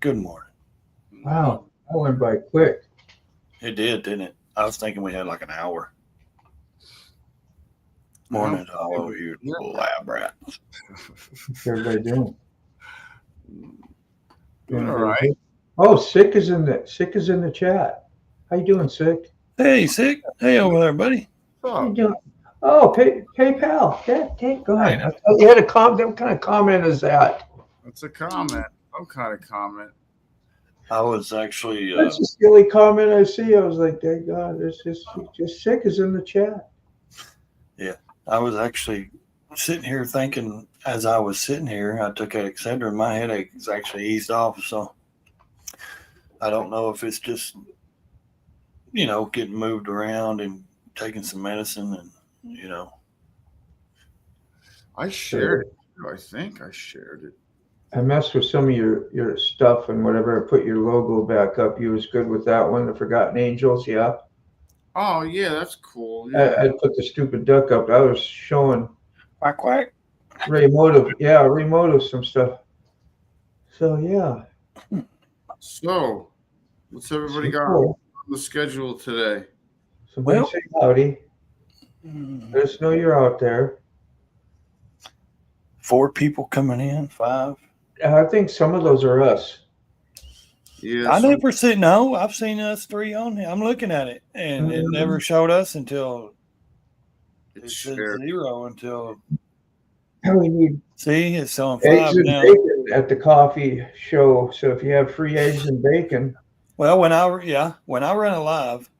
Good morning. Wow, that went by quick. It did, didn't it? I was thinking we had like an hour. Morning to all of you lab rats. What's everybody doing? Doing all right. Oh, Sick is in the chat. How you doing, Sick? Hey, Sick. Hey, over there, buddy. How you doing? Oh, PayPal. Thank God. I thought you had a comment. What kind of comment is that? It's a comment. Some kind of comment. I was actually. That's a silly comment I see. I was like, thank God. It's just Sick is in the chat. Yeah, I was actually sitting here thinking as I was sitting here, I took that Excedrin. My headache is actually eased off. So I don't know if it's just, getting moved around and taking some medicine and, I shared it. I think I shared it. I messed with some of your stuff and whatever. I put your logo back up. You was good with that one, the Forgotten Angels, yeah? Oh, yeah, that's cool. Yeah. I put the stupid duck up. I was showing quack, quack. Ray Motive some stuff. So, yeah. So, what's everybody got on the schedule today? Somebody say howdy. Let us know you're out there. 4 people coming in, 5. I think some of those are us. Yeah, I never seen. No, I've seen us 3 on here. I'm looking at it, and it never showed us until it said 0 until. We need. See, it's on 5 eggs and now. bacon at the coffee show. So if you have free eggs and bacon. Well, when I run a live,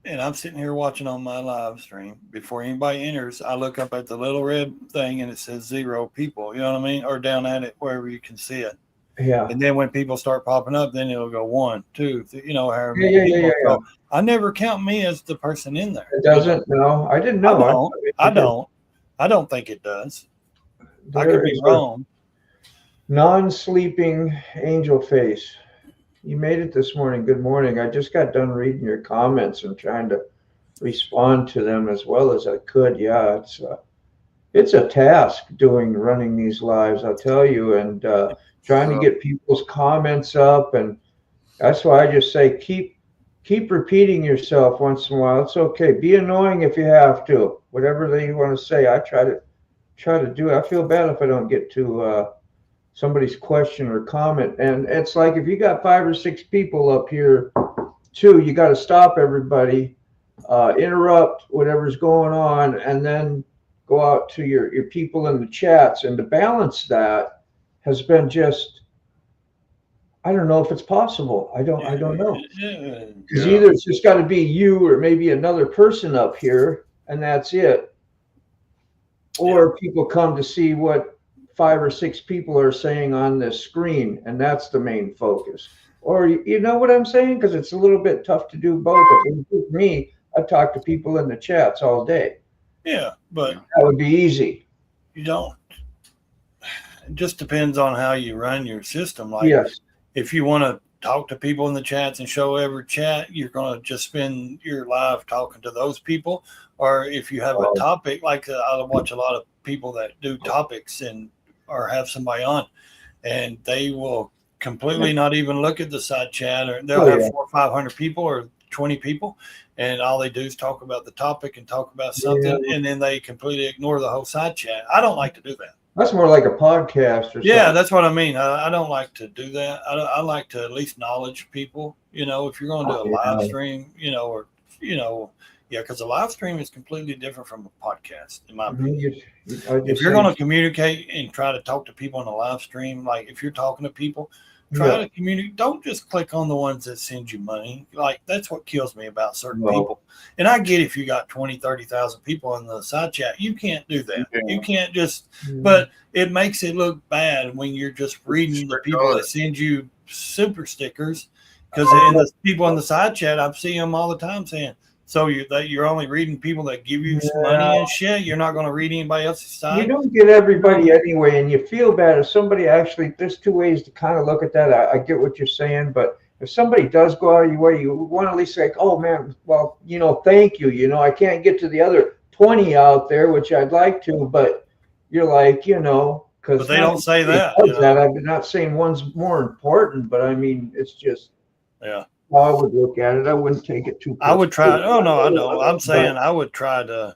and I'm sitting here watching on my live stream, before anybody enters, I look up at the little red thing and it says 0 people. You know what I mean? Or down at it wherever you can see it. Yeah. And then when people start popping up, then it'll go 1, 2, 3, however many people. So I never count me as the person in there. It doesn't? No, I didn't know. I don't think it does. I could be wrong. Non-sleeping angel face. You made it this morning. Good morning. I just got done reading your comments and trying to respond to them as well as I could. Yeah, it's a task running these lives, I'll tell you, and trying to get people's comments up, and that's why I just say keep repeating yourself once in a while. It's okay. Be annoying if you have to. Whatever you want to say, I try to do it. I feel bad if I don't get to somebody's question or comment. And it's like if you got 5 or 6 people up here too, you got to stop everybody, interrupt whatever's going on, and then go out to your people in the chats. And to balance that has been just, I don't know if it's possible. I don't know. Because either it's just got to be you or maybe another person up here, and that's it. Or people come to see what 5 or 6 people are saying on this screen, and that's the main focus. Or you know what I'm saying? Because it's a little bit tough to do both. If it was me, I'd talk to people in the chats all day. Yeah, but that would be easy. You don't. It just depends on how you run your system. Like, if you want to talk to people in the chats and show every chat, you're going to just spend your live talking to those people. Or if you have a topic, like I watch a lot of people that do topics or have somebody on, and they will completely not even look at the side chat, or they'll have 400 or 500 people or 20 people, and all they do is talk about the topic and talk about something, and then they completely ignore the whole side chat. I don't like to do that. That's more like a podcast or something. Yeah, that's what I mean. I don't like to do that. I like to at least knowledge people. If you're going to do a live stream, because a live stream is completely different from a podcast, in my opinion. If you're going to communicate and try to talk to people on a live stream, like if you're talking to people, try to communicate. Don't just click on the ones that send you money. Like, that's what kills me about certain people. And I get if you got 20, 30,000 people in the side chat, you can't do that. You can't just, but it makes it look bad when you're just reading the people that send you super stickers. Because the people in the side chat, I see them all the time saying, so you're only reading people that give you some money and shit. You're not going to read anybody else's side. You don't get everybody anyway, and you feel bad if somebody actually. There's 2 ways to kind of look at that. I get what you're saying, but if somebody does go out of your way, you want to at least say, "Oh man, well, thank you. I can't get to the other 20 out there, which I'd like to, but you're like, But they don't say that. I'm not saying one's more important, but I mean, it's just how I would look at it. I wouldn't take it too. I would try. Oh no, I don't. I'm saying I would try to.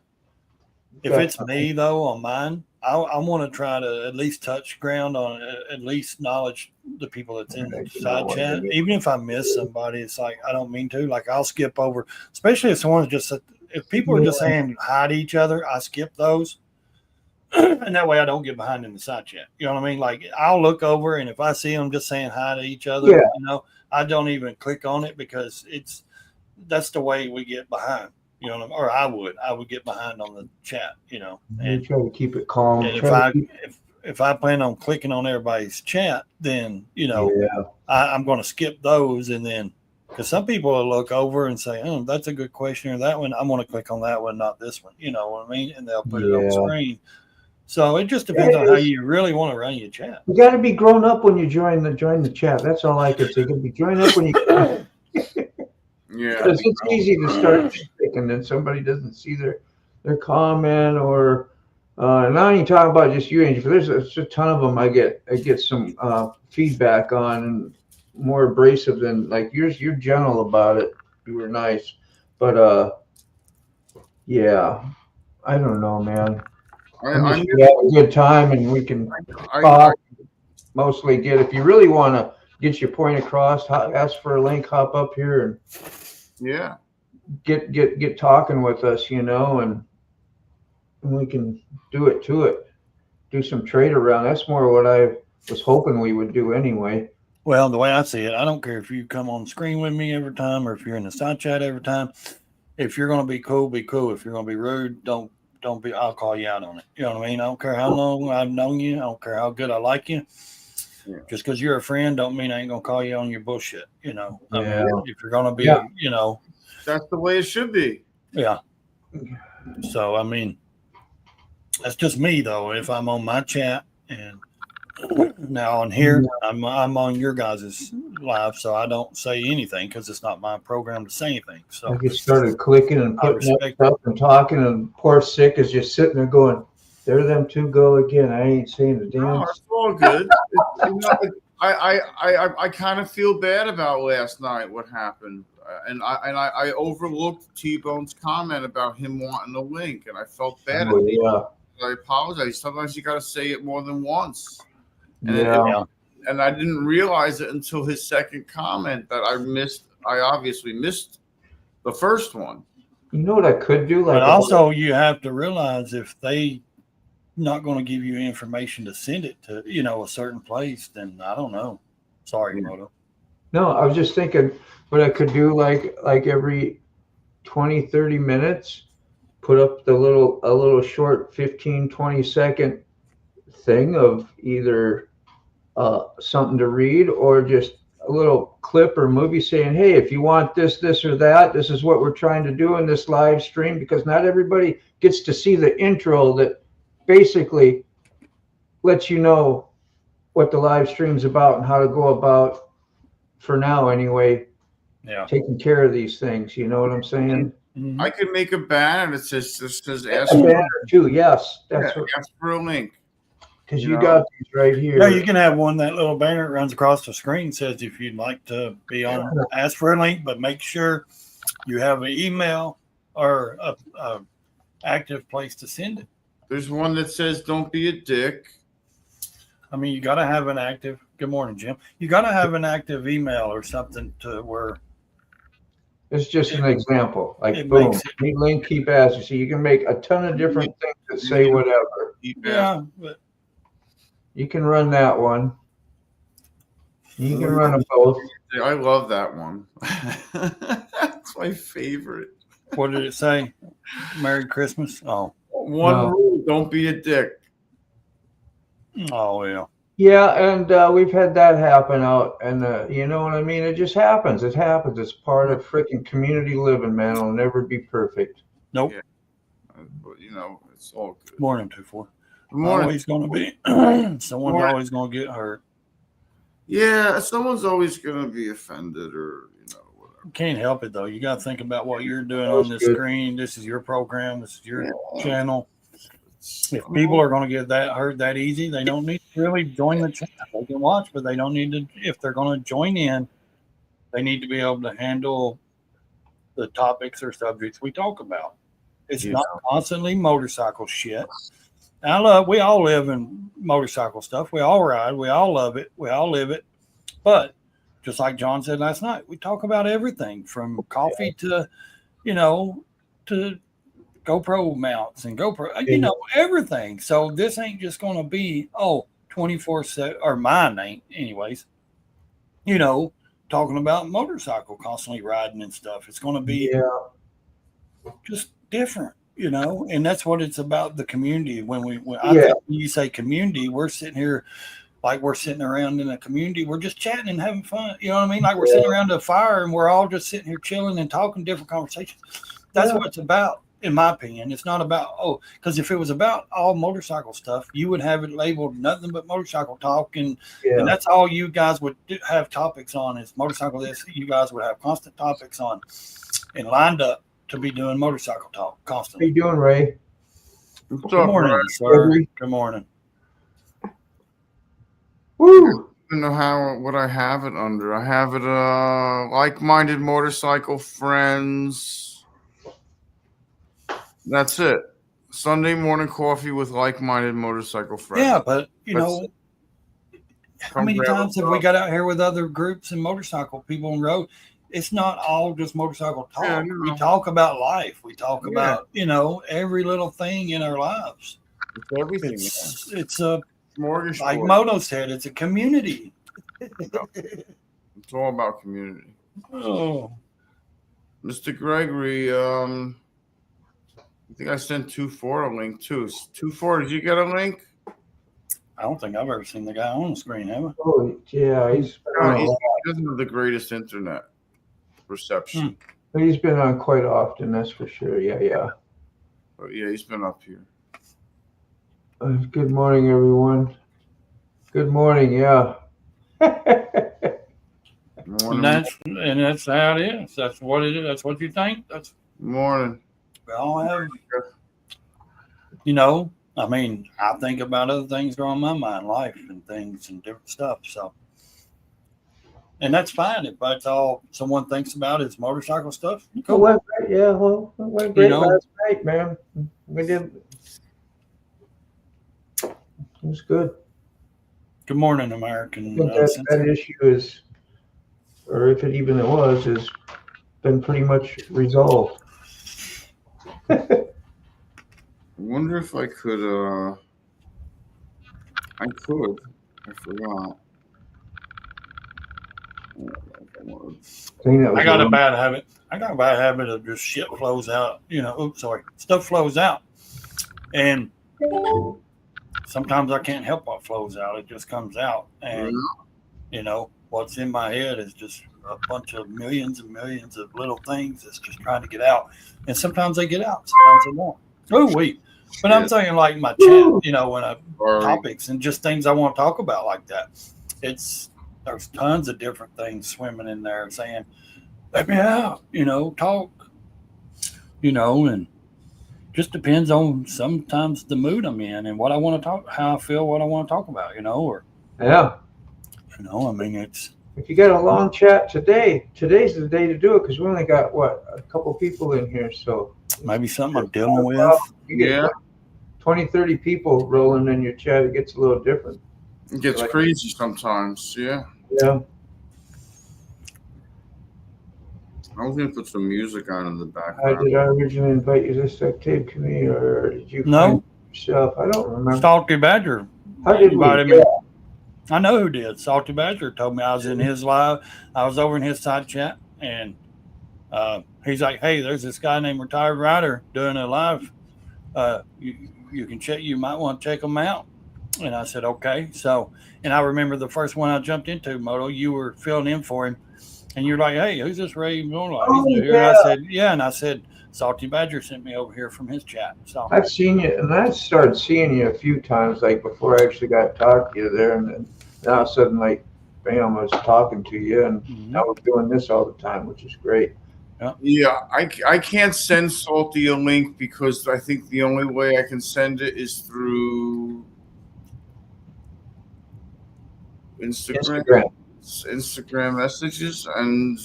If it's me though on mine, I want to try to at least touch ground on at least acknowledge the people that's in the side chat. Even if I miss somebody, it's like I don't mean to. Like I'll skip over, especially if someone's just if people are just saying hi to each other, I skip those, and that way I don't get behind in the side chat. You know what I mean? Like I'll look over, and if I see them just saying hi to each other, you know, I don't even click on it because that's the way we get behind. You know, or I would get behind on the chat, you know, and try to keep it calm. And if I plan on clicking on everybody's chat, then, you know, I'm going to skip those. And then, because some people will look over and say, oh, that's a good question, or that one, I'm going to click on that one, not this one. You know what I mean? And they'll put it on the screen. So it just depends on how you really want to run your chat. You got to be grown up when you join the chat. That's all I can say. You got to be grown up when you can. Yeah, because it's easy to start and then somebody doesn't see their comment or and I ain't talking about just you, Angel. There's a ton of them I get some feedback on, and more abrasive than like yours. You're gentle about it. You were nice, but yeah, I don't know, man. I'm just gonna have a good time, and we can talk. Mostly if you really want to get your point across, ask for a link, hop up here and get talking with us, you know, and we can do some trade around. That's more what I was hoping we would do anyway. Well, the way I see it, I don't care if you come on the screen with me every time or if you're in the side chat every time. If you're going to be cool, be cool. If you're going to be rude, don't be. I'll call you out on it. You know what I mean? I don't care how long I've known you. I don't care how good I like you. Yeah. Just because you're a friend don't mean I ain't going to call you on your bullshit. You know, I mean, if you're going to be, you know. That's the way it should be. Yeah. So, I mean, that's just me, though. If I'm on my chat and now on here, I'm on your guys' live, so I don't say anything because it's not my program to say anything. So I just started clicking and putting up and talking, and poor Sick is just sitting there going, there them two go again. I ain't saying a damn. No, it's all good. You know, I kind of feel bad about last night, what happened. And I overlooked T-Bone's comment about him wanting a link, and I felt bad. I apologize. Sometimes you got to say it more than once. And I didn't realize it until his second comment that I obviously missed the first one. You know what I could do? But also you have to realize if they not going to give you information to send it to, you know, a certain place, then I don't know. Sorry, Moto. No, I was just thinking what I could do like every 20, 30 minutes, put up a little short 15, 20 second thing of either something to read or just a little clip or movie saying, hey, if you want this or that, this is what we're trying to do in this live stream, because not everybody gets to see the intro that basically lets you know what the live stream's about and how to go about, for now anyway, taking care of these things. You know what I'm saying? Mm-hmm. I could make a banner that says ask a banner too. Yes, ask for a link. Because you got these right here. Yeah, you can have one, that little banner that runs across the screen says if you'd like to be on, ask for a link, but make sure you have an email or a active place to send it. There's one that says don't be a dick. I mean, you got to have an active. Good morning, Jim. You got to have an active email or something to where. It's just an example. Like, boom, link, keep asking. So you can make a ton of different things that say whatever. Yeah, but you can run that one. You can run them both. I love that one. That's my favorite. What did it say? Merry Christmas. Oh, one rule: don't be a dick. Oh yeah. Yeah, and we've had that happen out, and you know what I mean? It just happens. It happens. It's part of freaking community living, man. It'll never be perfect. Nope. Yeah. But, you know, it's all good. Morning, 2-4. Morning. Always going to be. Someone's always going to get hurt. Yeah, someone's always going to be offended, or whatever. You can't help it though. You got to think about what you're doing on this screen. This is your program. This is your channel. If people are going to get that hurt that easy, they don't need to really join the chat. They can watch, but they don't need to. If they're going to join in, they need to be able to handle the topics or subjects we talk about. It's not constantly motorcycle shit. We all live in motorcycle stuff. We all ride. We all love it. We all live it. But just like John said last night, we talk about everything from coffee to, to GoPro mounts and GoPro, everything. So this ain't just going to be, 24/7, or mine ain't anyways, talking about motorcycle, constantly riding and stuff. It's going to be just different, and that's what it's about, the community. When you say community, we're sitting here like we're sitting around in a community. We're just chatting and having fun. You know what I mean? Like we're sitting around a fire and we're all just sitting here chilling and talking different conversations. That's what it's about, in my opinion. It's not about, because if it was about all motorcycle stuff, you would have it labeled nothing but motorcycle talk. And that's all you guys would have topics on is motorcycle this. You guys would have constant topics on and lined up to be doing motorcycle talk constantly. How you doing, Ray? Good morning, sir. Good morning. Woo! I don't know what I have it under. I have it like-minded motorcycle friends. That's it. Sunday morning coffee with like-minded motorcycle friends. Yeah, but how many times have we got out here with other groups and motorcycle people on the road? It's not all just motorcycle talk. Yeah, we talk about life. We talk about, every little thing in our lives. It's everything. It's a mortgage. Like Moto said, it's a community. It's all about community. Oh, Mr. Gregory, I think I sent 2-4 a link too. 2-4, did you get a link? I don't think I've ever seen the guy on the screen, have I? Oh, yeah. He doesn't have the greatest internet reception. He's been on quite often, that's for sure. Yeah. But yeah, he's been up here. Good morning, everyone. Good morning, yeah. And that's how it is. That's what it is. That's what you think. That's morning. We all have, I mean, I think about other things going on in my mind, life and things and different stuff. So, and that's fine if that's all someone thinks about is motorcycle stuff. Cool. It went great last night, man. We did. It was good. Good morning, American. That issue is, or if it even was, has been pretty much resolved. I wonder if I could. I forgot. I got a bad habit. Of just shit flows out. Stuff flows out, and sometimes I can't help what flows out. It just comes out, and what's in my head is just a bunch of millions and millions of little things that's just trying to get out. And sometimes they get out, sometimes they won't. Oh, wait. But I'm saying like my chat, when I topics and just things I want to talk about like that. There's tons of different things swimming in there saying, let me out, talk, and just depends on sometimes the mood I'm in and what I want to talk, how I feel, what I want to talk about, I mean, if you got a long chat today's the day to do it because we only got a couple people in here, so maybe something I'm dealing with. You get 20, 30 people rolling in your chat. It gets a little different. It gets crazy sometimes. Yeah. I was going to put some music on in the background. Did I originally invite you to this active community, or did you find yourself? I don't remember. Salty Badger. How did we? I know who did. Salty Badger told me I was in his live. I was over in his side chat, and he's like, "Hey, there's this guy named Retired Rider doing a live. You can check. You might want to check him out." And I said, "Okay." So, and I remember the first one I jumped into, Moto. You were filling in for him, and you're like, "Hey, who's this Ray doing live?" And I said, "Yeah," and I said, Salty Badger sent me over here from his chat. So I've seen you, and I started seeing you a few times, like before I actually got to talk to you there, and then now all of a sudden, like, bam, I was talking to you, and now we're doing this all the time, which is great. Yeah, I can't send Salty a link because I think the only way I can send it is through Instagram messages, and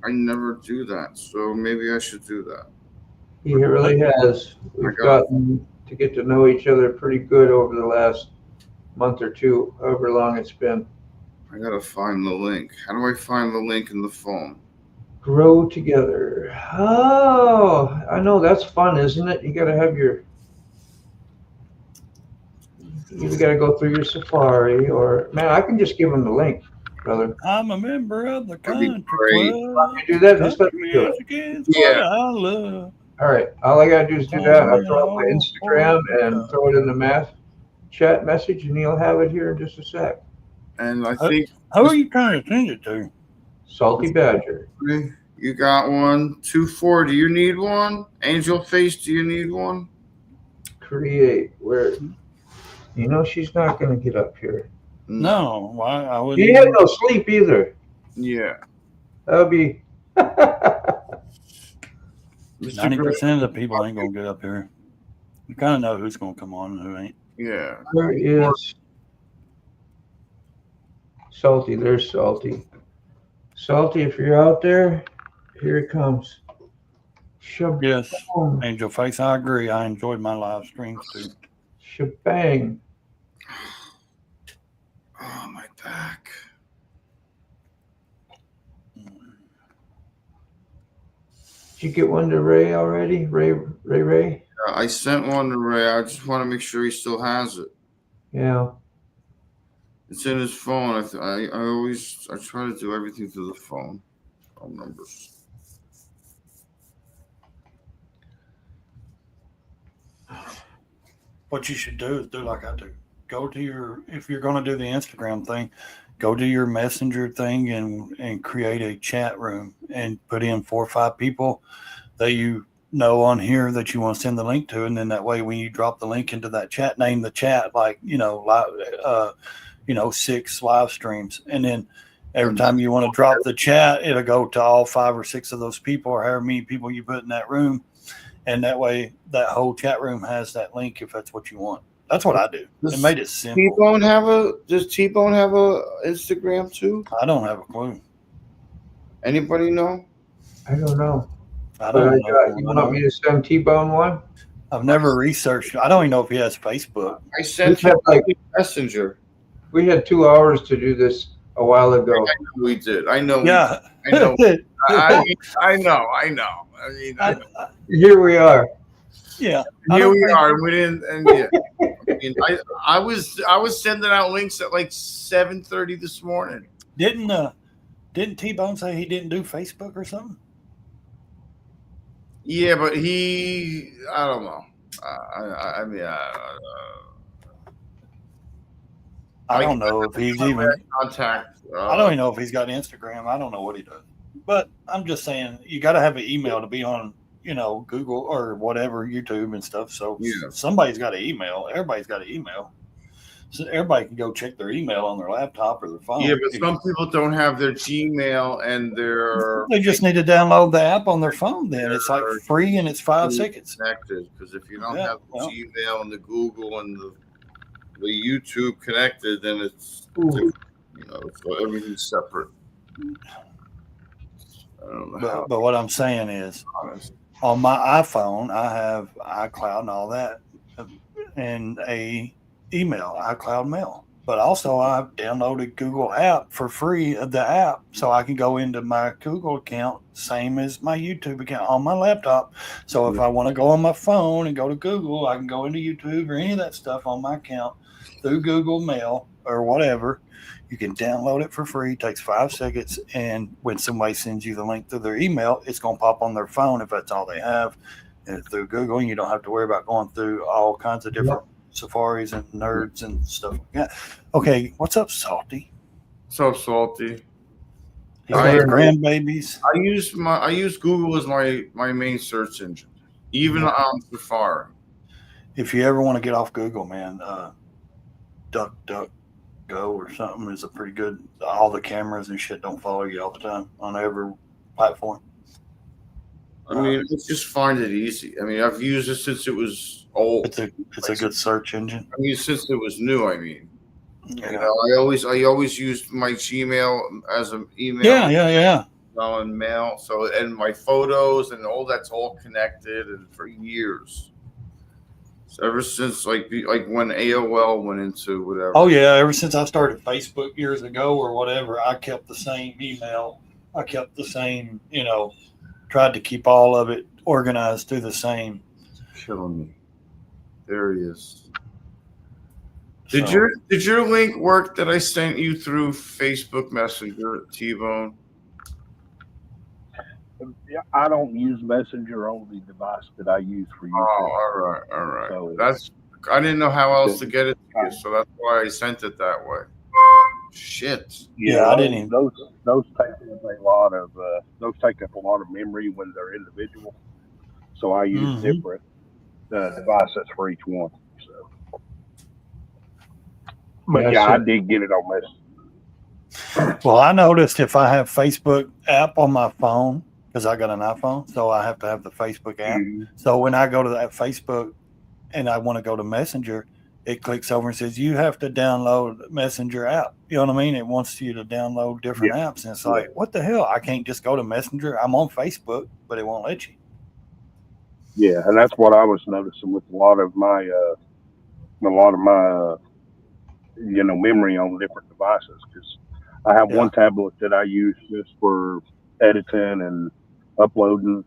I never do that. So maybe I should do that. He really has. We've gotten to get to know each other pretty good over the last month or two, however long it's been. I gotta find the link. How do I find the link in the phone? Grow together. Oh, I know, that's fun, isn't it? You gotta have you gotta go through your Safari, or man, I can just give them the link, brother. I'm a member of the country club. You do that, just let me do it. Yeah. I love. All right, all I gotta do is do that. I'll throw up my Instagram and throw it in the chat message, and he'll have it here in just a sec. And I think. How are you trying to send it to? Salty Badger. You got one. 2-4. Do you need one? Angel Face. Do you need one? Create. Where? You know she's not gonna get up here. No, why? I wouldn't. You had no sleep either. Yeah. That'll be. 90% of the people ain't gonna get up here. You kind of know who's gonna come on and who ain't. Yeah. There is Salty. There's Salty. Salty, if you're out there, here it comes. Shabang. Yes, Angel Face, I agree. I enjoyed my live streams too. Shebang. Oh, my back. Did you get one to Ray already? Ray? I sent one to Ray. I just want to make sure he still has it. Yeah. It's in his phone. I try to do everything through the phone. Phone numbers. What you should do is do like I do. Go to if you're going to do the Instagram thing, go to your messenger thing and create a chat room and put in 4 or 5 people that you know on here that you want to send the link to. And then that way, when you drop the link into that chat, name the chat, like, 6 live streams. And then every time you want to drop the chat, it'll go to all 5 or 6 of those people or however many people you put in that room. And that way, that whole chat room has that link if that's what you want. That's what I do. It made it simple. Does T-Bone have a Instagram too? I don't have a clue. Anybody know? I don't know. I don't know. You want me to send T-Bone one? I've never researched. I don't even know if he has Facebook. I sent him Messenger. We had 2 hours to do this a while ago. We did. I know. Yeah. I know. I know. I mean, here we are. Yeah. Here we are. And we didn't. And yeah. I was sending out links at like 7:30 this morning. Didn't T-Bone say he didn't do Facebook or something? Yeah, but I don't know. I don't know if he's even contact. I don't even know if he's got Instagram. I don't know what he does. But I'm just saying, you got to have an email to be on, Google or whatever, YouTube and stuff. So somebody's got an email. Everybody's got an email. So everybody can go check their email on their laptop or their phone. Yeah, but some people don't have their Gmail and they just need to download the app on their phone. Then it's like free and it's 5 seconds. Connected, because if you don't have the Gmail and the Google and the YouTube connected, then it's everything's separate. I don't know but what I'm saying is, on my iPhone, I have iCloud and all that, and a email, iCloud Mail. But also, I've downloaded Google app for free, the app, so I can go into my Google account, same as my YouTube account on my laptop. So if I want to go on my phone and go to Google, I can go into YouTube or any of that stuff on my account through Google Mail or whatever. You can download it for free. It takes 5 seconds. And when somebody sends you the link through their email, it's going to pop on their phone if that's all they have. And it's through Google, and you don't have to worry about going through all kinds of different Safaris and nerds and stuff like that. Okay, what's up, Salty? What's up, Salty? He's got grandbabies. I use Google as my main search engine, even on Safari. If you ever want to get off Google, man, DuckDuckGo or something is a pretty good. All the cameras and shit don't follow you all the time on every platform. I mean, I just find it easy. I mean, I've used it since it was old. It's a good search engine. I mean, since it was new. I mean, Yeah. you know, I always used my Gmail as an email. Yeah. And mail. So, and my photos and all that's all connected, and for years. So ever since like when AOL went into whatever. Oh yeah, ever since I started Facebook years ago or whatever, I kept the same email. I kept the same, tried to keep all of it organized through the same. Killing me. There he is. Did your link work that I sent you through Facebook Messenger, T-Bone? Yeah, I don't use Messenger on the device that I use for YouTube. Oh, all right. So I didn't know how else to get it to you, so that's why I sent it that way. Shit. Yeah, I didn't. Those take up a lot of memory when they're individual. So I use different devices for each one. So, but I did get it on Messenger. Well, I noticed if I have Facebook app on my phone, because I got an iPhone, so I have to have the Facebook app. Mm-hmm. So when I go to that Facebook and I want to go to Messenger, it clicks over and says, you have to download Messenger app. You know what I mean? It wants you to download different apps. And it's like, what the hell? I can't just go to Messenger. I'm on Facebook, but it won't let you. Yeah, and that's what I was noticing with a lot of my memory on different devices, because I have one tablet that I use just for editing and uploading.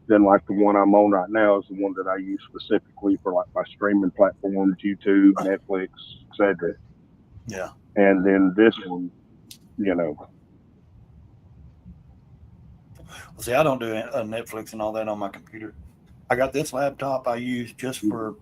Then like the one I'm on right now is the one that I use specifically for like my streaming platforms, YouTube, Netflix, etc. Yeah. And then this one, Well, see, I don't do Netflix and all that on my computer. I got this laptop I use just for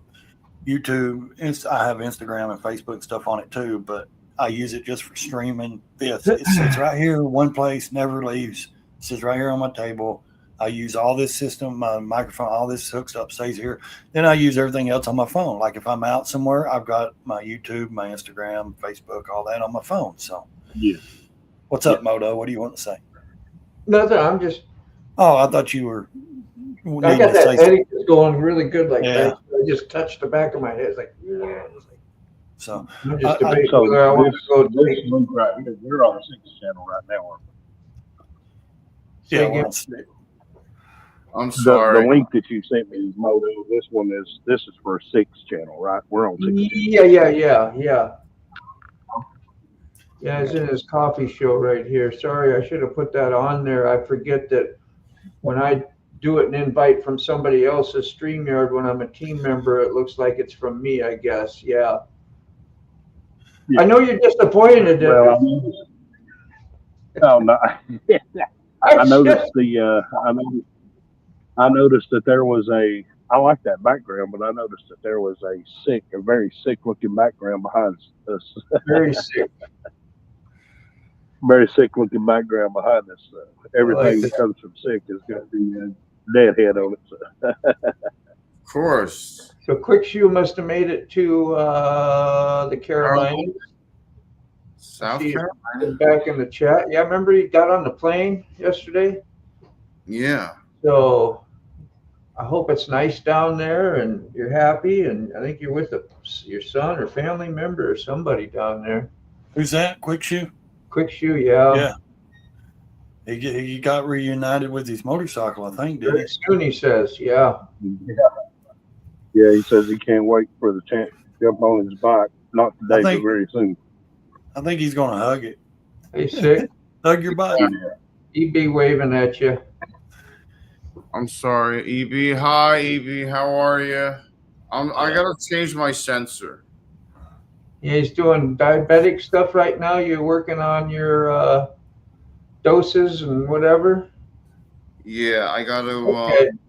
YouTube. I have Instagram and Facebook stuff on it too, but I use it just for streaming this. It sits right here, one place, never leaves. It sits right here on my table. I use all this system, my microphone, all this hooks up, stays here. Then I use everything else on my phone. Like if I'm out somewhere, I've got my YouTube, my Instagram, Facebook, all that on my phone. So, what's up, Moto? What do you want to say? Nothing. I'm just. Oh, I thought you were. I got that headache that's going really good. Like that. I just touched the back of my head. It's like, So I'm just debating whether I want to go to this link right here. We're on 6 channel right now. I'm sorry. The link that you sent me is Moto. This is for 6 channel, right? We're on 6 Yeah. Yeah, it's in his coffee show right here. Sorry, I should have put that on there. I forget that when I do it and invite from somebody else's StreamYard when I'm a team member, it looks like it's from me, I guess. Yeah. I know you're disappointed. Well, no. I noticed that there was I like that background, but I noticed that there was a very sick looking background behind us. Very sick. Very sick looking background behind us. Everything that comes from sick is going to be a deadhead on it. Of course. So Quick Shoe must have made it to the Carolinas. South Carolina. Back in the chat. Yeah, remember he got on the plane yesterday? Yeah. So I hope it's nice down there and you're happy. And I think you're with your son or family member or somebody down there. Who's that? Quick Shoe? Quick Shoe, yeah. He got reunited with his motorcycle, I think, didn't he? Very soon, he says, yeah. Yeah, he says he can't wait for the chance to jump on his bike. Not today, but very soon. I think he's going to hug it. Hey, sick. Hug your bike. EB waving at you. I'm sorry, EB. Hi, EB. How are you? I got to change my sensor. Yeah, he's doing diabetic stuff right now. You're working on your doses and whatever. Yeah, I got to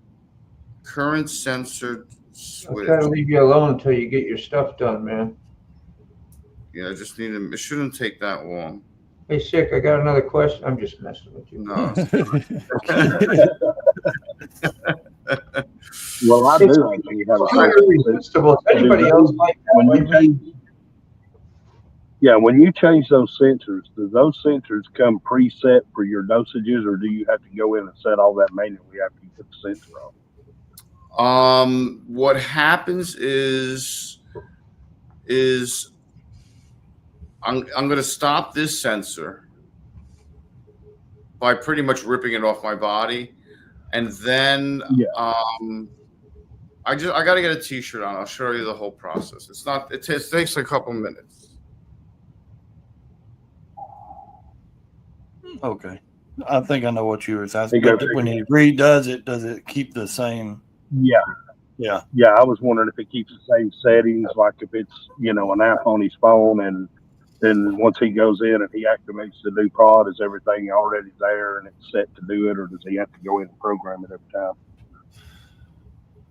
current sensor switch. I'll try to leave you alone until you get your stuff done, man. Yeah, I just need it shouldn't take that long. Hey, sick. I got another question. I'm just messing with you. No. Well, I do actually have a irresistible. Anybody else like that? Yeah, when you change those sensors, do those sensors come preset for your dosages, or do you have to go in and set all that manually after you put the sensor on? What happens is I'm going to stop this sensor by pretty much ripping it off my body, and then I got to get a t-shirt on. I'll show you the whole process. It takes a couple minutes. Okay. I think I know what you were asking. But when he redoes it, does it keep the same? Yeah. Yeah. Yeah. I was wondering if it keeps the same settings, like if it's, an app on his phone, and then once he goes in and he activates the new pod, is everything already there and it's set to do it, or does he have to go in and program it every time?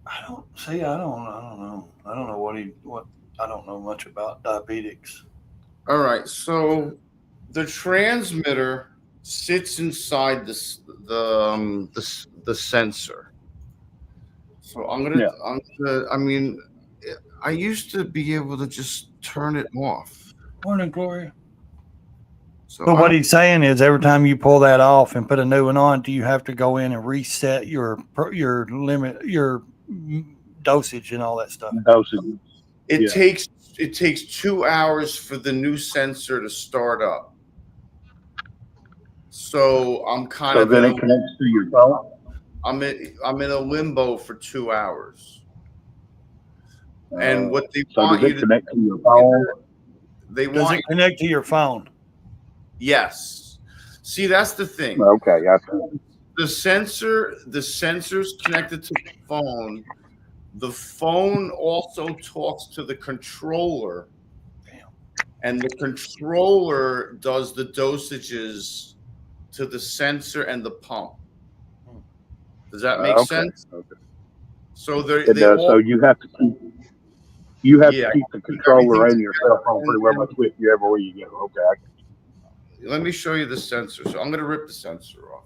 I don't know. I don't know I don't know much about diabetics. All right. So the transmitter sits inside the sensor. So I used to be able to just turn it off. Morning, Gloria. But what he's saying is, every time you pull that off and put a new one on, do you have to go in and reset your limit, your dosage, and all that stuff? Dosage. It takes 2 hours for the new sensor to start up. So I'm so then it connects to your phone. I'm in a limbo for 2 hours. And what they want you to connect to your phone? Does it connect to your phone? Yes. See, that's the thing. Okay, the sensor's connected to the phone. The phone also talks to the controller. Damn. And the controller does the dosages to the sensor and the pump. Does that make sense? Okay. So it does. So you have to keep the controller and your cell phone pretty well much with you everywhere you go. Okay. Let me show you the sensor. So I'm going to rip the sensor off.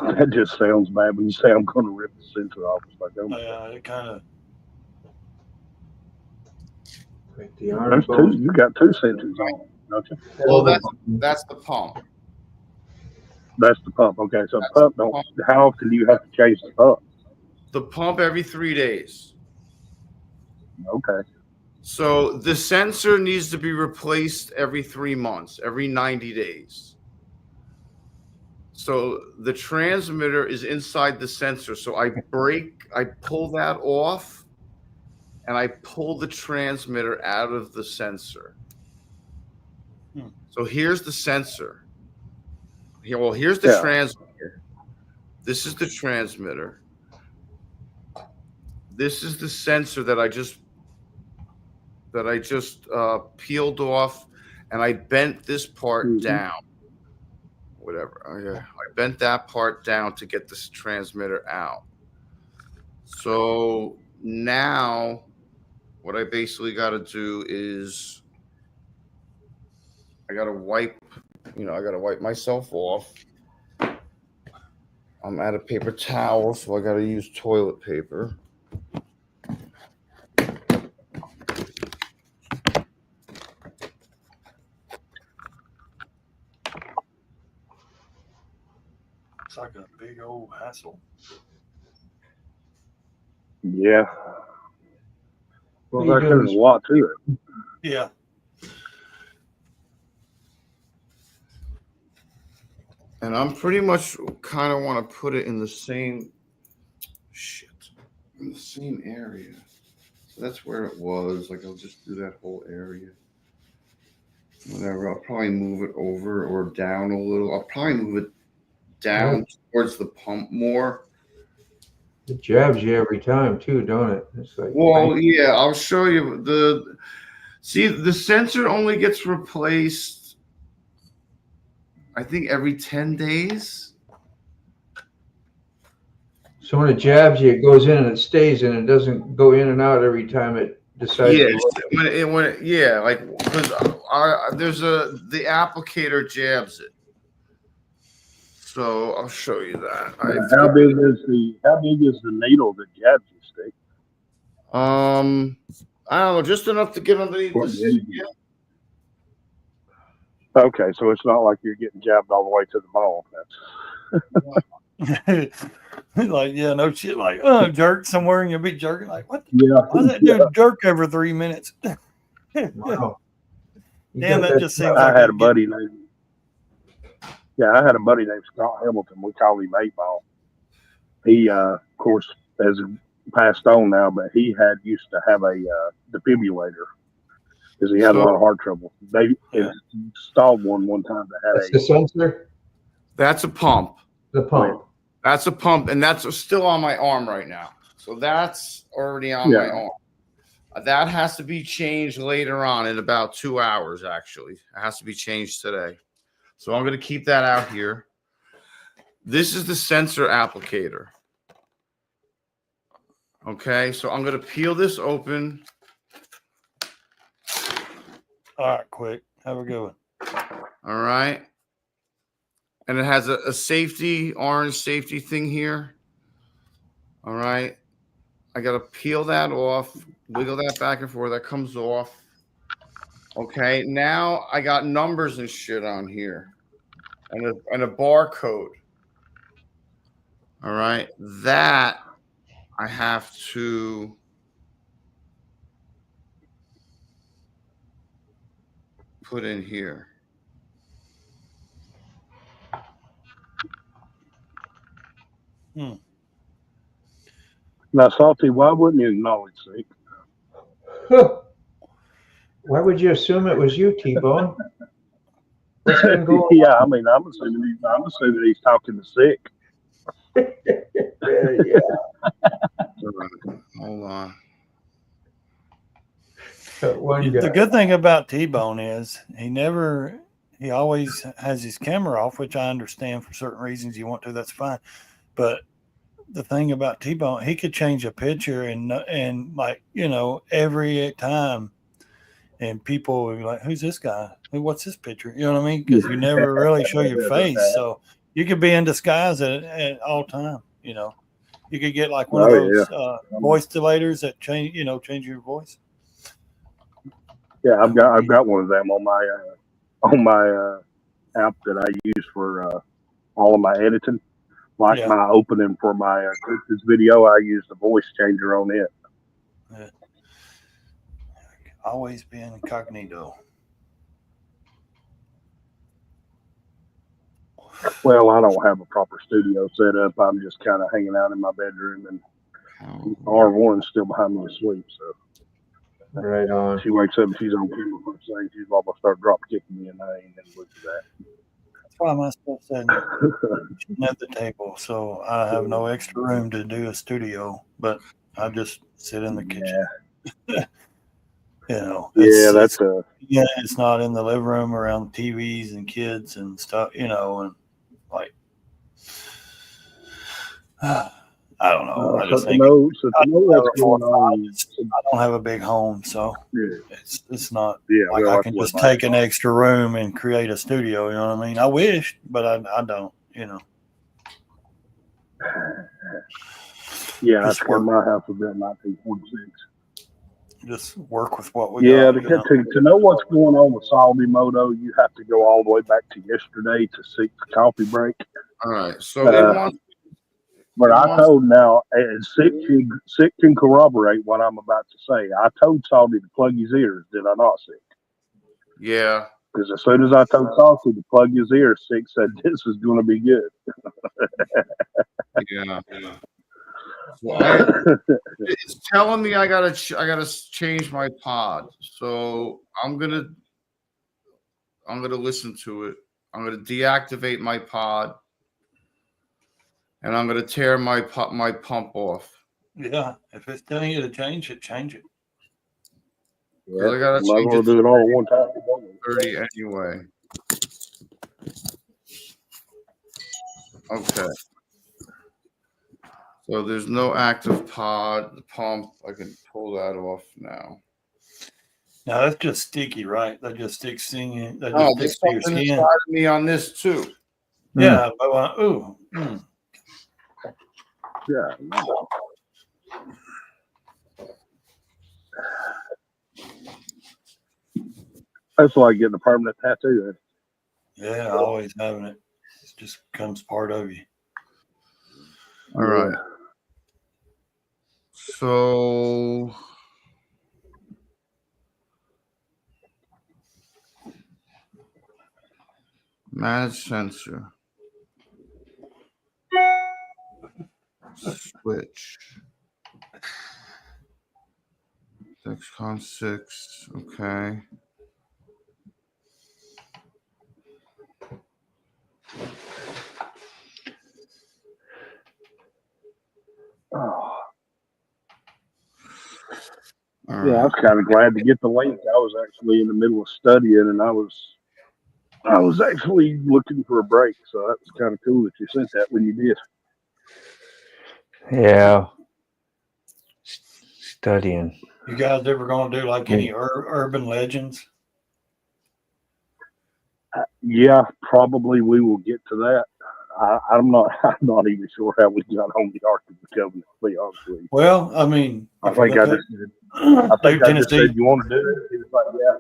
That just sounds bad when you say I'm going to rip the sensor off. It's like, oh, yeah, it kind of. You got two sensors on, don't you? Well, that's the pump. That's the pump. Okay, so pump. How often do you have to change the pump? The pump every 3 days. Okay. So the sensor needs to be replaced every 3 months, every 90 days. So the transmitter is inside the sensor. So I pull that off, and I pull the transmitter out of the sensor. So here's the sensor. Here's the transmitter. This is the transmitter. This is the sensor that I just peeled off, and I bent this part down. Whatever. I bent that part down to get this transmitter out. So now what I basically got to do is I got to wipe myself off. I'm out of paper towel, so I got to use toilet paper. It's like a big old hassle. Yeah. Well, there's a lot to it. Yeah. And I'm pretty much kind of want to put it in the same area. So that's where it was. Like, I'll just do that whole area. Whatever. I'll probably move it over or down a little. I'll probably move it down towards the pump more. It jabs you every time too, don't it? It's like, yeah, I'll show you the sensor only gets replaced, I think, every 10 days. So when it jabs you, it goes in and it stays in. It doesn't go in and out every time it decides. Yeah, because the applicator jabs it. So I'll show you that. How big is the needle that jabs you stick? I don't know, just enough to get underneath the seat. Okay, so it's not like you're getting jabbed all the way to the ball. Like, yeah, no shit. Like, jerk somewhere and you'll be jerking. Like, what? Yeah. Why does that dude jerk every 3 minutes? Wow. Damn, that just seems I like had a buddy named Scott Hamilton. We call him 8-Ball. He, of course, has passed on now, but he used to have a defibrillator because he had a lot of heart trouble. They installed one time that had the sensor. That's a pump. The pump. That's a pump, and that's still on my arm right now. So that's already on my arm. That has to be changed later on in about 2 hours, actually. It has to be changed today. So I'm going to keep that out here. This is the sensor applicator. Okay, so I'm going to peel this open. All right, quick. Have a good one. All right. And it has a safety, orange safety thing here. All right. I got to peel that off, wiggle that back and forth. That comes off. Okay. Now I got numbers and shit on here and a barcode. All right. That I have to put in here. Now, Salty, why wouldn't you acknowledge sick? Why would you assume it was you, T-Bone? Yeah, I mean, I'm assuming he's talking to sick. Yeah. Hold on. The good thing about T-Bone is he always has his camera off, which I understand for certain reasons you want to, that's fine. But the thing about T-Bone, he could change a picture and like, every time, and people would be like, who's this guy? What's this picture? You know what I mean? Because you never really show your face. So you could be in disguise at all time, You could get like one of those voice delators that change your voice. Yeah, I've got one of them on my app that I use for all of my editing. Like my opening for my Christmas video, I use the voice changer on it. Always be incognito. Well, I don't have a proper studio set up. I'm just kind of hanging out in my bedroom, and R1's still behind me asleep. So right on. She wakes up and she's on camera first thing. She's almost start drop kicking me, and I ain't gonna look at that. That's why my stuff said at the table, so I have no extra room to do a studio, but I just sit in the kitchen. It's not in the living room around TVs and kids and stuff, and like I don't know. I just think I don't have a big home, so it's not like I can just take an extra room and create a studio. You know what I mean? I wish, but I don't. Yeah, I swear my house was built in 1946. Just work with what we got. To know what's going on with Salty Moto, you have to go all the way back to yesterday to seek the coffee break. All right. So but I told now, and Sick can corroborate what I'm about to say. I told Salty to plug his ears. Did I not, Sick? Yeah. Because as soon as I told Salty to plug his ears, Sick said, this is going to be good. Yeah. Well, it's telling me I gotta change my pod, so I'm gonna listen to it. I'm gonna deactivate my pod, and I'm gonna tear my pump off. Yeah, if it's telling you to change it, change it. Yeah, I gotta change it. Do it all at one time. 30 anyway. Okay. So there's no active pod. The pump, I can pull that off now. Now that's just sticky, right? That just sticks in. That Oh, just there's sticks to your something skin. inside of me on this too. Yeah, but Yeah. That's why getting a permanent tattoo. Yeah, always having it. It just becomes part of you. All right. So manage sensor. Switch. Dexcon 6. Okay. Oh. All Yeah, right. I was kind of glad to get the link. I was actually in the middle of studying, and I was actually looking for a break. So that was kind of cool that you sent that when you did. Yeah. Studying. You guys ever going to do like any urban legends? Yeah, probably we will get to that. I'm not even sure how we got on the Ark of the Covenant, to be honest with you. Well, I mean, I think I just said you want to do it. He was like, yeah.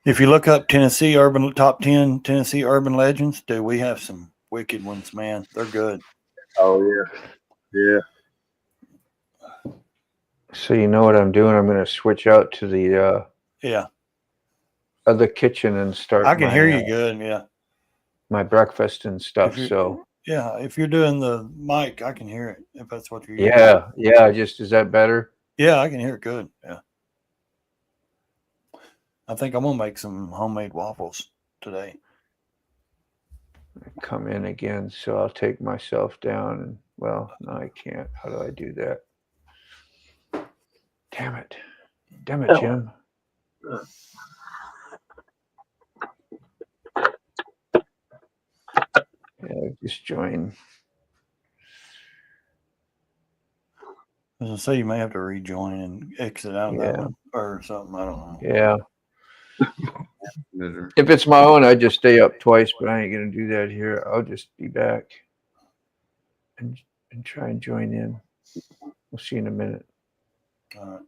If you look up Tennessee urban top 10 Tennessee urban legends, dude, we have some wicked ones, man. They're good. Oh yeah. So you know what I'm doing? I'm going to switch out to the other kitchen and start. I can hear you good. Yeah. My breakfast and stuff. So yeah, if you're doing the mic, I can hear it. If that's what you're using. Just is that better? Yeah, I can hear it good. Yeah. I think I'm gonna make some homemade waffles today. Come in again, so I'll take myself down. And well, no, I can't. How do I do that? Damn it, Jim. Yeah, just join. As I say, you may have to rejoin and exit out of that one or something. I don't know. Yeah. If it's my own, I just stay up twice, but I ain't gonna do that here. I'll just be back and try and join in. We'll see in a minute. All right.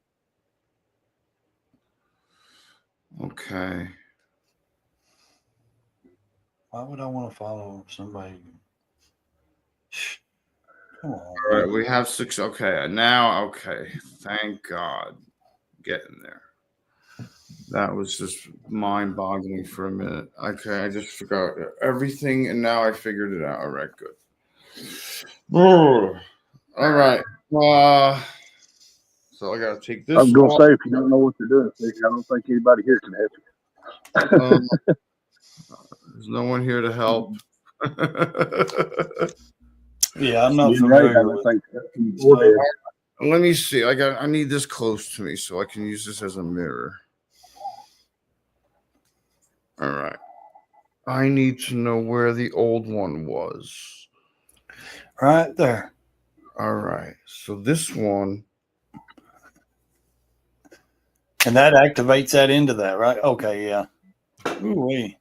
Okay. Why would I want to follow somebody? Come on. All right, we have 6. Okay, now, okay. Thank God. Getting there. That was just mind-boggling for a minute. Okay, I just forgot everything, and now I figured it out. All right, good. All right. So I got to take this. I'm going to say, if you don't know what you're doing, I don't think anybody here can help you. There's no one here to help. Yeah, I'm not familiar with it. Let me see. I need this close to me so I can use this as a mirror. All right. I need to know where the old one was. Right there. All right. So this one. And that activates that into that, right? Okay, yeah. Ooh-wee.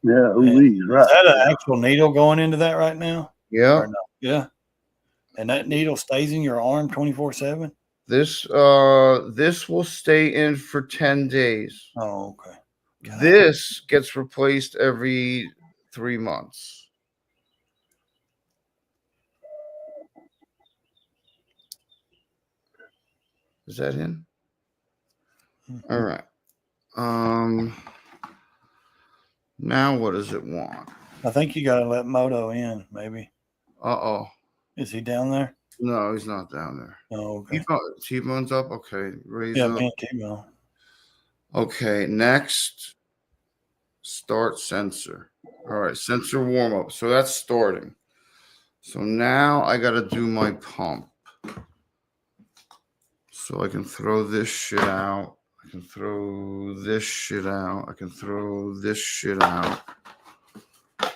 Yeah, ooh-wee, right. Is that an actual needle going into that right now? Yeah. No? Yeah. And that needle stays in your arm 24/7? This will stay in for 10 days. Oh, okay. God. This gets replaced every 3 months. Is that in? Mm-hmm. All right. Now what does it want? I think you got to let Moto in, maybe. Uh-oh. Is he down there? No, he's not down there. Oh, okay. T-Bone's up? Okay. Raise up. Me and T-Bone. Okay, next. Start sensor. All right, sensor warm-up. So that's starting. So now I got to do my pump. So I can throw this shit out. I can throw this shit out. I can throw this shit out. I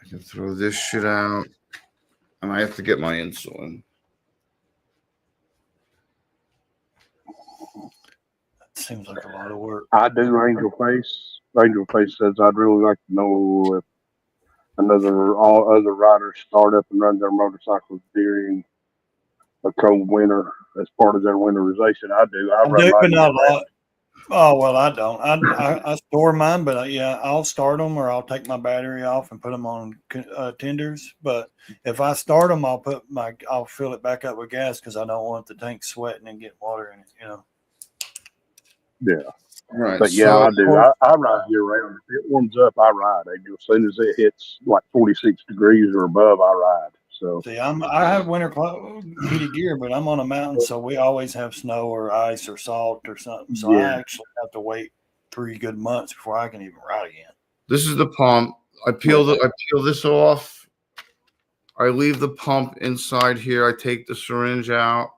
can throw this shit out. And I have to get my insulin. That seems like a lot of work. I do Angel Face. Angel Face says, I'd really like to know if all other riders start up and run their motorcycles during a cold winter as part of their winterization. I do. I run do, mine but not a year-round. lot. Oh, well, I don't. I store mine, but yeah, I'll start them or I'll take my battery off and put them on tenders. But if I start them, I'll fill it back up with gas because I don't want the tank sweating and getting water in it. Yeah. Right. But yeah, So, I do. I ride year round. If it warms up, I ride. As soon as it hits like 46 degrees or above, I ride. So See, I have winter heated gear, but I'm on a mountain, so we always have snow or ice or salt or something. So I yeah, actually have to wait 3 good months before I can even ride again. this is the pump. I peel this off. I leave the pump inside here. I take the syringe out.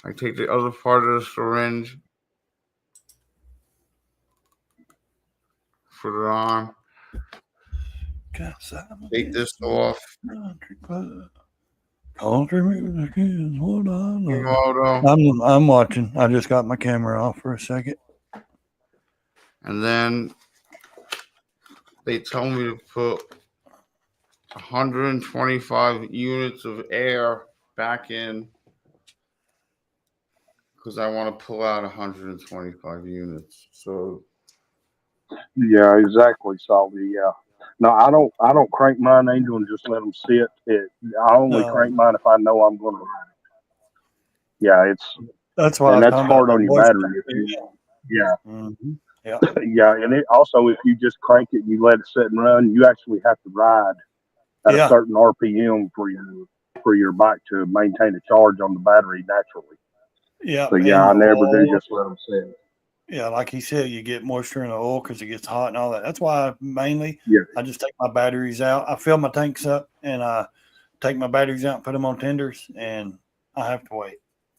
I take the other part of the syringe. Put it on. Take this off. Country music is what I love. Moto. I'm watching. I just got my camera off for a second. And then they tell me to put 125 units of air back in because I want to pull out 125 units. So yeah, exactly, Salty. Yeah. No, I don't crank mine, Angel, and just let them sit. I only crank mine if I know I'm going to ride it. Yeah, that's why that's hard on your battery. Yeah. Mm-hmm. Yeah. Yeah, and it also, if you just crank it and you let it sit and run, you actually have to ride at a certain RPM for your bike to maintain a charge on the battery naturally. Yeah. So yeah, I never do just let them sit. Yeah, like he said, you get moisture in the oil because it gets hot and all that. That's why mainly I just take my batteries out. I fill my tanks up and I take my batteries out and put them on tenders, and I have to wait.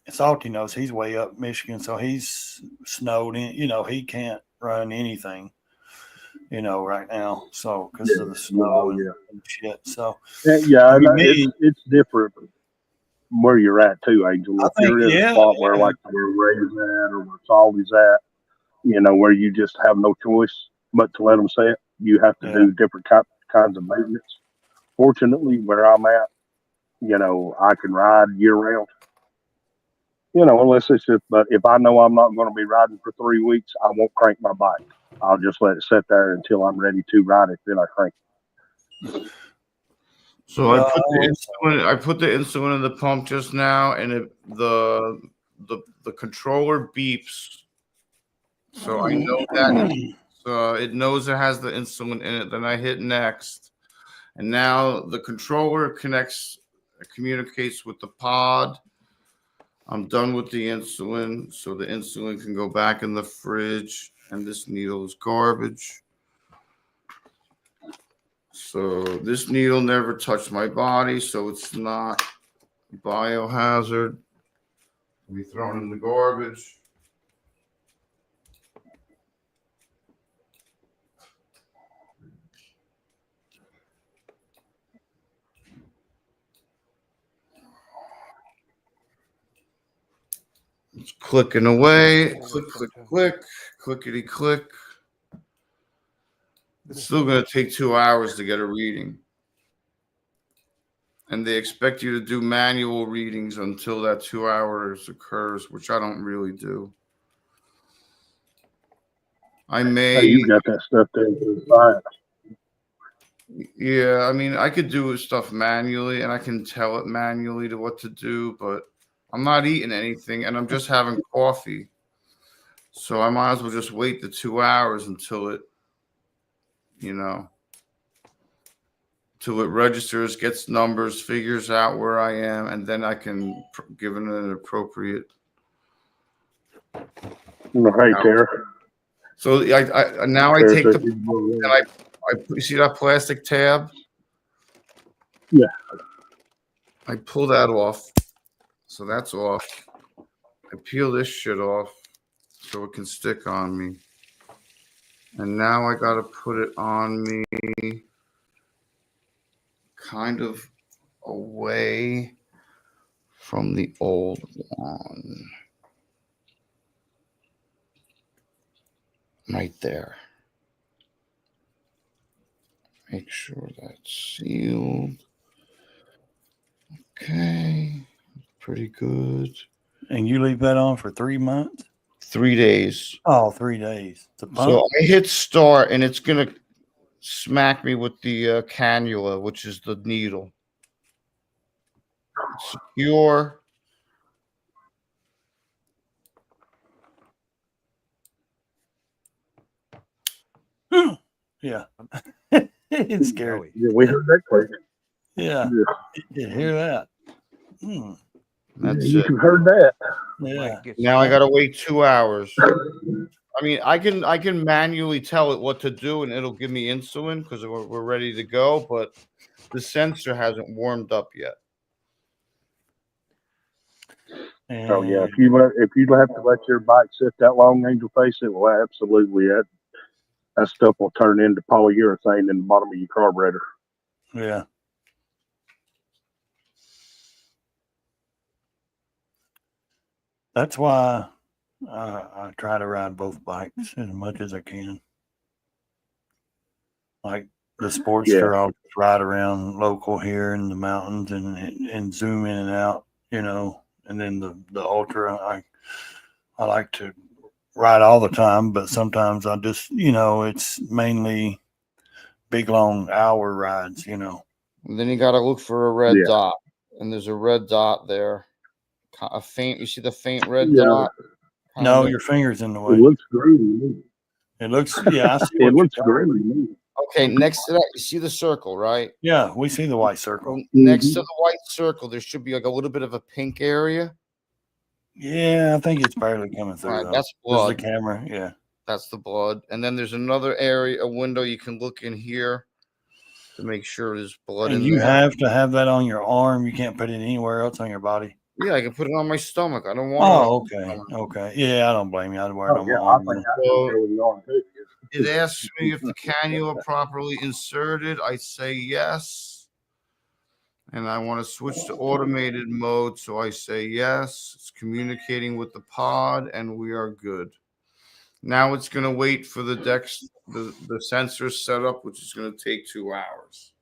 Salty knows he's way up Michigan, so he's snowed in. He can't run anything, right now. So because of the snow and shit. So yeah, it's different where you're at too, Angel. If you're in a spot where like where Ray's at or where Salty's at, where you just have no choice but to let them sit, you have to do different kinds of maintenance. Fortunately, where I'm at, I can ride year round. Unless it's just, but if I know I'm not going to be riding for 3 weeks, I won't crank my bike. I'll just let it sit there until I'm ready to ride it. Then I crank it. So I put the insulin in the pump just now, and the controller beeps. So I know that it knows it has the insulin in it. Then I hit next, and now the controller communicates with the pod. I'm done with the insulin, so the insulin can go back in the fridge, and this needle is garbage. So this needle never touched my body, so it's not biohazard. Be thrown in the garbage. It's clicking away. Click, click, click. Clickety, click. It's still going to take 2 hours to get a reading. And they expect you to do manual readings until that 2 hours occurs, which I don't really do. You got that stuff there to the side. Yeah, I mean, I could do stuff manually, and I can tell it manually to what to do, but I'm not eating anything, and I'm just having coffee. So I might as well just wait the 2 hours until it, till it registers, gets numbers, figures out where I am, and then I can give it an appropriate. Hey, Tara. So I now I take the and I you see that plastic tab? Yeah. I pull that off. So that's off. I peel this shit off so it can stick on me. And now I got to put it on me kind of away from the old one. Right there. Make sure that's sealed. Okay. pretty good. And you leave that on for 3 months? 3 days. Oh, 3 days. The pump? So I hit start, and it's gonna smack me with the cannula, which is the needle. Secure. Yeah. It's scary. Yeah, we heard that quick. Yeah. You hear that? That's you it. heard that. Yeah. Now I gotta wait 2 hours. I mean, I can manually tell it what to do, and it'll give me insulin because we're ready to go. But the sensor hasn't warmed up yet. So yeah, if you have to let your bike sit that long, Angel Face, it will absolutely that stuff will turn into polyurethane in the bottom of your carburetor. Yeah. That's why I try to ride both bikes as much as I can. Like the Sportster, I'll just ride around local here in the mountains and zoom in and out, you know. And then the Ultra, I like to ride all the time, but sometimes I just, you know, it's mainly big long hour rides, you know. And then you got to look for a red dot, and there's a red dot there, a faint. You see the faint red dot? No, your finger's in the way. It looks green. It looks, yeah, I see it looks green. Okay, next to that, you see the circle, right? Yeah, we see the white circle. So next to the white circle, there should be like a little bit of a pink area. Yeah, I think it's barely coming through. Right, that's blood. That's the camera, yeah. That's the blood. And then there's another area, a window you can look in here to make sure there's blood in there. And you have to have that on your arm. You can't put it anywhere else on your body. Yeah, I can put it on my stomach. I don't want to. Oh, okay. Yeah, I don't blame you. I'd wear it on my arm. It asks me if the cannula properly inserted. I say yes. And I want to switch to automated mode. So I say yes. It's communicating with the pod, and we are good. Now it's going to wait for the sensor setup, which is going to take 2 hours.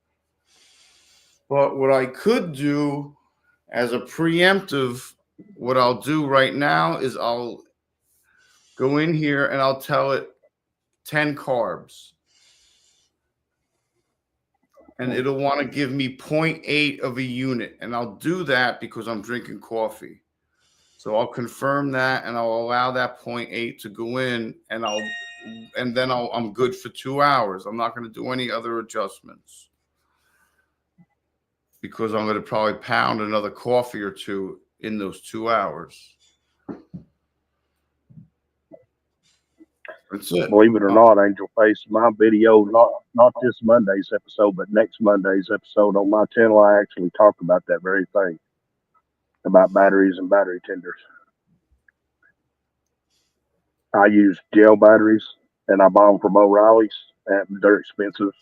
But what I could do as a preemptive, what I'll do right now is I'll go in here and I'll tell it 10 carbs. And it'll want to give me 0.8 of a unit. And I'll do that because I'm drinking coffee. So I'll confirm that and I'll allow that 0.8 to go in, and then I'm good for 2 hours. I'm not going to do any other adjustments because I'm going to probably pound another coffee or two in those 2 hours. That's it. Believe it or not, Angel Face, my video, not this Monday's episode, but next Monday's episode on my channel, I actually talk about that very thing, about batteries and battery tenders. I use gel batteries, and I buy them from O'Reilly's, and they're expensive.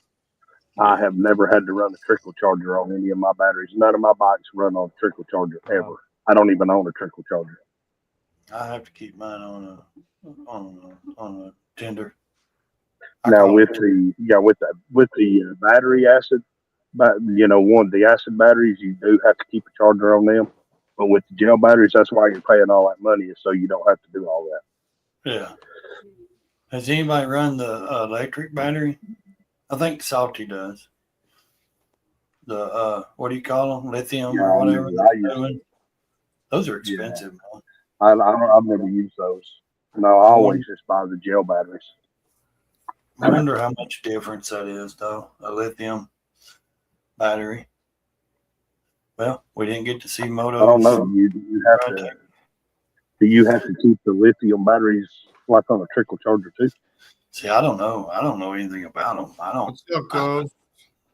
I have never had to run a trickle charger on any of my batteries. None of my bikes run on a trickle charger ever. I don't even own a trickle charger. I have to keep mine on a tender. Now with the battery acid, but the acid batteries, you do have to keep a charger on them. But with the gel batteries, that's why you're paying all that money, is so you don't have to do all that. Yeah. Has anybody run the electric battery? I think Salty does. The what do you call them? Lithium or whatever. Those are expensive. Yeah. I've never used those. No, I always just buy the gel batteries. I wonder how much difference that is, though. A lithium battery. Well, we didn't get to see moto. I don't know. You have to. Do you have to keep the lithium batteries like on a trickle charger too? See, I don't know. I don't know anything about them. I don't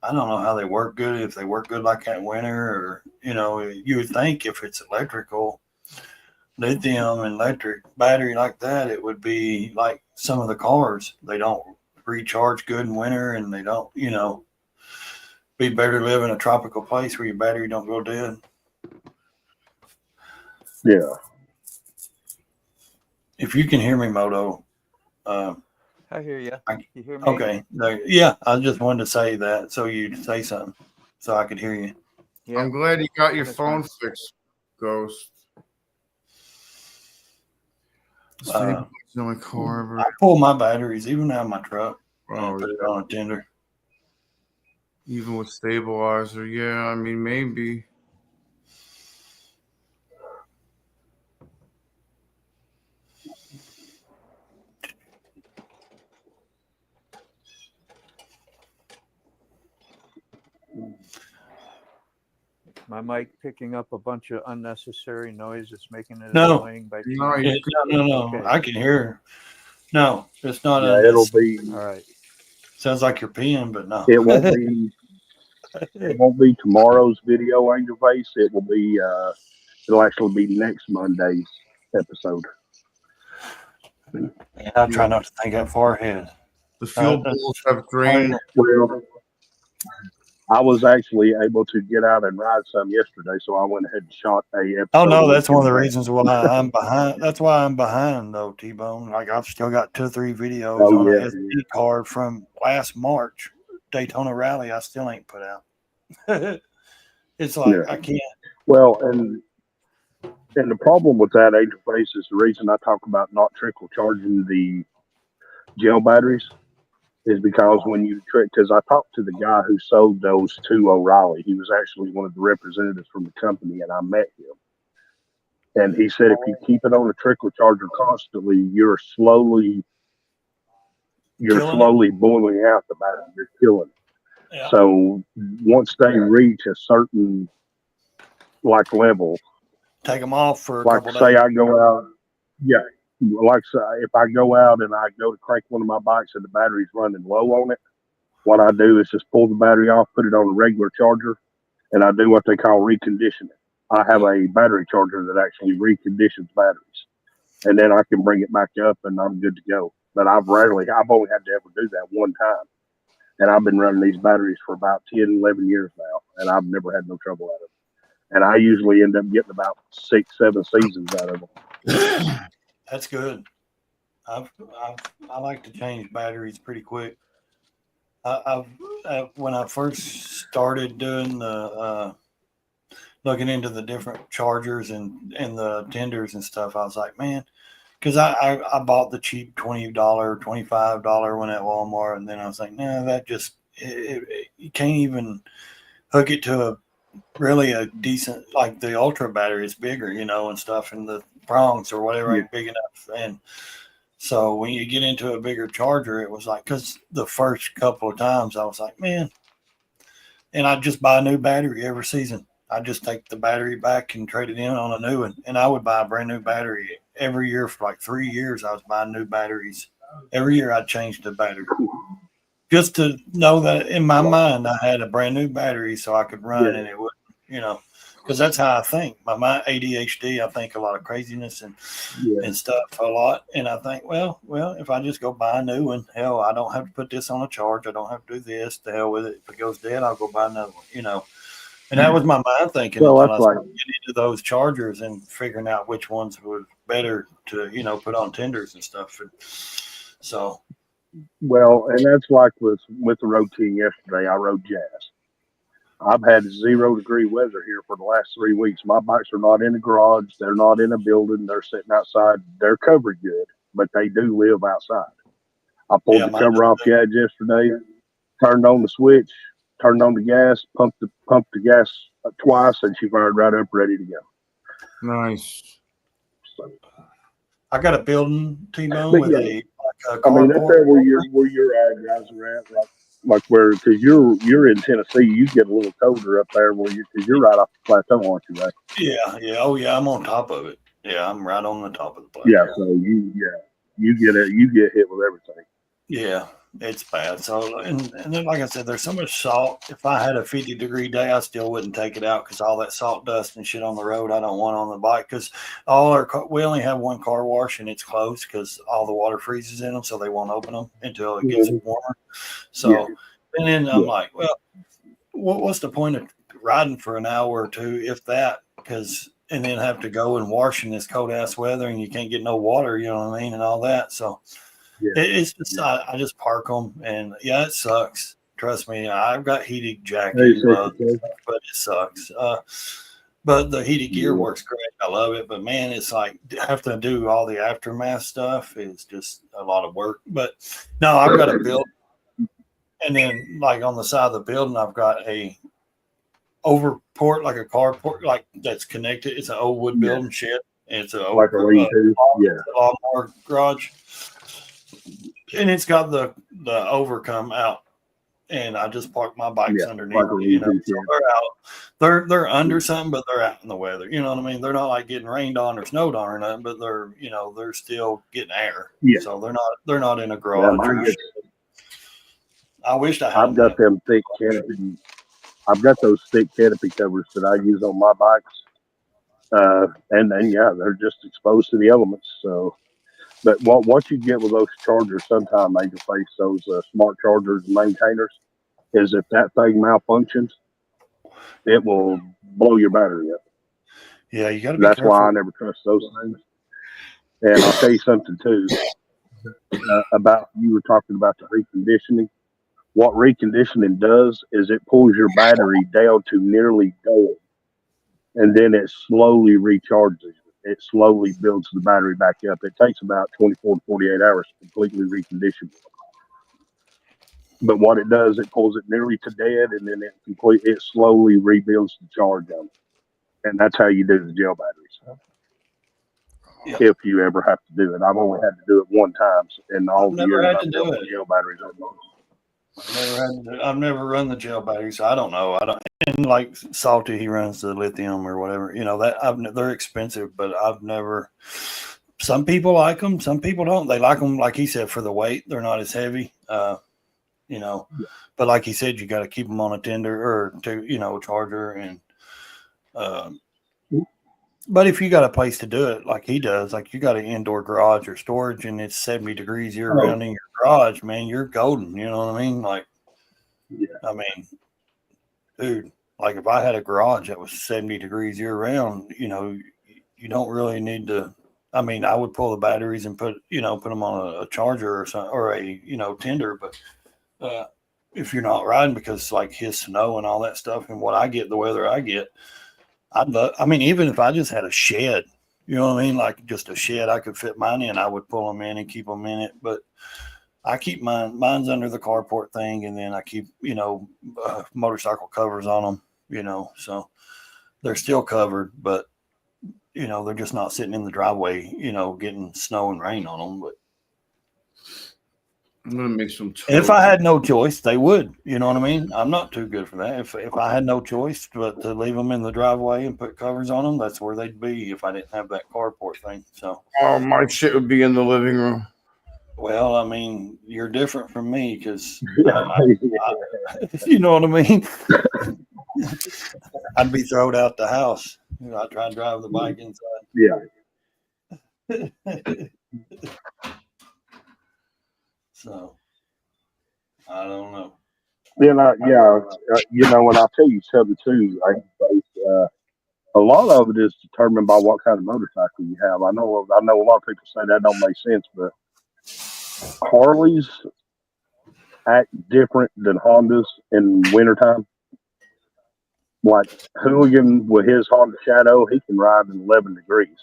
know how they work good. If they work good like that winter, or you would think if it's electrical, lithium and electric battery like that, it would be like some of the cars. They don't recharge good in winter, and they don't. Be better to live in a tropical place where your battery don't go dead. Yeah. If you can hear me, Moto. I hear you. You hear me? Okay. Yeah, I just wanted to say that so you'd say something so I could hear you. Yeah. I'm glad you got your phone fixed. Ghost. I my car. I pull my batteries even out of my truck and Oh, put it on a tender. Even with stabilizer, yeah. I mean, maybe. My mic picking up a bunch of unnecessary noise. It's making it No. annoying. By No. Okay. I can hear. No, it's not. Yeah, it'll be. All right. Sounds like you're peeing, but no. It won't be. It won't be tomorrow's video, Angel Face. It will be. It'll actually be next Monday's episode. I try not to think that far ahead. The fuel bills have drained. Well, I was actually able to get out and ride some yesterday, so I went ahead and shot a episode. Oh no, that's one of the reasons why I'm behind. That's why I'm behind though, T-Bone. Like I've still got 2 or 3 videos on an SD card from last March Daytona Rally. I still ain't put out. It's like I can't. Well, and the problem with that, Angel Face, is the reason I talk about not trickle charging the gel batteries is because when you because I talked to the guy who sold those to O'Reilly. He was actually one of the representatives from the company, and I met him. And he said if you keep it on a trickle charger constantly, you're slowly boiling out the battery. You're killing it. Yeah. So once they reach a certain level, take them off for a couple days. Say I go out, yeah. Like say if I go out and I go to crank one of my bikes and the battery's running low on it, what I do is just pull the battery off, put it on a regular charger, and I do what they call reconditioning. I have a battery charger that actually reconditions batteries, and then I can bring it back up and I'm good to go. But I've only had to ever do that one time, and I've been running these batteries for about 10, 11 years now, and I've never had no trouble out of it. And I usually end up getting about 6, 7 seasons out of them. That's good. I like to change batteries pretty quick. When I first started doing the looking into the different chargers and the tenders and stuff, I was like, man, because I bought the cheap $20, $25 one at Walmart, and then I was like, no, that just you can't even hook it to a decent, like the Ultra battery is bigger, and stuff, and the prongs or whatever ain't big enough. And so when you get into a bigger charger, it was like, because the first couple of times I was like, man, and I just buy a new battery every season. I just take the battery back and trade it in on a new one. And I would buy a brand new battery every year for like 3 years. I was buying new batteries. Every year I'd change the battery just to know that in my mind I had a brand new battery so I could run and it wouldn't, because that's how I think. My ADHD, I think a lot of craziness and stuff a lot. And I think, well, if I just go buy a new one, hell, I don't have to put this on a charge. I don't have to do this. The hell with it. If it goes dead, I'll go buy another one, And that was my mind thinking until I started getting into those chargers and figuring out which ones were better to, put on tenders and stuff. And so. Well, and that's like with the road team yesterday. I rode Jazz. I've had 0-degree weather here for the last 3 weeks. My bikes are not in a garage. They're not in a building. They're sitting outside. They're covered good, but they do live outside. I pulled the cover off Jazz yesterday, turned on the switch, turned on the gas, pumped the gas twice, and she fired right up, ready to go. Nice. So, I got a building, T-Bone, with a I mean, that's there where your guys are at, like where, because you're in Tennessee, you get a little colder up there because you're right off the plateau, aren't you, right? Yeah. Oh, yeah, I'm on top of it. Yeah, I'm right on the top of the plateau. Yeah, so you get hit with everything. Yeah, it's bad. So, and then, like I said, there's so much salt. If I had a 50-degree day, I still wouldn't take it out because all that salt dust and shit on the road, I don't want on the bike because we only have one car wash and it's closed because all the water freezes in them, so they won't open them until it gets warmer. So, and then I'm like, well, what's the point of riding for an hour or two, if that, and then have to go and wash in this cold ass weather and you can't get no water, you know what I mean, and all that. So. It's just I just park them, and it sucks. Trust me, I've got heated jacket, but it sucks. But the heated gear works great. I love it. But man, it's like have to do all the aftermath stuff is just a lot of work. But no, I've got a build, and then like on the side of the building, I've got a over port, like a carport, like that's connected. It's an old wood building shed. And it's a like a lawnmower garage, and it's got the overcome out. And I just park my bikes underneath. You know, so they're out. They're under something, but they're out in the weather. You know what I mean? They're not like getting rained on or snowed on or nothing, but they're they're still getting air. Yeah. So they're not in a garage. I wished I had. I've got them thick canopy. I've got those thick canopy covers that I use on my bikes. And then they're just exposed to the elements. So, but what you get with those chargers, sometimes they can face those smart chargers and maintainers, is if that thing malfunctions, it will blow your battery up. Yeah, you got to be That's careful. why I never trust those things. And I'll tell you something too about you were talking about the reconditioning. What reconditioning does is it pulls your battery down to nearly dead, and then it slowly recharges. It slowly builds the battery back up. It takes about 24 to 48 hours to completely recondition. But what it does, it pulls it nearly to dead, and then it slowly rebuilds the charge on it. And that's how you do the gel batteries. Yeah. If you ever have to do it. I've only had to do it one time in all the years I've done gel batteries on those. I've never run the gel battery, so I don't know. I don't. And like Salty, he runs the lithium or whatever. They're expensive, but I've never. Some people like them, some people don't. They like them, like he said, for the weight. They're not as heavy, But like he said, you got to keep them on a tender or charger, and. But if you got a place to do it like he does, like you got an indoor garage or storage and it's 70 degrees year round in your garage, man, you're golden. You know what I mean? Like, I mean, dude, like if I had a garage that was 70 degrees year round, you don't really need to. I mean, I would pull the batteries and put them on a charger or something, or a, tender. But if you're not riding, because like his snow and all that stuff and what I get, the weather I get, even if I just had a shed, you know what I mean? Like just a shed I could fit mine in, I would pull them in and keep them in it. But I keep mine's under the carport thing. And then I keep, motorcycle covers on them, so they're still covered, but, they're just not sitting in the driveway, getting snow and rain on them. But I'm going to make some toast. If I had no choice, they would. You know what I mean? I'm not too good for that. If I had no choice but to leave them in the driveway and put covers on them, that's where they'd be if I didn't have that carport thing. So, my shit would be in the living room. Well, I mean, you're different from me because, you know what I mean? I'd be thrown out the house. I'd try to drive the bike inside. Yeah. So, I don't know. And I'll tell you something too. A lot of it is determined by what kind of motorcycle you have. I know a lot of people say that don't make sense, but Harleys act different than Hondas in wintertime. Like Hooligan with his Honda Shadow, he can ride in 11 degrees.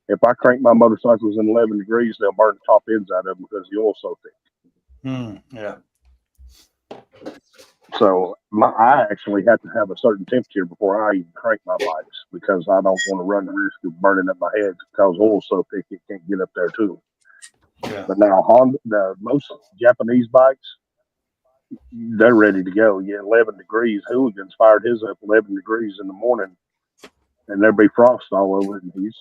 If I crank my motorcycles in 11 degrees, they'll burn the top ends out of them because the oil's so thick. Yeah. So I actually have to have a certain temperature before I even crank my bikes because I don't want to run the risk of burning up my head because oil's so thick it can't get up there too. Yeah. But now most Japanese bikes, they're ready to go. 11 degrees. Hooligan's fired his up 11 degrees in the morning, and there'll be frost all over it, and he's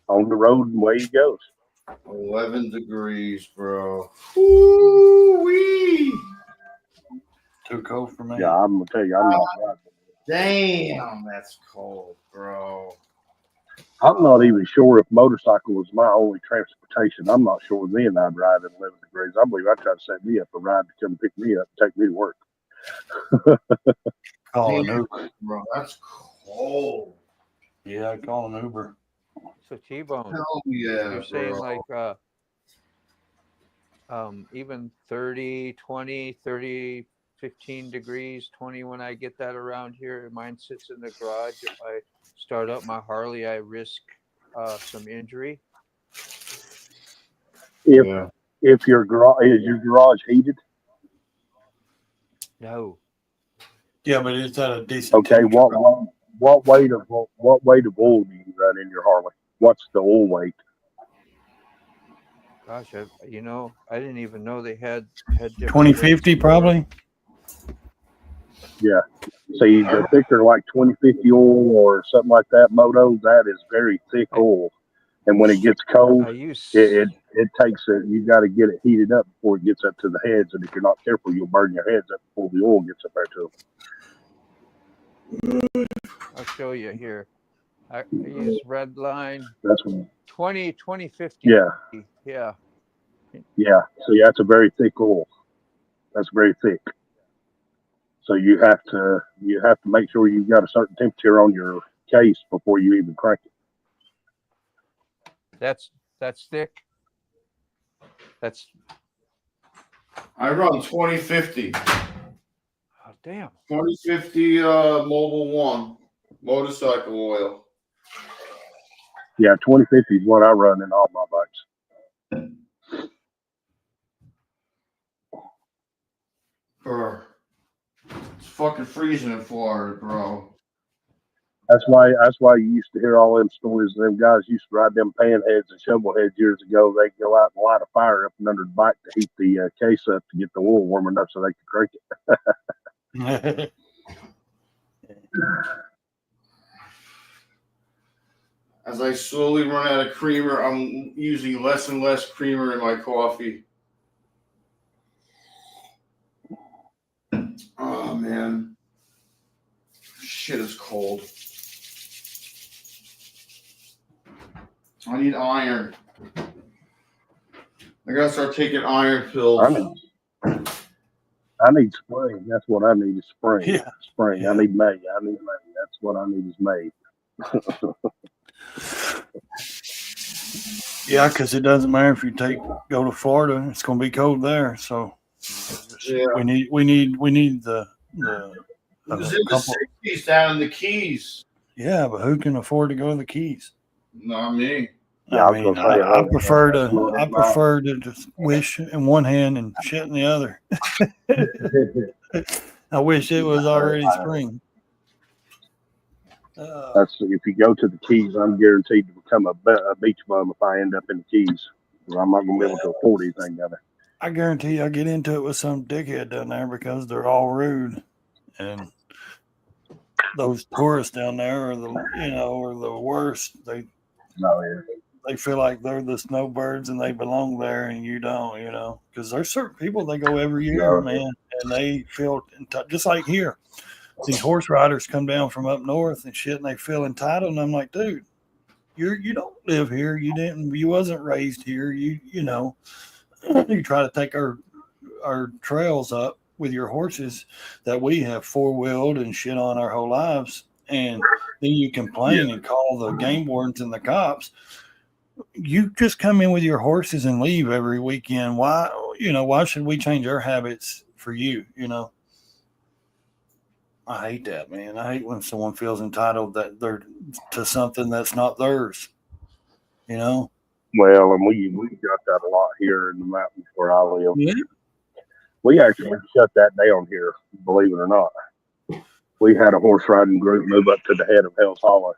on the road and away he goes. 11 degrees, bro. Ooh-wee. Too cold for me. Yeah, I'm gonna tell you, I'm not riding. Damn, that's cold, bro. I'm not even sure if motorcycle was my only transportation. I'm not sure then I'd ride at 11 degrees. I believe I'd try to set me up a ride to come pick me up and take me to work. Call an Uber. Bro, that's cold. Yeah, call an Uber. So T-Bone, you're saying like even 30, 20, 30, 15 degrees, 20 when I get that around here. Mine sits in the garage. If I start up my Harley, I risk some injury. If your garage heated? No. Yeah, but it's at a decent. Okay, what weight of oil do you run in your Harley? What's the oil weight? Gosh, I didn't even know they had different 2050 probably. Yeah. See, I think they're like 2050 oil or something like that. Moto, that is very thick oil, and when it gets cold, it takes it. You got to get it heated up before it gets up to the heads, and if you're not careful, you'll burn your heads up before the oil gets up there to them. I'll show you here. I use red line. That's what, 2050. Yeah. Yeah. Yeah. So that's a very thick oil. That's very thick. So you have to make sure you've got a certain temperature on your case before you even crank it. That's thick. I run 2050. Oh, damn. 2050 Mobile One motorcycle oil. Yeah, 2050 is what I run in all my bikes. It's fucking freezing in Florida, bro. That's why you used to hear all them stories. Them guys used to ride them pan heads and shovel heads years ago. They'd go out and light a fire up and under the bike to heat the case up to get the oil warm enough so they could crank it. As I slowly run out of creamer, I'm using less and less creamer in my coffee. Oh, man. Shit is cold. I need iron. I gotta start taking iron pills. I need spring. That's what I need is spring. Yeah. Spring. Yeah. I need May. That's what I need is May. Yeah, because it doesn't matter if you go to Florida, it's going to be cold there. So we need the it was in the 60s down in the Keys. Yeah, but who can afford to go to the Keys? Not me. Yeah, I mean, I prefer to just wish in one hand and shit in the other. I wish it was already spring. That's if you go to the Keys, I'm guaranteed to become a beach bum if I end up in the Keys. I'm not going to be able to afford anything down there. I guarantee you, I get into it with some dickhead down there because they're all rude, and those tourists down there are the worst. They feel like they're the snowbirds and they belong there, and you don't. Because there's certain people that go every year, man, and they feel just like here. These horse riders come down from up north and shit, and they feel entitled. And I'm like, dude, you don't live here. You wasn't raised here. You try to take our trails up with your horses that we have four-wheeled and shit on our whole lives, and then you complain and call the game wardens and the cops. You just come in with your horses and leave every weekend. Why should we change our habits for you? I hate that, man. I hate when someone feels entitled that they're to something that's not theirs. Well, and we got that a lot here in the mountains where I live. Yeah. We actually shut that down here, believe it or not. We had a horse riding group move up to the head of Hell's Hollow,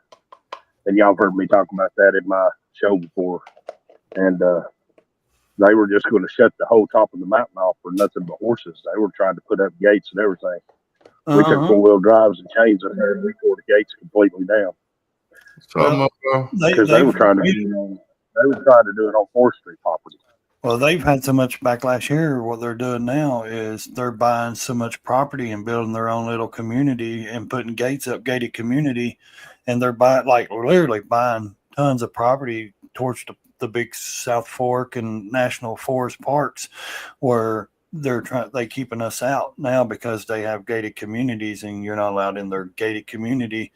and y'all heard me talk about that in my show before. And they were just going to shut the whole top of the mountain off for nothing but horses. They were trying to put up gates and everything. We took four-wheel drives and chains in there, and we tore the gates completely down. Because they were trying to do it on forestry property. Well, they've had so much backlash here. What they're doing now is they're buying so much property and building their own little community and putting gates up, gated community, and they're literally buying tons of property towards the big South Fork and National Forest parks, where they keeping us out now because they have gated communities, and you're not allowed in their gated community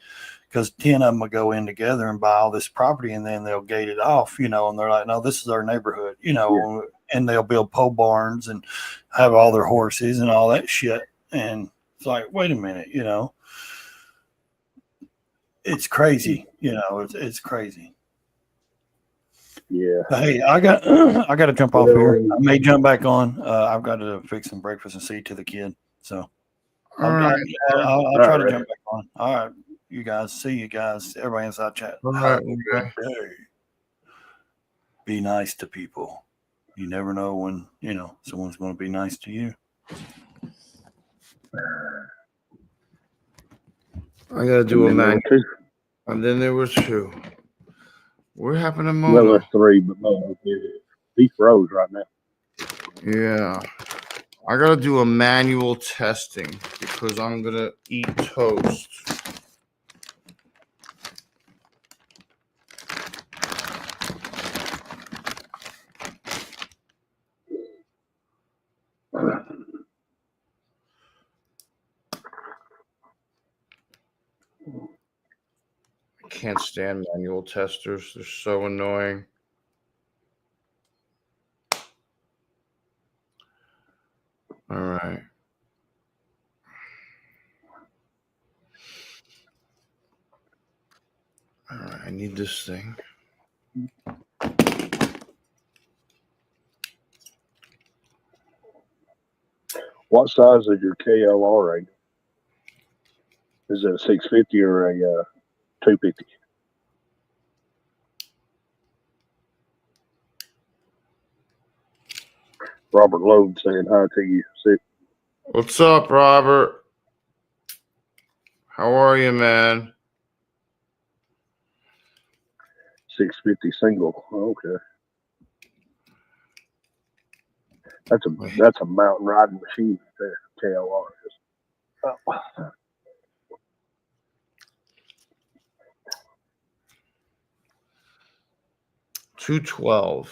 because 10 of them will go in together and buy all this property, and then they'll gate it off, and they're like, no, this is our neighborhood, and they'll build pole barns and have all their horses and all that shit. And it's like, wait a minute, it's crazy. You know, it's crazy. Yeah. Hey, I got to jump off here. I may jump back on. I've got to fix some breakfast and see to the kid. So I'll try to jump back on. All right, you guys. See you guys. Everybody inside chat. All Have right, a good day. Be nice to people. You never know when someone's going to be nice to you. I gotta do a man. And then there was 2. What happened to Moto? Well, there's 3, but no, he froze right now. Yeah. I gotta do a manual testing because I'm gonna eat toast. I can't stand manual testers. They're so annoying. All right. All right. I need this thing. What size is your KLR rating? Is it a 650 or a 250? Robert Loeb saying hi to you. What's up, Robert? How are you, man? 650 single. Okay. That's a mountain riding machine there. KLR is. Oh. $212.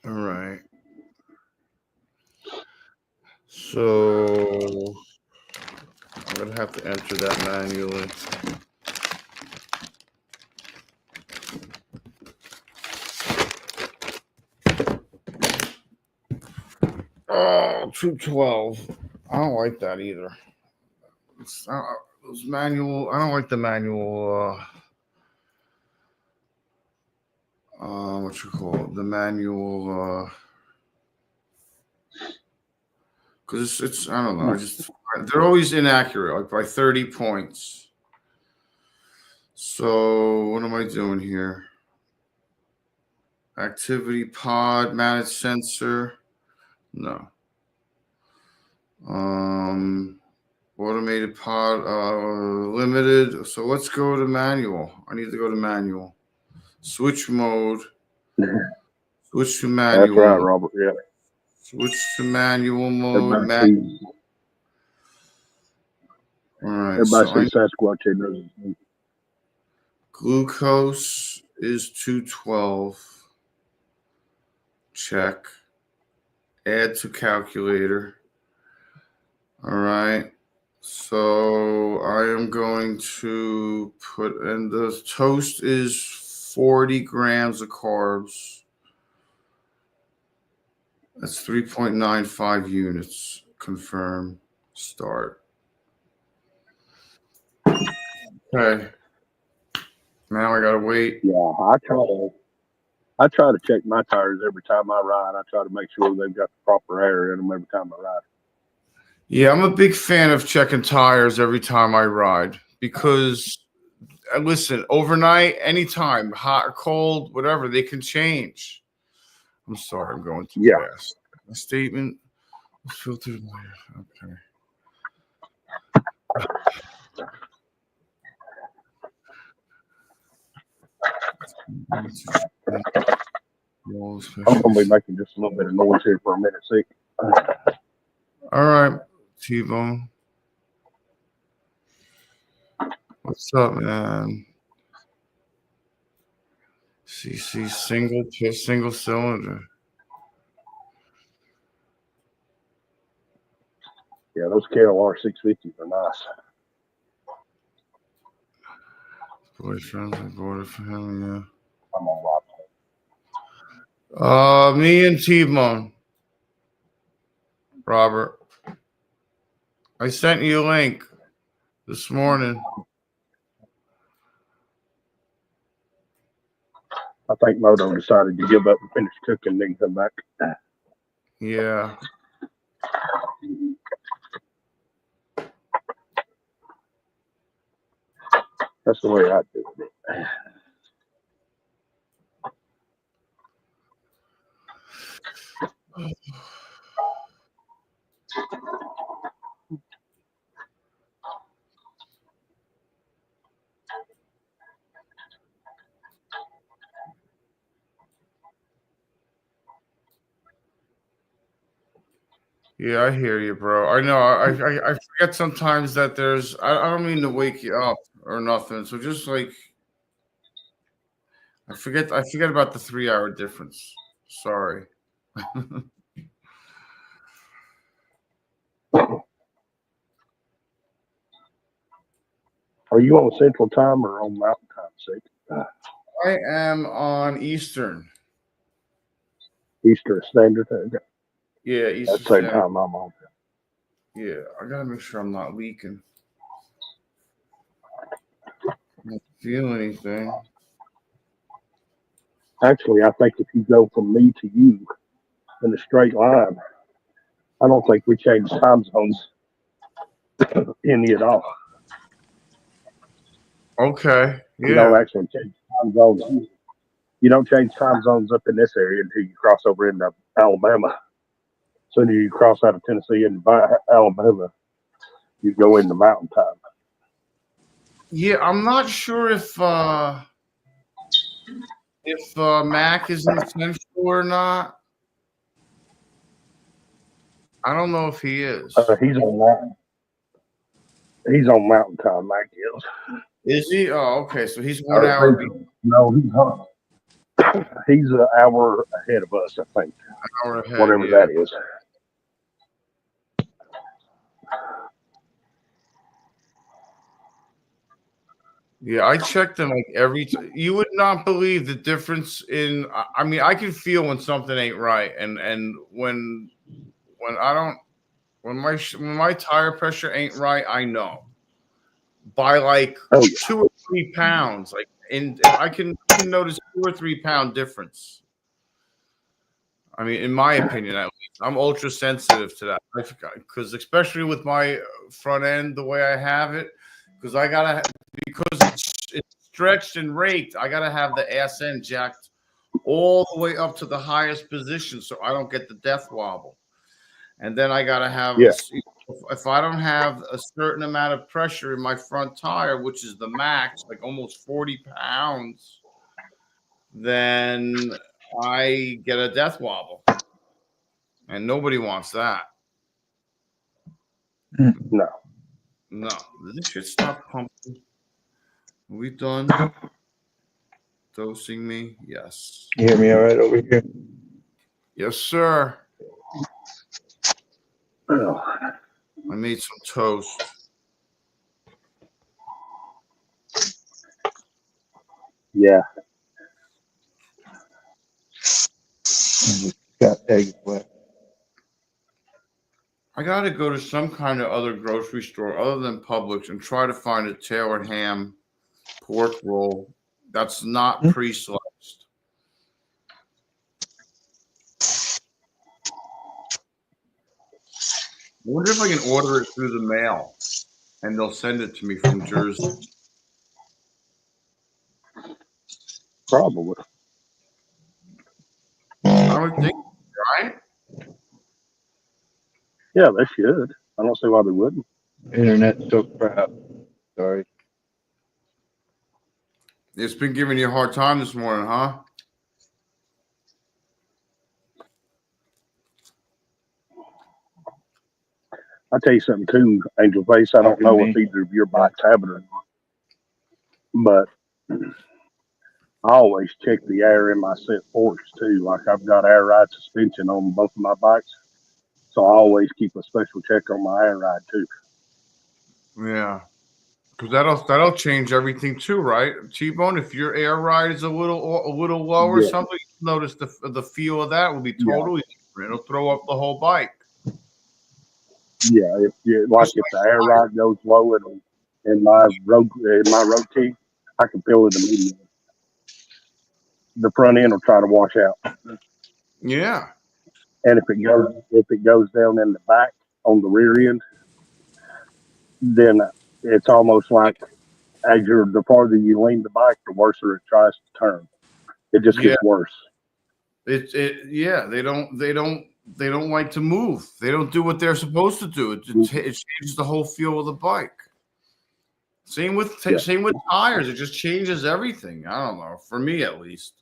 All right. So I'm gonna have to enter that manually. Oh, 212. I don't like that either. It's those manual. I don't like the manual. What you call it? The manual. Because it's I don't know. They're always inaccurate, like by 30 points. So what am I doing here? Activity pod, managed sensor. No. Automated pod, limited. So let's go to manual. I need to go to manual. Switch mode. Switch to manual. That's right, Robert. Yeah. Switch to manual mode. All right. Everybody says Sasquatch. Glucose is 212. Check. Add to calculator. All right. So I am going to put in the toast is 40 grams of carbs. That's 3.95 units. Confirm. Start. Okay. Now I gotta wait. Yeah, I try to check my tires every time I ride. I try to make sure they've got the proper air in them every time I ride. Yeah, I'm a big fan of checking tires every time I ride because, listen, overnight, anytime, hot or cold, whatever, they can change. I'm sorry, I'm going too fast. A statement filtered. Okay. I'm going to be making just a little bit of noise here for a minute. See. All right, T-Bone. What's up, man? CC single cylinder. Yeah, those KLR 650s are nice. Boyfriend, I bought it for him, yeah. I'm on Rob. Me and T-Bone. Robert. I sent you a link this morning. I think Moto decided to give up and finish cooking, then come back. Yeah. That's the way I do it. Yeah, I hear you, bro. I know. I forget sometimes that there's. I don't mean to wake you up or nothing. So just like I forget about the 3 hour difference. Sorry. Are you on Central Time or on Mountain Time, Sig? I am on Eastern. Eastern Standard Time. Yeah, Eastern That's the same Standard. time I'm on. Yeah, I gotta make sure I'm not leaking. I don't feel anything. Actually, I think if you go from me to you in a straight line, I don't think we change time zones any at all. Okay. Yeah. You don't actually change time zones. You don't change time zones up in this area until you cross over into Alabama. As soon as you cross out of Tennessee and Alabama, you go into Mountain Time. Yeah, I'm not sure if Mac is in Central or not. I don't know if he is. He's on Mountain. He's on Mountain Time, Mac is. Is he? Oh, okay. So he's 1 hour. No, he's not. He's an hour ahead of us, I think. An hour ahead. Whatever that is. Yeah, I checked them like every time. You would not believe the difference in. I mean, I can feel when something ain't right, and when I don't, when my tire pressure ain't right, I know by like 2 or 3 pounds. Like, I can notice 2 or 3 pound difference. I mean, in my opinion, at least, I'm ultra sensitive to that because especially with my front end, the way I have it, because it's stretched and raked, I gotta have the ass end jacked all the way up to the highest position so I don't get the death wobble. And then I gotta have if I don't have a certain amount of pressure in my front tire, which is the max, like almost 40 pounds, then I get a death wobble. And nobody wants that. No. No. This shit stop pumping. Are we done? Dosing me? Yes. You hear me all right over here? Yes, sir. Oh. I made some toast. Yeah. Got eggs left. I got to go to some kind of other grocery store other than Publix and try to find a tailored ham pork roll that's not pre-sliced. I wonder if I can order it through the mail and they'll send it to me from Jersey. Probably. I would think, right? Yeah, they should. I don't see why they wouldn't. Internet's so crap. Sorry. It's been giving you a hard time this morning, huh? I'll tell you something too, Angel Face. I don't know if either of your bikes have it or not, but I always check the air in my set forks too. Like I've got air ride suspension on both of my bikes, so I always keep a special check on my air ride too. Yeah, because that'll change everything too, right? T-Bone, if your air ride is a little low or something, you notice the feel of that will be totally different. It'll throw up the whole bike. Yeah, if the air ride goes low in my road key, I can feel it immediately. the front end will try to wash out. Yeah. And if it goes down in the back on the rear end, then it's almost like the farther you lean the bike, the worse it tries to turn. It just gets worse. Yeah. They don't like to move. They don't do what they're supposed to do. It changes the whole feel of the bike. Same with tires. It just changes everything. I don't know. For me, at least.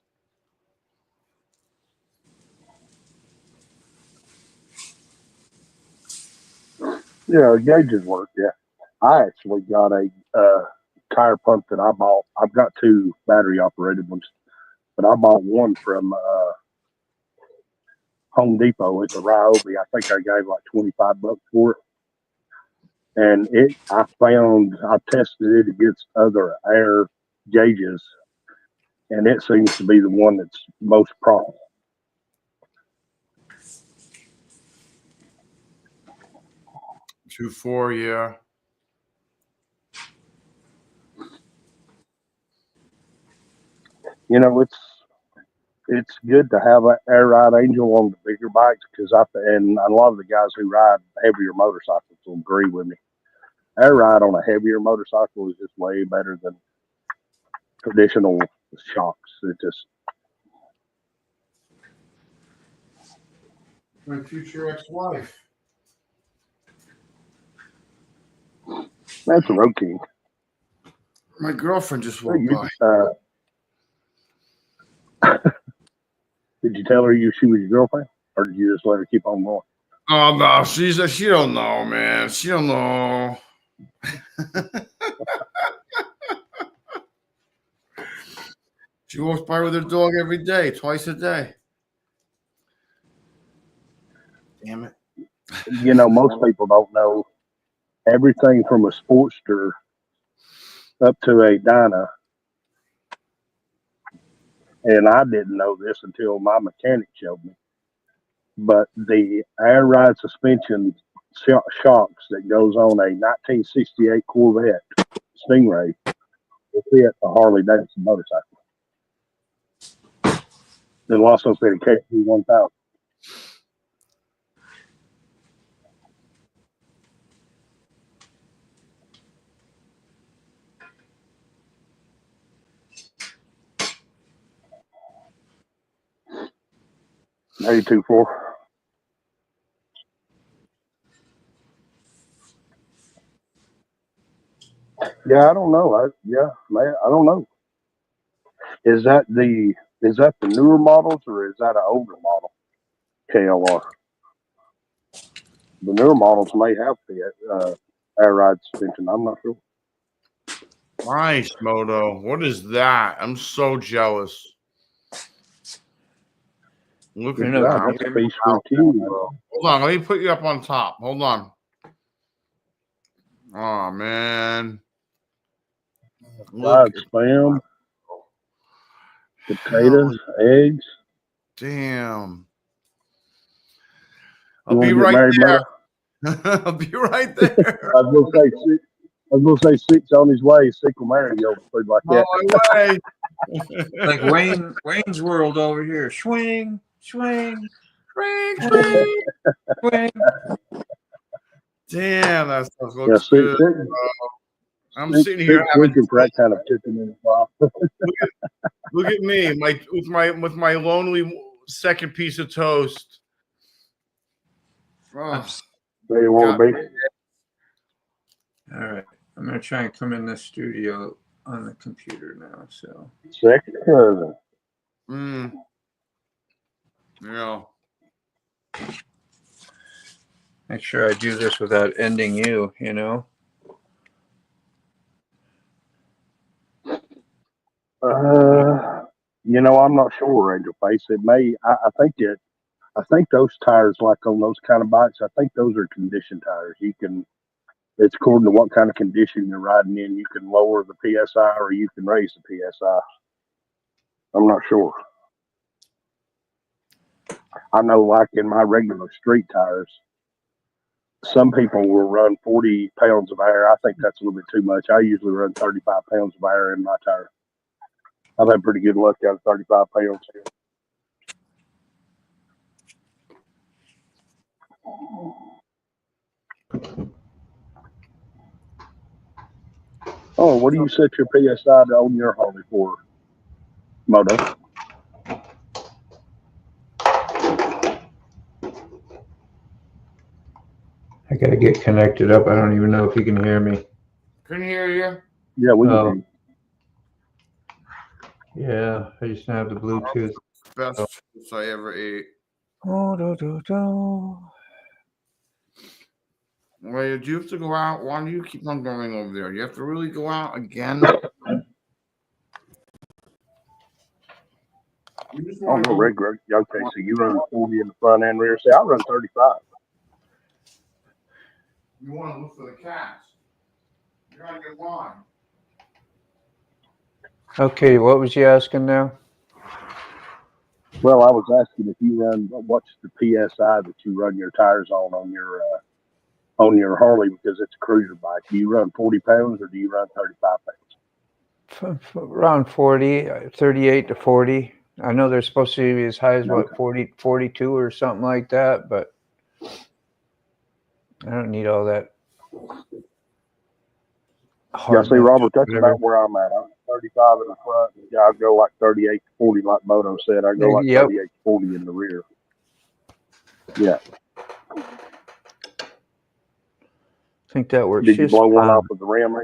Yeah, gauges work. Yeah, I actually got a tire pump that I bought. I've got 2 battery operated ones, but I bought one from Home Depot. It's a Ryobi. I think I gave like $25 for it. And I tested it against other air gauges, and it seems to be the one that's most profitable. Two, 4, yeah. You know, it's good to have an air ride angel on the bigger bikes and a lot of the guys who ride heavier motorcycles will agree with me. Air ride on a heavier motorcycle is just way better than traditional shocks. It just My future ex-wife. that's a Road King. My girlfriend just walked by. Did you tell her she was your girlfriend, or did you just let her keep on going? Oh no, she don't know, man. She don't know. She walks by with her dog every day, twice a day. Damn it. You know, most people don't know everything from a Sportster up to a Dyna. And I didn't know this until my mechanic showed me. But the air ride suspension shocks that goes on a 1968 Corvette Stingray will fit a Harley Davidson motorcycle. It'll also fit a KT 1000. $82.4. Yeah, I don't know. I don't know. Is that the newer models or is that an older model? KLR. The newer models may have the air ride suspension. I'm not sure. Nice, Moto. What is that? I'm so jealous. Look at that. That's a piece for you. Hold on, let me put you up on top. Hold on. Oh man. Fried spam, potatoes, eggs. Damn. I'll be right there. I'll be right there. I was gonna say 6 on his way. 6 will marry you over food like that. On my way. Like Wayne's World over here. Swing, swing, swing, swing, swing. Damn, that stuff looks good. I'm sitting here looking for that kind of chicken in the pot. Look at me, with my lonely second piece of toast. Oh. There you want to be. All right, I'm gonna try and come in the studio on the computer now. So second cousin. Yeah. Make sure I do this without ending you. You know. You know, I'm not sure, Angel Face. It may. I think those tires, like on those kind of bikes, I think those are condition tires. It's according to what kind of condition you're riding in. You can lower the PSI or you can raise the PSI. I'm not sure. I know, like in my regular street tires, some people will run 40 pounds of air. I think that's a little bit too much. I usually run 35 pounds of air in my tire. I've had pretty good luck out of 35 pounds. Oh, what do you set your PSI to own your Harley for, Moto? I gotta get connected up. I don't even know if you can hear me. Couldn't hear you. Yeah, we can. Yeah, I just have the Bluetooth. Best chips I ever ate. Well, do you have to go out? Why do you keep on going over there? You have to really go out again? You just Oh, want no, to go. Red Greg. Okay, so you run 40 in the front and rear. See, I run 35. You want to look for the cats. You're on your line. Okay, what was you asking now? Well, I was asking if you run, what's the PSI that you run your tires on your Harley, because it's a cruiser bike. Do you run 40 pounds or do you run 35 pounds? Around 40, 38 to 40. I know they're supposed to be as high as what, 40, 42 or something like that, but I don't need all that. Yeah, see, Robert, that's about where I'm at. I'm 35 in the front. Yeah, I go like 38 to 40, like Moto said. I go like 38 to 40 in the rear. Yeah. I think that works. Did you blow one off with the ram?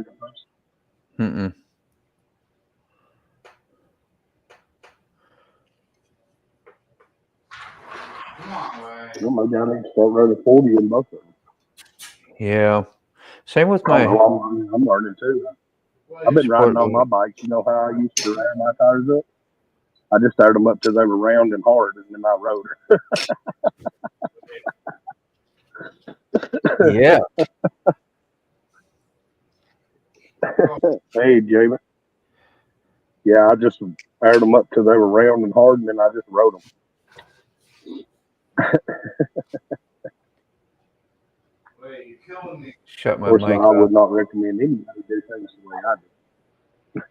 Mm-mm. Come on, Way. Well, maybe I need to start running 40 in both of them. Yeah. Same with my. I'm learning too. I've been riding on my bikes. You know how I used to ram my tires up? I just started them up till they were round and hard, and then I rode her. Yeah. Hey, Jamie. Yeah, I just aired them up till they were round and hard, and then I just rode them. Wait, you're killing me. Shut my of course, mic I would not recommend anybody do things the way I do.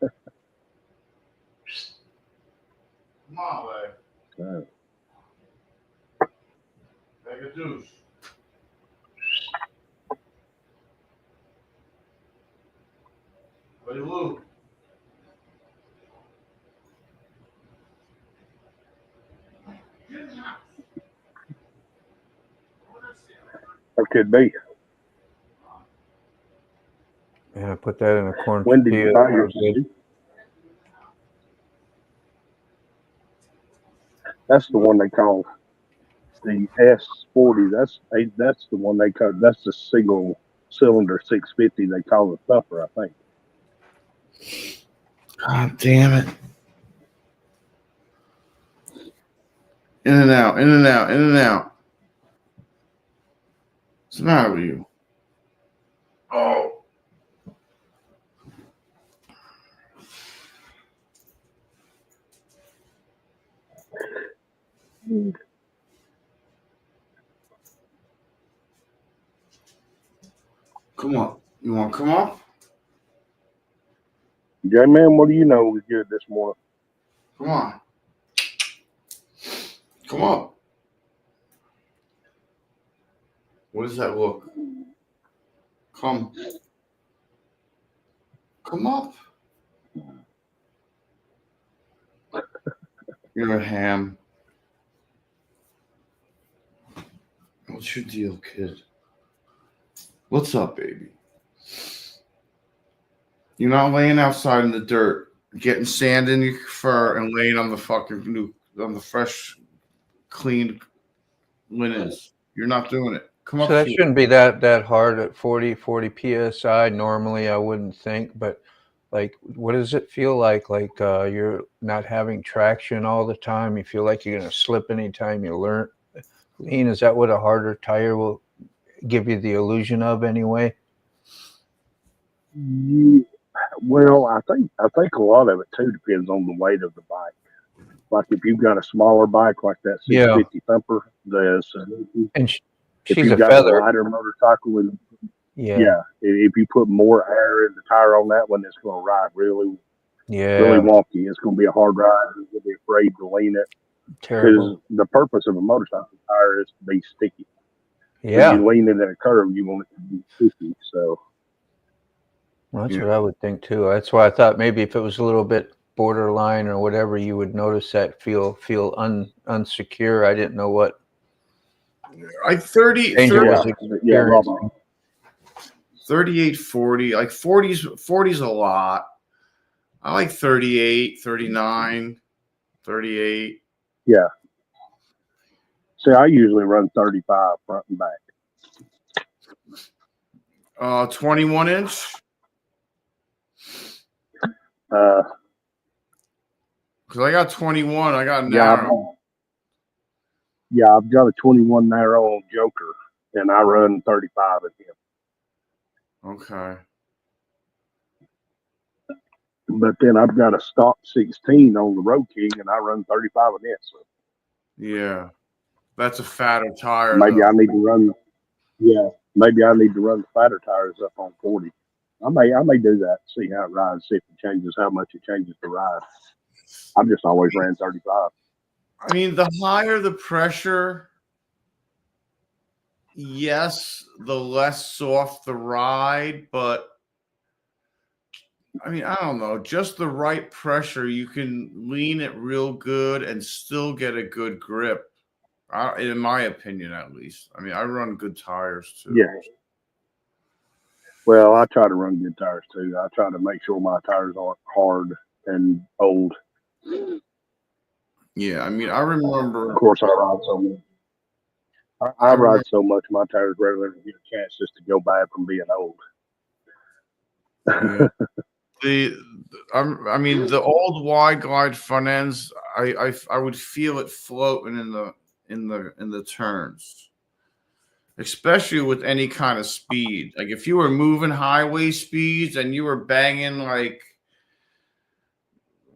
Come on, Way. Take a douche. Hey, Lou. That could be. Yeah, put that in a corn. When did you buy yours? That's the one they call the S40. That's the one they call. That's the single cylinder 650. They call the thumper, I think. God damn it! In and out, in and out, in and out. What's the matter with you? Oh. Come on. You want to come up? J-Man, what do you know was good this morning? Come on. Come up. What does that look? Come. Come up. You're a ham. What's your deal, kid? What's up, baby? You're not laying outside in the dirt, getting sand in your fur and laying on the fucking on the fresh, clean linens. You're not doing it. Come up. So that shouldn't be that hard at 40 PSI. Normally, I wouldn't think, but like, what does it feel like? Like you're not having traction all the time. You feel like you're gonna slip anytime you lean. Is that what a harder tire will give you the illusion of anyway? Well, I think a lot of it too depends on the weight of the bike. Like if you've got a smaller bike like that 650 thumper, and if she's you've got a lighter motorcycle, if you put more air in the tire on that one, it's going to ride really really wonky. It's going to be a hard ride. You'll be afraid to lean it. Terrible. Because the purpose of a motorcycle tire is to be sticky. Yeah. When you lean it in a curve, you want it to be sticky. So. Well, that's what I would think too. That's why I thought maybe if it was a little bit borderline or whatever, you would notice that feel unsecure. I didn't know what. Like 30, 38, 40, like 40's a lot. I like 38, 39, 38. Yeah. See, I usually run 35 front and back. 21 inch. Because I got 21. I got narrow. Yeah, I've got a 21 narrow on Joker, and I run 35 at him. Okay. But then I've got a stock 16 on the Road King, and I run 35 at it. So. Yeah, that's a fatter tire. Maybe I need to run. Yeah, maybe I need to run the fatter tires up on 40. I may do that. See how it rides. See if it changes, how much it changes to ride. I've just always ran 35. I mean, the higher the pressure, yes, the less soft the ride, but I mean, I don't know, just the right pressure, you can lean it real good and still get a good grip, in my opinion, at least. I mean, I run good tires too. Yeah. Well, I try to run good tires too. I try to make sure my tires aren't hard and old. Yeah, I mean, I remember. Of course, I ride so much. I ride so much, my tires rarely get a chance just to go bad from being old. Yeah. I mean, the old wide glide front ends, I would feel it floating in the turns, especially with any kind of speed. Like if you were moving highway speeds and you were banging like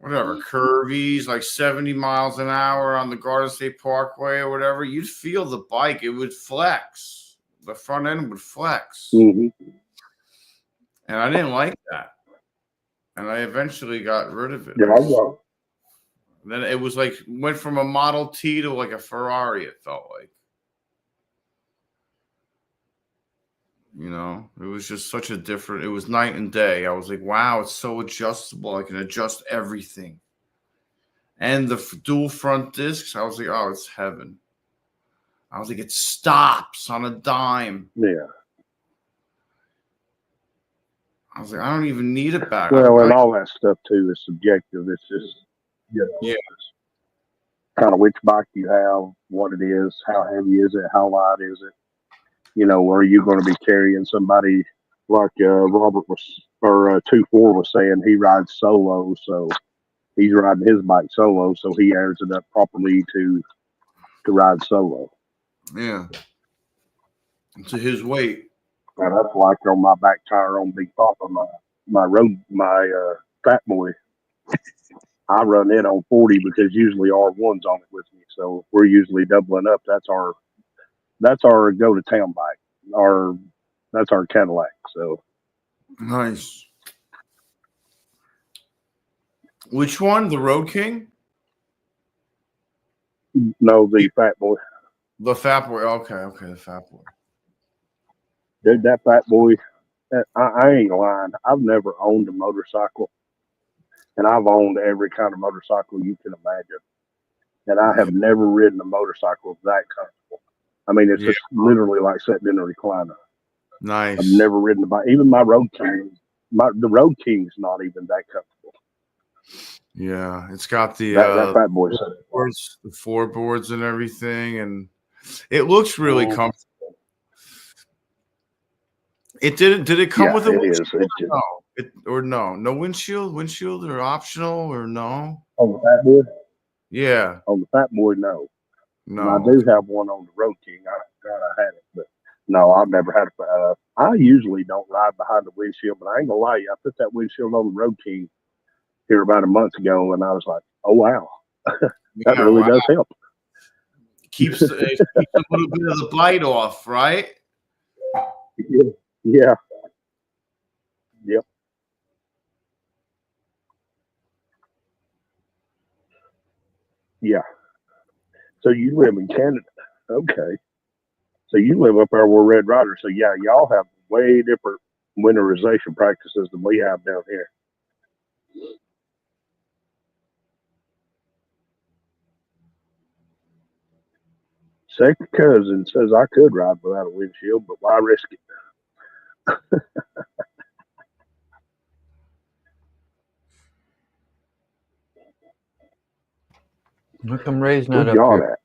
whatever curvies, like 70 miles an hour on the Garden State Parkway or whatever, you'd feel the bike. It would flex. The front end would flex. Mm-hmm. And I didn't like that. And I eventually got rid of it. Yeah, Then it was like went from a Model T to like a Ferrari, it felt like. You know, it was just such a different, it was night and day. I was like, wow, it's so adjustable. I can adjust everything. And the dual front discs, I was like, oh, it's heaven. I was like, it stops on a dime. Yeah. I was like, I don't even need it back. Well, and all that stuff too is subjective. It's just, kind of which bike you have, what it is, how heavy is it, how light is it. You know, are you going to be carrying somebody like Robert was, or 2-4 was saying he rides solo, so he's riding his bike solo, so he airs it up properly to ride solo. Yeah. To his weight. And that's like on my back tire on Big Papa, my Fat Boy. I run it on 40 because usually R1's on it with me, so we're usually doubling up. That's our go to town bike. That's our Cadillac. So nice. Which one? The Road King? No, the Fat Boy. The Fat Boy. Okay, the Fat Boy. Dude, that Fat Boy, I ain't lying. I've never owned a motorcycle, and I've owned every kind of motorcycle you can imagine. And I have never ridden a motorcycle that comfortable. I mean, it's just literally like sitting in a recliner. Nice. I've never ridden a bike. Even my Road King, the Road King's not even that comfortable. Yeah, it's got the that Fat Boy boards, the floorboards and everything, and it looks really comfortable. It did it come with a windshield? No windshield or optional or no? On the Fat Boy? Yeah. On the Fat Boy, no. No. And I do have one on the Road King. I had it, but no, I've never had it. I usually don't ride behind the windshield, but I ain't gonna lie to you. I put that windshield on the Road King here about a month ago, and I was like, oh wow, that really does help. Keeps a little bit of the bite off, right? Yeah. Yep. Yeah. So you live in Canada. Okay. So you live up there where Red Rider. So yeah, y'all have way different winterization practices than we have down here. Second cousin says I could ride without a windshield, but why risk it? Look, I'm raising that Where's up John here.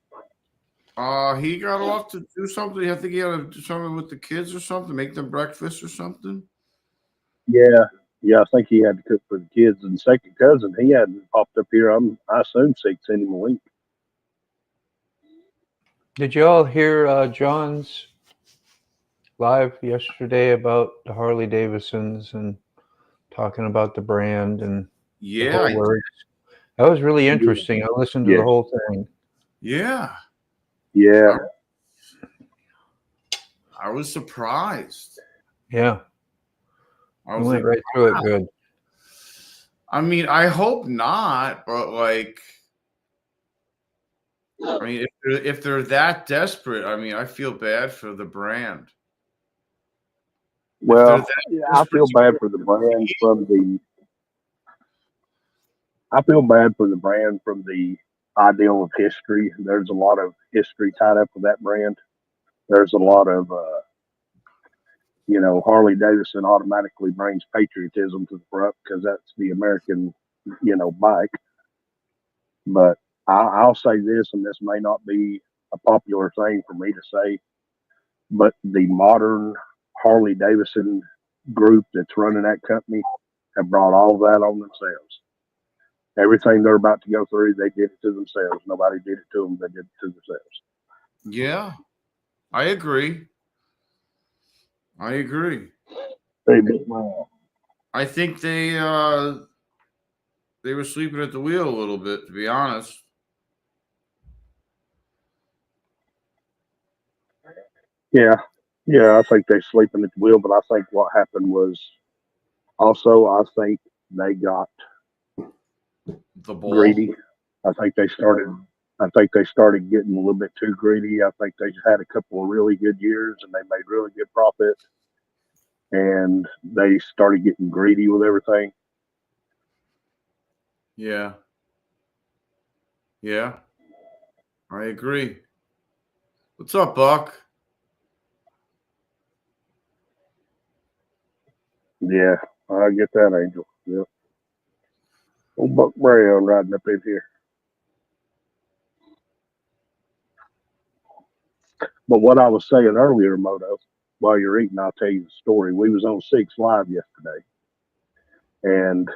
At? He got off to do something. I think he had to do something with the kids or something, make them breakfast or something. Yeah. Yeah, I think he had to cook for the kids. And second cousin, he hadn't popped up here. I assume six sent him a link. Did you all hear John's live yesterday about the Harley Davidsons and talking about the brand and the whole works? That was really interesting. I listened to the whole thing. Yeah. Yeah. I was surprised. Yeah. I went like, right through it good. I mean, I hope not, but like, I mean, if they're that desperate, I mean, I feel bad for the brand. Well, I feel bad for the brand from the. I feel bad for the brand from the ideal of history. There's a lot of history tied up with that brand. There's a lot of, Harley Davidson automatically brings patriotism to the front because that's the American, bike. But I'll say this, and this may not be a popular thing for me to say, but the modern Harley Davidson group that's running that company have brought all of that on themselves. Everything they're about to go through, they did it to themselves. Nobody did it to them. They did it to themselves. Yeah, I agree. I think they were sleeping at the wheel a little bit, to be honest. Yeah, I think they're sleeping at the wheel, but I think what happened was also I think they got greedy. I think they started getting a little bit too greedy. I think they had a couple of really good years and they made really good profit, and they started getting greedy with everything. Yeah, I agree. What's up, Buck? Yeah, I get that, Angel. Yeah. Old Buck Brown riding up in here. But what I was saying earlier, Moto, while you're eating, I'll tell you the story. We was on 6 Live yesterday, and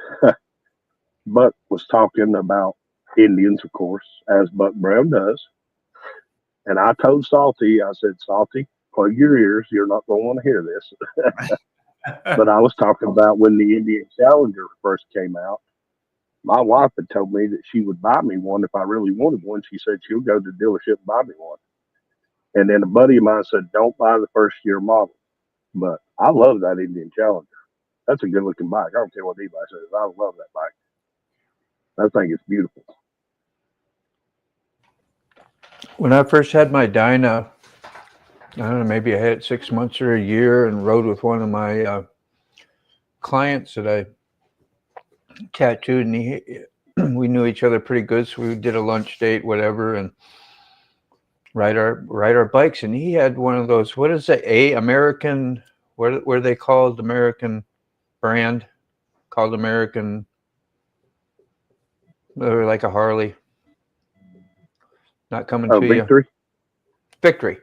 Buck was talking about Indians, of course, as Buck Brown does. And I told Salty, I said, Salty, plug your ears. You're not going to want to hear this. But I was talking about when the Indian Challenger first came out. My wife had told me that she would buy me one if I really wanted one. She said she'll go to the dealership and buy me one. And then a buddy of mine said, don't buy the first year model. But I love that Indian Challenger. That's a good looking bike. I don't care what anybody says. I love that bike. I think it's beautiful. When I first had my Dyna, I don't know, maybe I had it 6 months or a year and rode with one of my clients that I tattooed, and we knew each other pretty good, so we did a lunch date, whatever, and ride our bikes. And he had one of those, what is it, American, what are they called, American brand, called American, they're like a Harley, not coming to Victory? You.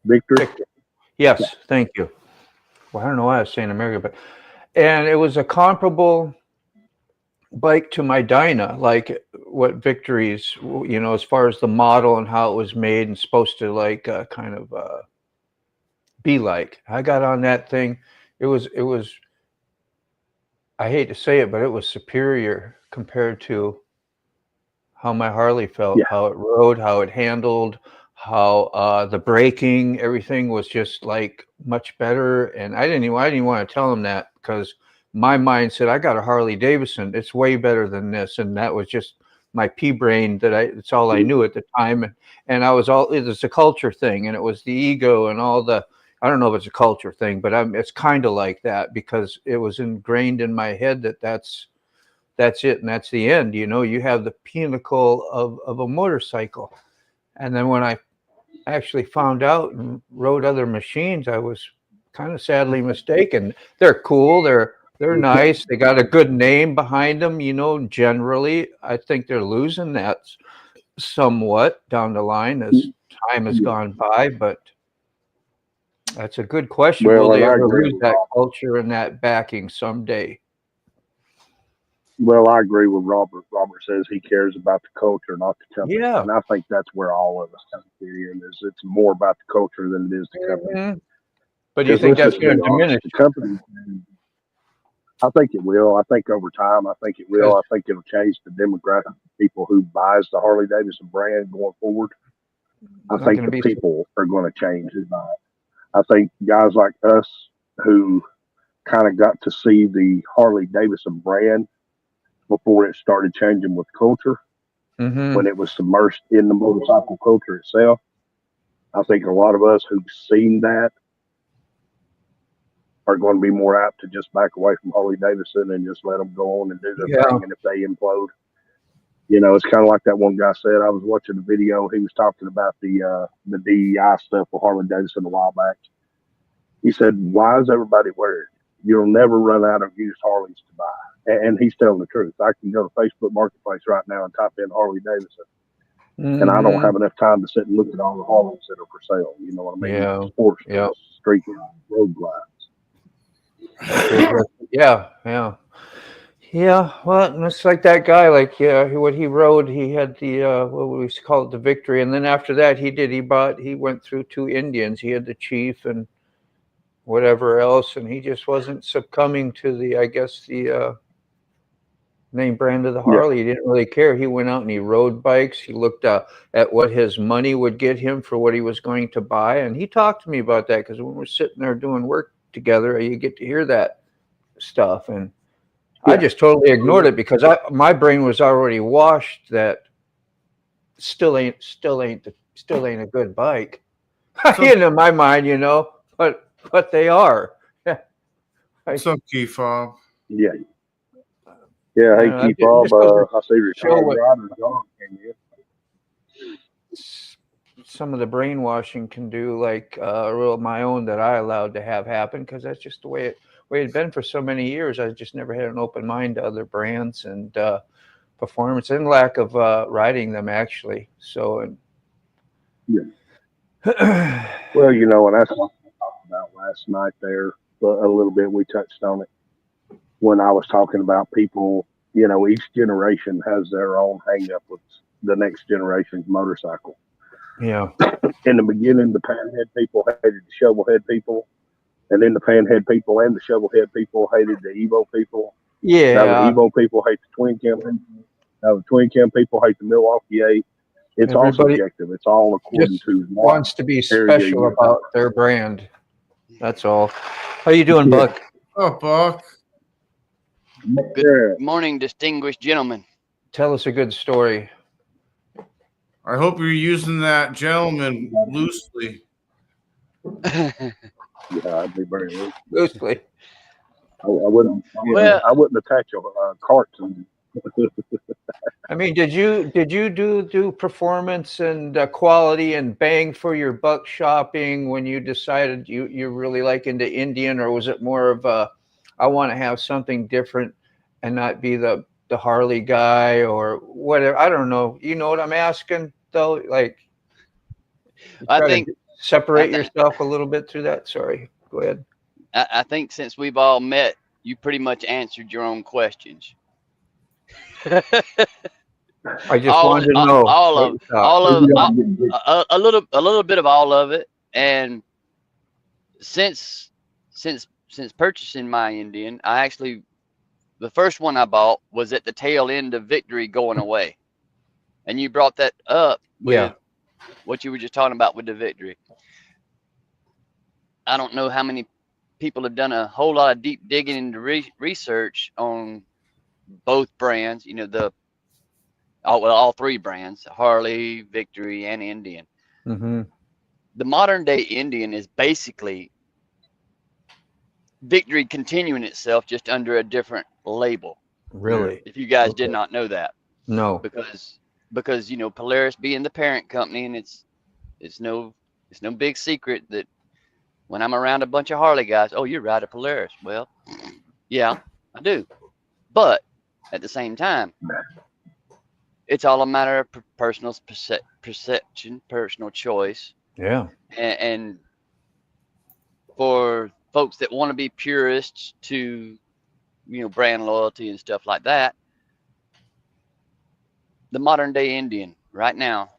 Victory. Yes, yeah. Thank you. Well, I don't know why I was saying American, but, and it was a comparable bike to my Dyna, like what Victory's, as far as the model and how it was made and supposed to like kind of be like. I got on that thing. It was, I hate to say it, but it was superior compared to how my Harley felt, how it rode, how it handled, how the braking, everything was just like much better. And I didn't even want to tell him that, because my mind said, I got a Harley Davidson. It's way better than this. And that was just my pea brain that's all I knew at the time. And it was a culture thing, and it was the ego and all the, I don't know if it's a culture thing, but it's kind of like that, because it was ingrained in my head that's it. And that's the end. You have the pinnacle of a motorcycle. And then when I actually found out and rode other machines, I was kind of sadly mistaken. They're cool. They're nice. They got a good name behind them. Generally, I think they're losing that somewhat down the line as time has gone by, but that's a good question. Well, Will they I ever agree. lose that culture and that backing someday? Well, I agree with Robert. Robert says he cares about the culture, not the company. Yeah. And I think that's where all of us come in, is it's more about the culture than it is the company. Mm-hmm. But do you think that's going to diminish? The company, I think it will. I think over time, I think it will. I think it'll change the demographic of people who buys the Harley Davidson brand going forward. I think the people are going to change. I think guys like us who kind of got to see the Harley Davidson brand before it started changing with culture, when it was submersed in the motorcycle culture itself. I think a lot of us who've seen that are going to be more apt to just back away from Harley Davidson and just let them go on and do their thing. And if they implode, it's kind of like that one guy said. I was watching a video. He was talking about the DEI stuff with Harley Davidson a while back. He said, "Why is everybody worried? You'll never run out of used Harleys to buy." And he's telling the truth. I can go to Facebook Marketplace right now and type in Harley Davidson, and I don't have enough time to sit and look at all the Harleys that are for sale. You know what I mean? Yeah. Sports, street road glides. Yeah. Well, it's like that guy. What he rode, he had the what we call it, the Victory, and then after that, he went through 2 Indians. He had the Chief and whatever else, and he just wasn't succumbing to the name brand of the Harley. He didn't really care. He went out and he rode bikes. He looked at what his money would get him for what he was going to buy, and he talked to me about that, because when we're sitting there doing work together, you get to hear that stuff, and I just totally ignored it, because my brain was already washed that still ain't a good bike. In my mind, but they are. What's up, Keefob? Yeah. Hey, Keefob. I see your show. Some of the brainwashing can do, like my own that I allowed to have happen, because that's just the way it had been for so many years. I just never had an open mind to other brands and performance, and lack of riding them, actually. So, well, and that's what we talked about last night there a little bit. We touched on it when I was talking about people. Each generation has their own hang up with the next generation's motorcycle. Yeah. In the beginning, the panhead people hated the shovelhead people, and then the panhead people and the shovelhead people hated the Evo people. Yeah. Now the Evo people hate the twin cam people. Now the twin cam people hate the Milwaukee 8. It's all subjective. It's all according to wants to be special about their brand. That's all. How you doing, Buck? Oh, Buck. Good morning, distinguished gentlemen. Tell us a good story. I hope you're using that gentleman loosely. Yeah, I'd be very loosely. I wouldn't attach your cartoon. I mean, did you do performance and quality and bang for your buck shopping when you decided you're really like into Indian, or was it more of a, I want to have something different and not be the Harley guy or whatever? I don't know. You know what I'm asking though? Like, I think separate yourself a little bit through that. Sorry, go ahead. I think since we've all met, you pretty much answered your own questions. I just wanted to know a little bit of all of it. And since purchasing my Indian, the first one I bought was at the tail end of Victory going away, and you brought that up with what you were just talking about with the Victory. I don't know how many people have done a whole lot of deep digging into research on both brands. all three brands, Harley, Victory, and Indian. Mm-hmm. The modern day Indian is basically Victory continuing itself just under a different label. Really? If you guys did not know that. No. Because you know, Polaris being the parent company, and it's no big secret that when I'm around a bunch of Harley guys, oh, you ride a Polaris. Well, yeah, I do. But at the same time, it's all a matter of personal perception, personal choice. Yeah. And for folks that want to be purists to, you know, brand loyalty and stuff like that, the modern day Indian right now,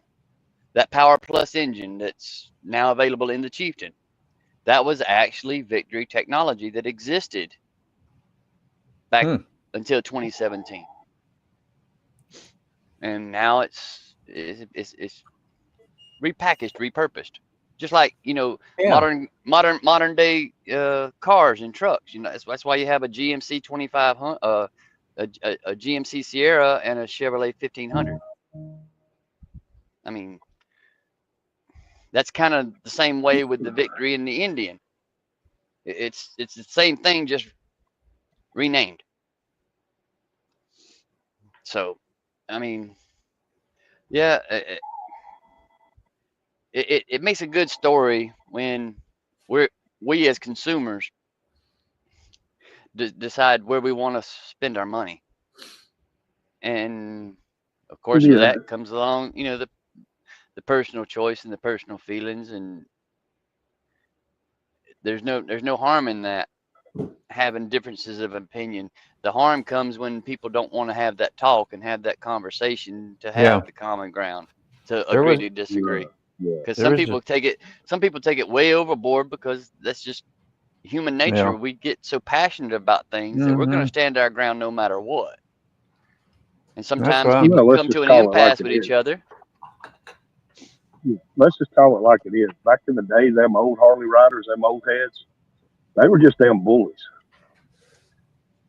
that Power Plus engine that's now available in the Chieftain, that was actually Victory technology that existed back until 2017. And now it's repackaged, repurposed, just like, you know, modern day cars and trucks. You know, that's why you have a GMC 2500, a GMC Sierra, and a Chevrolet 1500. I mean, that's kind of the same way with the Victory and the Indian. It's the same thing, just renamed. So, I mean, yeah, it makes a good story when we as consumers decide where we want to spend our money, and of course with that comes along, you know, the personal choice and the personal feelings, and there's no harm in that, having differences of opinion. The harm comes when people don't want to have that talk and have that conversation to have the common ground, to agree to disagree. Because some people take it way overboard, because that's just human nature. We get so passionate about things that we're going to stand our ground no matter what. And sometimes people come to an impasse with each other. Let's just call it like it is. Back in the day, them old Harley riders, them old heads, they were just them bullies.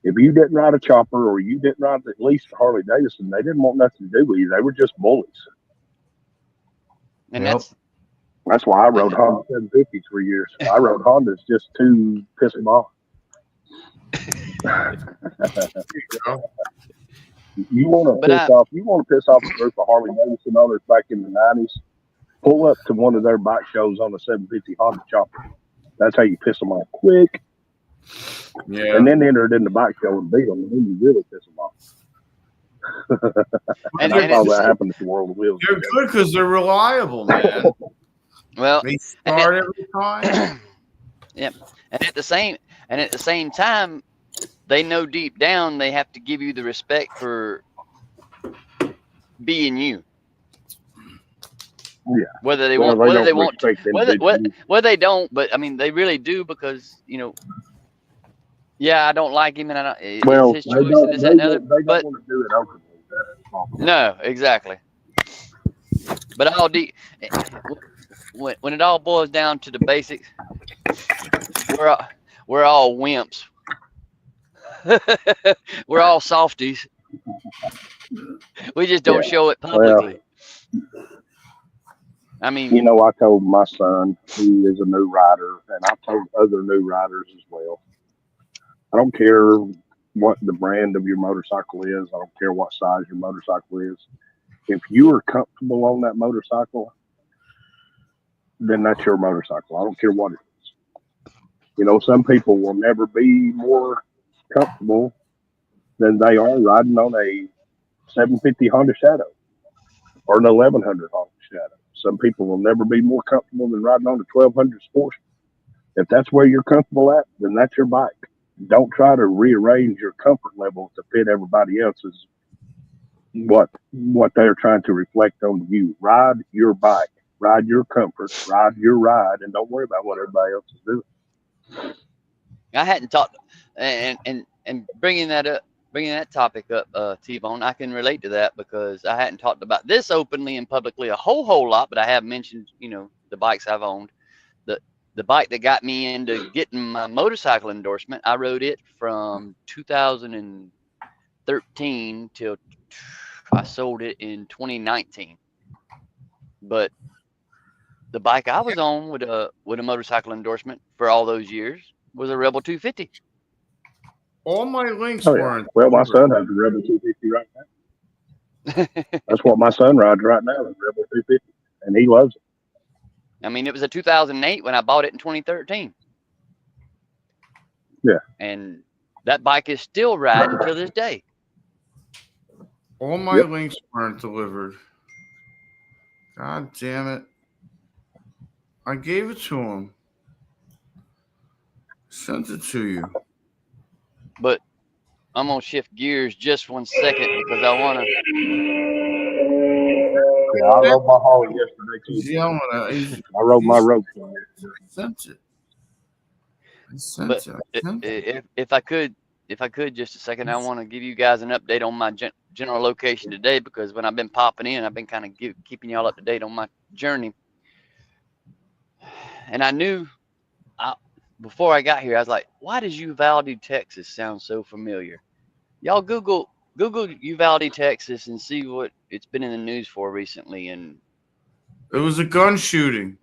If you didn't ride a chopper, or you didn't ride at least a Harley Davidson, they didn't want nothing to do with you. They were just bullies. And that's why I rode Honda 750s for years. I rode Hondas just to piss them off. You want to piss off a group of Harley Davidson owners back in the 90s, pull up to one of their bike shows on the 750 Honda chopper. That's how you piss them off quick. Yeah. And then enter it in the bike show and beat them, and then you really piss them off. And I saw that happen at the World of Wheels. They're good because they're reliable, man. Well, they start every time. Yep. And at the same time, they know deep down they have to give you the respect for being you. Yeah. Whether they want, whether they want to, whether they don't, but I mean, they really do, because, you know, yeah, I don't like him, and I don't. It's his choice, and this, that, and other. They don't want to do it openly. No, exactly. But when it all boils down to the basics, we're all wimps. We're all softies. We just don't show it publicly. Well, I mean, you know, I told my son, he is a new rider, and I told other new riders as well. I don't care what the brand of your motorcycle is. I don't care what size your motorcycle is. If you are comfortable on that motorcycle, then that's your motorcycle. I don't care what it is. You know, some people will never be more comfortable than they are riding on a 750 Honda Shadow or an 1100 Honda Shadow. Some people will never be more comfortable than riding on a 1200 Sportsman. If that's where you're comfortable at, then that's your bike. Don't try to rearrange your comfort level to fit everybody else's, what they're trying to reflect on you. Ride your bike, ride your comfort, ride your ride, and don't worry about what everybody else is doing. I hadn't talked, and bringing that topic up, T-Bone, I can relate to that, because I hadn't talked about this openly and publicly a whole lot, but I have mentioned, you know, the bikes I've owned. The bike that got me into getting my motorcycle endorsement, I rode it from 2013 till I sold it in 2019. But the bike I was on with a motorcycle endorsement for all those years was a Rebel 250. All my links Oh, yeah. weren't. Well, my son has a Rebel 250 right now. That's what my son rides right now, is Rebel 250, and he loves it. I mean, it was a 2008 when I bought it in 2013. Yeah. And that bike is still riding to this day. All my links weren't delivered. God damn it. I gave it to him. Sent it to you. But I'm going to shift gears just 1 second because I want to. Yeah, I rode my Harley yesterday too. He's yelling at it. I rode my road. Sent it. I sent it. If I could just a second, I want to give you guys an update on my general location today, because when I've been popping in, I've been kind of keeping y'all up to date on my journey. And I knew before I got here, I was like, why does Uvalde, Texas sound so familiar? Y'all Google Uvalde, Texas, and see what it's been in the news for recently. And it was a gun shooting.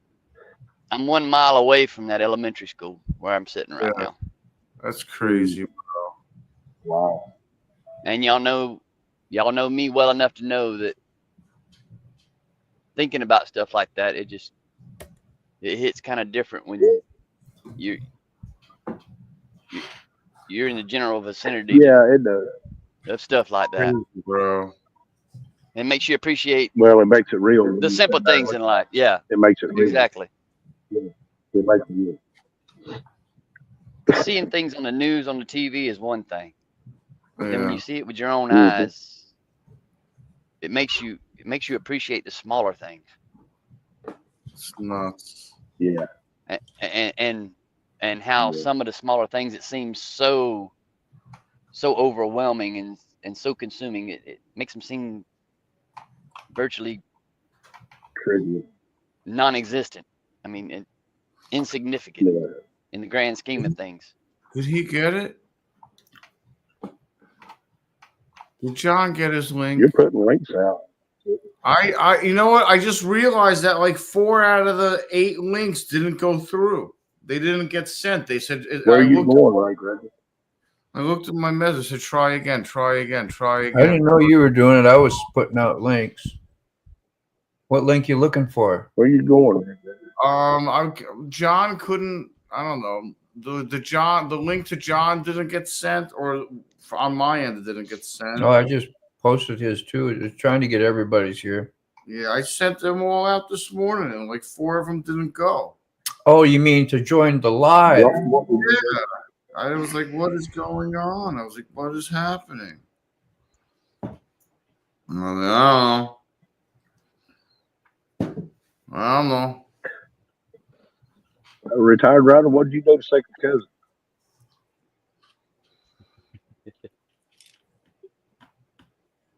I'm 1 mile away from that elementary school where I'm sitting right now. That's crazy, bro. Wow. And y'all know me well enough to know that thinking about stuff like that, it hits kind of different when you're in the general vicinity. Yeah, it does. Of stuff like that, bro. It makes you appreciate. Well, it makes it real. The simple things in life. Yeah. It makes it real. Exactly. Yeah. It makes it real. Seeing things on the news, on the TV is one thing. But then when you see it with your own Mm-hmm. eyes, it makes you appreciate the smaller things. It's nuts. Yeah. And how some of the smaller things, it seems so overwhelming and so consuming, it makes them seem virtually Trivial. non-existent. I mean, insignificant in the grand scheme of things. Did he get it? Did John get his link? You're putting links out. I you know what? I just realized that like 4 out of the 8 links didn't go through. They didn't get sent. They said, where are you going, right, Greg? I looked at my message, said try again, try again, try again. I didn't know you were doing it. I was putting out links. What link you looking for? Where are you going? John couldn't. I don't know. The link to John didn't get sent, or on my end it didn't get sent. No, I just posted his too. Just trying to get everybody's here. Yeah, I sent them all out this morning, and like 4 of them didn't go. Oh, you mean to join the live? Yeah. I was like, what is going on? I was like, what is happening? I don't know. I don't know. A retired rider, what did you do to second cousin?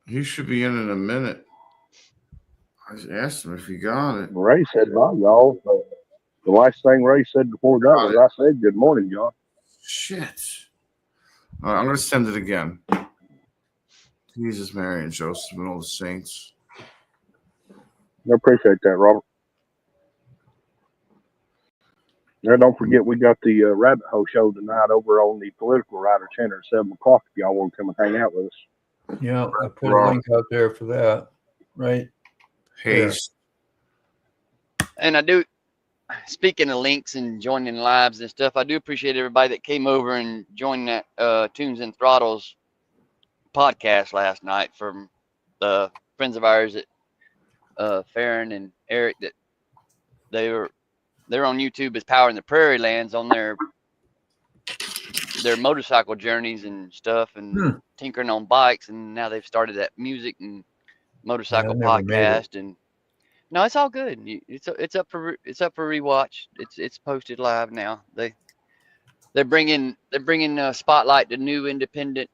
He should be in a minute. I just asked him if he got it. Ray said, "Bye, y'all." The last thing Ray said before that was, "I said good morning, y'all." Shit. All right, I'm gonna send it again. Jesus, Mary, and Joseph, and all the saints. I appreciate that, Robert. Now, don't forget, we got the Rabbit Hole show tonight over on the Political Writer Center at 7 o'clock if y'all want to come and hang out with us. Yeah, I put a link out there for that. Right. Haste. And I do, speaking of links and joining lives and stuff, I do appreciate everybody that came over and joined that Tunes and Throttles podcast last night from friends of ours at Farron and Eric, that they're on YouTube as Power in the Prairie Lands on their motorcycle journeys and stuff, and tinkering on bikes, and now they've started that music and motorcycle podcast. And no, it's all good. It's up for rewatch. It's posted live now. They're bringing spotlight to new independent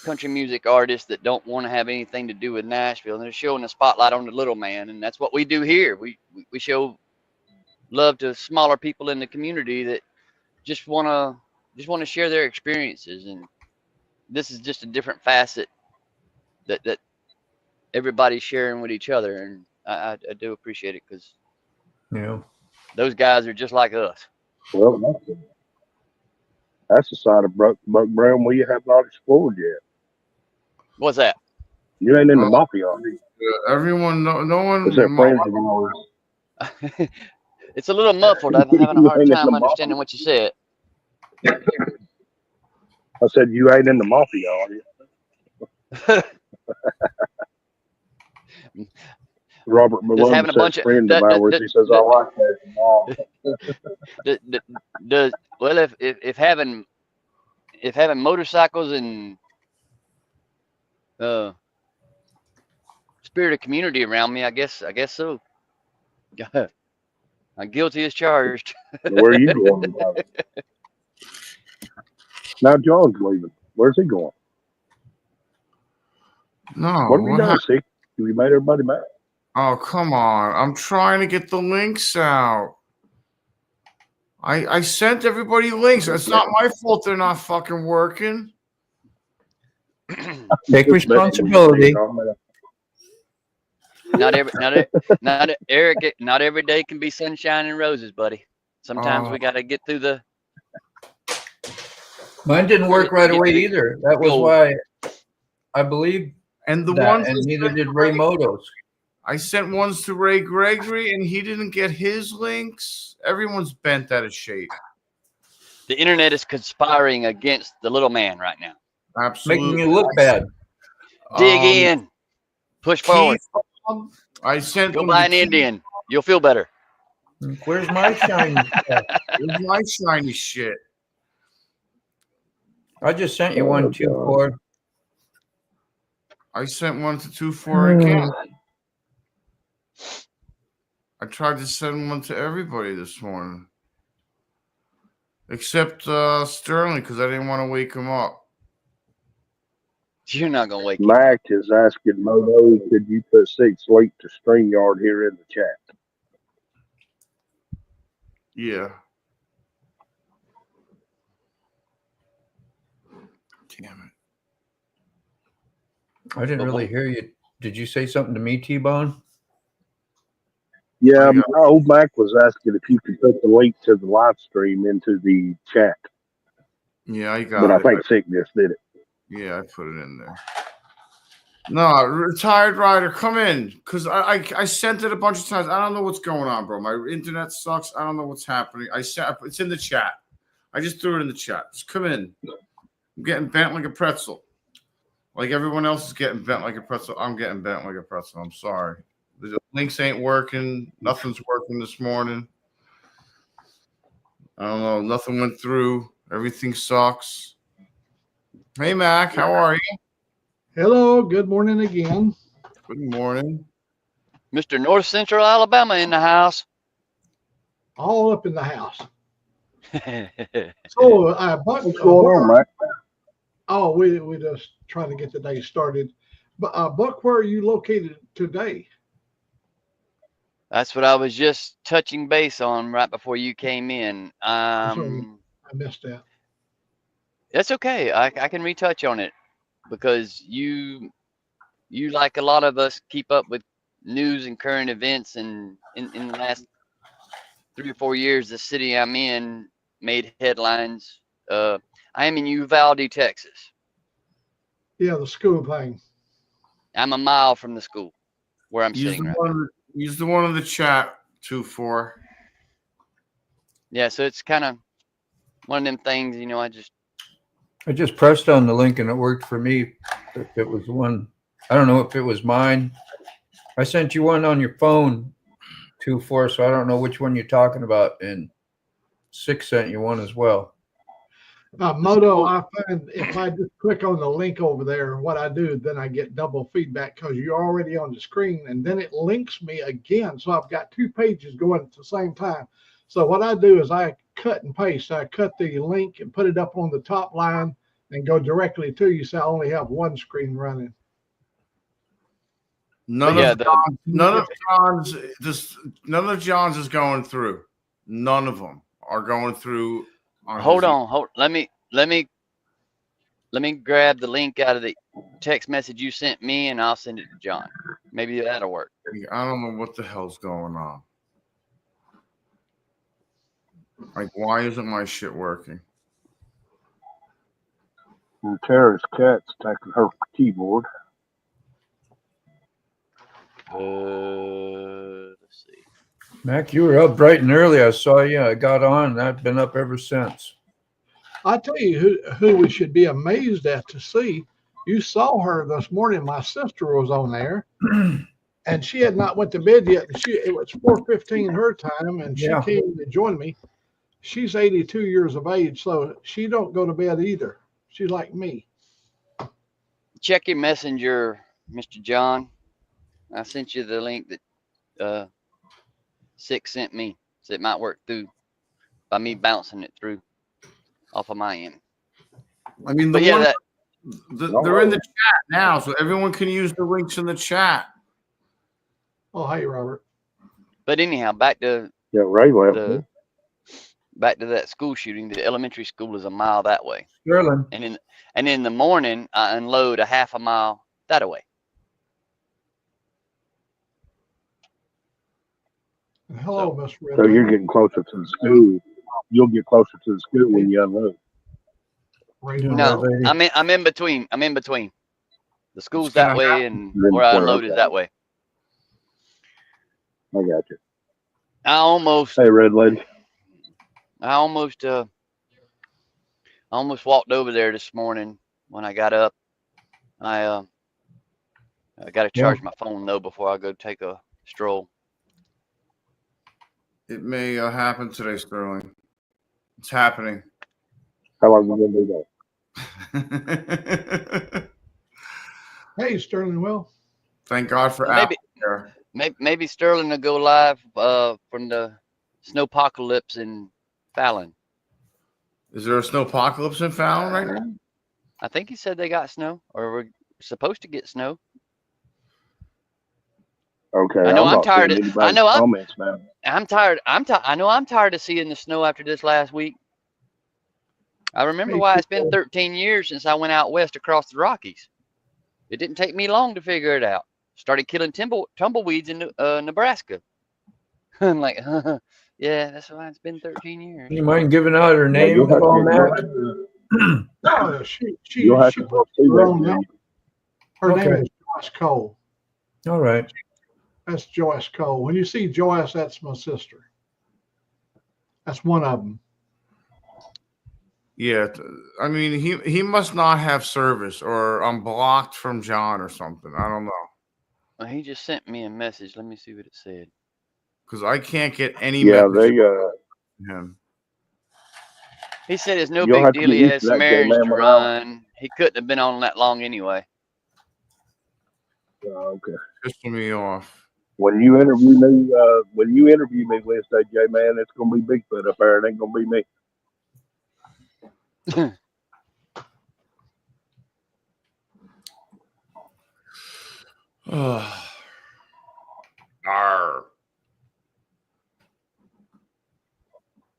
country music artists that don't want to have anything to do with Nashville, and they're showing a spotlight on the little man. And that's what we do here. We show love to smaller people in the community that just want to share their experiences. And this is just a different facet that everybody's sharing with each other, and I do appreciate it because those guys are just like us. Well, that's the side of Buck Brown we have not explored yet. What's that? You ain't in the mafia, are you? Everyone, no one. Is that friends of yours? It's a little muffled. I'm having a hard time understanding what you said. I said you ain't in the mafia, are you? Robert Malone says friend of ours. He says I like that. Well, if having motorcycles and spirit of community around me, I guess so. I'm guilty as charged. Where are you going? Now John's leaving. Where's he going? No. What have we done, Sick? We made everybody mad. Oh, come on. I'm trying to get the links out. I sent everybody links. It's not my fault they're not fucking working. Take responsibility. Not every day can be sunshine and roses, buddy. Sometimes we got to get through the. Mine didn't work right away either. That was why I believe. And the that, ones and neither did Ray Motos. I sent ones to Ray Gregory, and he didn't get his links. Everyone's bent out of shape. The internet is conspiring against the little man right now. Absolutely, making you look bad. Dig in, push forward. I sent. Go buy an Indian. You'll feel better. Where's my shiny stuff? Where's my shiny shit? I just sent you 124. I sent one to 24 again. I tried to send one to everybody this morning, except Sterling, because I didn't want to wake him up. You're not gonna wake. Mac is asking Moto, could you put 6 link to StreamYard here in the chat? Yeah. Damn it. I didn't really hear you. Did you say something to me, T-Bone? Yeah, old Mac was asking if you could put the link to the live stream into the chat. Yeah, I got it. But I it. think Sick just did it. Yeah, I put it in there. No, retired rider, come in. Because I sent it a bunch of times. I don't know what's going on, bro. My internet sucks. I don't know what's happening. It's in the chat. I just threw it in the chat. Just come in. I'm getting bent like a pretzel. Like everyone else is getting bent like a pretzel. I'm getting bent like a pretzel. I'm sorry. The links ain't working. Nothing's working this morning. I don't know. Nothing went through. Everything sucks. Hey, Mac. How are you? Hello. Good morning again. Good morning. Mr. North Central Alabama in the house. All up in the house. So, Buck, what's going on, Mac? Oh, we just trying to get the day started. But Buck, where are you located today? That's what I was just touching base on right before you came in. Sorry, I missed that. That's okay. I can retouch on it because you like a lot of us keep up with news and current events, and in the last 3 or 4 years, the city I'm in made headlines. I am in Uvalde, Texas. Yeah, the school thing. I'm a mile from the school where I'm sitting right now. Use the one in the chat, 2-4. Yeah, so it's kind of one of them things, you know, I just pressed on the link and it worked for me. If it was one, I don't know if it was mine. I sent you one on your phone, 2-4, so I don't know which one you're talking about. And 6 sent you one as well. Moto, I find if I just click on the link over there, what I do, then I get double feedback because you're already on the screen, and then it links me again. So I've got 2 pages going at the same time. So what I do is I cut and paste. I cut the link and put it up on the top line and go directly to you. So I only have one screen running. None of John's is going through. None of them are going through. hold on. Let me Let me grab the link out of the text message you sent me, and I'll send it to John. Maybe that'll work. I don't know what the hell's going on. Like, why isn't my shit working? And Tara's cat's taking her keyboard. Let's see. Mac, you were up bright and early. I saw you. I got on. I've been up ever since. I tell you who we should be amazed at to see. You saw her this morning. My sister was on there, and she had not went to bed yet. It was 4:15 her time, and she came to join me. She's 82 years of age, so she don't go to bed either. She's like me. Check your messenger, Mr. John. I sent you the link that Six sent me, so it might work through by me bouncing it through off of my end. I mean, they're in the chat now, so everyone can use the links in the chat. Oh, hey, Robert. But anyhow, back to back to that school shooting. The elementary school is a mile that way. Sterling. And in the morning, I unload a half a mile that way. Hello, Miss Red. So you're getting closer to the school. You'll get closer to the school when you unload. No, I'm in between. I'm in between. The school's that way, and where I unload is that way. I got you. Hey, Red Lady. I almost walked over there this morning when I got up. I got to charge my phone though before I go take a stroll. It may happen today, Sterling. It's happening. How long are you gonna do that? Hey, Sterling. Well, thank God for Apple here. Maybe Sterling will go live from the snowpocalypse in Fallon. Is there a snowpocalypse in Fallon right now? I think he said they got snow, or we're supposed to get snow. Okay. I know I'm tired. I know I'm tired. I know I'm tired of seeing the snow after this last week. I remember why it's been 13 years since I went out west across the Rockies. It didn't take me long to figure it out. Started killing tumbleweeds in Nebraska. I'm like, yeah, that's why it's been 13 years. You mind giving out her name? No, she her name is Joyce Cole. All right. That's Joyce Cole. When you see Joyce, that's my sister. That's one of them. Yeah, I mean, he must not have service, or I'm blocked from John or something. I don't know. Well, he just sent me a message. Let me see what it said. Because I can't get any. Yeah, him. He said it's no big deal. He has some errands to run. He couldn't have been on that long anyway. Okay. Pissing me off. When you interview me Wednesday, J man, it's gonna be Bigfoot up there. It ain't gonna be me.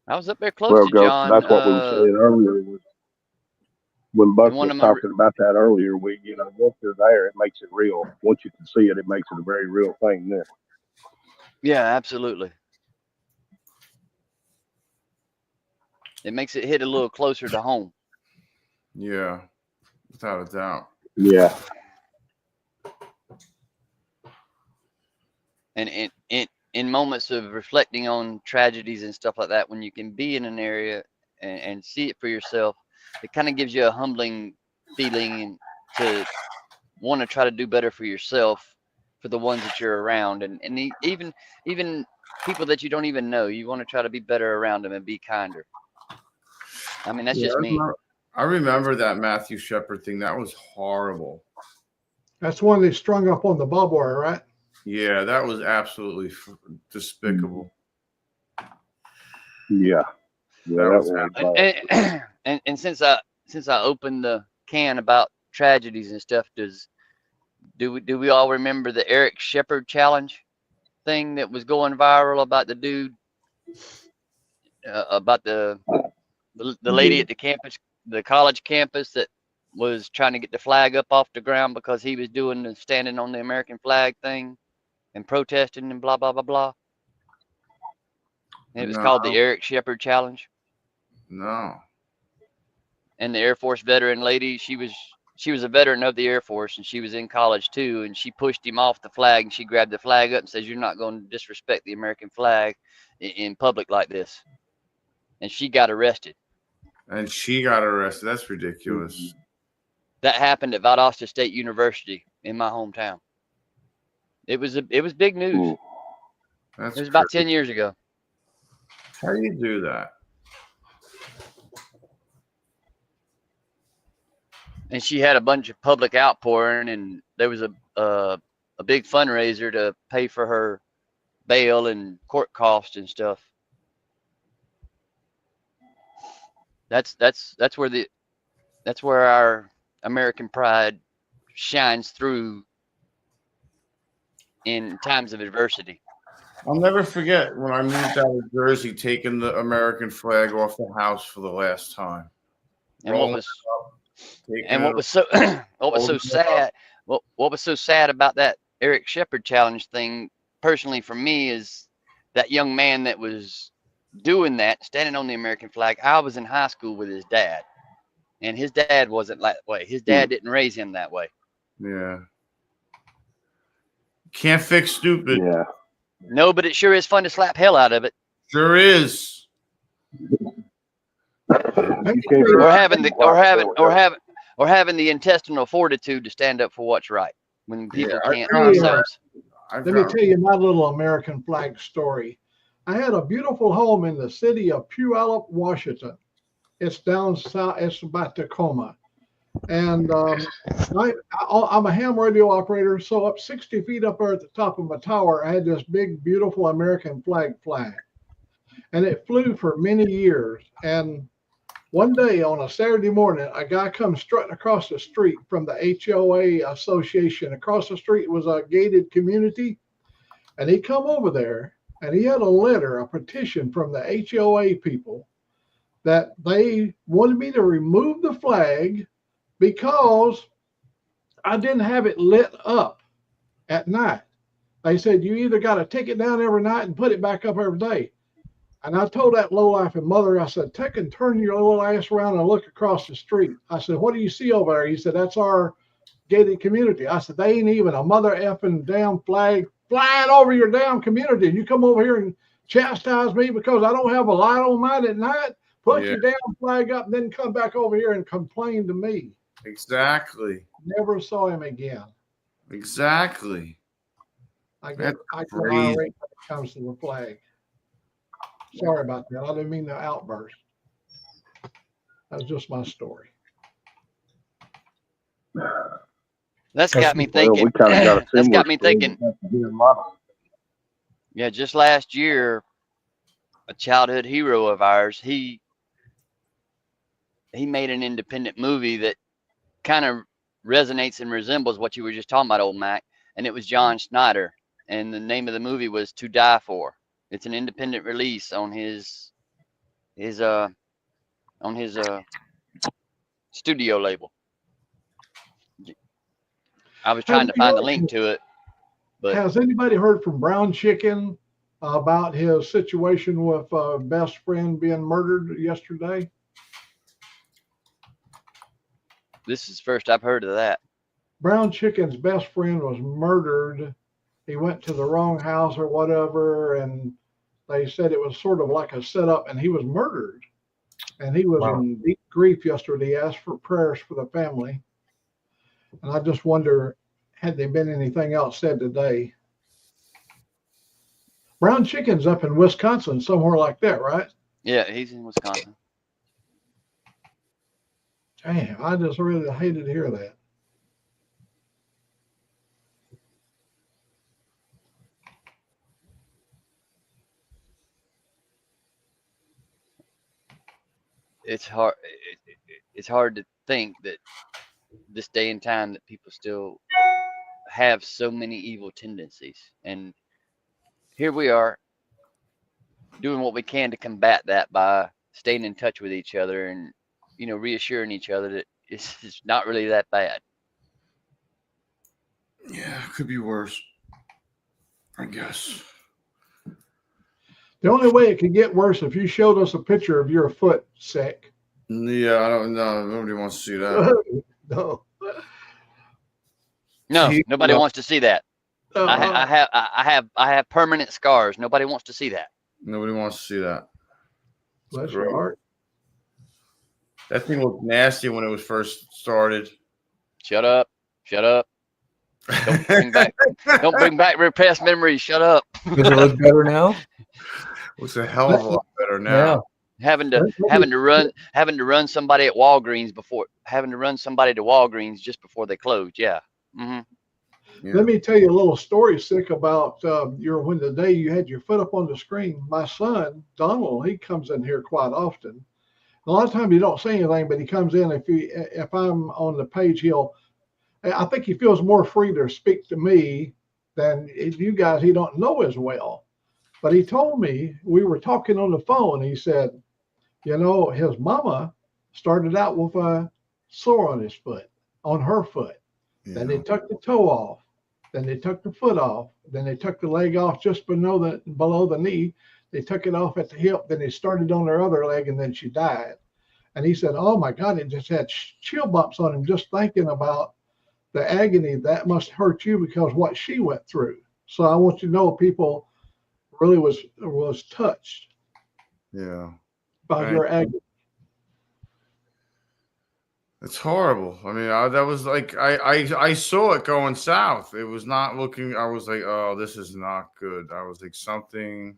I was up there close to John. That's what we were saying earlier. When Buck was talking about that earlier, once you're there, it makes it real. Once you can see it, it makes it a very real thing then. Yeah, absolutely. It makes it hit a little closer to home. Yeah, without a doubt. Yeah. And in moments of reflecting on tragedies and stuff like that, when you can be in an area and see it for yourself, it kind of gives you a humbling feeling to want to try to do better for yourself, for the ones that you're around, and even people that you don't even know. You want to try to be better around them and be kinder. I mean, that's just me. I remember that Matthew Shepard thing. That was horrible. That's one they strung up on the barbed wire, right? Yeah, that was absolutely despicable. Yeah. And since I opened the can about tragedies and stuff, do we all remember the Eric Shepard challenge thing that was going viral about the dude about the lady at the campus, the college campus, that was trying to get the flag up off the ground because he was doing the standing on the American flag thing and protesting and blah, blah, blah, blah. And it was called the Eric Shepherd Challenge. No. And the Air Force veteran lady, she was a veteran of the Air Force, and she was in college too, and she pushed him off the flag, and she grabbed the flag up and says, "You're not going to disrespect the American flag in public like this." And she got arrested. And she got arrested. That's ridiculous. That happened at Valdosta State University in my hometown. It was big news. It was about 10 years ago. How do you do that? And she had a bunch of public outpouring, and there was a big fundraiser to pay for her bail and court costs and stuff. That's where our American pride shines through in times of adversity. I'll never forget when I moved out of Jersey, taking the American flag off the house for the last time. And what was so sad about that Eric Shepherd Challenge thing, personally for me, is that young man that was doing that, standing on the American flag. I was in high school with his dad, and his dad wasn't that way. His dad didn't raise him that way. Yeah. Can't fix stupid. Yeah. No, but it sure is fun to slap hell out of it. Sure is. Or having the intestinal fortitude to stand up for what's right when people can't themselves. Let me tell you my little American flag story. I had a beautiful home in the city of Puyallup, Washington. It's down south. It's about Tacoma. And I'm a ham radio operator, so up 60 feet up there at the top of my tower, I had this big, beautiful American flag. And it flew for many years. And one day on a Saturday morning, a guy comes strutting across the street from the HOA association. Across the street was a gated community. And he come over there, and he had a letter, a petition from the HOA people that they wanted me to remove the flag because I didn't have it lit up at night. They said, you either got to take it down every night and put it back up every day. And I told that low-life mother, I said, take and turn your little ass around and look across the street. I said, what do you see over there? He said, that's our gated community. I said, they ain't even a mother effing damn flag flying over your damn community. And you come over here and chastise me because I don't have a light on mine at night? Put your damn flag up and then come back over here and complain to me. Exactly. Never saw him again. Exactly. I get irate when it comes to the flag. Sorry about that. I didn't mean to outburst. That's just my story. That's got me thinking. That's got me thinking. Yeah, just last year, a childhood hero of ours, he made an independent movie that kind of resonates and resembles what you were just talking about, old Mac, and it was John Schneider, and the name of the movie was To Die For. It's an independent release on his studio label. I was trying to find the link to it. But has anybody heard from Brown Chicken about his situation with best friend being murdered yesterday? This is first I've heard of that. Brown Chicken's best friend was murdered. He went to the wrong house or whatever, and they said it was sort of like a setup, and he was murdered. And he was in deep grief yesterday. He asked for prayers for the family. And I just wonder, had there been anything else said today? Brown Chicken's up in Wisconsin, somewhere like that, right? Yeah, he's in Wisconsin. Damn, I just really hated to hear that. It's hard. It's hard to think that this day and time that people still have so many evil tendencies, and here we are doing what we can to combat that by staying in touch with each other and reassuring each other that it's not really that bad. Yeah, could be worse, I guess. The only way it could get worse if you showed us a picture of your foot, Sick. Yeah, I don't know. Nobody wants to see that. No. No, nobody wants to see that. Uh-huh. I have permanent scars. Nobody wants to see that. Nobody wants to see that. Bless your heart. That thing looked nasty when it was first started. Shut up. Shut up. Don't bring back repressed memories. Shut up. Does it look better now? Looks a hell of a lot better now. Yeah. Having to run somebody at Walgreens to Walgreens just before they closed. Yeah. Mm-hmm. Yeah. Let me tell you a little story, Sick, about when the day you had your foot up on the screen. My son Donald, he comes in here quite often. A lot of times he don't say anything, but he comes in. If I'm on the page, I think he feels more free to speak to me than you guys he don't know as well. But he told me, we were talking on the phone. He said, his mama started out with a sore on his foot, on her foot. Yeah. Then they took the toe off. Then they took the foot off. Then they took the leg off just below the knee. They took it off at the hip. Then they started on their other leg, and then she died. And he said, oh, my God, it just had chill bumps on him just thinking about the agony. That must hurt you because what she went through. So I want you to know people really was touched. Yeah. By your agony. It's horrible. I mean, that was like I saw it going south. It was not looking. I was like, oh, this is not good. I was like, something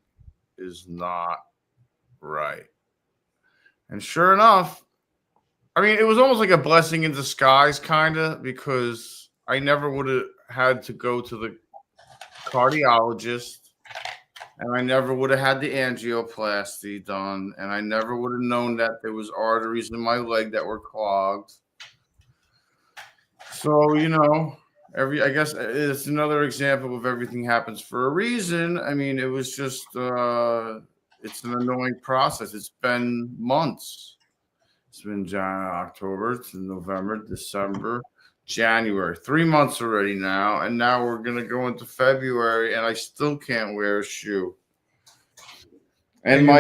is not right. And sure enough, I mean, it was almost like a blessing in disguise, kind of, because I never would have had to go to the cardiologist. And I never would have had the angioplasty done. And I never would have known that there was arteries in my leg that were clogged. So, I guess it's another example of everything happens for a reason. I mean, it was just, it's an annoying process. It's been months. It's been October to November, December, January, 3 months already now, and now we're gonna go into February, and I still can't wear a shoe. And my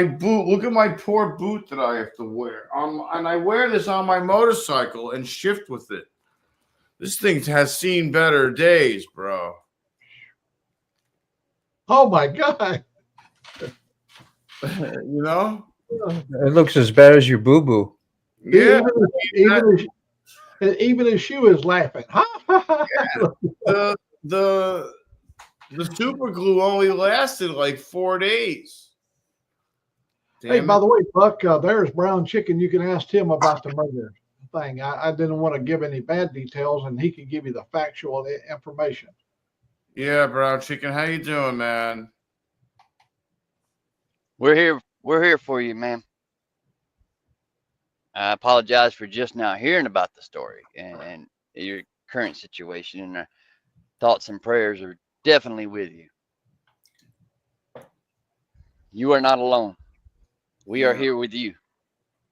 boot, look at my poor boot that I have to wear. And I wear this on my motorcycle and shift with it. This thing has seen better days, bro. Oh my God! It looks as bad as your boo boo. Yeah. Even his shoe is laughing. Yeah. The super glue only lasted like 4 days. Hey, by the way, Buck, there's Brown Chicken. You can ask him about the murder thing. I didn't want to give any bad details, and he could give you the factual information. Yeah, Brown Chicken, how you doing, man? We're here for you, man. I apologize for just now hearing about the story and your current situation, and our thoughts and prayers are definitely with you. You are not alone. We are here with you.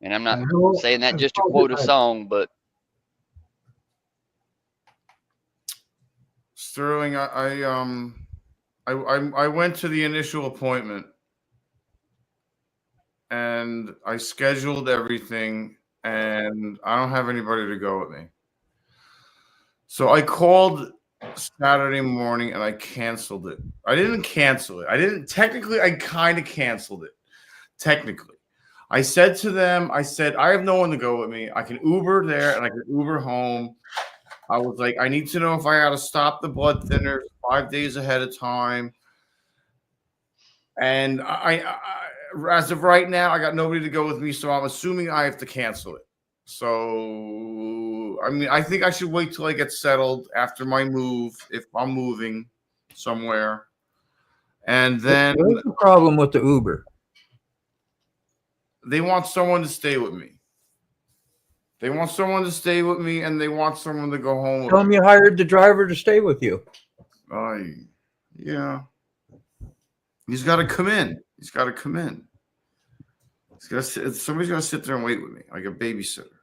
And I'm not saying that just to quote a song, but Sterling, I went to the initial appointment and I scheduled everything, and I don't have anybody to go with me. So I called Saturday morning and I canceled it. I didn't cancel it. I kind of canceled it. Technically. I said to them, I have no one to go with me. I can Uber there and I can Uber home. I was like, I need to know if I got to stop the blood thinners 5 days ahead of time. And I as of right now, I got nobody to go with me, so I'm assuming I have to cancel it. So, I mean, I think I should wait till I get settled after my move, if I'm moving somewhere. And then what's the problem with the Uber? They want someone to stay with me. They want someone to stay with me, and they want someone to go home with Tell them you hired the driver to stay with you. Yeah. He's got to come in. Somebody's got to sit there and wait with me, like a babysitter.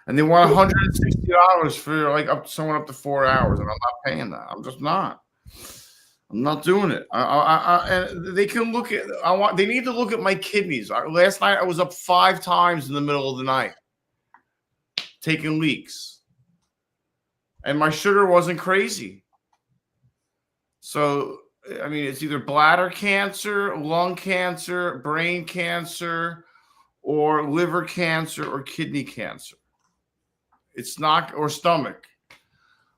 And they want $160 for like someone up to 4 hours, and I'm not paying that. I'm just not. I'm not doing it. And they can look at. They need to look at my kidneys. Last night I was up 5 times in the middle of the night, taking leaks, and my sugar wasn't crazy. So I mean, it's either bladder cancer, lung cancer, brain cancer, or liver cancer, or kidney cancer. It's not, or stomach.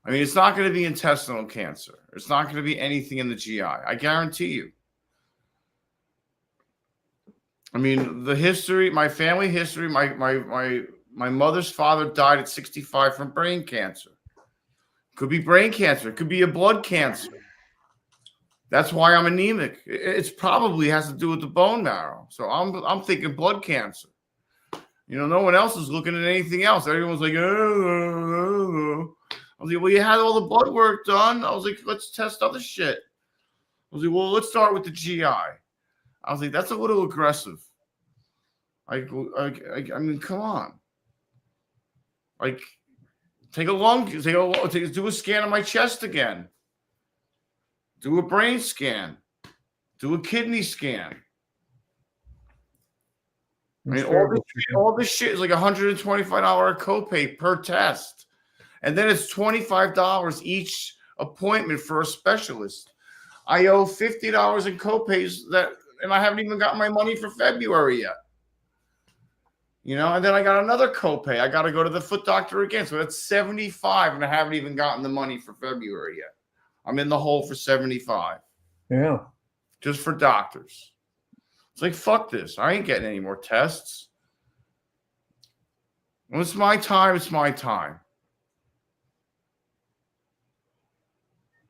I mean, it's not going to be intestinal cancer. It's not going to be anything in the GI. I guarantee you. I mean, the history, my family history, my mother's father died at 65 from brain cancer. Could be brain cancer. It could be a blood cancer. That's why I'm anemic. It's probably has to do with the bone marrow. So I'm thinking blood cancer. You know, no one else is looking at anything else. Everyone's like, oh. I was like, well, you had all the blood work done. I was like, let's test other shit. I was like, well, let's start with the GI. I was like, that's a little aggressive. I mean, come on. Like, do a scan of my chest again. Do a brain scan. Do a kidney scan. I mean, all this shit is like $125 copay per test. And then it's $25 each appointment for a specialist. I owe $50 in copays and I haven't even gotten my money for February yet. You know, and then I got another copay. I got to go to the foot doctor again. So that's $75, and I haven't even gotten the money for February yet. I'm in the hole for $75. Yeah. Just for doctors. It's like, fuck this. I ain't getting any more tests. When it's my time, it's my time.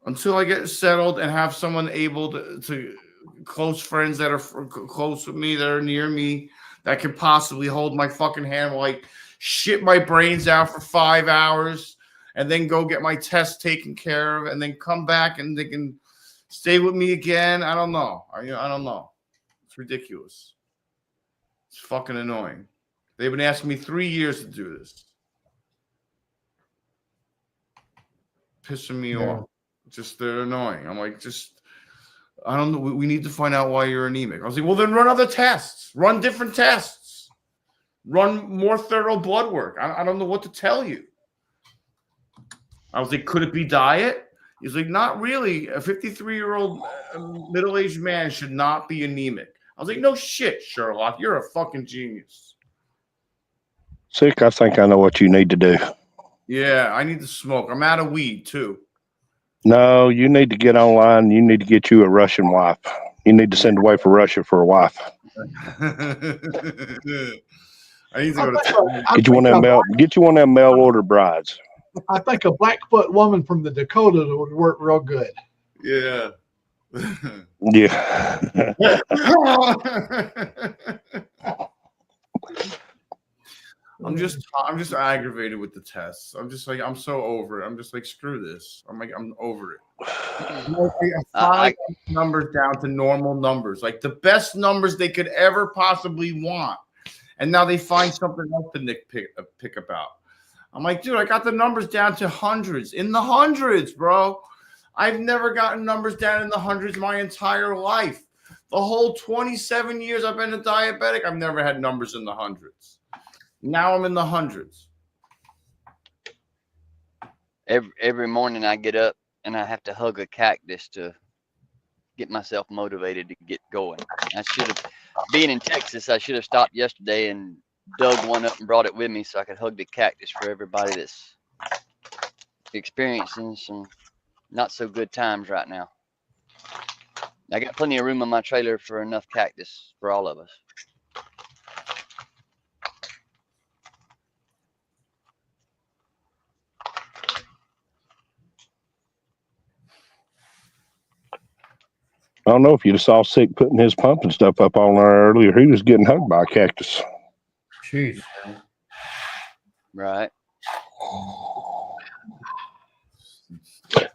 Until I get settled and have someone able to close friends that are close with me, that are near me, that can possibly hold my fucking hand while I shit my brains out for 5 hours and then go get my test taken care of and then come back and they can stay with me again. I don't know. I don't know. It's ridiculous. It's fucking annoying. They've been asking me 3 years to do this. Pissing me off. Just they're annoying. I'm like, I don't know. We need to find out why you're anemic. I was like, well, then run other tests. Run different tests. Run more thorough blood work. I don't know what to tell you. I was like, could it be diet? He's like, not really. A 53-year-old middle-aged man should not be anemic. I was like, no shit, Sherlock. You're a fucking genius. Sick, I think I know what you need to do. Yeah, I need to smoke. I'm out of weed, too. No, you need to get online. You need to get you a Russian wife. You need to send away for Russia for a wife. I need to go to get you one of them mail order brides. I think a Blackfoot woman from the Dakotas would work real good. Yeah. Yeah. I'm just aggravated with the tests. I'm just like, I'm so over it. I'm just like, screw this. I'm over it. Five numbers down to normal numbers, like the best numbers they could ever possibly want. And now they find something else to pick about. I'm like, dude, I got the numbers down to hundreds, in the hundreds, bro. I've never gotten numbers down in the hundreds my entire life. The whole 27 years I've been a diabetic, I've never had numbers in the hundreds. Now I'm in the hundreds. Every morning I get up and I have to hug a cactus to get myself motivated to get going. Being in Texas, I should have stopped yesterday and dug one up and brought it with me so I could hug the cactus for everybody that's experiencing some not so good times right now. I got plenty of room on my trailer for enough cactus for all of us. I don't know if you saw Sick putting his pump and stuff up on there earlier. He was getting hugged by a cactus. Jeez. Right.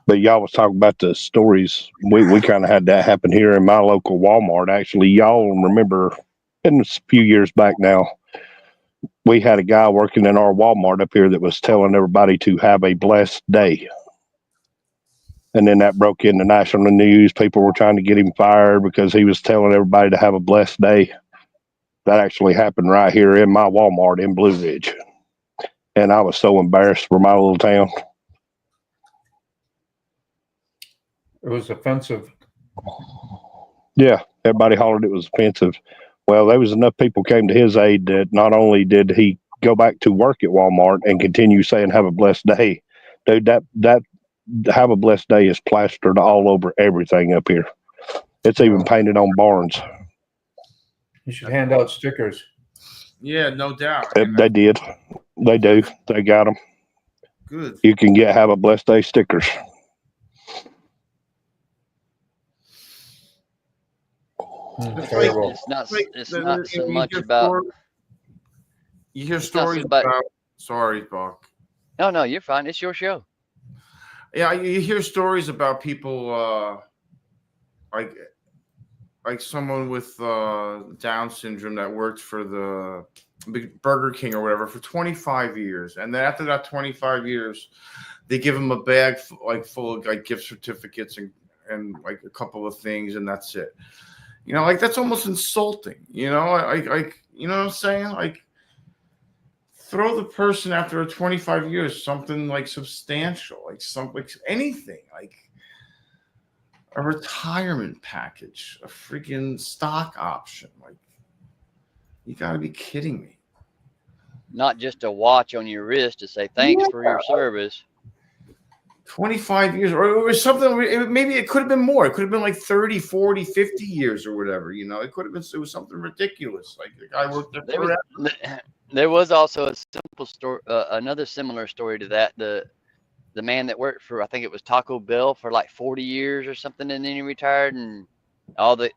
But y'all was talking about the stories. We kind of had that happen here in my local Walmart. Actually, y'all remember, in a few years back now, we had a guy working in our Walmart up here that was telling everybody to have a blessed day. And then that broke into national news. People were trying to get him fired because he was telling everybody to have a blessed day. That actually happened right here in my Walmart in Blue Ridge. And I was so embarrassed for my little town. It was offensive. Yeah, everybody hollered it was offensive. Well, there was enough people came to his aid that not only did he go back to work at Walmart and continue saying have a blessed day, dude, that have a blessed day is plastered all over everything up here. It's even painted on barns. You should hand out stickers. Yeah, no doubt. They did. They do. They got them. Good. You can get have a blessed day stickers. Terrible. It's not so much about. You hear stories about. Sorry, Buck. No, you're fine. It's your show. Yeah, you hear stories about people like someone with Down syndrome that worked for the Burger King or whatever for 25 years, and then after that 25 years, they give him a bag full of like gift certificates and like a couple of things, and that's it. You know, like that's almost insulting. You know, like you know what I'm saying? Like, throw the person after 25 years something like substantial, like anything, like a retirement package, a freaking stock option. Like, you got to be kidding me. Not just a watch on your wrist to say thanks for your service. 25 years, or it was something. Maybe it could have been more. It could have been like 30, 40, 50 years or whatever. You know, it could have been. It was something ridiculous. Like the guy worked there forever. There was also a simple story, another similar story to that. The man that worked for, I think it was Taco Bell for like 40 years or something, and then he retired, and all the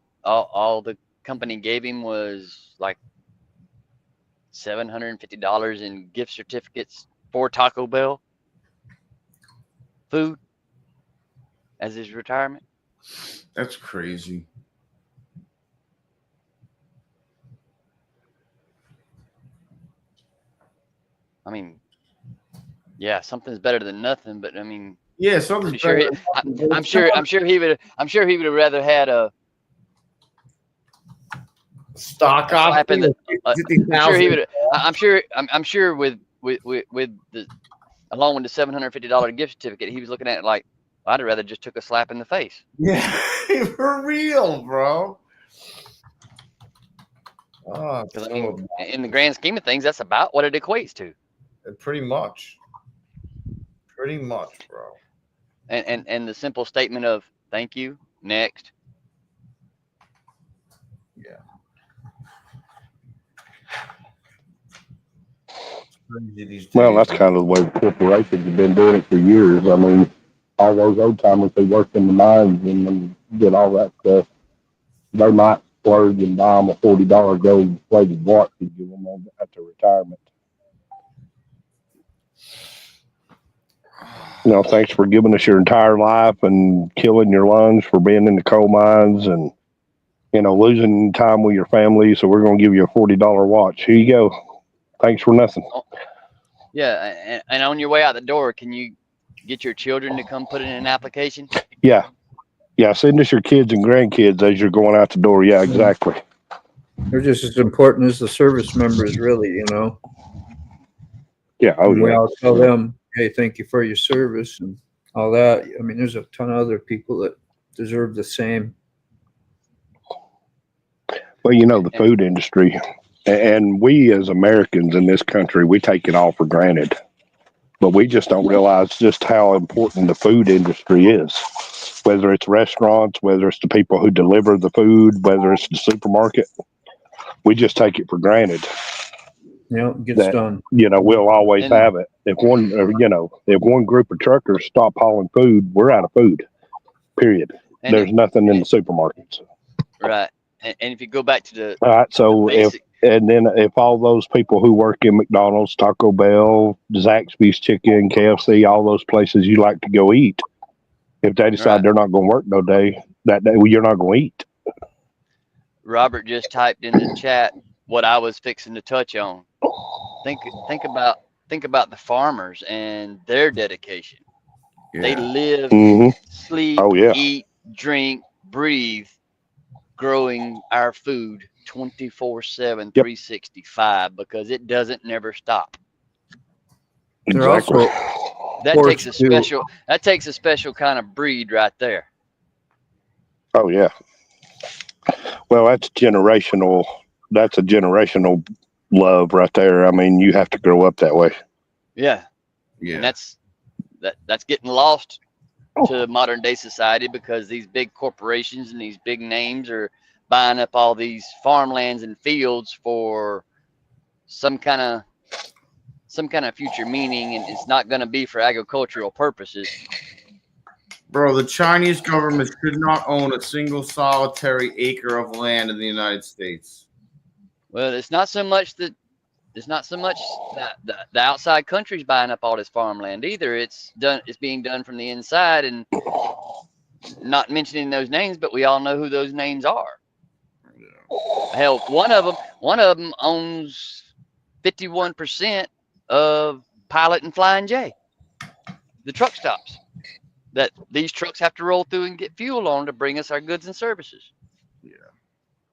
company gave him was like $750 in gift certificates for Taco Bell food as his retirement. That's crazy. I mean, yeah, something's better than nothing, but I mean, yeah, something's sure better. I'm sure he would have rather had a stock option. I'm sure with the along with the $750 gift certificate, he was looking at it like, I'd rather just took a slap in the face. Yeah, for real, bro. Oh, because I mean, in the grand scheme of things, that's about what it equates to. Pretty much, bro. And the simple statement of thank you, next. Yeah. Well, that's kind of the way the corporations have been doing it for years. I mean, all those old timers who worked in the mines and did all that stuff, they might splurge and buy them a $40 gold-plated watch to give them at their retirement. You know, thanks for giving us your entire life and killing your lungs for being in the coal mines and, you know, losing time with your family. So we're going to give you a $40 watch. Here you go. Thanks for nothing. Yeah, and on your way out the door, can you get your children to come put in an application? Yeah. Send us your kids and grandkids as you're going out the door. Yeah, exactly. They're just as important as the service members, really, you know. Yeah. Oh, yeah. I'll tell them, hey, thank you for your service and all that. I mean, there's a ton of other people that deserve the same. Well, you know, the food industry, and we as Americans in this country, we take it all for granted. But we just don't realize just how important the food industry is. Whether it's restaurants, whether it's the people who deliver the food, whether it's the supermarket, we just take it for granted. Yeah, it gets done. You know, we'll always have it. If one group of truckers stop hauling food, we're out of food. Period. There's nothing in the supermarkets. Right. And if you go back to the all right, so if all those people who work in McDonald's, Taco Bell, Zaxby's Chicken, KFC, all those places you like to go eat, if they decide they're not going to work that day, well, you're not going to eat. Robert just typed in the chat what I was fixing to touch on. think about the farmers and their dedication. Yeah. They live, sleep, Oh yeah. eat, drink, breathe, growing our food 24/7, 365, because it doesn't never stop. They're Exactly. also That takes a special kind of breed right there. Oh yeah. Well, that's a generational love right there. I mean, you have to grow up that way. Yeah. Yeah. And that's getting lost to modern day society, because these big corporations and these big names are buying up all these farmlands and fields for some kind of future meaning, and it's not going to be for agricultural purposes. Bro, the Chinese government should not own a single solitary acre of land in the United States. Well, it's not so much that the outside countries buying up all this farmland either. It's being done from the inside, and not mentioning those names, but we all know who those names are. Hell, one of them owns 51% of Pilot and Flying J, the truck stops that these trucks have to roll through and get fuel on to bring us our goods and services. Yeah,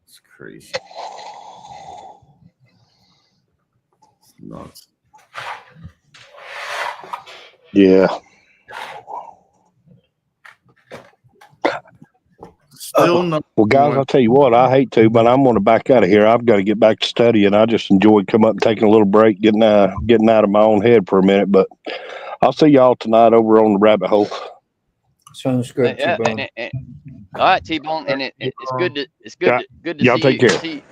it's crazy. It's nuts. Yeah. Still not. Well, guys, I'll tell you what, I hate to, but I'm going to back out of here. I've got to get back to studying. I just enjoyed coming up and taking a little break, getting out of my own head for a minute. But I'll see y'all tonight over on the rabbit hole. Sounds good, Yeah, T-Bone. All right, T-Bone, and it's good to Y'all see take you. care.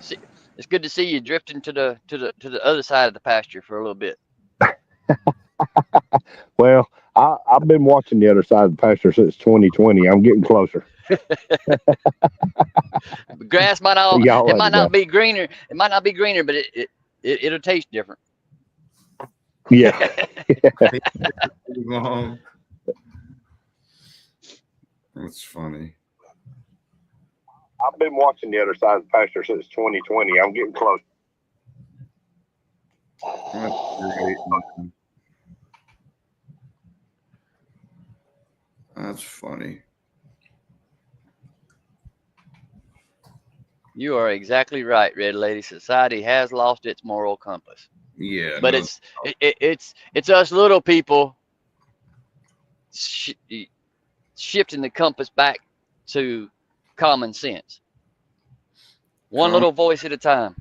It's good to see you drifting to the other side of the pasture for a little bit. Well, I've been watching the other side of the pasture since 2020. I'm getting closer. The grass might not be greener. It might not be greener, but it'll taste different. Yeah. That's funny. I've been watching the other side of the pasture since 2020. I'm getting close. That's great. That's funny. You are exactly right, Red Lady. Society has lost its moral compass. Yeah, but it's us little people shifting the compass back to common sense. One little voice at a time.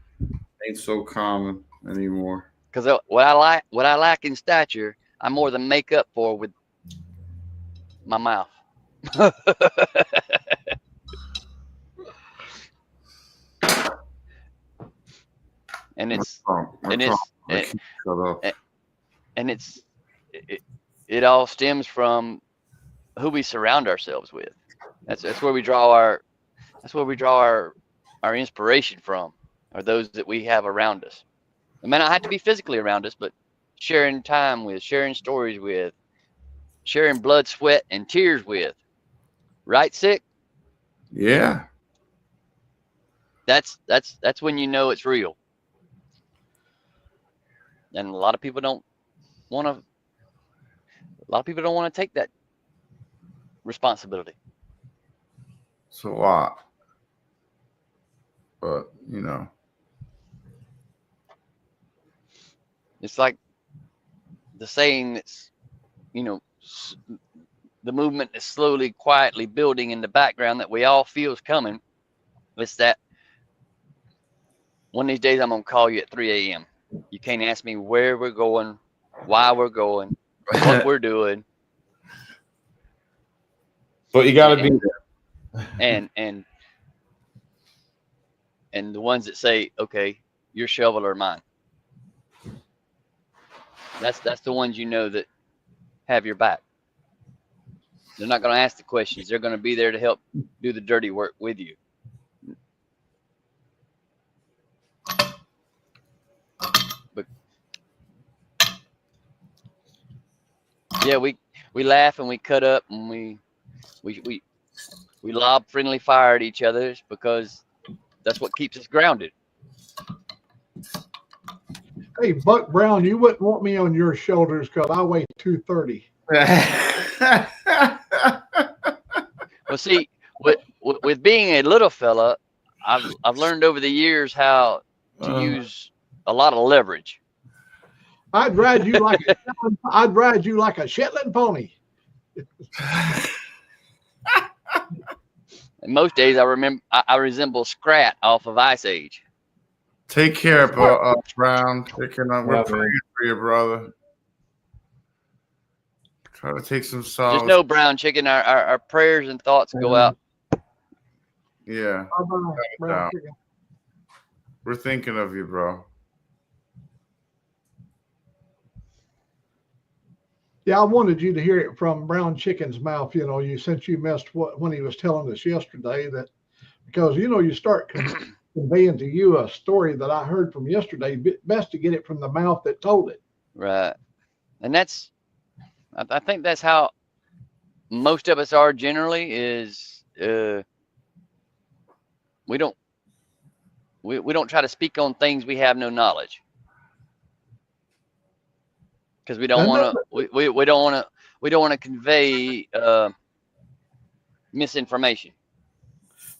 Ain't so common anymore. Because what I lack in stature, I more than make up for with my mouth. And it all stems from who we surround ourselves with. That's where we draw our inspiration from, or those that we have around us. It may not have to be physically around us, but sharing time with, sharing stories with, sharing blood, sweat, and tears with. Right, Sick? Yeah. That's when you know it's real. And a lot of people don't want to take that responsibility. It's a lot. But, it's like the saying that's, the movement is slowly, quietly building in the background that we all feel is coming. It's that one of these days I'm going to call you at 3 a.m. You can't ask me where we're going, why we're going, what we're doing. But you got to be there. And the ones that say, okay, your shovel or mine. That's the ones that have your back. They're not going to ask the questions. They're going to be there to help do the dirty work with you. But yeah, we laugh and we cut up and we lob friendly fire at each other because that's what keeps us grounded. Hey, Buck Brown, you wouldn't want me on your shoulders because I weigh 230. Well, see, with being a little fella, I've learned over the years how to use a lot of leverage. I'd ride you like a Shetland pony. And most days I resemble Scrat off of Ice Age. Take care, Brown. We're praying for you, brother. Try to take some solace. Just know, Brown Chicken, our prayers and thoughts go out. Yeah. Brown Chicken. We're thinking of you, bro. Yeah, I wanted you to hear it from Brown Chicken's mouth. You know, since you missed when he was telling us yesterday, that because you start conveying to you a story that I heard from yesterday. Best to get it from the mouth that told it. Right, and I think that's how most of us are generally. Is we don't try to speak on things we have no knowledge. Because we don't want to convey misinformation.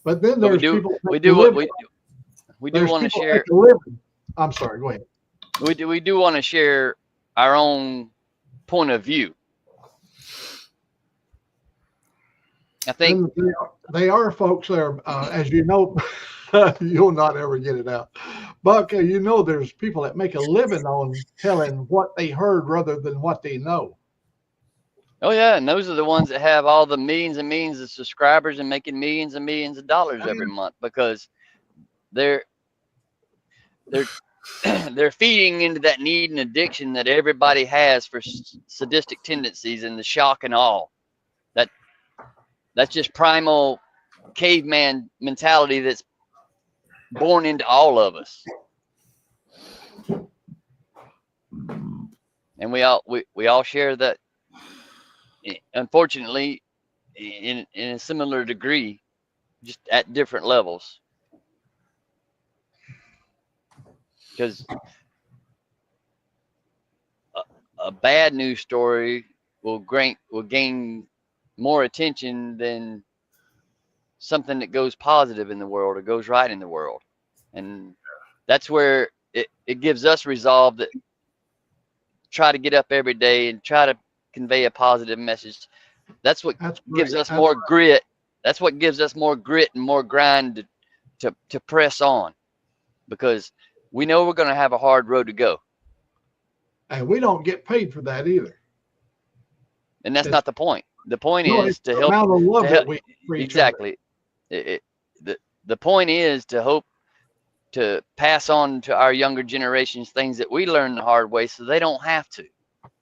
But then there's people. We do want to share. I'm sorry. Go ahead. We do want to share our own point of view. I think they are folks there, as you know. You'll not ever get it out. Buck, there's people that make a living on telling what they heard rather than what they know. Oh, yeah. And those are the ones that have all the millions and millions of subscribers and making millions and millions of dollars every month because they're feeding into that need and addiction that everybody has for sadistic tendencies and the shock and awe. That's just primal caveman mentality that's born into all of us, and we all share that, unfortunately, in a similar degree, just at different levels. Because a bad news story will gain more attention than something that goes positive in the world or goes right in the world. And that's where it gives us resolve that try to get up every day and try to convey a positive message. That's what gives us more grit. That's what gives us more grit and more grind to press on, because we know we're going to have a hard road to go. And we don't get paid for that either. And that's not the point. The point is to help. Exactly. The point is to hope to pass on to our younger generations things that we learned the hard way so they don't have to.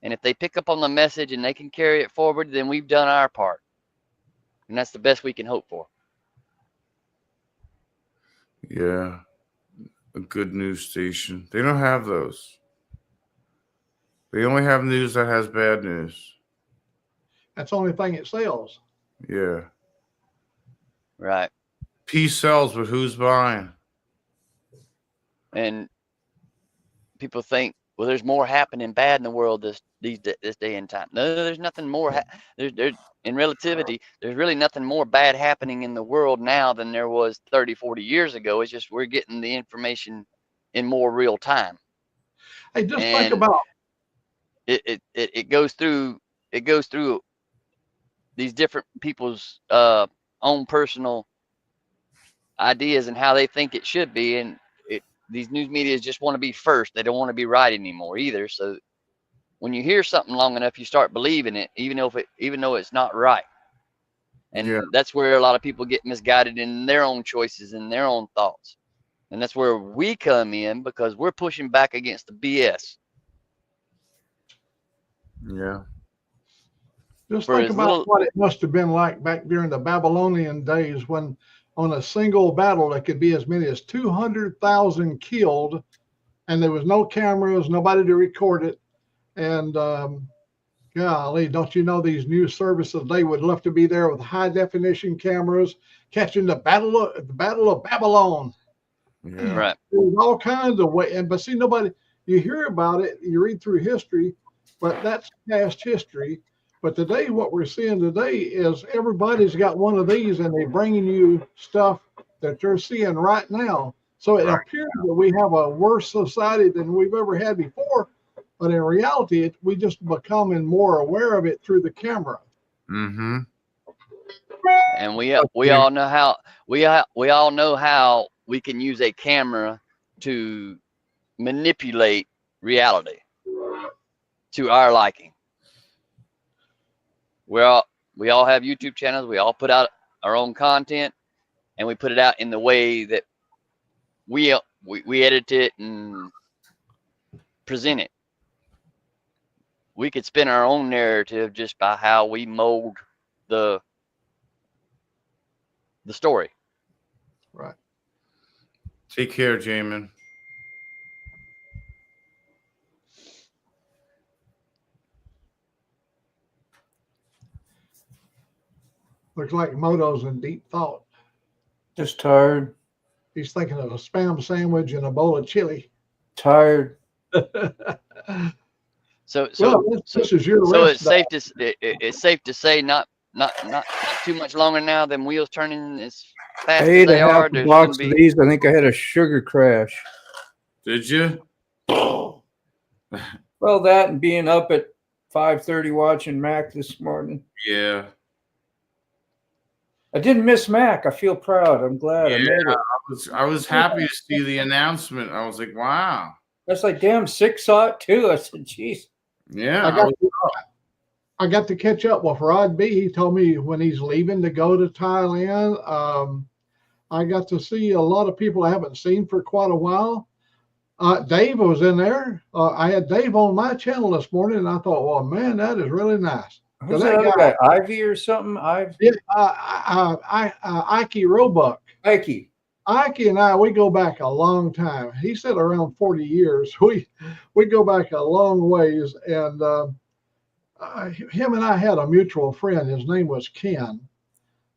And if they pick up on the message and they can carry it forward, then we've done our part. And that's the best we can hope for. Yeah. A good news station. They don't have those. They only have news that has bad news. That's the only thing it sells. Yeah. Right. Peace sells, but who's buying? And people think, well, there's more happening bad in the world this day and time. No, there's nothing more. There's in relativity, there's really nothing more bad happening in the world now than there was 30, 40 years ago. It's just we're getting the information in more real time. Hey, just think about it goes through these different people's own personal ideas and how they think it should be, and these news media just want to be first. They don't want to be right anymore either. So when you hear something long enough, you start believing it, even though it's not right. And that's where a lot of people get misguided in their own choices and their own thoughts. And that's where we come in, because we're pushing back against the BS. Yeah. Just think about what it must have been like back during the Babylonian days, when on a single battle there could be as many as 200,000 killed, and there was no cameras, nobody to record it. And golly, don't you know these news services, they would love to be there with high definition cameras catching the battle of Babylon. Yeah. Right. There's all kinds of ways, but see, nobody, You hear about it, you read through history, but that's past history. But today, what we're seeing today is everybody's got one of these, and they're bringing you stuff that they're seeing right now. So it appears that we have a worse society than we've ever had before. But in reality, we just becoming more aware of it through the camera. Mm-hmm. And we all know how we all know how we can use a camera to manipulate reality to our liking. We all have YouTube channels. We all put out our own content, and we put it out in the way that we edit it and present it. We could spin our own narrative just by how we mold the story. Right. Take care, Jamin. Looks like Moto's in deep thought. Just tired. He's thinking of a Spam sandwich and a bowl of chili. Tired. So this is your so rest it's safe to say not too much longer now than wheels turning as fast I ate as they a half are. a box of these. I think I had a sugar crash. Did you? Well, that and being up at 5:30 watching Mac this morning. Yeah. I didn't miss Mac. I feel proud. I'm glad I made it. I was happy to see the announcement. I was like, wow. That's like, damn, 6 saw it too. I said, geez. Yeah. I got to catch up with Rod B. He told me when he's leaving to go to Thailand. I got to see a lot of people I haven't seen for quite a while. Dave was in there. I had Dave on my channel this morning, and I thought, well, man, that is really nice. Who's that other guy? Ivy or something? Yeah, Ike Roebuck. Ike and I, we go back a long time. He said around 40 years. We go back a long ways, and him and I had a mutual friend. His name was Ken,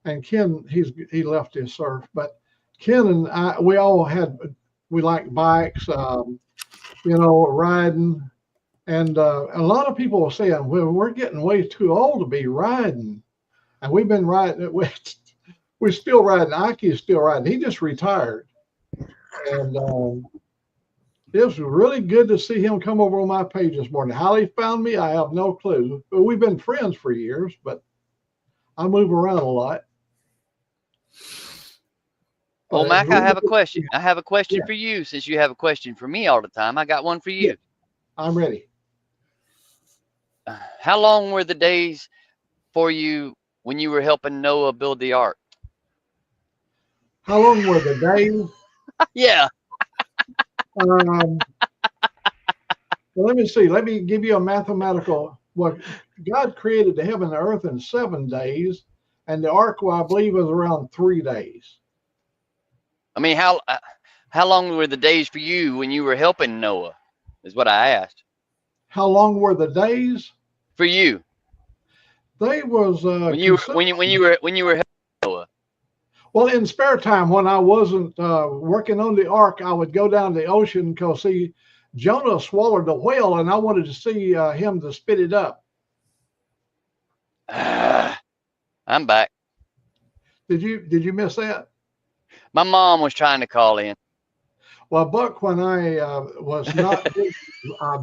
and Ken he left his surf, but Ken and I, we like bikes, riding, and a lot of people were saying, well, we're getting way too old to be riding, and we've been riding. We're still riding. Ike is still riding. He just retired, and it was really good to see him come over on my page this morning. How he found me, I have no clue. But we've been friends for years, but I move around a lot. Well, Mac, I have a question. I have a question for you, since you have a question for me all the time. I got one for you. Yeah, I'm ready. How long were the days for you when you were helping Noah build the ark? How long were the days? Yeah. Well, let me see. Let me give you a mathematical. What God created the heaven and the earth in 7 days, and the ark, well, I believe, was around 3 days. I mean, how long were the days for you when you were helping Noah? Is what I asked. How long were the days for you? They was when you were helping Noah. Well, in spare time, when I wasn't working on the ark, I would go down the ocean because, see, Jonah swallowed a whale, and I wanted to see him to spit it up. I'm back. Did you miss that? My mom was trying to call in. Well, Buck, when I was not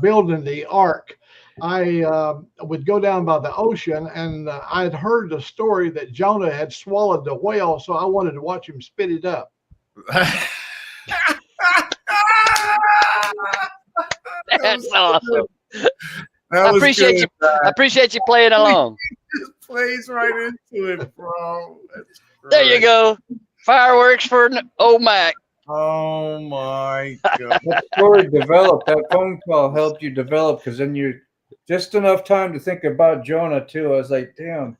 building the ark, I would go down by the ocean, and I'd heard the story that Jonah had swallowed the whale, so I wanted to watch him spit it up. That's awesome. I appreciate you playing along. Just plays right into it, bro. There you go. Fireworks for old Mac. Oh my God. That story developed. That phone call helped you develop, because then you're just enough time to think about Jonah too. I was like, damn.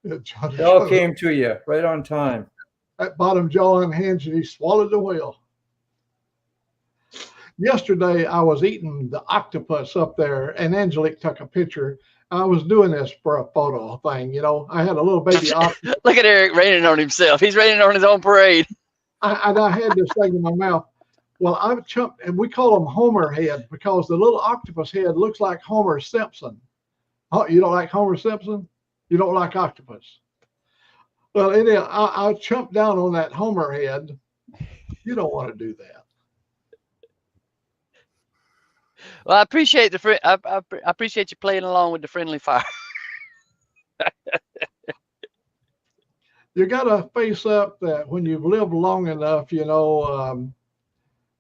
It all came to you right on time. That bottom jaw unhinged, and he swallowed the whale. Yesterday, I was eating the octopus up there, and Angelique took a picture. I was doing this for a photo thing, I had a little baby octopus. Look at Eric raining on himself. He's raining on his own parade. And I had this thing in my mouth. Well, I've chumped, and we call them Homer heads because the little octopus head looks like Homer Simpson. Oh, you don't like Homer Simpson? You don't like octopus? Well, anyhow, I chumped down on that Homer head. You don't want to do that. Well, I appreciate I appreciate you playing along with the friendly fire. You got to face up that when you've lived long enough, you know,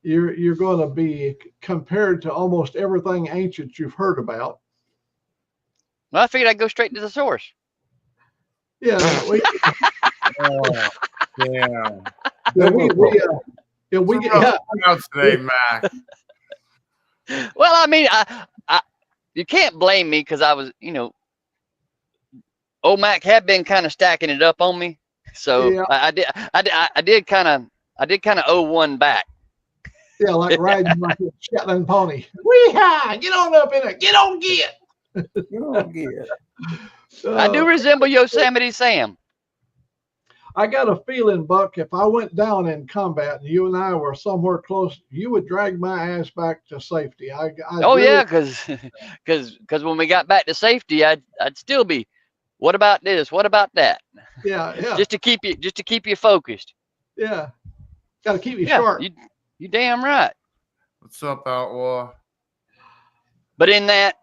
you're going to be compared to almost everything ancient you've heard about. Well, I figured I'd go straight to the source. Yeah. Oh, damn. We get out today, Mac. Well, I mean, I you can't blame me because I was, you know, old Mac had been kind of stacking it up on me, so yeah. I did kind of owe one back. Yeah, like riding like a Shetland pony. Wee-ha! Get on up in it. Get on, get. You don't get it. I do resemble Yosemite Sam. I got a feeling, Buck, if I went down in combat and you and I were somewhere close, you would drag my ass back to safety. Yeah, because when we got back to safety, I'd still be, what about this? What about that? Yeah. Just to keep you focused. Yeah. Got to keep you sharp. You damn right. What's up, Outlaw? But in that,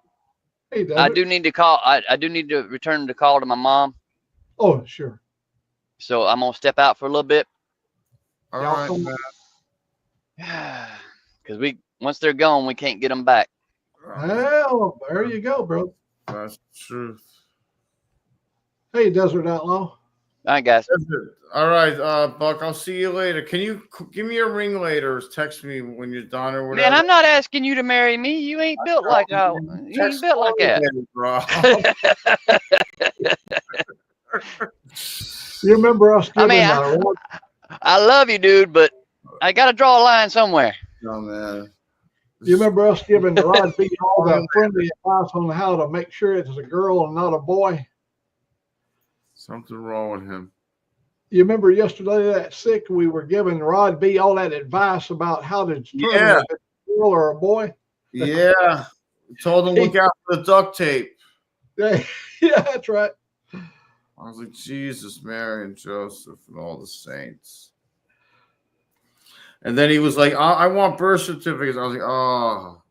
hey, I do need to call. I do need to return the call to my mom. Oh, sure. So I'm gonna step out for a little bit. All right, man. Because once they're gone, we can't get them back. Well, there you go, bro. That's the truth. Hey, Desert Outlaw. All right, guys. All right, Buck. I'll see you later. Can you give me a ring later or text me when you're done or whatever? Man, I'm not asking you to marry me. You ain't built like that. You ain't built like that. Bro. You remember us giving I love you, dude, but I got to draw a line somewhere. Oh, man. You remember us giving Rod B all the friendly advice on how to make sure it's a girl and not a boy? Something wrong with him. You remember yesterday that sick we were giving Rod B all that advice about how to determine if it's a girl or a boy? Yeah. Told him look out for the duct tape. Yeah, that's right. I was like, Jesus, Mary, and Joseph, and all the saints. And then he was like, I want birth certificates. I was like, oh.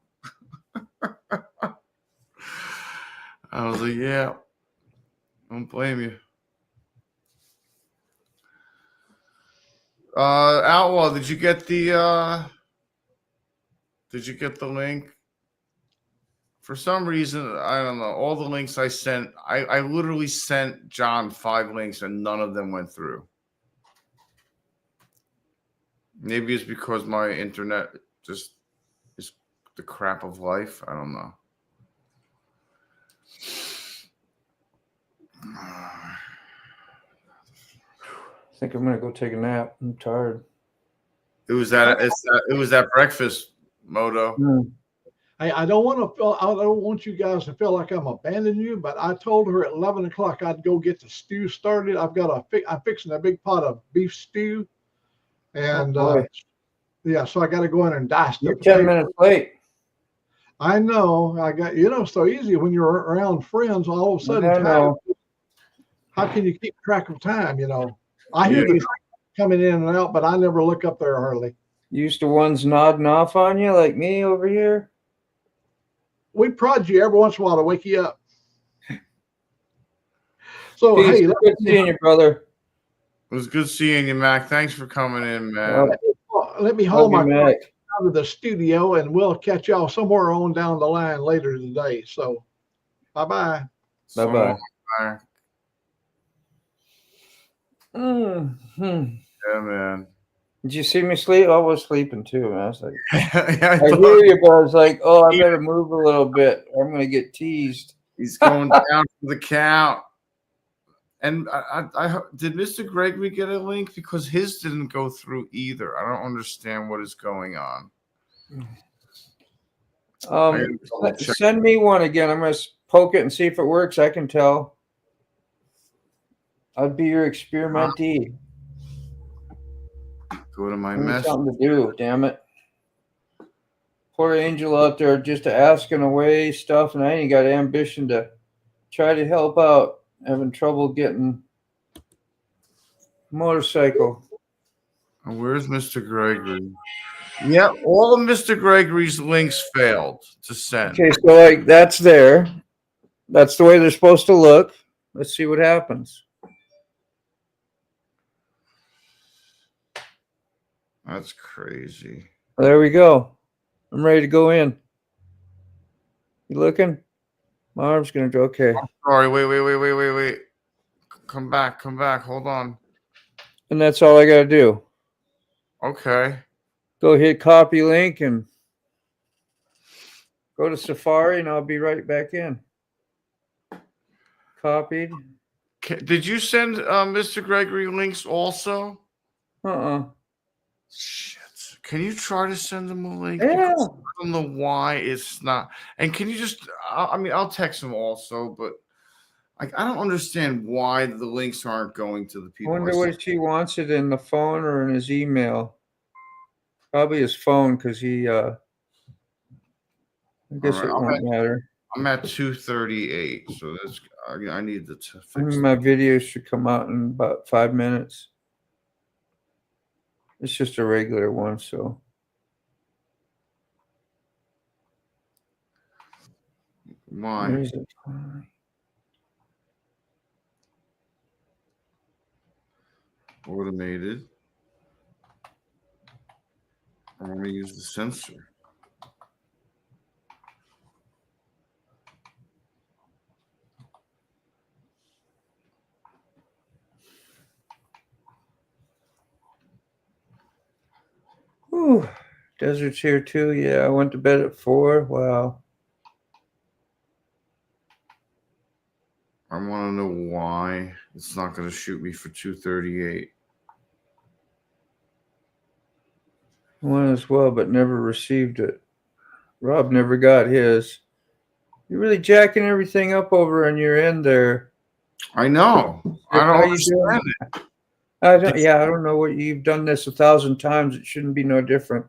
I was like, yeah. Don't blame you. Outlaw, did you get the link? For some reason, I don't know. All the links I sent, I literally sent John 5 links and none of them went through. Maybe it's because my internet just is the crap of life. I don't know. I think I'm gonna go take a nap. I'm tired. It was that breakfast, Moto. Mm. I don't want you guys to feel like I'm abandoning you, but I told her at 11 o'clock I'd go get the stew started. I'm fixing a big pot of beef stew, and so I got to go in and dice. You're 10 minutes late. I know. It's so easy when you're around friends. All of a sudden, how can you keep track of time? I hear the train coming in and out, but I never look up there hardly. Used to ones nodding off on you like me over here. We prod you every once in a while to wake you up. So, Peace. hey, good seeing you, brother. It was good seeing you, Mac. Thanks for coming in, man. Let me hold my car out of the studio, and we'll catch y'all somewhere on down the line later today. So, bye-bye. Bye-bye. Yeah, man. Did you see me sleep? I was sleeping too, man. I was like, I hear you, but I was like, I better move a little bit. Or I'm going to get teased. He's going down for the count. And I did Mr. Gregory get a link? Because his didn't go through either. I don't understand what is going on. Send me one again. I'm going to poke it and see if it works. I can tell. I'd be your experimentee. Go to my message. Something to do, damn it. Poor Angel out there just asking away stuff, and I ain't got ambition to try to help out. Having trouble getting motorcycle. And where's Mr. Gregory? Yeah, all of Mr. Gregory's links failed to send. Okay, so like that's there. That's the way they're supposed to look. Let's see what happens. That's crazy. There we go. I'm ready to go in. You looking? My arm's gonna go. Okay. Sorry, wait. Come back. Hold on. And that's all I gotta do. Okay. Go hit copy link and go to Safari, and I'll be right back in. Copied. Did you send Mr. Gregory links also? Shit. Can you try to send him a link? Yeah. I don't know why it's not. And can you just, I mean, I'll text him also, but I don't understand why the links aren't going to the people. I wonder what he wants it in the phone or in his email. Probably his phone, because he, I guess it won't matter. I'm at 238, so that's, I need to fix my video should come out in about 5 minutes. It's just a regular one, so. Why? Where is it? Automated. I want to use the sensor. Whew. Desert's here too. Yeah, I went to bed at 4. Wow. I want to know why it's not going to shoot me for 238. One as well, but never received it. Rob never got his. You're really jacking everything up over on your end there. I know. I don't understand it. I don't know what you've done this 1,000 times. It shouldn't be no different.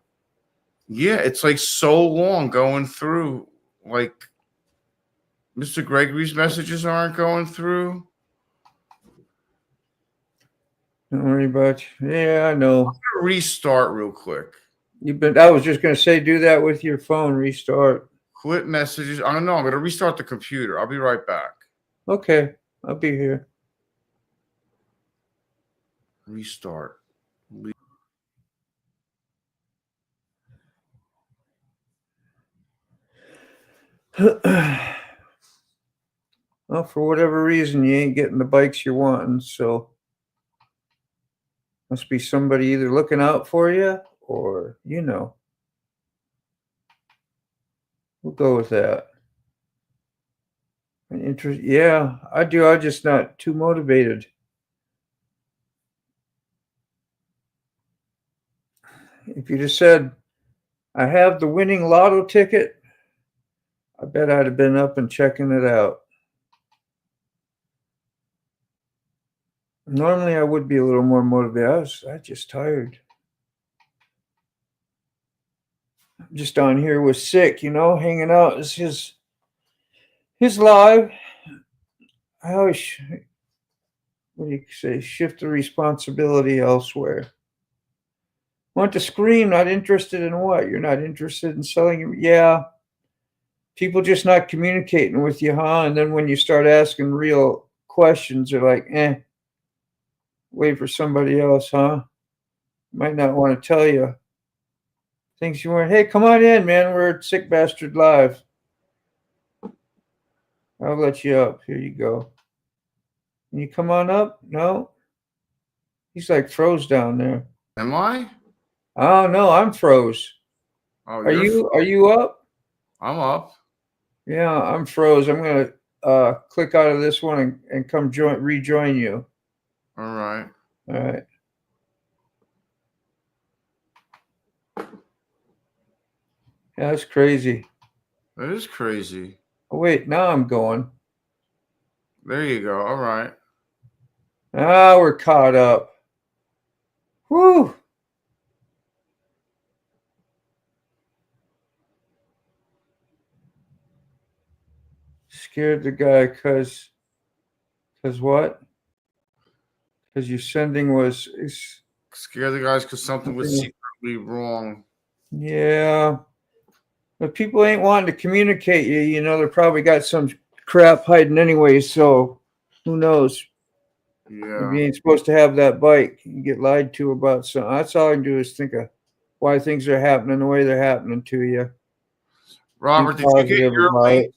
Yeah, it's like so long going through. Like Mr. Gregory's messages aren't going through. Don't worry about you. Yeah, I know. I'm gonna restart real quick. I was just gonna say, do that with your phone. Restart. Quit messages. I don't know. I'm gonna restart the computer. I'll be right back. Okay, I'll be here. Restart. Well, for whatever reason, you ain't getting the bikes you're wanting, so must be somebody either looking out for you or, we'll go with that. Yeah, I do. I'm just not too motivated. If you just said, I have the winning lotto ticket, I bet I'd have been up and checking it out. Normally, I would be a little more motivated. I'm just tired. I'm just on here with Sick, hanging out. It's his live. I always, what do you say, shift the responsibility elsewhere. Want to scream, not interested in what? You're not interested in selling? Yeah. People just not communicating with you, huh? And then when you start asking real questions, they're like, wait for somebody else, huh? Might not want to tell you things you weren't. Hey, come on in, man. We're at Sick Bastard Live. I'll let you up. Here you go. Can you come on up? No? He's like froze down there. Am I? Oh, no, I'm froze. Oh, are you up? I'm up. Yeah, I'm froze. I'm going to click out of this one and come rejoin you. All right. All right. Yeah, that's crazy. That is crazy. Oh, wait, now I'm going. There you go. All right. Ah, we're caught up. Whew. Scared the guy because what? Because your sending was Scare the guys because something was secretly wrong. Yeah. But people ain't wanting to communicate you. You know, they probably got some crap hiding anyway, so who knows? Yeah. If you ain't supposed to have that bike, you get lied to about something. That's all I can do is think of why things are happening the way they're happening to you. Robert, did you get your link?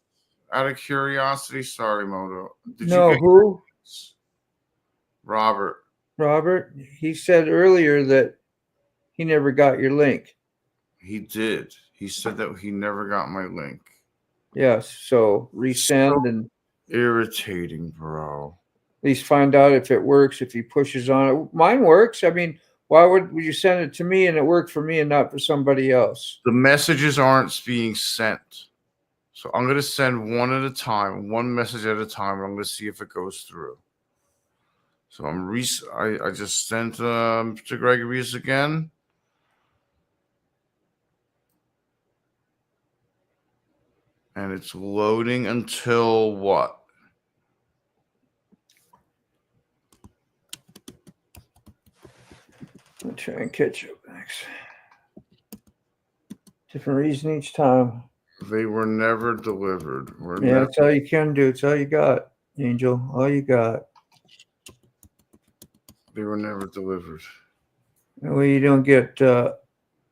Out of curiosity, sorry, Moto. Did no, you get who? Robert. Robert, he said earlier that he never got your link. He did. He said that he never got my link. Yes, so resend and irritating, bro. At least find out if it works, if he pushes on it. Mine works. I mean, why would you send it to me and it worked for me and not for somebody else? The messages aren't being sent. So I'm going to send one at a time, one message at a time. And I'm going to see if it goes through. So I just sent to Gregory's again. And it's loading until what? I'll try and catch up next. Different reason each time. They were never delivered. That's all you can do. It's all you got, Angel. All you got. They were never delivered. That way you don't get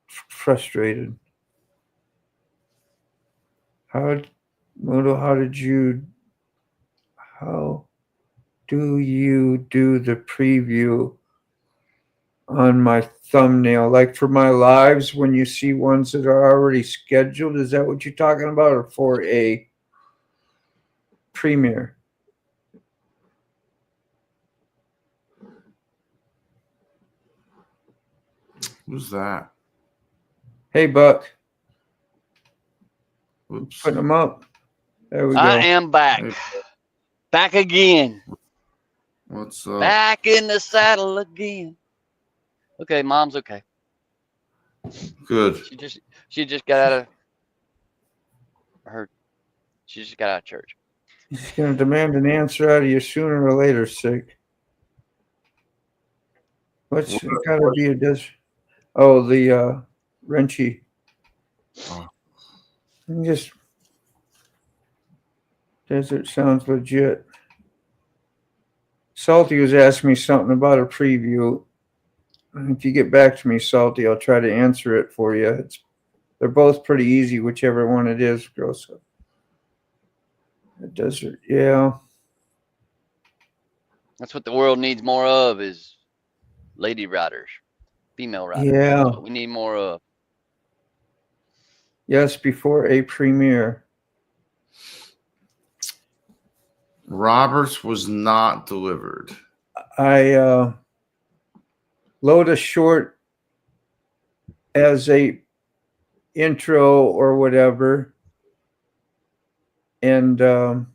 frustrated. How do you do the preview on my thumbnail? Like for my lives, when you see ones that are already scheduled, is that what you're talking about, or for a premiere? Who's that? Hey, Buck. Oops. Putting them up. There we go. I am back. Back again. What's up? Back in the saddle again. Okay, Mom's okay. Good. She just got out of she just got out of church. He's going to demand an answer out of you sooner or later, sick. What's got to be a desert? Oh, the wrenchy. Oh. Just desert sounds legit. Salty was asking me something about a preview. If you get back to me, Salty, I'll try to answer it for you. They're both pretty easy, whichever one it is, girl. So the desert, yeah. That's what the world needs more of, is lady riders, female riders. Yeah. That's what we need more of. Yes, before a premiere. Roberts was not delivered. I load a short as a intro or whatever, and I'm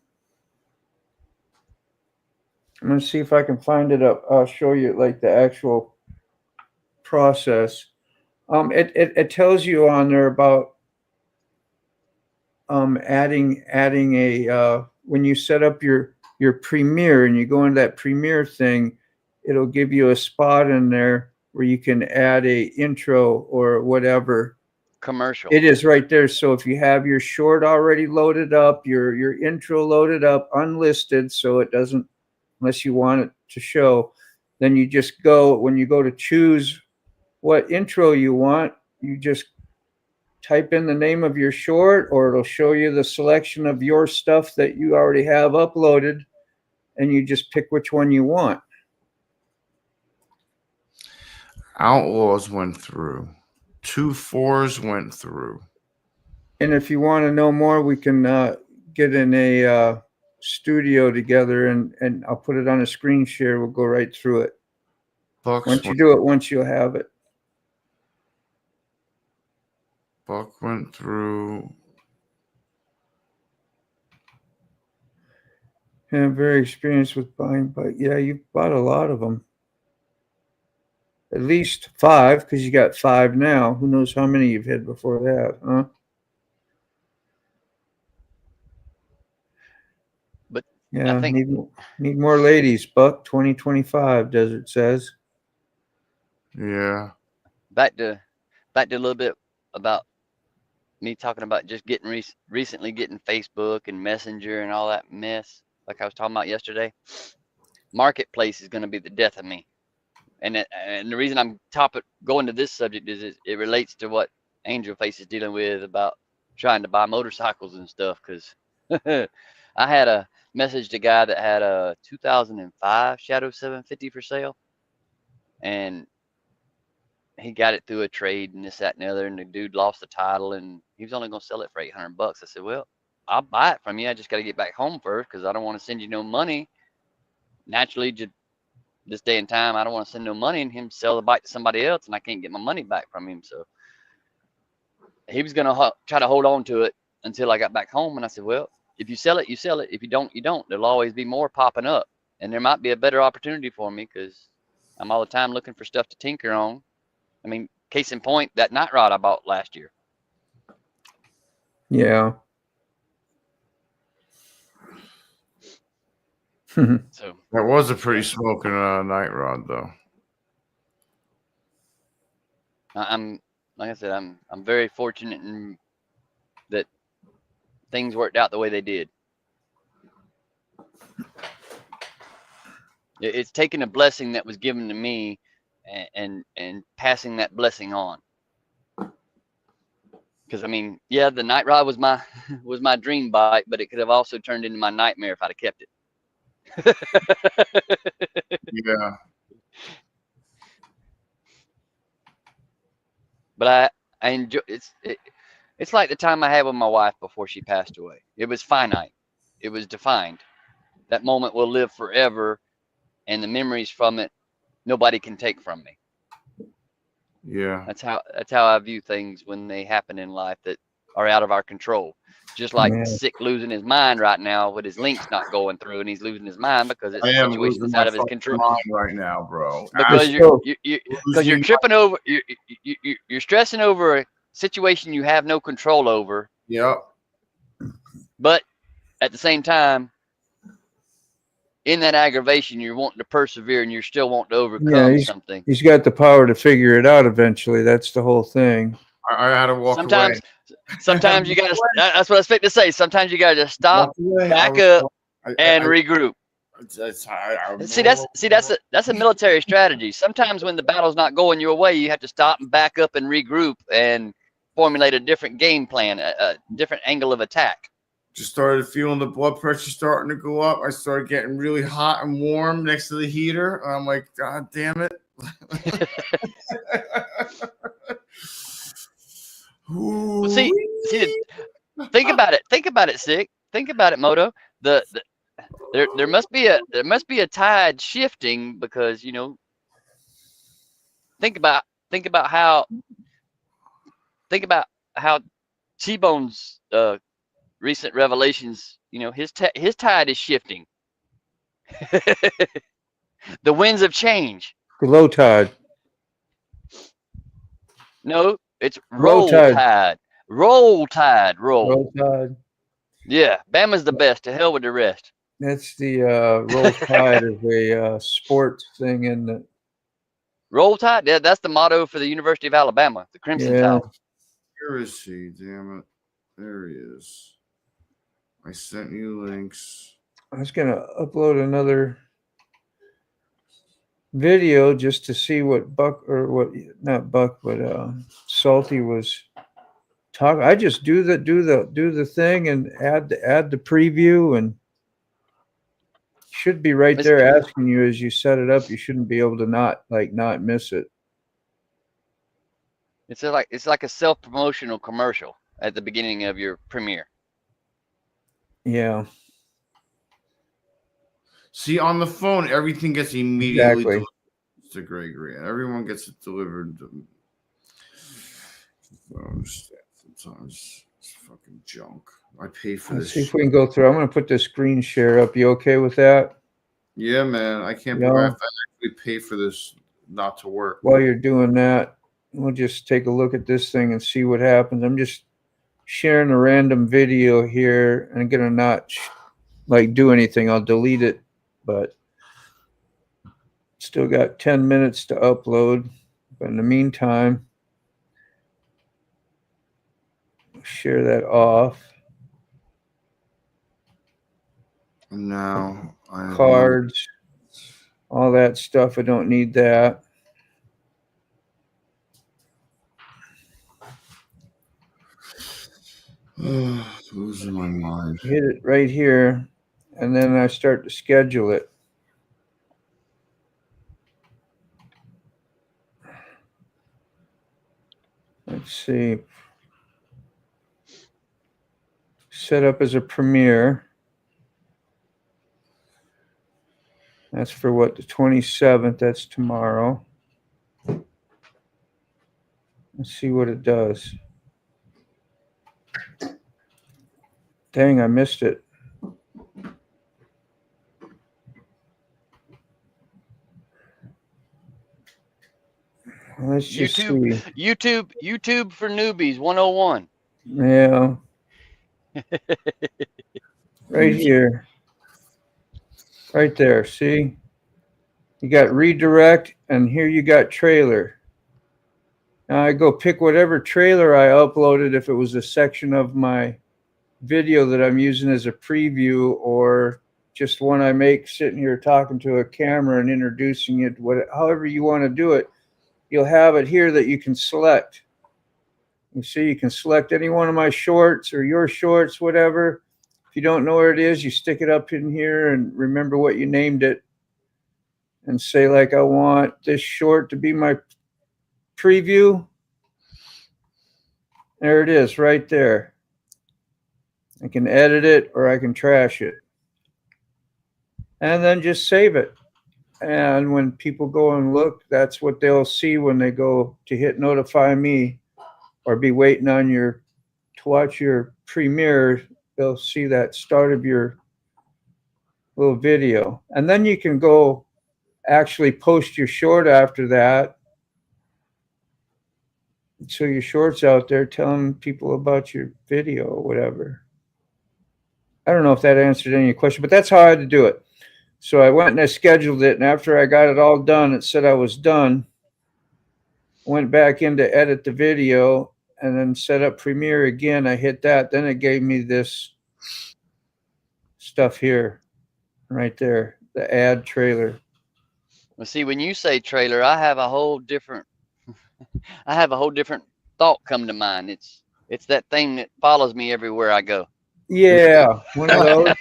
gonna see if I can find it up. I'll show you like the actual process. It tells you on there about adding a when you set up your premiere and you go into that premiere thing, it'll give you a spot in there where you can add a intro or whatever. Commercial. It is right there. So if you have your short already loaded up, your intro loaded up, unlisted, so it doesn't, unless you want it to show, then you just go, when you go to choose what intro you want, you just type in the name of your short, or it'll show you the selection of your stuff that you already have uploaded, and you just pick which one you want. Outlaws went through. 2-4s went through. And if you want to know more, we can get in a studio together, and I'll put it on a screen share. We'll go right through it. Once you do it, once you'll have it. Buck went through. Yeah, I'm very experienced with buying, but yeah, you've bought a lot of them. At least 5, because you got 5 now. Who knows how many you've had before that, huh? Yeah, I think need more ladies. Buck 2025, Desert says. Yeah. back to a little bit about me talking about just getting recently getting Facebook and Messenger and all that mess, like I was talking about yesterday. Marketplace is going to be the death of me, and the reason I'm going to this subject is it relates to what Angel Face is dealing with about trying to buy motorcycles and stuff. Because I had a messaged a guy that had a 2005 Shadow 750 for sale, and he got it through a trade and this, that, and the other, and the dude lost the title, and he was only going to sell it for $800. I said, well, I'll buy it from you. I just got to get back home first because I don't want to send you no money. Naturally, just this day and time, I don't want to send no money and him sell the bike to somebody else, and I can't get my money back from him. So he was going to try to hold on to it until I got back home. And I said, well, if you sell it, you sell it. If you don't, you don't. There'll always be more popping up, and there might be a better opportunity for me because I'm all the time looking for stuff to tinker on. I mean, case in point, that night rod I bought last year. Yeah. So that was a pretty smoking night rod, though. I'm like I said, I'm very fortunate in that things worked out the way they did. It's taken a blessing that was given to me and passing that blessing on. Because I mean, yeah, the night rod was my dream bike, but it could have also turned into my nightmare if I'd have kept it. Yeah. But I enjoy it's like the time I had with my wife before she passed away. It was finite. It was defined. That moment will live forever, and the memories from it nobody can take from me. Yeah. That's how I view things when they happen in life that are out of our control. Just like Sick losing his mind right now with his links not going through, and he's losing his mind because it's a situation that's out of his control. Mind right now, bro. Because you're tripping over, you're stressing over a situation you have no control over. Yep. But at the same time, in that aggravation, you're wanting to persevere and you're still wanting to overcome something. He's got the power to figure it out eventually. That's the whole thing. I had to walk away. Sometimes you gotta. That's what I was expecting to say. Sometimes you gotta just stop, back up, and regroup. That's a military strategy. Sometimes when the battle's not going your way, you have to stop and back up and regroup and formulate a different game plan, a different angle of attack. Just started feeling the blood pressure starting to go up. I started getting really hot and warm next to the heater. I'm like, God damn it. Well, see, think about it, Sick. Think about it, Moto. There must be a tide shifting because think about how T-Bone's recent revelations. His tide is shifting. The winds of change. Low tide. No, it's roll tide. Roll tide. Roll tide. Yeah, Bama's the best. To hell with the rest. That's the roll tide is a sports thing in the roll tide. Yeah, that's the motto for the University of Alabama, the Crimson Tide. Where is he? Damn it! There he is. I sent you links. I was gonna upload another video just to see what Salty was talking. I just do the thing and add the preview, and should be right there asking you as you set it up. You shouldn't be able to not miss it. It's like a self-promotional commercial at the beginning of your premiere. Yeah. See, on the phone, everything gets immediately delivered to Gregory. Everyone gets it delivered. Sometimes it's fucking junk. I pay for this. Let's see if we can go through. I'm going to put this screen share up. You okay with that? Yeah, man. I can't believe I actually pay for this not to work. While you're doing that, we'll just take a look at this thing and see what happens. I'm just sharing a random video here, and I'm going to not like do anything. I'll delete it, but still got 10 minutes to upload. But in the meantime, share that off. Now cards, all that stuff. I don't need that. Losing my mind. Hit it right here, and then I start to schedule it. Let's see. Set up as a premiere. That's for what, the 27th? That's tomorrow. Let's see what it does. Dang, I missed it. Let's just see. YouTube for newbies 101. Yeah. Right here. Right there. See? You got redirect, and here you got trailer. Now I go pick whatever trailer I uploaded, if it was a section of my video that I'm using as a preview, or just one I make sitting here talking to a camera and introducing it, however you want to do it. You'll have it here that you can select. You see, you can select any one of my shorts or your shorts, whatever. If you don't know where it is, you stick it up in here and remember what you named it. And say, like, I want this short to be my preview. There it is, right there. I can edit it or I can trash it. And then just save it. And when people go and look, that's what they'll see when they go to hit notify me or be waiting on to watch your premiere. They'll see that start of your little video. And then you can go actually post your short after that. So your short's out there telling people about your video or whatever. I don't know if that answered any question, but that's how I had to do it. So I went and I scheduled it, and after I got it all done, it said I was done. Went back in to edit the video and then set up Premiere again. I hit that. Then it gave me this stuff here, right there, the ad trailer. Well, see, when you say trailer, I have a whole different thought come to mind. It's that thing that follows me everywhere I go. Yeah, one of those.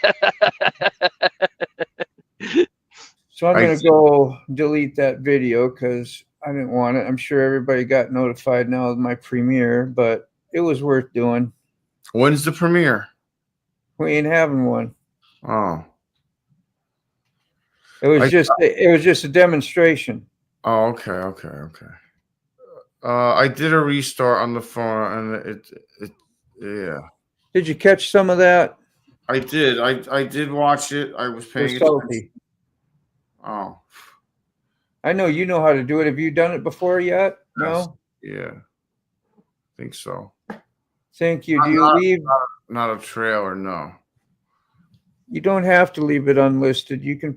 So I'm going to go delete that video because I didn't want it. I'm sure everybody got notified now of my premiere, but it was worth doing. When's the premiere? We ain't having one. Oh. It was just a demonstration. Oh, okay. I did a restart on the phone, and it yeah. Did you catch some of that? I did. I did watch it. I was paying attention. Oh. I know you know how to do it. Have you done it before yet? Yes. No? Yeah. I think so. Thank you. Do you leave? Not a trailer, no. You don't have to leave it unlisted. You can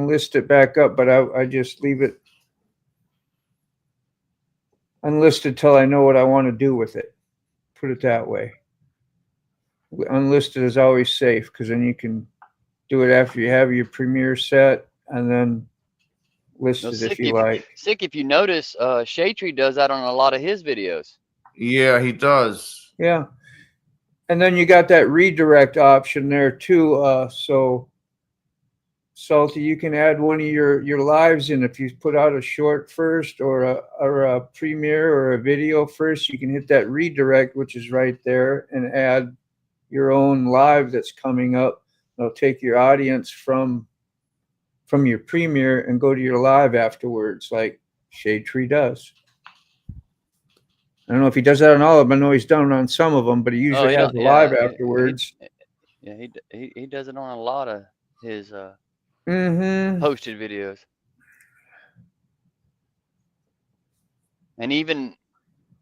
list it back up, but I just leave it unlisted till I know what I want to do with it. Put it that way. Unlisted is always safe because then you can do it after you have your premiere set and then list it if you like. Sick, if you notice, Shaytree does that on a lot of his videos. Yeah, he does. Yeah. And then you got that redirect option there too. So Salty, you can add one of your lives in. If you put out a short first or a premiere or a video first, you can hit that redirect, which is right there, and add your own live that's coming up. It'll take your audience from your premiere and go to your live afterwards, like Shaytree does. I don't know if he does that on all of them. I know he's done it on some of them, but he usually has a live afterwards. He does it on a lot of his posted videos. And even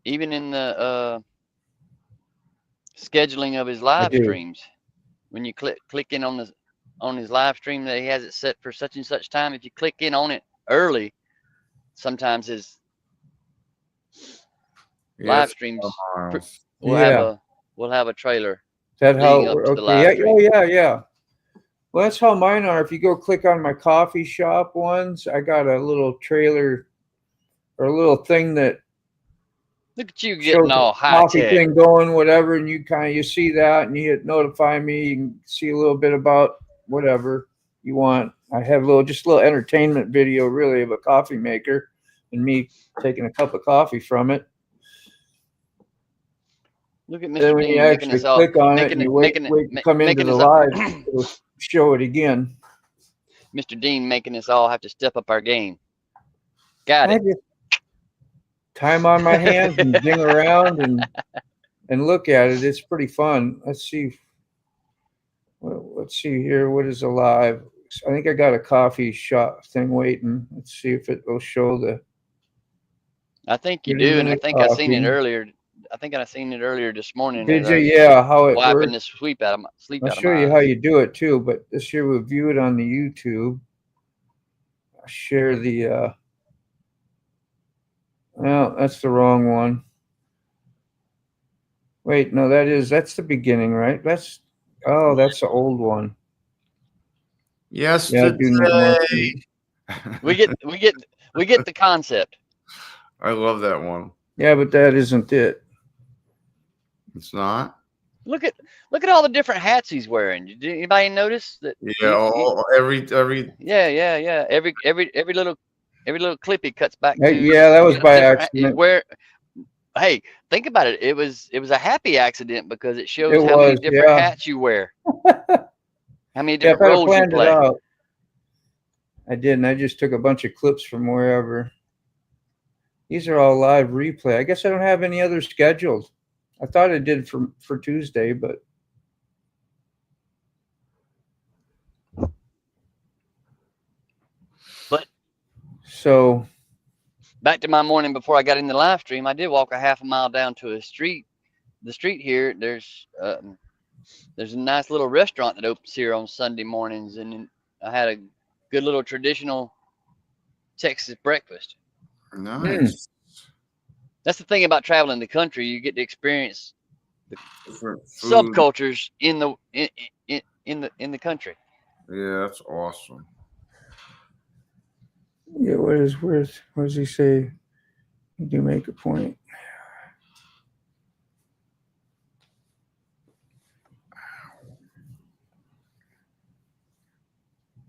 in the scheduling of his live streams, when you click in on his live stream that he has it set for such and such time. If you click in on it early, sometimes his live streams we'll have a trailer. Is that how? Up to the Okay. live stream. Yeah. Well, that's how mine are. If you go click on my coffee shop ones, I got a little trailer or a little thing that look at you getting all high coffee tech thing going, whatever, and you see that and you hit notify me. You can see a little bit about whatever you want. I have just a little entertainment video really of a coffee maker and me taking a cup of coffee from it. Look at Mr. Then when Dean you actually click on it and you wait to come into the live, it'll show it again. Mr. Dean making us all have to step up our game. Got it. Time on my hands and ding around and look at it. It's pretty fun. Let's see. Well, let's see here. What is alive? I think I got a coffee shop thing waiting. Let's see if it will show the. I think you do, and I think I seen it earlier. I think I seen it earlier this morning. Did you? Yeah, how it wiping works. the sleep out of my I'll show you how you do it too. But this year we'll view it on the YouTube. I'll share the. Well, that's the wrong one. Wait, no, that's the beginning, right? That's the old one. Yes, yeah, we get the concept. I love that one. Yeah, but that isn't it. It's not. Look at all the different hats he's wearing. Did anybody notice that? Yeah, every. Yeah. Every little clip he cuts back to. Yeah, that was by accident. Hey, think about it. It was a happy accident because it shows how many different hats you wear. How many different roles you play. I didn't. I just took a bunch of clips from wherever. These are all live replay. I guess I don't have any others scheduled. I thought I did for Tuesday, but. So. Back to my morning before I got in the live stream, I did walk a half a mile down to the street here. There's a nice little restaurant that opens here on Sunday mornings, and I had a good little traditional Texas breakfast. Nice. That's the thing about traveling the country. You get to experience the subcultures in the country. Yeah, that's awesome. Yeah, where does he say? You do make a point.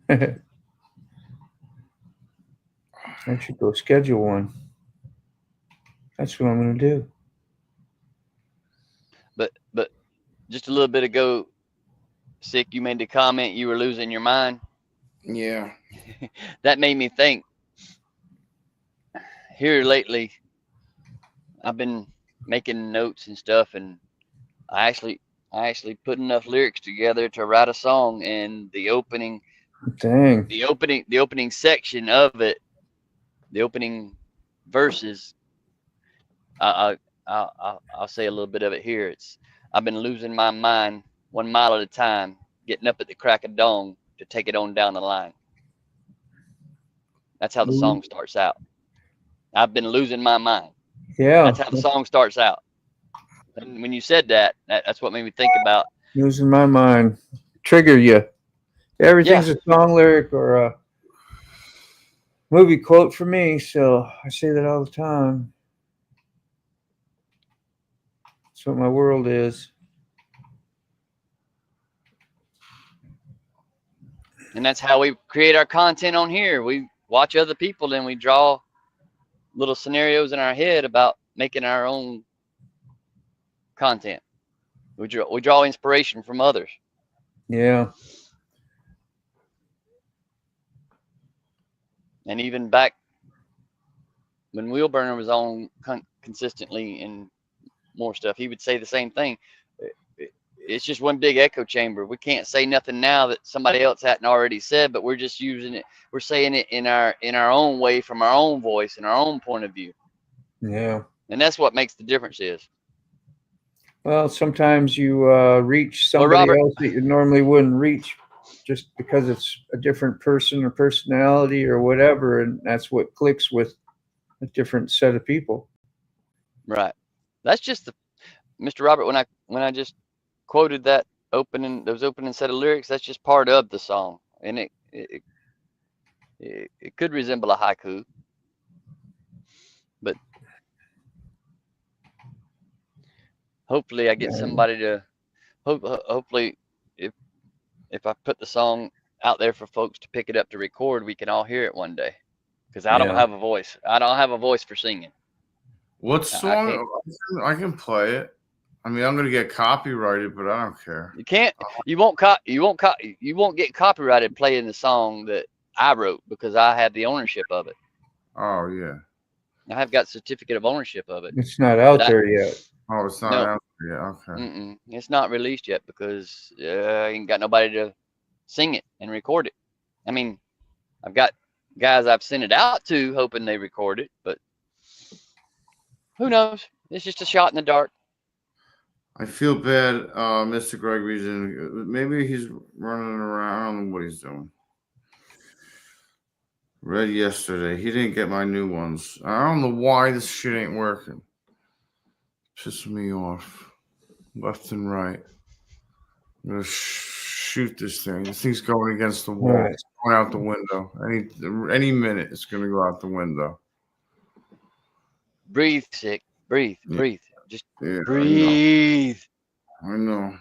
I should go schedule one. That's what I'm going to do. But just a little bit ago, Sick, you made the comment you were losing your mind. Yeah. That made me think. Here lately, I've been making notes and stuff, and I actually put enough lyrics together to write a song, and the opening section of it, the opening verses, I'll say a little bit of it here. I've been losing my mind 1 mile at a time, getting up at the crack of dawn to take it on down the line. That's how the song starts out. I've been losing my mind. Yeah. That's how the song starts out. And when you said that, that's what made me think about losing my mind. Trigger you. Everything's a song lyric or a movie quote for me, so I say that all the time. That's what my world is. And that's how we create our content on here. We watch other people and we draw little scenarios in our head about making our own content. We draw inspiration from others. Yeah. And even back when Wheelburner was on consistently and more stuff, he would say the same thing. It's just one big echo chamber. We can't say nothing now that somebody else hadn't already said, but we're just using it. We're saying it in our own way, from our own voice and our own point of view. Yeah. And that's what makes the difference is. Well, sometimes you reach Well, somebody Robert, else that you normally wouldn't reach just because it's a different person or personality or whatever, and that's what clicks with a different set of people. right. That's just the Mr. Robert. When I just quoted that those opening set of lyrics, that's just part of the song, and it could resemble a haiku, but hopefully I get somebody to hopefully if I put the song out there for folks to pick it up to record, we can all hear it one day. Because I don't have a voice. I don't have a voice for singing. What song? I can play it. I mean, I'm gonna get copyrighted, but I don't care. You can't. You won't get copyrighted playing the song that I wrote because I have the ownership of it. Oh yeah. I have got certificate of ownership of it. It's not out there yet. Oh, it's not out there yet. Okay. It's not released yet because I ain't got nobody to sing it and record it. I mean, I've got guys I've sent it out to hoping they record it, but who knows? It's just a shot in the dark. I feel bad, Mr. Gregory's in. Maybe he's running around. I don't know what he's doing. Read yesterday. He didn't get my new ones. I don't know why this shit ain't working. Pisses me off. Left and right. I'm gonna shoot this thing. This thing's going against the wall. Right. It's going out the window. Any minute, it's gonna go out the window. Breathe, sick. Breathe. Breathe. Just breathe. I know.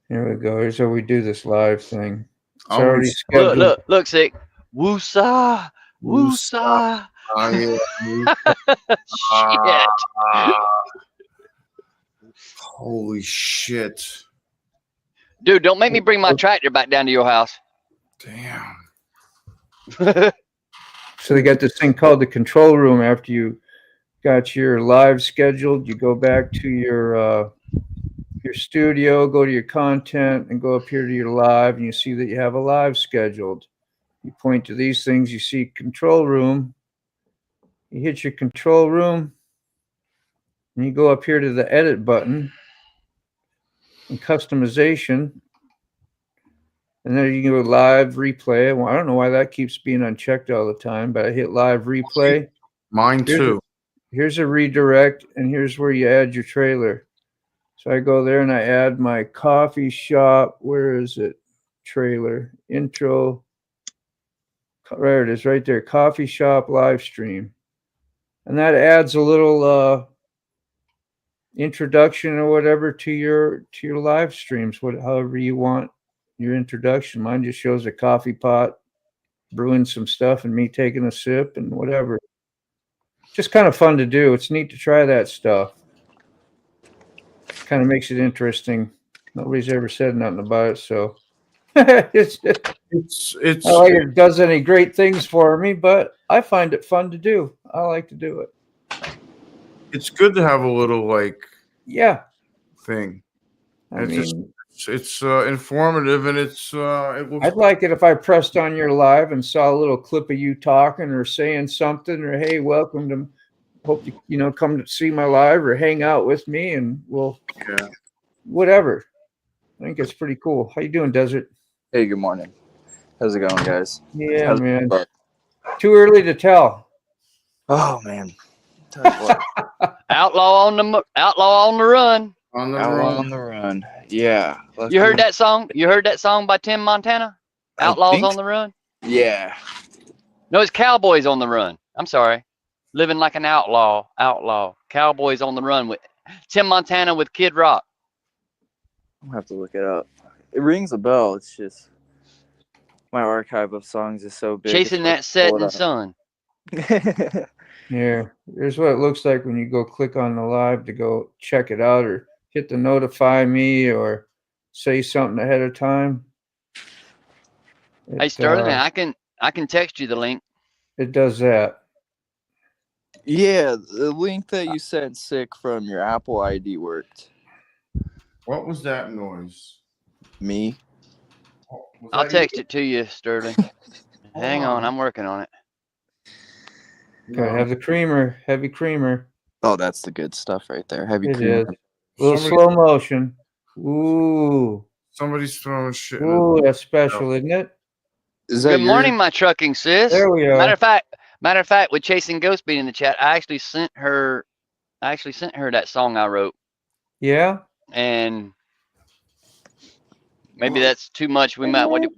Here we go. Here's how we do this live thing. It's already scheduled. Look, sick. Woosa. Woosa. Shit. Holy shit. Dude, don't make me bring my tractor back down to your house. Damn. So they got this thing called the control room. After you got your live scheduled, you go back to your studio, go to your content, and go up here to your live, and you see that you have a live scheduled. You point to these things, you see control room. You hit your control room, and you go up here to the edit button and customization. And then you can go live replay. Well, I don't know why that keeps being unchecked all the time, but I hit live replay. Mine too. Here's a redirect, and here's where you add your trailer. So I go there and I add my coffee shop. Where is it? Trailer, intro. There it is right there. Coffee shop live stream. And that adds a little introduction or whatever to your live streams, however you want your introduction. Mine just shows a coffee pot, brewing some stuff, and me taking a sip and whatever. Just kind of fun to do. It's neat to try that stuff. Kind of makes it interesting. Nobody's ever said nothing about it, so it's not like it does any great things for me, but I find it fun to do. I like to do it. It's good to have a little thing. I mean, it's informative, and it looks. I'd like it if I pressed on your live and saw a little clip of you talking or saying something, or hey, welcome to. Hope you come to see my live or hang out with me, and we'll whatever. I think it's pretty cool. How you doing, Desert? Hey, good morning. How's it going, guys? Yeah, man. Too early to tell. Oh man. Outlaw on the run. Outlaw on the run. Yeah. You heard that song? You heard that song by Tim Montana? Outlaws on the Run? Yeah. No, it's Cowboys on the Run. I'm sorry. Living like an outlaw. Cowboys on the Run with Tim Montana with Kid Rock. I'll have to look it up. It rings a bell. It's just my archive of songs is so big. Chasing that setting sun. Yeah, here's what it looks like when you go click on the live to go check it out, or hit the notify me, or say something ahead of time. Hey Sterling, I can text you the link. It does that. Yeah, the link that you sent sick from your Apple ID worked. What was that noise? Me. I'll text it to you, Sterling. Hang on, I'm working on it. Gotta have the creamer, heavy creamer. Oh, that's the good stuff right there. Heavy it creamer. Is. little slow motion. Ooh. Somebody's throwing shit. Ooh, that's special, isn't it? Good morning, my trucking sis. There we are. Matter of fact, with Chasing Ghost being in the chat, I actually sent her that song I wrote. Yeah. And maybe that's too much. We might late.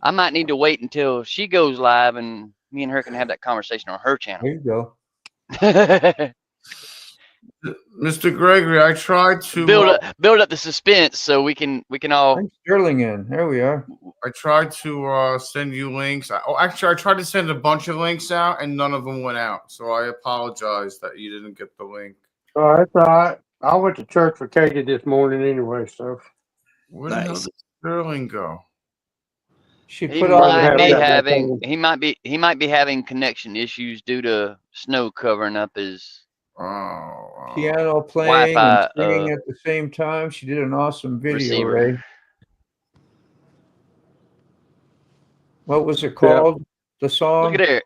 I might need to wait until she goes live and me and her can have that conversation on her channel. There you go. Mr. Gregory, I tried to build up the suspense so we can all bring Sterling in. There we are. I tried to send you links. Actually, I tried to send a bunch of links out and none of them went out. So I apologize that you didn't get the link. Oh, that's all right. I went to church for Katie this morning anyway, so. Where the hell did Sterling go? He might be having connection issues due to snow covering up his piano playing and singing at the same time. She did an awesome video, Ray. What was it called? The song? Look at it.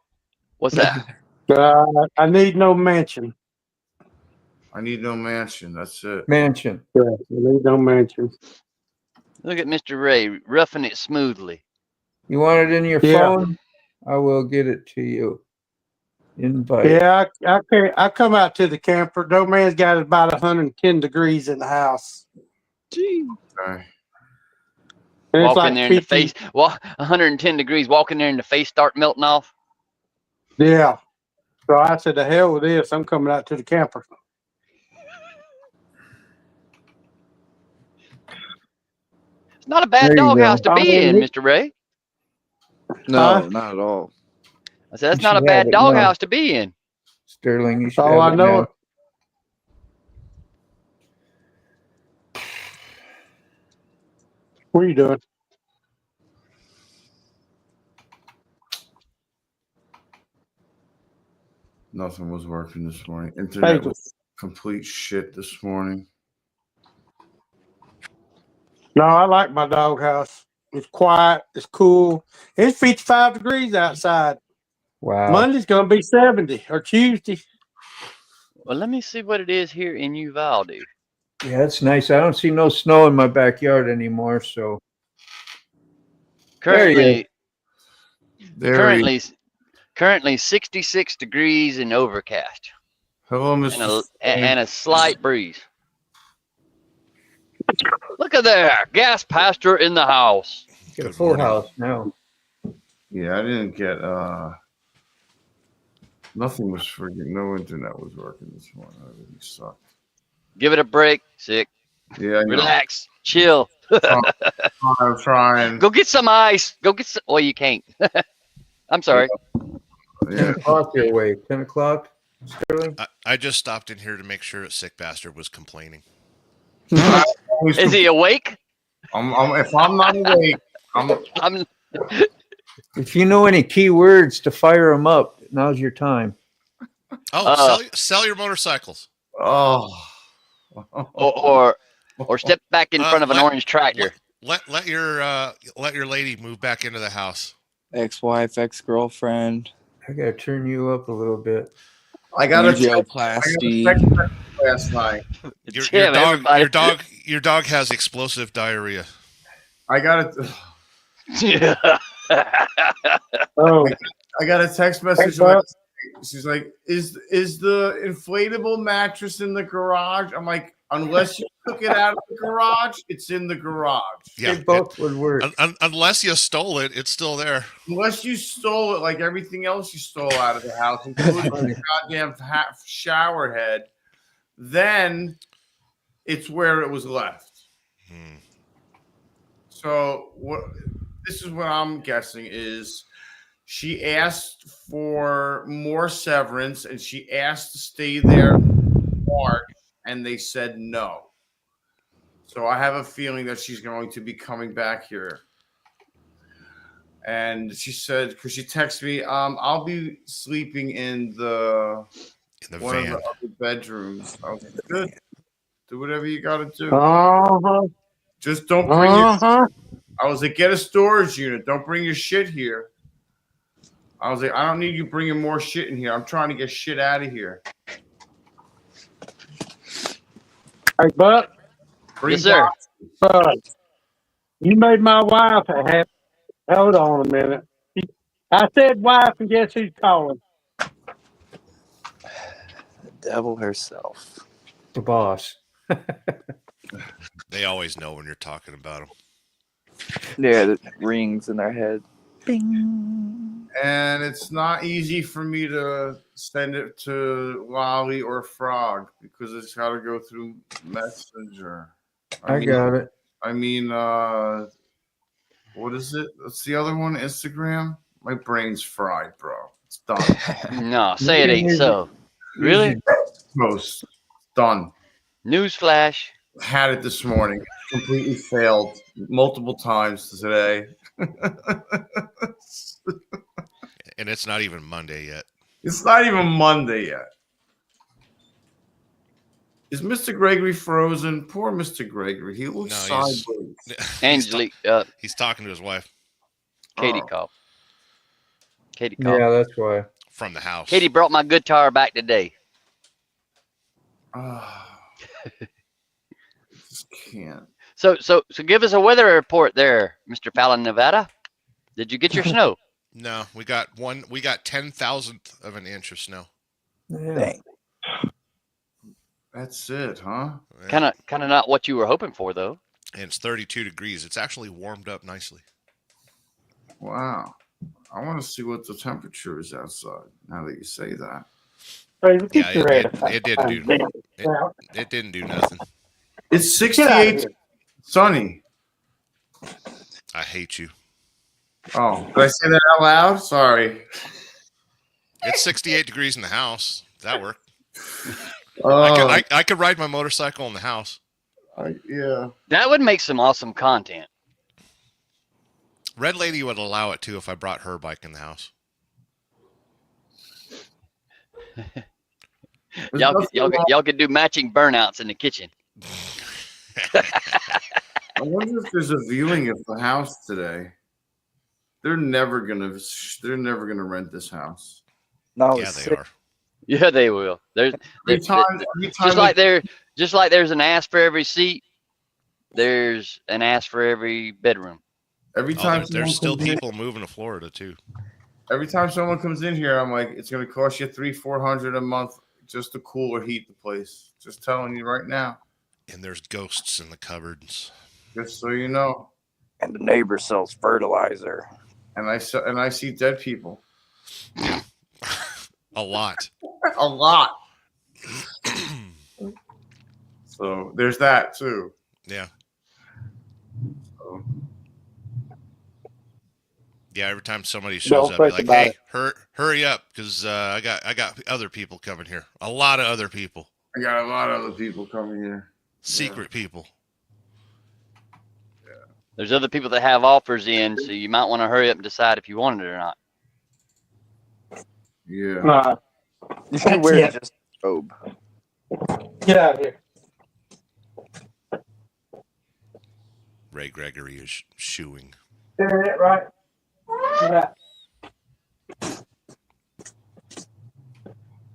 What's that? I need no mansion. I need no mansion. That's it. Mansion. Yeah, I need no mansion. Look at Mr. Ray roughing it smoothly. You want it in your phone? I will get it to you. Invite. Yeah, I come out to the camper. No man's got about 110 degrees in the house. Gee. Okay. Walking there in the face. 110 degrees. Walking there in the face start melting off. Yeah. So I said, the hell with this. I'm coming out to the camper. It's not a bad doghouse to be in, Mr. Ray. No, not at all. I said that's not a bad doghouse to be in. Sterling, you should I know it. What are you doing? Nothing was working this morning. Internet was complete shit this morning. No, I like my doghouse. It's quiet. It's cool. It's 55 degrees outside. Wow. Monday's going to be 70 or Tuesday. Well, let me see what it is here in Uvalde. Yeah, it's nice. I don't see no snow in my backyard anymore, so. Currently 66 degrees and overcast. Hello, Mr. And a slight breeze. Look at there. Gas pastor in the house. Get a full house now. Yeah, I didn't get nothing was freaking, no internet was working this morning. Everything sucked. Give it a break, sick. Yeah, relax, chill. I'm trying. Go get some ice. Go get some. Well, you can't. I'm sorry. Yeah. 10 o'clock your way. 10 o'clock, Sterling? I just stopped in here to make sure a sick bastard was complaining. Is he awake? If I'm not awake, I'm. If you know any key words to fire them up, now's your time. Oh, sell your motorcycles. Oh. Or step back in front of an orange tractor. Let your lady move back into the house. Ex-wife, ex-girlfriend. I gotta turn you up a little bit. I got a text last night. Your dog has explosive diarrhea. I got it. Yeah. I got a text message. She's like, "Is the inflatable mattress in the garage?" I'm like, "Unless you took it out of the garage, it's in the garage." Yeah, they both would work. Unless you stole it, it's still there. Unless you stole it, like everything else you stole out of the house, including the goddamn shower head, then it's where it was left. So what? This is what I'm guessing is. She asked for more severance and she asked to stay there in March, and they said no. So I have a feeling that she's going to be coming back here. And she said, because she texted me, I'll be sleeping in one van. of the other bedrooms. I was like, good. Do whatever you got to do. Just don't bring your. I was like, get a storage unit. Don't bring your shit here. I was like, I don't need you bringing more shit in here. I'm trying to get shit out of here. Hey, Buck. Yes, sir. You made my wife happy. Hold on a minute. I said wife, and guess who's calling? The devil herself. The boss. They always know when you're talking about them. Yeah, the rings in their head. Bing. And it's not easy for me to send it to Lolly or Frog because it's got to go through Messenger. I got it. I mean, what is it? What's the other one? Instagram? My brain's fried, bro. It's done. No, say it ain't so. Really? Most done. Newsflash. Had it this morning. Completely failed multiple times today. And it's not even Monday yet. It's not even Monday yet. Is Mr. Gregory frozen? Poor Mr. Gregory. He looks sideways. Angelique. He's talking to his wife. Katie called. Katie called. Yeah, that's why. From the house. Katie brought my guitar back today. Just can't. So give us a weather report there, Mr. Fallon, Nevada. Did you get your snow? No, we got 10,000th of an inch of snow. Yeah. That's it, huh? Kind of not what you were hoping for, though. And it's 32 degrees. It's actually warmed up nicely. Wow. I want to see what the temperature is outside now that you say that. Yeah, it didn't do nothing. It's 68 sunny. I hate you. Oh, did I say that out loud? Sorry. It's 68 degrees in the house. That worked. I could ride my motorcycle in the house. Yeah. That would make some awesome content. Red Lady would allow it too if I brought her bike in the house. Y'all could do matching burnouts in the kitchen. I wonder if there's a viewing of the house today. They're never gonna rent this house. No, yeah, they are. Yeah, they will. Just like there's an ass for every seat, there's an ass for every bedroom. Every time there's still people moving to Florida too. Every time someone comes in here, I'm like, it's gonna cost you $300-400 a month just to cool or heat the place. Just telling you right now. And there's ghosts in the cupboards. Just so you know. And the neighbor sells fertilizer. And I see dead people. A lot. A lot. So there's that too. Yeah. Yeah, every time somebody shows up, like, hey, hurry up, because I got other people coming here. A lot of other people. I got a lot of other people coming here. Secret people. Yeah. There's other people that have offers in, so you might want to hurry up and decide if you want it or not. Yeah. You can wear just a robe. Get out of here. Ray Gregory is shooing. Right. Yeah.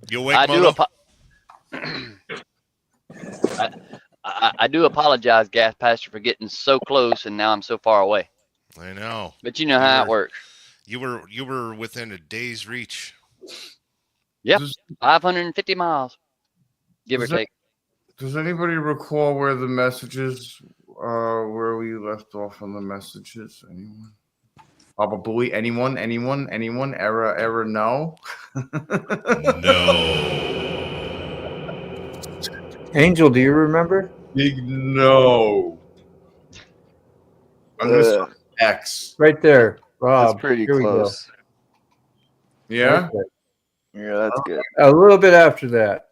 You awake, Moto? I do apologize, Gas Pastor, for getting so close and now I'm so far away. I know. But you know how it works. You were within a day's reach. Yep, 550 miles, give or take. Does anybody recall where the messages, where we left off on the messages? Anyone? Probably anyone? Error, no? No. Angel, do you remember? Big no. I'm gonna X. Right there, Rob. That's pretty close. Yeah? Right, yeah, that's good. a little bit after that.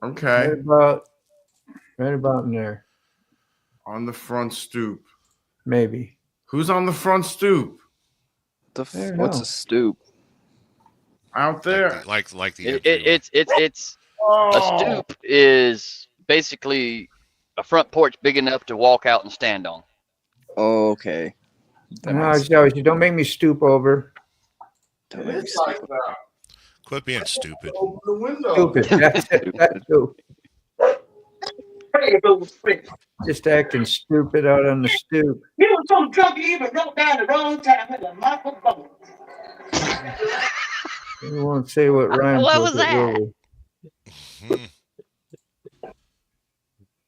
Okay. Right about in there. On the front stoop. Maybe. Who's on the front stoop? What's a stoop? Out there. Like the It's a stoop is basically a front porch big enough to walk out and stand on. Oh, okay. No, you don't make me stoop over. Quit being stupid. Open the window. Stupid. That's it. That's stupid. Just acting stupid out on the stoop. You were so drunk you even wrote down the wrong time with a microphone. We won't say what rhymes What with was it, will that? we?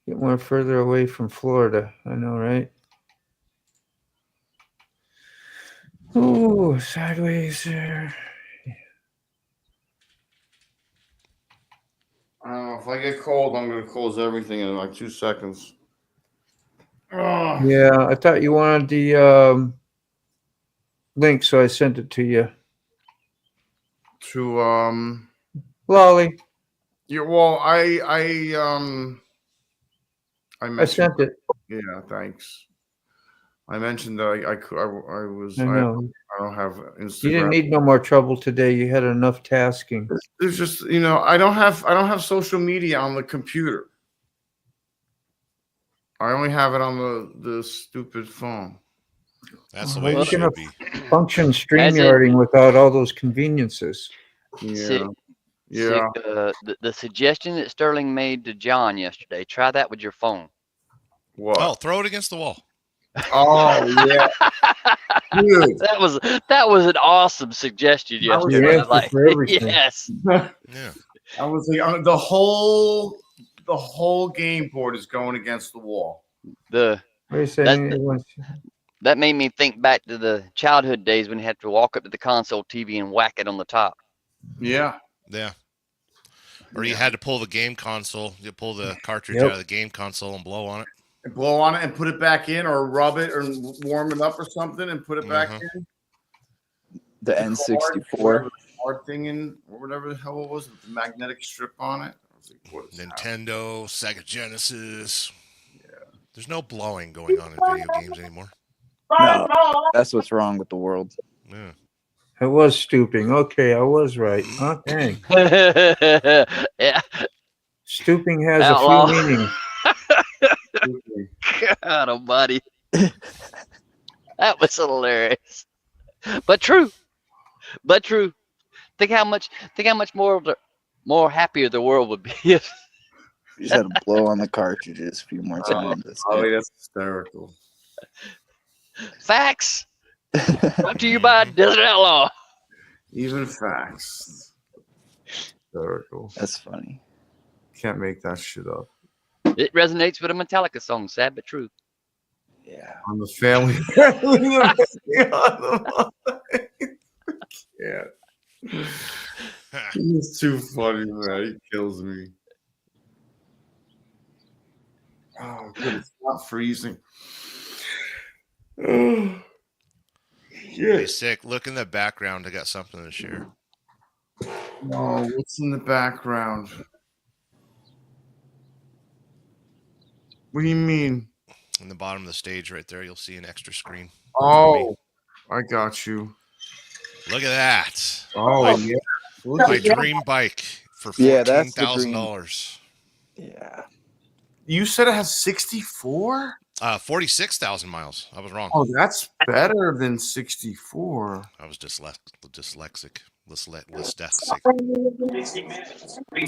Get more further away from Florida. I know, right? Oh, sideways there. I don't know. If I get cold, I'm going to close everything in like 2 seconds. Oh. Yeah, I thought you wanted the link, so I sent it to you. To Lolly. Yeah, well, I sent it. Yeah, thanks. I mentioned that I don't have Instagram. You didn't need no more trouble today. You had enough tasking. There's just I don't have social media on the computer. I only have it on the stupid phone. That's the way it should be. Function StreamYarding without all those conveniences. Yeah. The suggestion that Sterling made to John yesterday, try that with your phone. What? Oh, throw it against the wall. Oh yeah. Dude. That was an awesome suggestion yesterday. Like, yes. Yeah. I was like, the whole game board is going against the wall. That made me think back to the childhood days when you had to walk up to the console TV and whack it on the top. Yeah. Yeah. Or you had to pull the game console. You pull the cartridge out of the game console and blow on it. And blow on it and put it back in, or rub it or warm it up or something and put it back in. The N64 hard thing in, or whatever the hell it was, with the magnetic strip on it. I was like, what is Nintendo, Sega Genesis. Yeah. There's no blowing going on in video games anymore. No, that's what's wrong with the world. Yeah. I was stooping. Okay, I was right. Okay. Yeah. Stooping has Outlaw. a few meanings. God almighty. That was hilarious. But true. Think how much more happier the world would be if you just had to blow on the cartridges a few more times. That's hysterical. Facts. Brought to you by Desert Outlaw. Even facts. Hysterical. That's funny. Can't make that shit up. It resonates with a Metallica song, sad but true. Yeah. On the family. Yeah. He's too funny, man. He kills me. Oh, good. It's not freezing. Hey, sick. Look in the background. I got something to share. Oh, what's in the background? What do you mean? In the bottom of the stage right there, you'll see an extra screen. Oh, I got you. Look at that. Oh, yeah. My dream bike for $14,000. Yeah. You said it has 64? 46,000 miles. I was wrong. Oh, that's better than 64. I was dyslexic. It's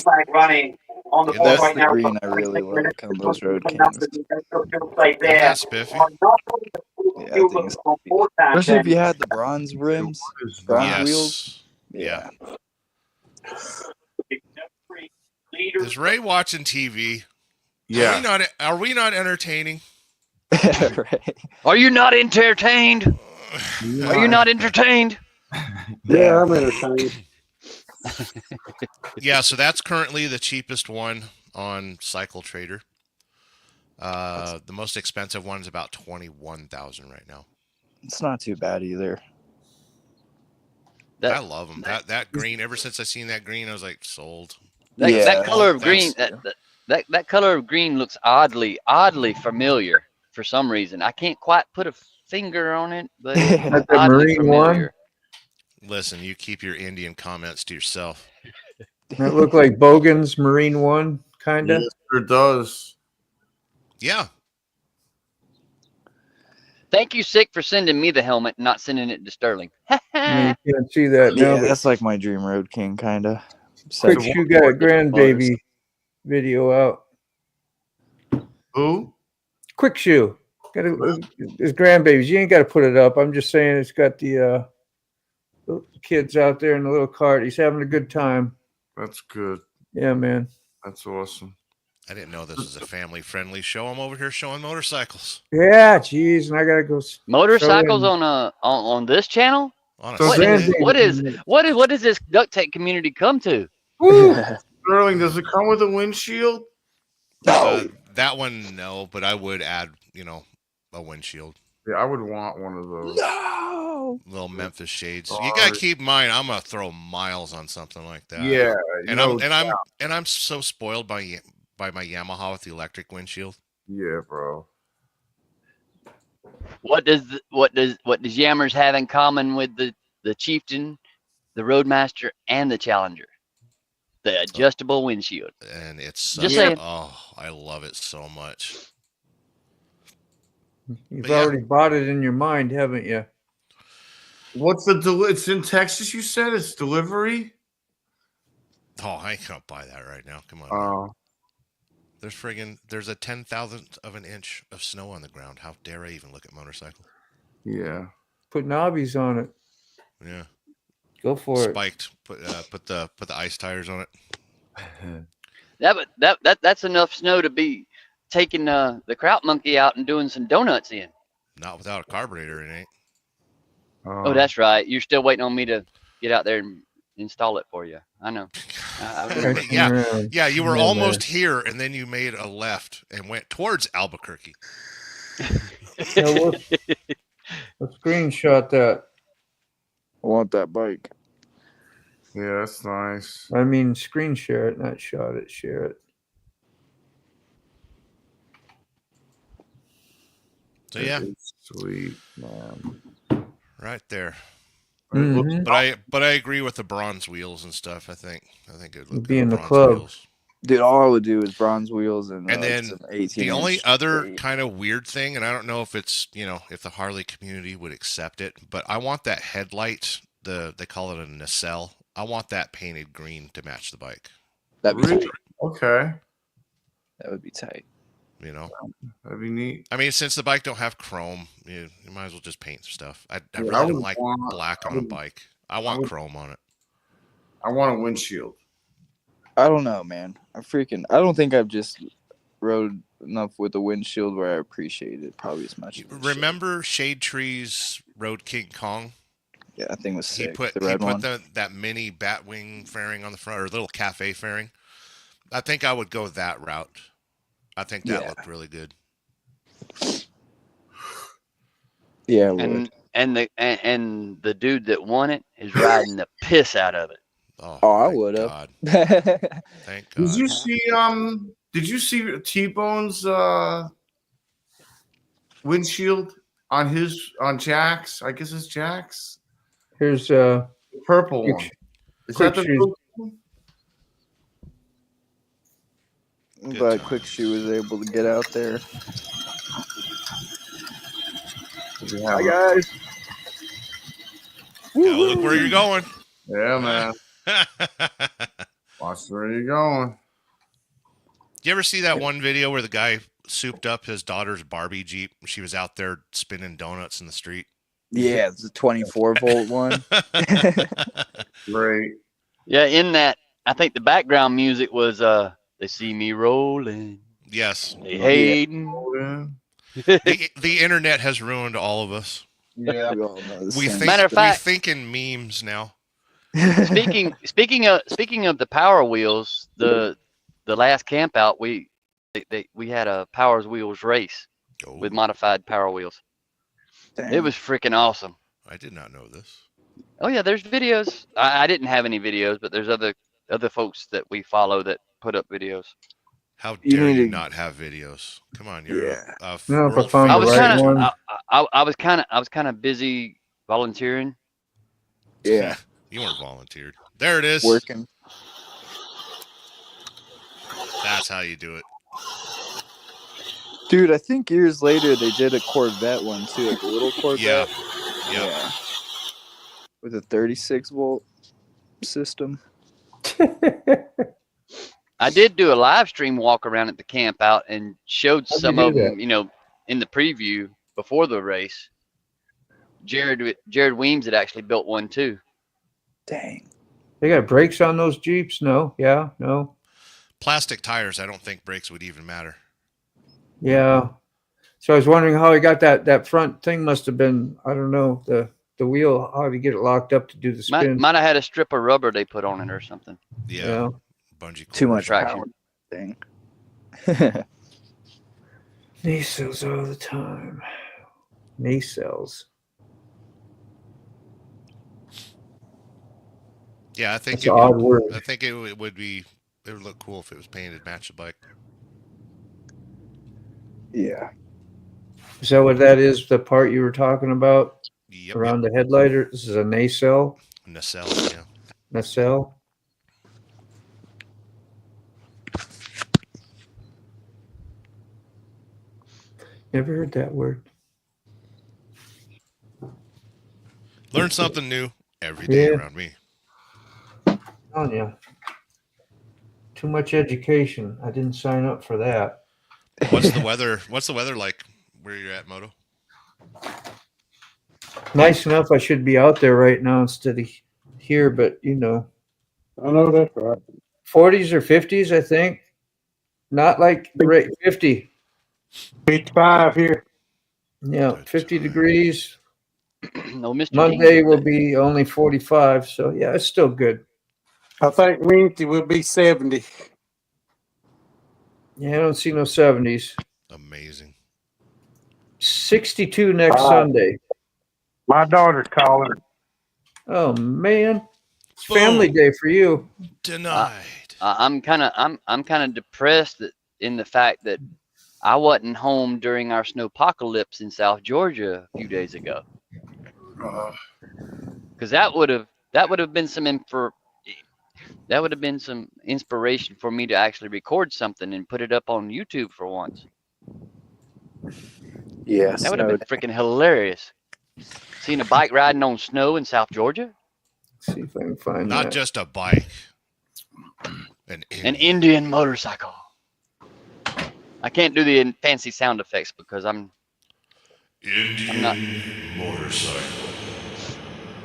like running on the board right now. Green, I really love Cumbo's Road Kings. Yeah, spiffy. Yeah, especially if you had the bronze rims, bronze wheels. Yeah. Is Ray watching TV? Yeah. Are we not entertaining? Right. Are you not entertained? Are you not entertained? Yeah, I'm entertained. Yeah, so that's currently the cheapest one on Cycle Trader. The most expensive one is about $21,000 right now. It's not too bad either. I love them. That green. Ever since I seen that green, I was like, sold. That color of green. That color of green looks oddly familiar for some reason. I can't quite put a finger on it, but it's oddly familiar. Listen, you keep your Indian comments to yourself. That look like Bogan's Marine One, kind of. Yes, it does. Yeah. Thank you, Sick, for sending me the helmet and not sending it to Sterling. You can't see that now. Yeah, that's like my Dream Road King, kind of. Quick, you got a grandbaby video out. Who? Quick Shoe. Got his grandbabies. You ain't got to put it up. I'm just saying it's got the kids out there in the little cart. He's having a good time. That's good. Yeah, man. That's awesome. I didn't know this was a family-friendly show. I'm over here showing motorcycles. Yeah, geez, and I gotta go. Motorcycles on this channel. What does this duct tape community come to? Sterling, does it come with a windshield? That one, no, but I would add, a windshield. Yeah, I would want one of those. No. Little Memphis shades. You gotta keep in mind, I'm gonna throw miles on something like that. Yeah, and I'm so spoiled by my Yamaha with the electric windshield. Yeah, bro. What does Yammers have in common with the Chieftain, the Roadmaster, and the Challenger? The adjustable windshield. And it's just saying. Oh, I love it so much. You've already bought it in your mind, haven't you? What's it's in Texas, you said? It's delivery? Oh, I can't buy that right now. Come on. Oh. There's a 10,000th of an inch of snow on the ground. How dare I even look at motorcycle? Yeah. Put knobbies on it. Yeah. Go for it. Spiked. Put the ice tires on it. That's enough snow to be taking the Kraut monkey out and doing some donuts in. Not without a carburetor, it ain't. Oh, that's right. You're still waiting on me to get out there and install it for you. I know. Yeah. You were almost here, and then you made a left and went towards Albuquerque. Let's screenshot that. I want that bike. Yeah, that's nice. I mean, screen share it, not shot it. Share it. So yeah, sweet, man. Right there. Mm-hmm. But I agree with the bronze wheels and stuff. I think it would look be in the bronze club. Wheels. Dude, all I would do is bronze wheels and then some 18 the only inch other straight. kind of weird thing, and I don't know if it's if the Harley community would accept it, but I want that headlight. They call it a nacelle. I want that painted green to match the bike. That'd be tight. Okay. That would be tight. That'd be neat. I mean, since the bike don't have chrome, you might as well just paint stuff. I really don't like black on a bike. I want chrome on it. I want a windshield. I don't know, man. I don't think I've just rode enough with the windshield where I appreciate it probably as much. Remember Shade Tree's Road King Kong? Yeah, that thing was sick. He put that mini Batwing fairing on the front, or little cafe fairing. I think I would go that route. I think that looked really good. Yeah, and the dude that won it is riding the piss out of it. Oh, I would have. Thank God. Did you see T-Bone's windshield on Jack's? I guess it's Jack's. Here's purple one. Is that the shoes. I'm glad Quick Shoe was able to get out there. Hi guys. Look where you're going. Yeah, man. Watch where you're going. Do you ever see that one video where the guy souped up his daughter's Barbie Jeep? She was out there spinning donuts in the street. Yeah, it's a 24-volt one. Great. Yeah, in that, I think the background music was "They See Me Rolling." Yes. They hating. The internet has ruined all of us. Yeah. We think in memes now. Speaking of the Power Wheels, the last camp out we had a Power Wheels race with modified Power Wheels. Dang. It was freaking awesome. I did not know this. Oh yeah, there's videos. I didn't have any videos, but there's other folks that we follow that put up videos. How dare you not have videos? Come on, you're I was kind of busy volunteering. Yeah. You weren't volunteered. There it is. Working. That's how you do it. Dude, I think years later they did a Corvette one too, like a little Corvette. Yeah. With a 36-volt system. I did do a live stream walk around at the camp out and showed How'd you some do of them, that? you know, in the preview before the race. Jared Weems had actually built one too. Dang. They got brakes on those Jeeps? No. Yeah. No. Plastic tires. I don't think brakes would even matter. Yeah. So I was wondering how he got that front thing. Must have been, I don't know, the wheel. How did he get it locked up to do the spin? Might have had a strip of rubber they put on it or something. Yeah. Bungee cord. Too much traction. Thing. Nacelles all the time. Nacelles. Yeah, I think That's an odd word. I think it would look cool if it was painted match the bike. Yeah. Is that what that is? The part you were talking about? Yep. Around the headlight? This is a nacelle? Nacelle, yeah. Nacelle? Never heard that word. Learn something new every day around me. Oh yeah. Too much education. I didn't sign up for that. What's the weather? What's the weather like where you're at, Moto? Nice enough. I should be out there right now instead of here, but you know. I know that's right. 40s or 50s, I think. Not like 50. 55 here. Yeah, 50 degrees. No, Mr. Monday will be only 45, so yeah, it's still good. I think Wednesday will be 70. Yeah, I don't see no 70s. Amazing. 62 next Sunday. My daughter's calling. Oh man, it's family day for you. Denied. I'm kind of depressed in the fact that I wasn't home during our snowpocalypse in South Georgia a few days ago. Because that would have been some inspiration for me to actually record something and put it up on YouTube for once. Yes. That would have been freaking hilarious. Seeing a bike riding on snow in South Georgia. Let's see if I can find Not that. just a bike. An Indian motorcycle. I can't do the fancy sound effects because I'm not. Motorcycle.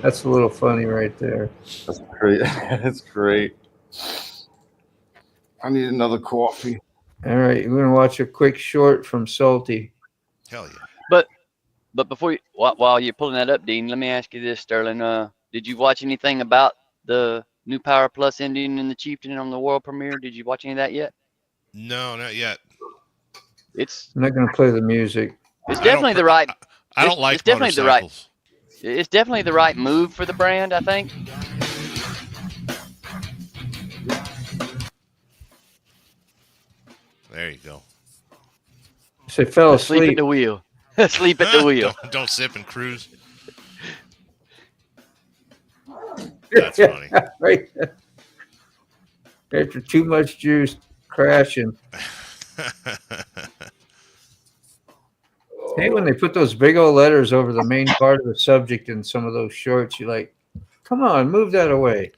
That's a little funny right there. That's great. That's great. I need another coffee. All right, we're gonna watch a quick short from Salty. Hell yeah. But before while you're pulling that up, Dean, let me ask you this, Sterling. Did you watch anything about the new Power Plus Indian and the Chieftain on the world premiere? Did you watch any of that yet? No, not yet. I'm not gonna play the music. It's definitely the right. I don't like it's definitely motorcycles. It's definitely the right move for the brand, I think. There you go. So I fell Sleep asleep. at the wheel. Sleep at the wheel. Don't sip and cruise. That's funny. Right. After too much juice, crashing. Hey, when they put those big old letters over the main part of the subject in some of those shorts, you're like, come on, move that away.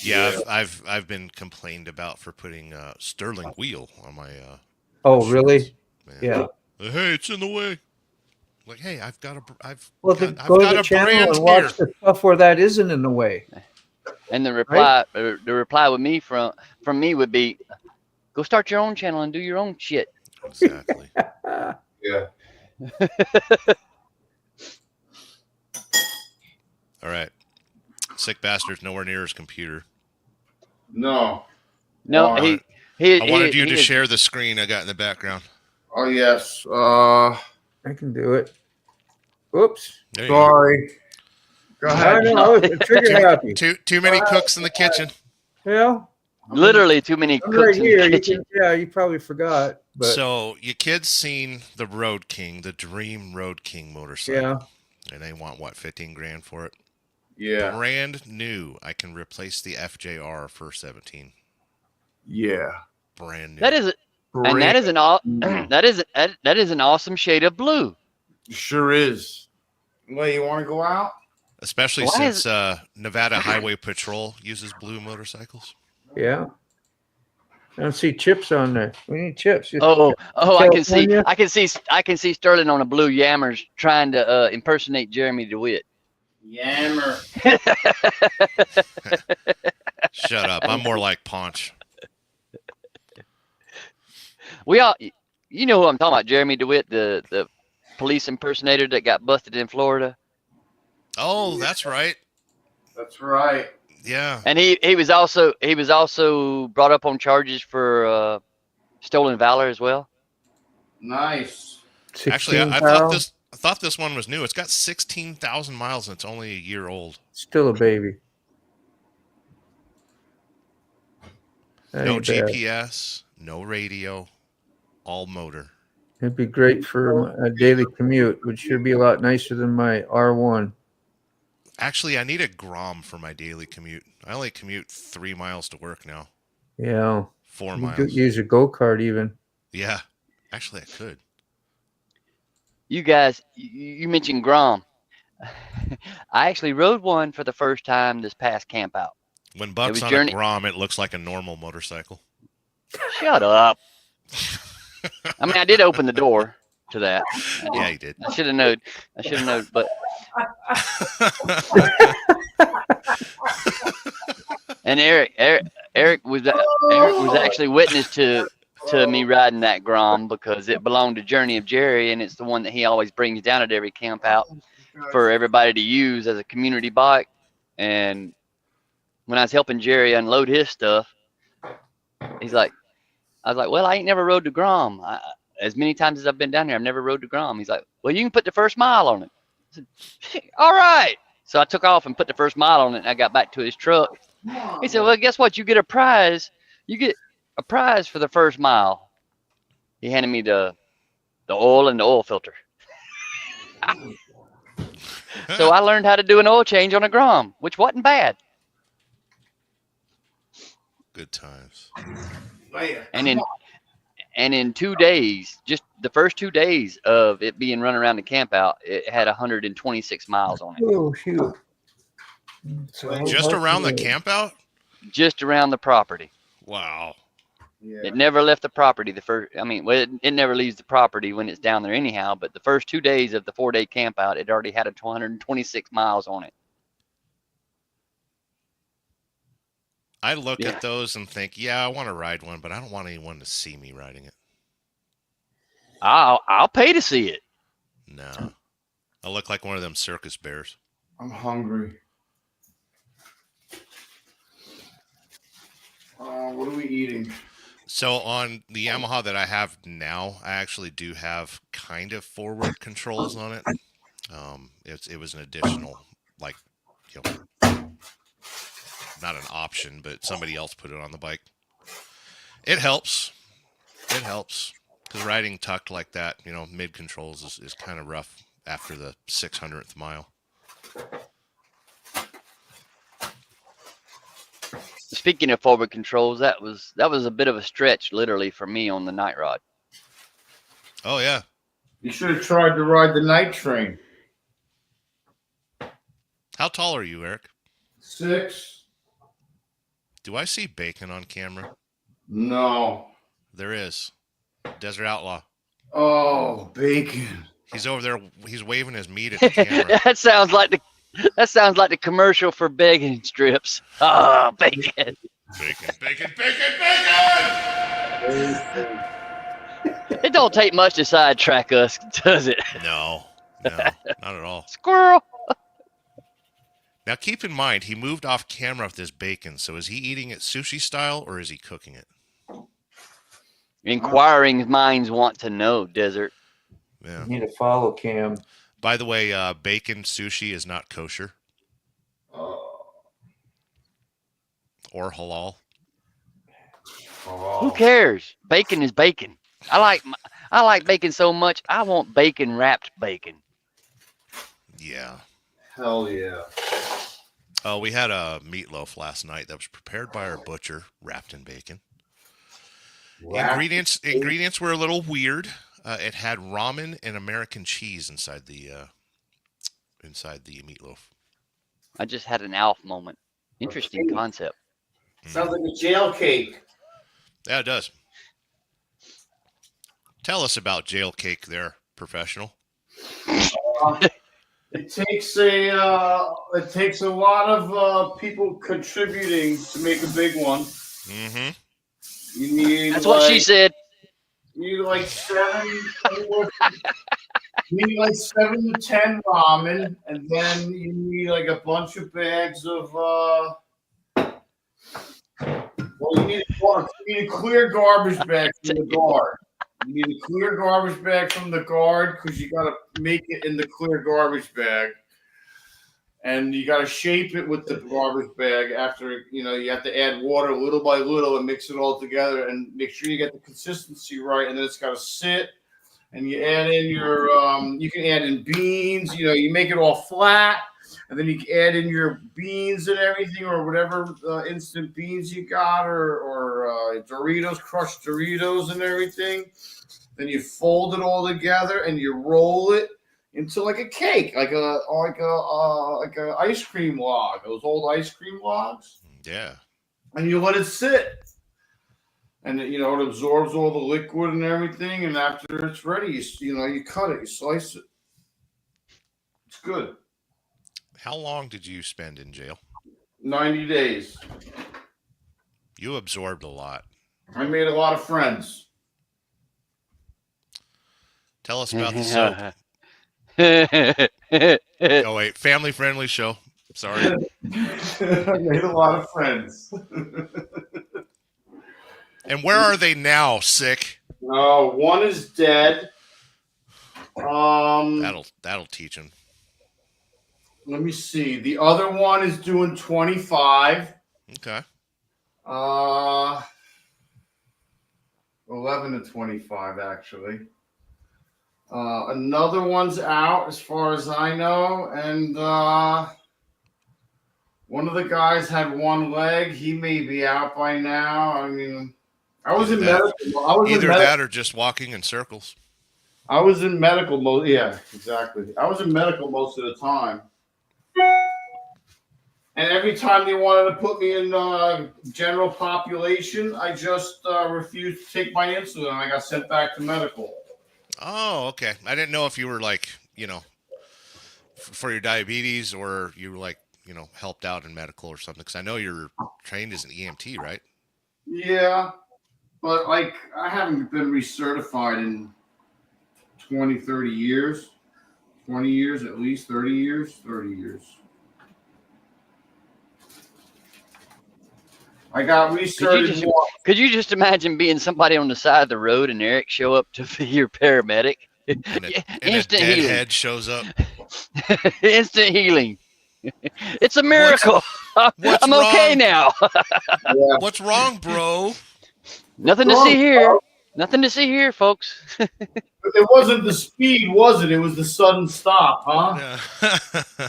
Yeah, I've been complained about for putting Sterling wheel on my. Oh, shorts. really? Man. Yeah. Hey, it's in the way. Like, hey, I've got Then I've go got to the a channel brand and here. watch the stuff where that isn't in the way. And the reply with me from me would be, go start your own channel and do your own shit. Exactly. Yeah. All right. Sick bastard's nowhere near his computer. No. No, I he wanted you to is- share the screen I got in the background. Oh yes. I can do it. Oops. There you go. Sorry. Go I ahead. know, I was trigger happy. Too many cooks in the kitchen. Yeah. literally too many I'm cooks right in here. the You kitchen. you probably forgot. But So you kids seen the Road King, the Dream Road King motorcycle? yeah. And they want what, 15 grand for it? Yeah. Brand new. I can replace the FJR for 17. Yeah. Brand new. That is and that is that is an awesome shade of blue. Sure is. Well, you want to go out? Especially Why since Nevada Highway Patrol uses blue motorcycles. Yeah. I don't see chips on there. We need chips. Oh, I can see, California? I can see Sterling on a blue Yammers trying to impersonate Jeremy DeWitt. Yammer. Shut up. I'm more like Paunch. We all, you know who I'm talking about, Jeremy DeWitt, the police impersonator that got busted in Florida. Oh, that's right. That's right. Yeah. And he was also brought up on charges for stolen valor as well. Nice. Actually, I thought this one was new. It's got 16,000 miles and it's only a year old. Still a baby. No GPS, no radio, all motor. It'd be great for a daily commute. Would sure be a lot nicer than my R1. Actually, I need a Grom for my daily commute. I only commute 3 miles to work now. Yeah. 4 You miles. could use a go-kart even. Yeah. Actually, I could. You guys, you mentioned Grom. I actually rode one for the first time this past camp out. When Buck's on a Grom, it looks like a normal motorcycle. Shut up. I mean, I did open the door to that. Yeah, you did. I should have known. But and Eric was actually witness to me riding that Grom because it belonged to Journey of Jerry, and it's the one that he always brings down at every camp out for everybody to use as a community bike. And when I was helping Jerry unload his stuff, I was like, well, I ain't never rode the Grom. As many times as I've been down here, I've never rode the Grom. He's like, well, you can put the first mile on it. I said, all right. So I took off and put the first mile on it, and I got back to his truck. He said, well, guess what? You get a prize. You get a prize for the first mile. He handed me the oil and the oil filter. So I learned how to do an oil change on a Grom, which wasn't bad. Good times. And in 2 days, just the first 2 days of it being run around the camp out, it had 126 miles on it. Oh, shoot. Just around the camp out? Just around the property. Wow. Yeah. It never left the property. It never leaves the property when it's down there anyhow, but the first 2 days of the 4-day camp out, it already had 126 miles on it. I look at those and think, yeah, I want to ride one, but I don't want anyone to see me riding it. I'll pay to see it. No. I look like one of them circus bears. I'm hungry. What are we eating? So on the Yamaha that I have now, I actually do have kind of forward controls on it. It was an additional, like, not an option, but somebody else put it on the bike. It helps. It helps. Because riding tucked like that, mid controls is kind of rough after the 600th mile. Speaking of forward controls, that was a bit of a stretch, literally, for me on the night rod. Oh yeah. You should have tried to ride the night train. How tall are you, Eric? 6. Do I see bacon on camera? No. There is. Desert Outlaw. Oh, bacon. He's over there. He's waving his meat at the camera. That sounds like the commercial for bacon strips. Oh, bacon. Bacon, bacon, bacon, bacon! It don't take much to sidetrack us, does it? No, not at all. Squirrel. Now, keep in mind, he moved off camera with this bacon. So is he eating it sushi style or is he cooking it? Inquiring minds want to know, Desert. Yeah. You need a follow cam. By the way, bacon sushi is not kosher. Or halal. Who cares? Bacon is bacon. I like bacon so much, I want bacon wrapped bacon. Yeah. Hell yeah. Oh, we had a meatloaf last night that was prepared by our butcher, wrapped in bacon. Ingredients were a little weird. It had ramen and American cheese inside the meatloaf. I just had an Alf moment. Interesting concept. Sounds like a jail cake. Yeah, it does. Tell us about jail cake there, professional. It takes a lot of people contributing to make a big one. Mm-hmm. You need That's what she said. You need like 7 to 10 ramen, and then you need like a bunch of bags of you need a clear garbage bag from the guard. You need a clear garbage bag from the guard because you got to make it in the clear garbage bag. And you got to shape it with the garbage bag after, you have to add water little by little and mix it all together and make sure you get the consistency right. And then it's got to sit, and you add in you can add in beans, you make it all flat, and then you can add in your beans and everything, or whatever instant beans you got, or Doritos, crushed Doritos and everything. Then you fold it all together and you roll it into like a cake, like a ice cream log, those old ice cream logs. Yeah. And you let it sit, and it absorbs all the liquid and everything. And after it's ready, you cut it, you slice it. It's good. How long did you spend in jail? 90 days. You absorbed a lot. I made a lot of friends. Tell us about the soap. Oh wait, family-friendly show. Sorry. I made a lot of friends. And where are they now, sick? One is dead. That'll teach him. Let me see. The other one is doing 25. Okay. 11 to 25, actually. Another one's out, as far as I know, and one of the guys had one leg. He may be out by now. I mean, I was in medical. Either that or just walking in circles. I was in medical yeah, exactly. I was in medical most of the time. And every time they wanted to put me in general population, I just refused to take my insulin, and I got sent back to medical. Oh, okay. I didn't know if you were like, for your diabetes, or you were like, helped out in medical or something. Because I know you're trained as an EMT, right? Yeah, but I haven't been recertified in 20, 30 years. 20 years, at least 30 years. I got recertified. Could you just imagine being somebody on the side of the road and Eric show up to be your paramedic? And instant healing. Head shows up. Instant healing. It's a miracle. What's I'm wrong? Okay now. Yeah. What's wrong, bro? Nothing to see here. Nothing to see here, folks. It wasn't the speed, was it? It was the sudden stop, huh? Yeah.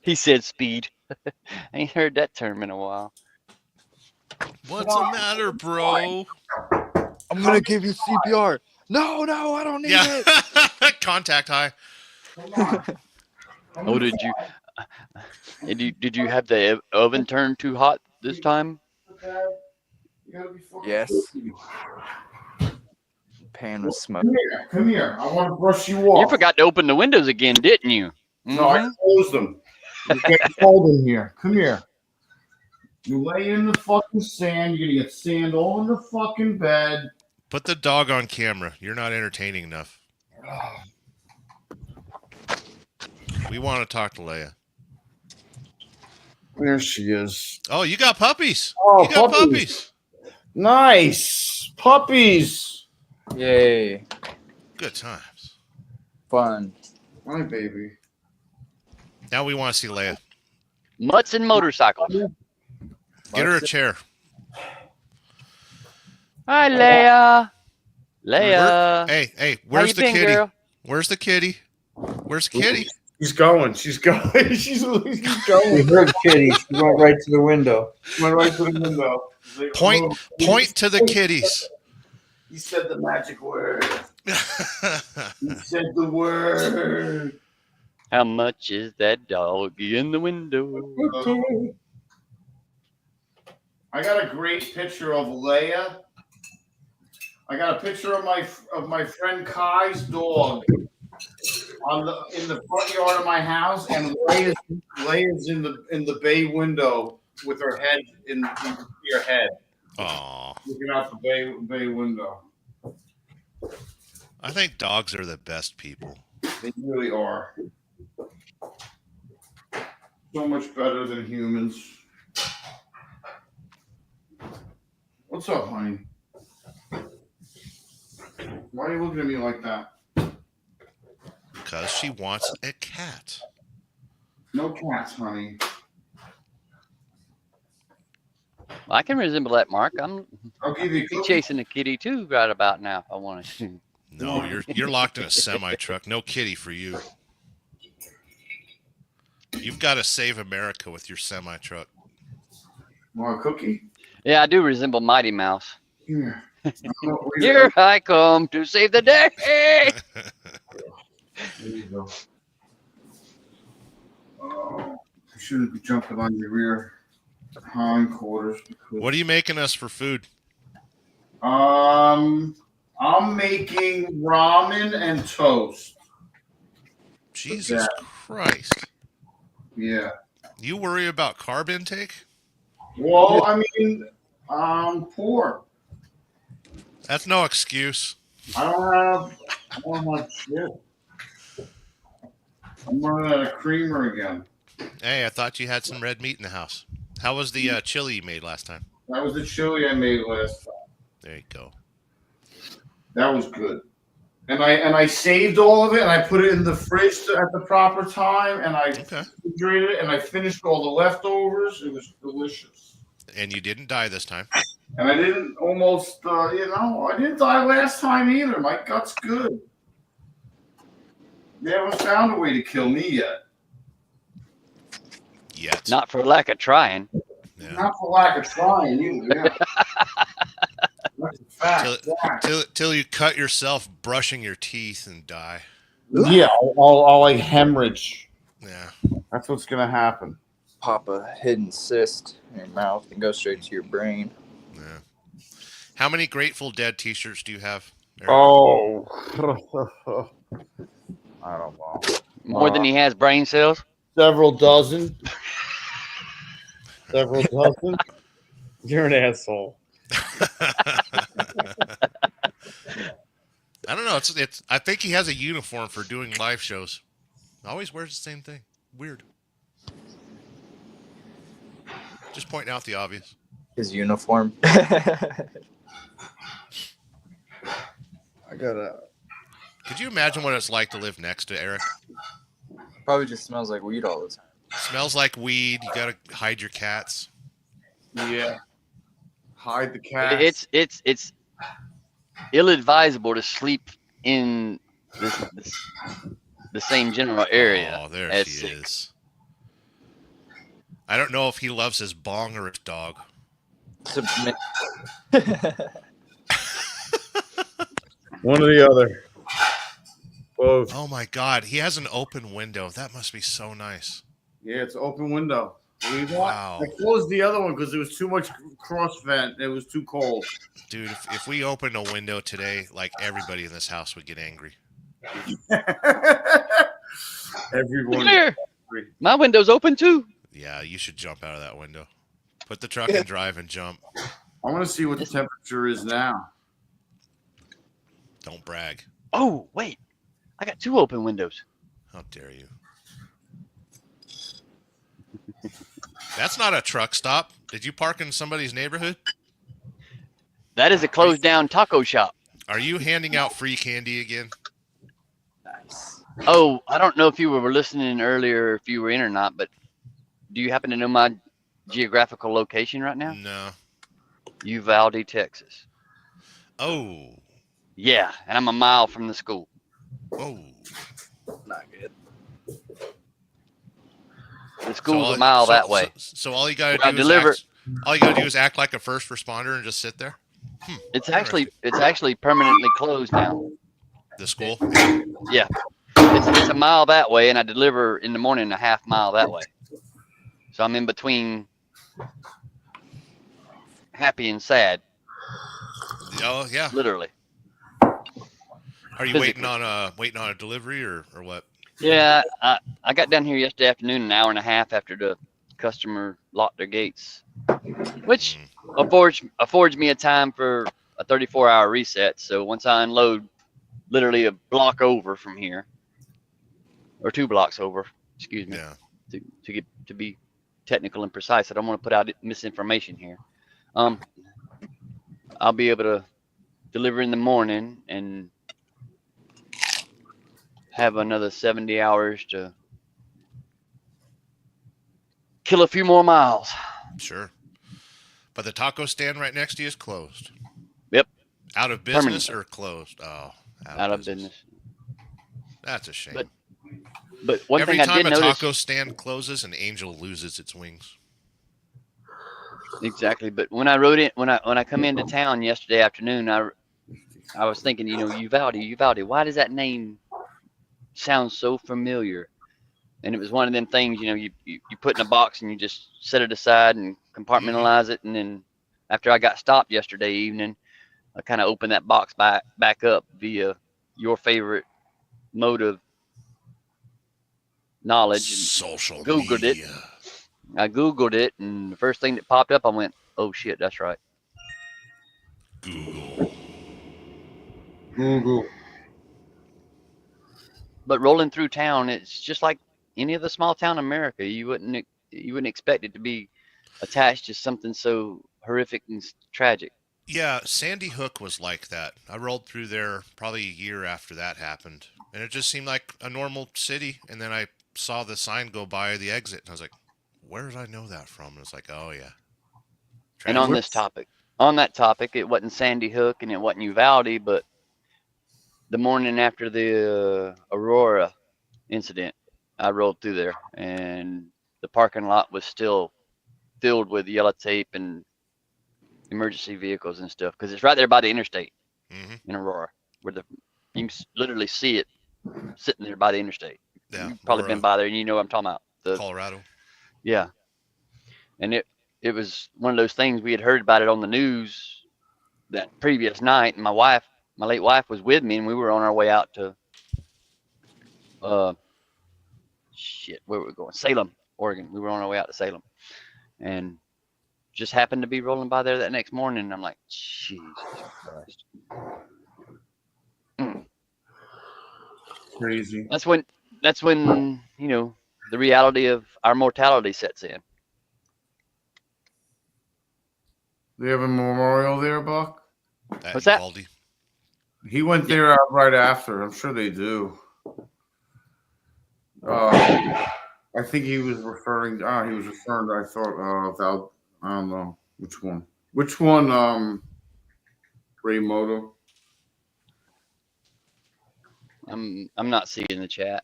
He said speed. I ain't heard that term in a while. What's the matter, bro? I'm gonna give you CPR. No, I don't need it. Contact high. Oh, did you have the oven turned too hot this time? Yes. Pan was smoke. Come here. I want to brush you off. You forgot to open the windows again, didn't you? No, I closed them. You get cold in here. Come here. You lay in the fucking sand. You're gonna get sand all in the fucking bed. Put the dog on camera. You're not entertaining enough. We want to talk to Leia. There she is. Oh, you got puppies. Oh, you got puppies. Nice. Puppies. Yay. Good times. Fun. My baby. Now we want to see Leia. Mutts and motorcycles. Get her a chair. Hi, Leia. Leia. Hey, where's the kitty? Girl? Where's the kitty? Where's the kitty? She's going. She's going. She's going. We heard kitty. She went right to the window. Point to the kitties. He said the magic word. He said the word. How much is that dog in the window? I got a great picture of Leia. I got a picture of my friend Kai's dog in the front yard of my house, and Leia's in the bay window with her head in your head. Aw. Looking out the bay window. I think dogs are the best people. They really are. So much better than humans. What's up, honey? Why are you looking at me like that? Because she wants a cat. No cats, honey. I can resemble that, Mark. I'll give you be chasing a kitty too right about now if I wanted to. No, you're locked in a semi truck. No kitty for you. You've got to save America with your semi truck. Want a cookie? Yeah, I do resemble Mighty Mouse. Here. Here I come to save the day. There you go. Oh, you shouldn't be jumping on your rear hindquarters. What are you making us for food? I'm making ramen and toast. Jesus Christ. Yeah. You worry about carb intake? Well, I mean, I'm poor. That's no excuse. I don't have shit. I'm running out of creamer again. Hey, I thought you had some red meat in the house. How was the chili you made last time? That was the chili I made last time. There you go. That was good. And I saved all of it and I put it in the fridge at the proper time and I refrigerated it and I finished all the leftovers. It was delicious. And you didn't die this time. And I didn't almost, I didn't die last time either. My gut's good. They haven't found a way to kill me yet. Yet. Not for lack of trying. Yeah. Not for lack of trying either. Yeah. That's a fact. Till you cut yourself brushing your teeth and die. Yeah, I'll like hemorrhage. Yeah. That's what's going to happen. Pop a hidden cyst in your mouth and go straight to your brain. Yeah. How many Grateful Dead t-shirts do you have, Eric? Oh. I don't know. More than he has brain cells? Several dozen. Several dozen. You're an asshole. I don't know. It's. I think he has a uniform for doing live shows. Always wears the same thing. Weird. Just pointing out the obvious. His uniform. I gotta. Could you imagine what it's like to live next to Eric? Probably just smells like weed all the time. Smells like weed. You gotta hide your cats. Yeah. Hide the cats. It's ill-advisable to sleep in the same general area. Oh, there as she sick. is. I don't know if he loves his bong or his dog. One or the other. Both. Oh my God, he has an open window. That must be so nice. Yeah, it's an open window. Wow. I closed the other one because there was too much cross vent. It was too cold. Dude, if we opened a window today, like everybody in this house would get angry. Everyone. Clear. My window's open too. Yeah, you should jump out of that window. Put the truck in drive and jump. I want to see what the temperature is now. Don't brag. Oh, wait. I got two open windows. How dare you? That's not a truck stop. Did you park in somebody's neighborhood? That is a closed down taco shop. Are you handing out free candy again? Nice. Oh, I don't know if you were listening earlier, if you were in or not, but do you happen to know my geographical location right now? No. Uvalde, Texas. Oh. Yeah, and I'm a mile from the school. Oh. Not good. The school's a mile that way. So all you gotta When do I deliver, all you gotta do is act like a first responder and just sit there. it's actually permanently closed now. The school? Yeah. It's a mile that way, and I deliver in the morning a half mile that way. So I'm in between happy and sad. Oh yeah. Literally. Are you waiting on a delivery or what? Yeah, I got down here yesterday afternoon, an hour and a half after the customer locked their gates, which affords me a time for a 34-hour reset. So once I unload, literally a block over from here, or 2 blocks over, excuse me, yeah. to be technical and precise. I don't want to put out misinformation here. I'll be able to deliver in the morning and have another 70 hours to kill a few more miles. Sure. But the taco stand right next to you is closed. Yep. Out of business or closed? Oh, out of business. That's a shame. But one Every thing I time did a notice, taco stand closes, an angel loses its wings. Exactly. But when I rode it, when I come into town yesterday afternoon, I was thinking, Uvalde. Why does that name sound so familiar? And it was one of them things, you put in a box and you just set it aside and compartmentalize it. And then after I got stopped yesterday evening, I kind of opened that box back up via your favorite mode of knowledge. Social Googled media. it. I Googled it, and the first thing that popped up, I went, oh shit, that's right. Google. But rolling through town, it's just like any of the small town America. You wouldn't expect it to be attached to something so horrific and tragic. Yeah, Sandy Hook was like that. I rolled through there probably a year after that happened, and it just seemed like a normal city. And then I saw the sign go by the exit, and I was like, where did I know that from? And it's like, oh yeah. And on that topic, it wasn't Sandy Hook and it wasn't Uvalde, but the morning after the Aurora incident, I rolled through there, and the parking lot was still filled with yellow tape and emergency vehicles and stuff, because it's right there by the interstate in Aurora, where you can literally see it sitting there by the interstate. Yeah, You've probably been by there, and you know what I'm talking about. Colorado. Yeah, and it was one of those things. We had heard about it on the news that previous night, and my late wife was with me, and we were on our way out to where were we going? Salem, Oregon. We were on our way out to Salem, and just happened to be rolling by there that next morning, and I'm like, Jesus Christ. Crazy. That's when the reality of our mortality sets in. They have a memorial there, Buck? What's that? He went there right after. I'm sure they do. I think he was referring. He was referring to. I thought. I don't know which one. Which one? Ray Moto. I'm not seeing the chat.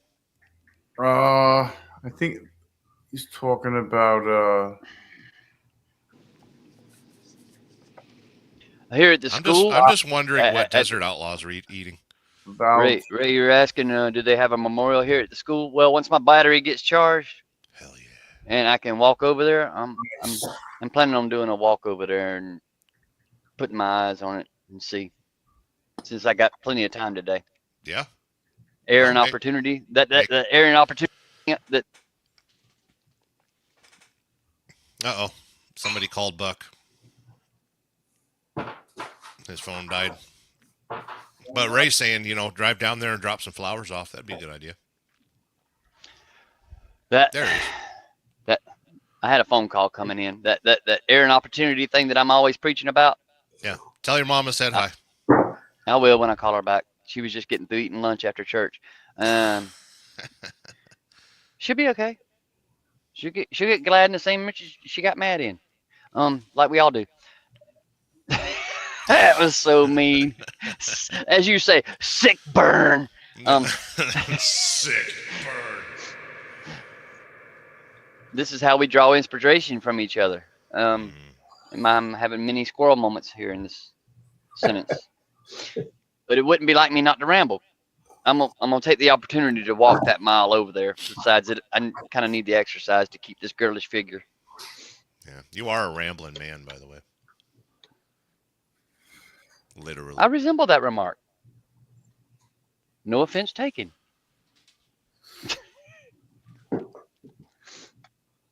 I think he's talking about. Here at the school. I'm just wondering what Desert Outlaws are eating. Ray, you're asking, do they have a memorial here at the school? Well, once my battery gets charged, hell yeah, and I can walk over there, I'm planning on doing a walk over there and putting my eyes on it and see, since I got plenty of time today. Yeah. Air and opportunity. That air and opportunity. That. Uh-oh. Somebody called Buck. His phone died. But Ray's saying, drive down there and drop some flowers off. That'd be a good idea. There it is. I had a phone call coming in. That air and opportunity thing that I'm always preaching about. Yeah. Tell your mama said hi. I will when I call her back. She was just getting through eating lunch after church. She'll be okay. She'll get glad in the same much she got mad in. Like we all do. That was so mean. As you say, sick burn. Sick burn. This is how we draw inspiration from each other. And I'm having many squirrel moments here in this sentence. But it wouldn't be like me not to ramble. I'm gonna take the opportunity to walk that mile over there. Besides, I kind of need the exercise to keep this girlish figure. Yeah, you are a rambling man, by the way. Literally. I resemble that remark. No offense taken.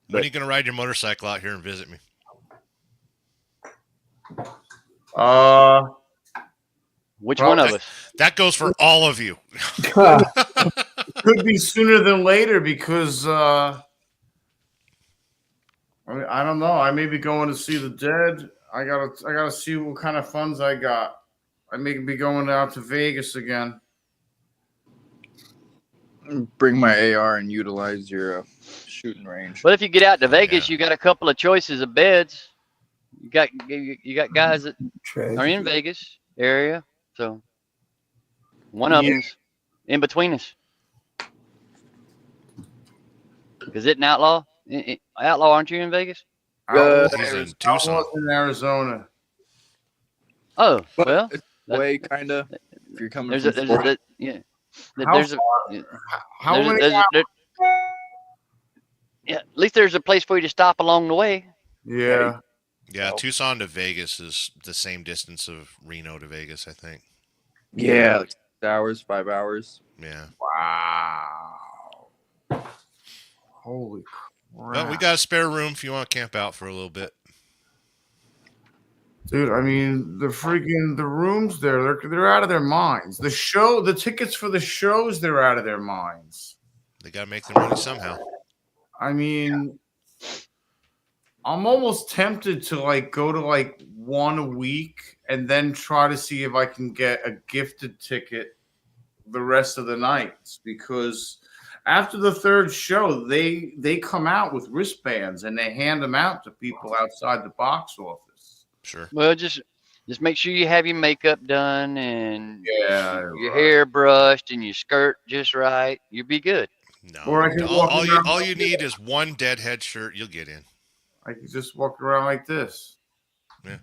When are you going to ride your motorcycle out here and visit me? Which one of us? That goes for all of you. Could be sooner than later because I don't know. I may be going to see the dead. I gotta see what kind of funds I got. I may be going out to Vegas again. Bring my AR and utilize your shooting range. Well, if you get out to Vegas, you got a couple of choices of beds. You got guys that are in Vegas area, so one of them's in between us. Is it an outlaw? Outlaw, aren't you in Vegas? He's in Tucson. I was in Arizona. Oh, well, way kind of. If you're coming there's from yeah, at least there's a place for you to stop along the way. Yeah. Yeah, Tucson to Vegas is the same distance of Reno to Vegas, I think. Yeah, like 6 hours, 5 hours. Yeah. Wow. Holy crap. Well, we got a spare room if you want to camp out for a little bit. Dude, I mean, the rooms there, they're out of their minds. The tickets for the shows, they're out of their minds. They got to make their money somehow. I mean, I'm almost tempted to go to one a week and then try to see if I can get a gifted ticket the rest of the nights, because after the third show, they come out with wristbands and they hand them out to people outside the box office. Sure. Well, just make sure you have your makeup done and your right. hair brushed and your skirt just right. You'll be good. No. Or I can all you need is one deadhead shirt. You'll get in. I can just walk around like this. Yeah.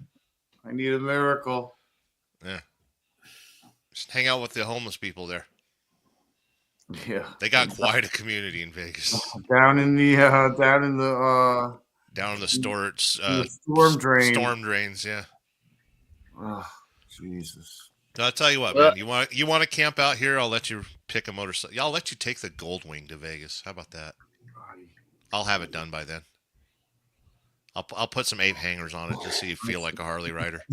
I need a miracle. Yeah. Just hang out with the homeless people there. Yeah. They got quite a community in Vegas. Down in the storm drain. Storm drains, yeah. Oh, Jesus. So I'll tell you what, man. You want to camp out here? I'll let you pick a motorcycle. I'll let you take the Goldwing to Vegas. How about that? I'll have it done by then. I'll put some ape hangers on it just so you feel like a Harley rider.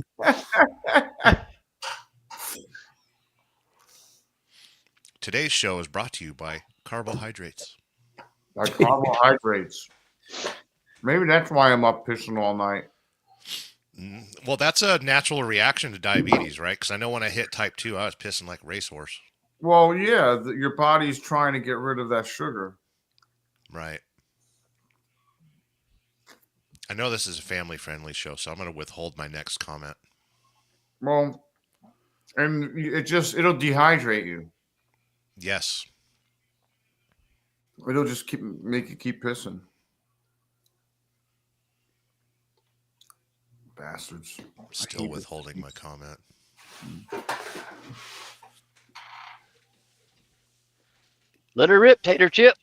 Today's show is brought to you by carbohydrates. By carbohydrates. Maybe that's why I'm up pissing all night. Well, that's a natural reaction to diabetes, right? Because I know when I hit type 2, I was pissing like a racehorse. Well, yeah, your body's trying to get rid of that sugar. Right. I know this is a family-friendly show, so I'm going to withhold my next comment. Well, and it'll dehydrate you. Yes. It'll just make you keep pissing. Bastards. Still withholding my comment. Let her rip, Tater Chip.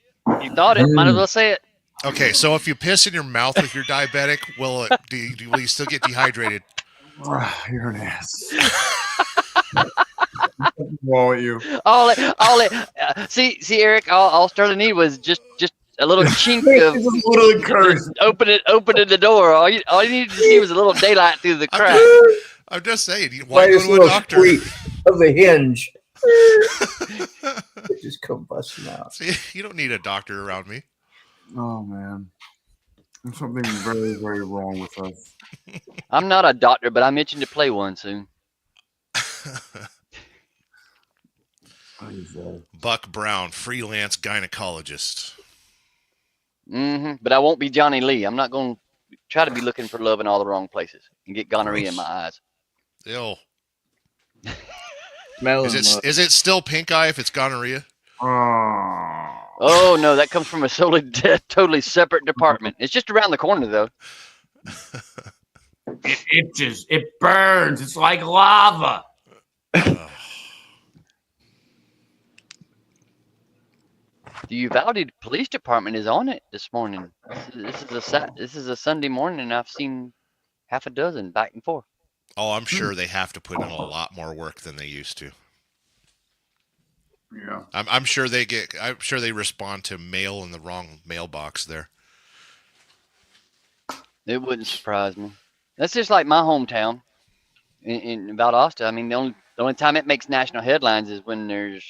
You thought it. Might as well say it. Okay, so if you piss in your mouth if you're diabetic, will you still get dehydrated? You're an ass. Won't you? See, Eric. All Sterling need was just a little chink of a little encouragement. Opening the door. All you needed to see was a little daylight through the crack. I'm just saying. Why go to a doctor? Of the hinge. Just come busting out. See, you don't need a doctor around me. Oh man, there's something very, very wrong with us. I'm not a doctor, but I'm itching to play one soon. Buck Brown, freelance gynecologist. But I won't be Johnny Lee. I'm not going to try to be looking for love in all the wrong places and get gonorrhea in my eyes. Ew. Is it still pink eye if it's gonorrhea? Oh no, that comes from a totally separate department. It's just around the corner though. It itches. It burns. It's like lava. The Uvalde Police Department is on it this morning. This is a Sunday morning, and I've seen half a dozen back and forth. Oh, I'm sure they have to put in a lot more work than they used to. Yeah. I'm sure they respond to mail in the wrong mailbox there. It wouldn't surprise me. That's just like my hometown in Valdosta. I mean, the only time it makes national headlines is when there's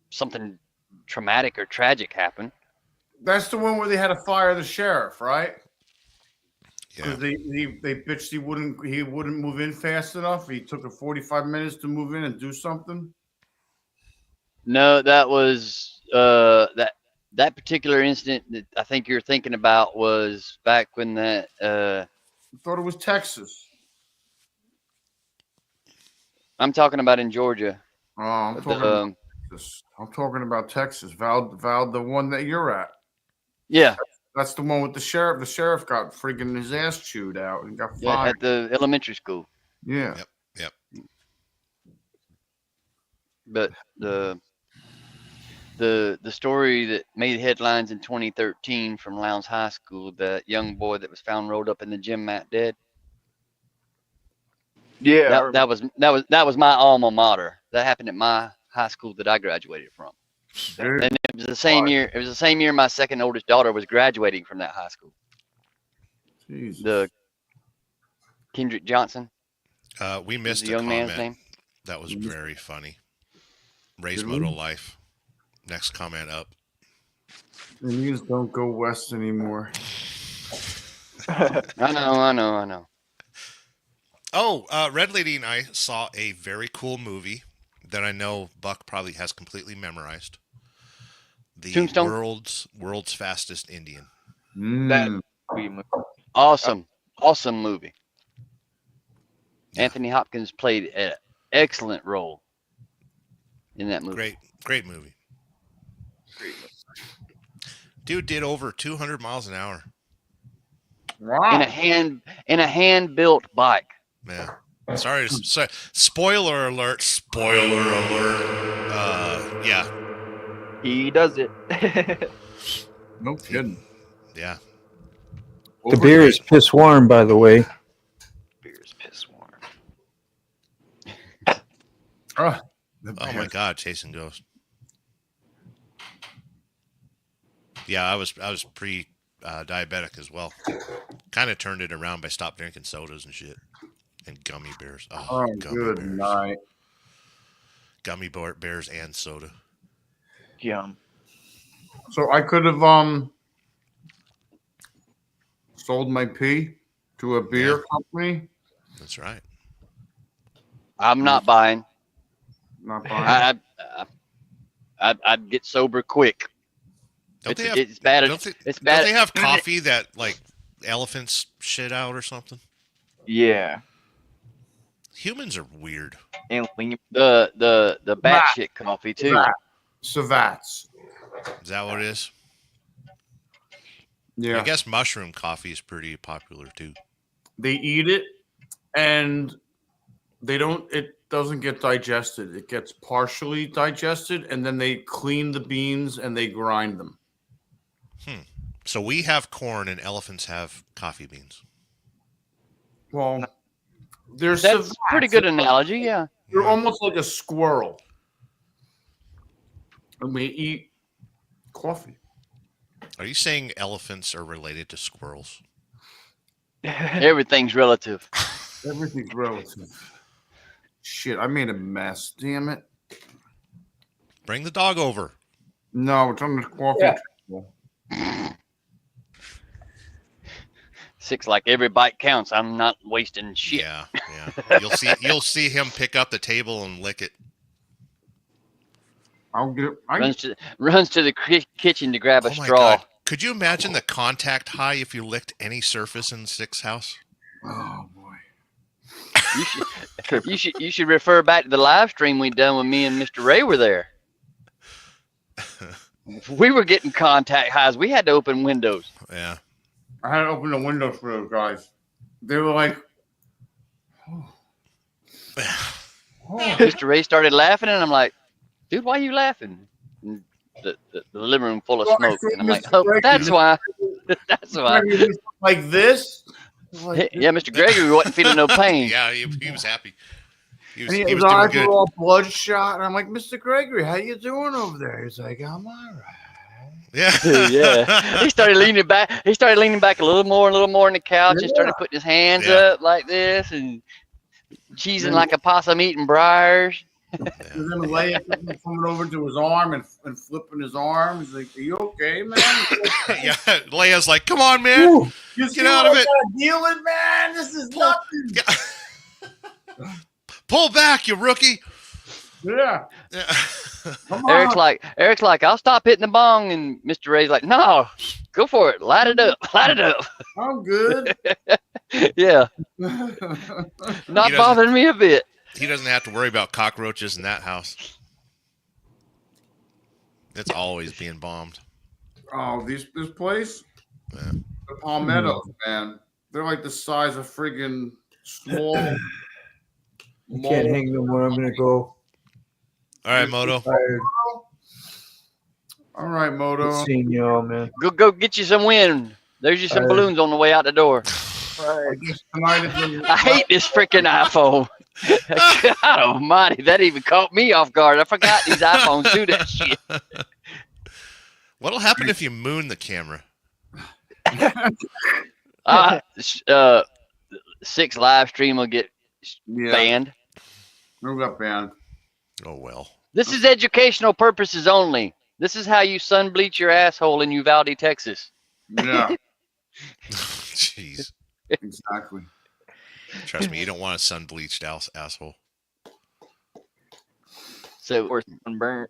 something traumatic or tragic happen. That's the one where they had to fire the sheriff, right? Yeah. Because they bitched he wouldn't move in fast enough. He took 45 minutes to move in and do something. No, that was that particular incident that I think you're thinking about was back when that. I thought it was Texas. I'm talking about in Georgia. Oh, I'm talking about Texas. I'm talking about Texas. Val, the one that you're at. Yeah. That's the one with the sheriff. The sheriff got freaking his ass chewed out and got fired. At the elementary school. Yeah. Yep. But the story that made headlines in 2013 from Lowndes High School, that young boy that was found rolled up in the gym mat dead. Yeah, that was my alma mater. That happened at my high school that I graduated from. And it was the same year. It was the same year my second oldest daughter was graduating from that high school. Jesus. The Kendrick Johnson. We missed the young man's name. That was very funny. Ray's Moto Life. Next comment up. Indians don't go west anymore. I know. Oh, Red Lady and I saw a very cool movie that I know Buck probably has completely memorized. The Tombstone? world's fastest Indian. That awesome movie. Yeah. Anthony Hopkins played an excellent role in that movie. Great movie. Dude did over 200 miles an hour. Wow. In a hand-built bike. Yeah. Sorry. Spoiler alert. Yeah. He does it. No kidding. Yeah. The beer is piss warm, by the way. Beer is piss warm. Oh my God, chasing ghosts. Yeah, I was pre-diabetic as well. Kind of turned it around by stopped drinking sodas and shit. And gummy bears. Oh, gummy bears. Night. Gummy bears and soda. Yum. So I could have sold my pee to a beer company. That's right. I'm not buying. Not buying. I'd get sober quick. It's bad. Don't they have coffee that like elephants shit out or something? Yeah. Humans are weird. And the batshit coffee too. Savats. Is that what it is? Yeah. I guess mushroom coffee is pretty popular too. They eat it and it doesn't get digested. It gets partially digested and then they clean the beans and they grind them. So we have corn and elephants have coffee beans. Well, that's a pretty good analogy, yeah. You're almost like a squirrel. And we eat coffee. Are you saying elephants are related to squirrels? Everything's relative. Everything's relative. Shit, I made a mess. Damn it. Bring the dog over. No, it's on the coffee table. 6, like every bite counts. I'm not wasting shit. Yeah. You'll see him pick up the table and lick it. Runs to the kitchen to grab a straw. God. Could you imagine the contact high if you licked any surface in Six's house? Oh boy. You should refer back to the live stream we done when me and Mr. Ray were there. We were getting contact highs. We had to open windows. Yeah. I had to open the windows for those guys. They were like, Mr. Ray started laughing, and I'm like, dude, why are you laughing? And the living room full of smoke. And I'm like, oh, that's why. That's why. Like this, Like, Yeah, Mr. Gregory wasn't feeling no pain. Yeah, he was happy. He was and doing his eyes good. were all bloodshot. And I'm like, Mr. Gregory, how you doing over there? He's like, I'm all right. Yeah. Yeah. He started leaning back. He started leaning back a little more on the couch and started putting his hands up like this and cheesing like a possum eating briars. And then Leia coming over to his arm and flipping his arm. He's like, "Are you okay, man?" Yeah, Leia's like, "Come on, man, get out of it. Deal with, man. This is nothing." Pull back, you rookie. Yeah. Eric's like, I'll stop hitting the bong, and Mr. Ray's like, no, go for it, light it up. I'm good. Yeah, not bothering me a bit. He doesn't have to worry about cockroaches in that house. It's always being bombed. Oh, this place, the palmettos, man. They're like the size of friggin' small. I can't hang no more. I'm gonna go. All right, Moto. All right, Moto. Good seeing y'all, man. Go get you some wind. There's you some balloons on the way out the door. I hate this freaking iPhone. God almighty, that even caught me off guard. I forgot these iPhones do that shit. What'll happen if you moon the camera? 6 live stream will get banned. Who got banned? Oh well. This is educational purposes only. This is how you sun bleach your asshole in Uvalde, Texas. Yeah. Jeez. Exactly. Trust me, you don't want a sun bleached asshole. So,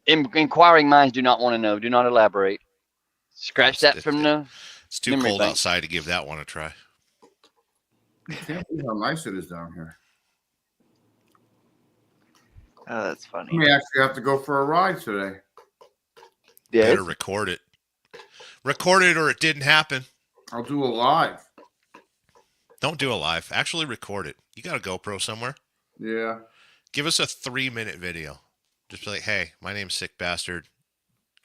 inquiring minds do not want to know. Do not elaborate. Scratch that from the. It's too cold outside to give that one a try. I can't believe how nice it is down here. Oh, that's funny. We actually have to go for a ride today. Yeah. Better record it. Record it or it didn't happen. I'll do a live. Don't do a live. Actually record it. You got a GoPro somewhere? Yeah. Give us a 3-minute video. Just be like, hey, my name's Sick Bastard.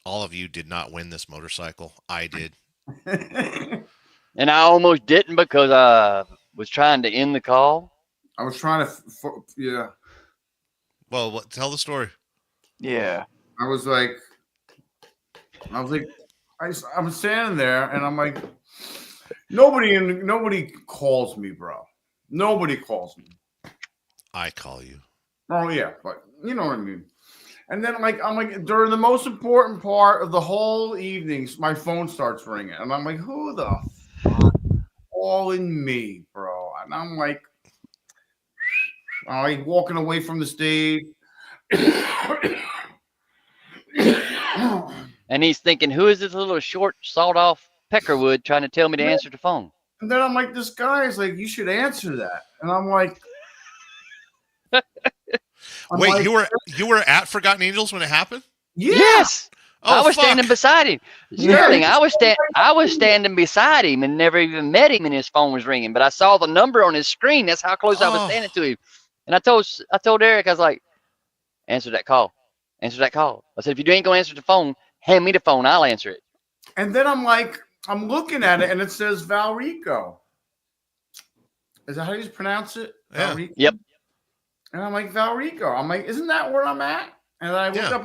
All of you did not win this motorcycle. I did. And I almost didn't because I was trying to end the call. I was trying to, yeah. Well, tell the story. Yeah. I was like, I'm standing there and I'm like, nobody calls me, bro. Nobody calls me. I call you. Oh yeah, but you know what I mean. And then I'm like during the most important part of the whole evening, my phone starts ringing, and I'm like, who the fuck calling me, bro? And I'm like walking away from the stage. And he's thinking, who is this little short, sawed-off Peckerwood trying to tell me to answer the phone? And then I'm like, this guy is like, you should answer that. And I'm like, wait, like, you were at Forgotten Angels when it happened? Yeah. Yes. Oh, I was standing beside him. Sterling, I was standing beside him and never even met him, and his phone was ringing. But I saw the number on his screen. That's how close I was standing to him. And I told Eric, I was like, answer that call. Answer that call. I said, if you ain't gonna answer the phone, hand me the phone. I'll answer it. And then I'm like, I'm looking at it, and it says Valrico. Is that how you pronounce it? Yeah. Valrico? Yep. And I'm like, Valrico. I'm like, isn't that where I'm at? And then I looked up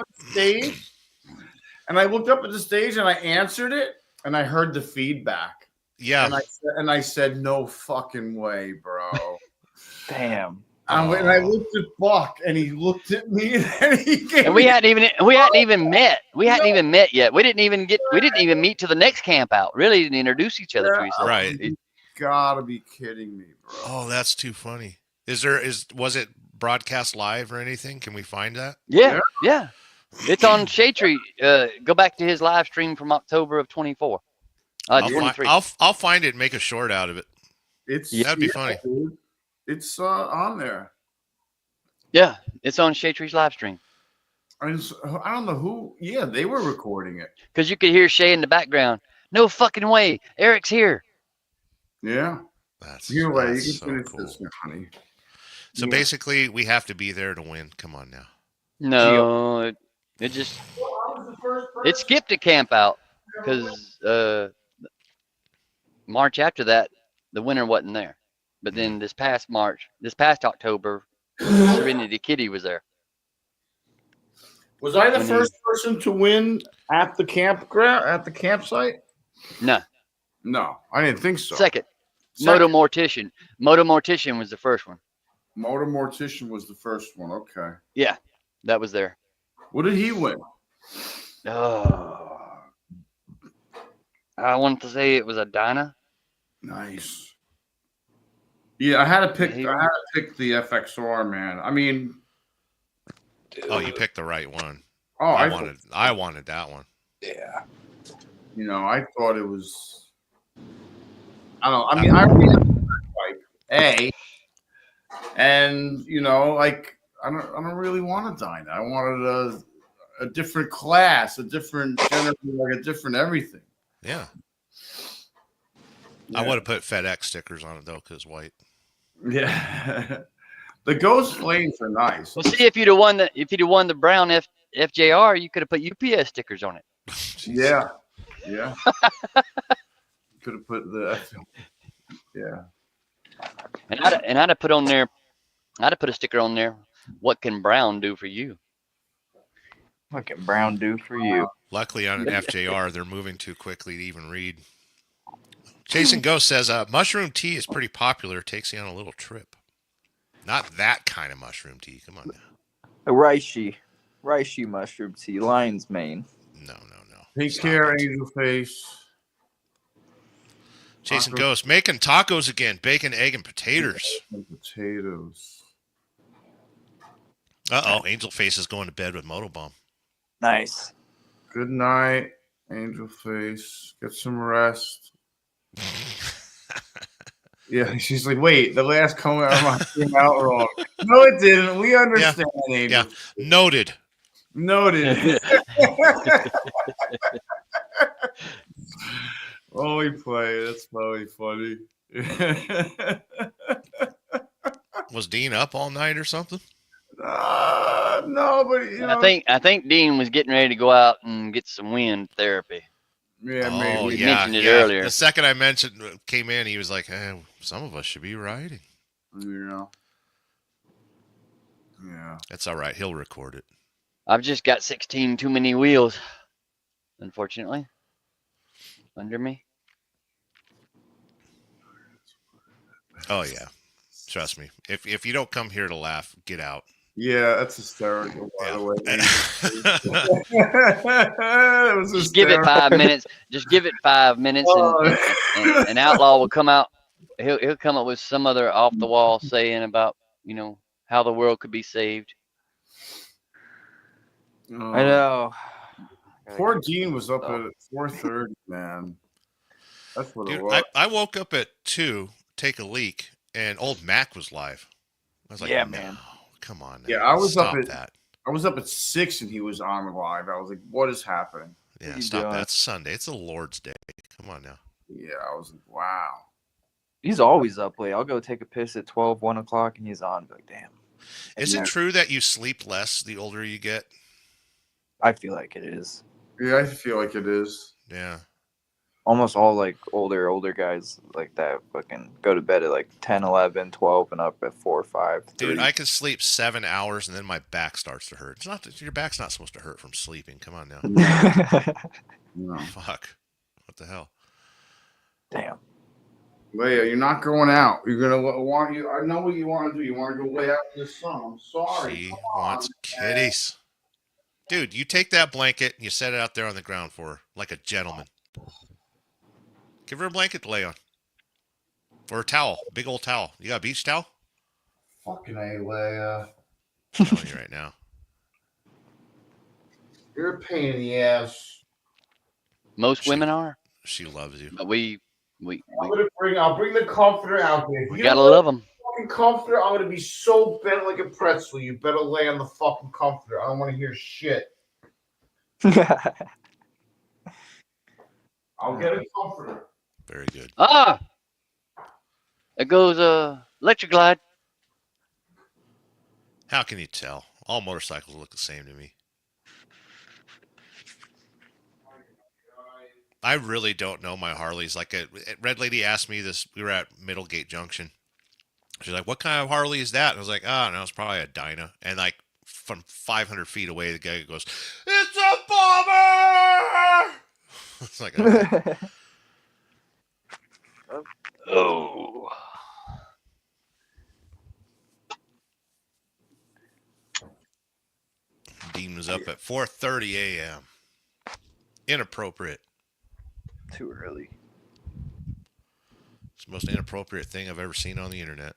at the stage, and I answered it, and I heard the feedback. Yeah. And I said, no fucking way, bro. Damn. And I looked at Buck, and he looked at me, and he gave and we hadn't even met. We hadn't even met yet. We didn't even meet to the next camp out. Really didn't introduce each other to each other. Right. You gotta be kidding me, bro. Oh, that's too funny. Was it broadcast live or anything? Can we find that? Yeah. It's on Shade Tree. Go back to his live stream from October of 24. 23. I'll find it and make a short out of it. That'd be funny. Dude. It's on there. Yeah, it's on Shade Tree's live stream. I don't know who. Yeah, they were recording it. Because you could hear Shay in the background. No fucking way. Eric's here. Yeah. You're right. You can finish this, honey. So basically, we have to be there to win. Come on now. No, it skipped a camp out because March after that, the winner wasn't there. But then this past October, Serenity Kitty was there. Was I the first person to win at the campground, at the campsite? No. No, I didn't think so. Second. Moto Mortician. Moto Mortician was the first one. Moto Mortician was the first one. Okay. Yeah, that was there. What did he win? Oh, I want to say it was a Dyna. Nice. Yeah, I had to pick. I had to pick the FXR, man. I mean, oh, you picked the right one. Oh, I wanted that one. Yeah. You know, I thought it was. I don't know. I mean, I already had like A, and you know, like I don't really want a Dyna. I wanted a different class, a different generation, like a different everything. Yeah. I would have put FedEx stickers on it though, because white. Yeah. The Ghost Flames are nice. Well, see, if you'd have won the brown FJR, you could have put UPS stickers on it. Yeah. Yeah. Could have put the yeah. And I'd have put on there. I'd have put a sticker on there. What can brown do for you? What can brown do for you? Luckily on an FJR, they're moving too quickly to even read. Jason Ghost says, mushroom tea is pretty popular. Takes you on a little trip. Not that kind of mushroom tea. Come on now. A reishi mushroom tea, lion's mane. No. Take care, Angel Face. Jason Ghost making tacos again. Bacon, egg, and potatoes. Uh-oh. Angel Face is going to bed with Motobomb. Nice. Good night, Angel Face. Get some rest. Yeah, she's like, wait, the last comment came out wrong. No, it didn't. We understand, Angel. Yeah. Noted. Oh, we play. That's probably funny. Was Dean up all night or something? No, but you know, I think Dean was getting ready to go out and get some wind therapy. Yeah, maybe. You mentioned it earlier. The second I came in, he was like, some of us should be riding. Yeah. That's all right. He'll record it. I've just got 16 too many wheels, unfortunately, under me. Oh, yeah. Trust me. If you don't come here to laugh, get out. Yeah, that's hysterical, by the way. Just give it 5 minutes. Just give it 5 minutes, and an outlaw will come out. He'll come up with some other off the wall saying about, you know, how the world could be saved. I know. Poor Dean was up at 4:30, man. That's what it was. I woke up at 2, take a leak, and old Mac was live. I was like, yeah, man. Come on. Now. Yeah, I was stop up at that. I was up at 6 and he was on live. I was like, what is happening? Yeah, stop that. It's Sunday. It's the Lord's Day. Come on now. Yeah, I was like, wow. He's always up late. I'll go take a piss at 12, 1 o'clock, and he's on. But damn. Is it true that you sleep less the older you get? I feel like it is. Yeah, I feel like it is. Yeah. Almost all like older guys like that fucking go to bed at like 10, 11, 12 and up at 4 or 5. 3. Dude, I can sleep 7 hours and then my back starts to hurt. It's not your back's not supposed to hurt from sleeping. Come on now. No. Fuck. What the hell? Damn. Leia, you're not going out. You're gonna want you. I know what you want to do. You want to go lay out in the sun. I'm sorry. She wants kitties. Dude, you take that blanket and you set it out there on the ground for her like a gentleman. Give her a blanket to lay on. Or a towel. Big old towel. You got a beach towel? Fucking A, Leia. I'm telling you right now. You're a pain in the ass. Most women are. She loves you. But I'll bring the comforter out there. We gotta love them. Fucking comforter. I'm gonna be so bent like a pretzel. You better lay on the fucking comforter. I don't want to hear shit. I'll get a comforter. Very good. There goes Electric Glide. How can you tell? All motorcycles look the same to me. I really don't know my Harleys. Like a Red Lady asked me this. We were at Middlegate Junction, She's like, what kind of Harley is that? And I was like, oh, no, it's probably a Dyna. And like from 500 feet away, the guy goes, it's a bomber! It's like, okay. Oh. Dean was up at 4:30 a.m. Inappropriate. Too early. It's the most inappropriate thing I've ever seen on the internet.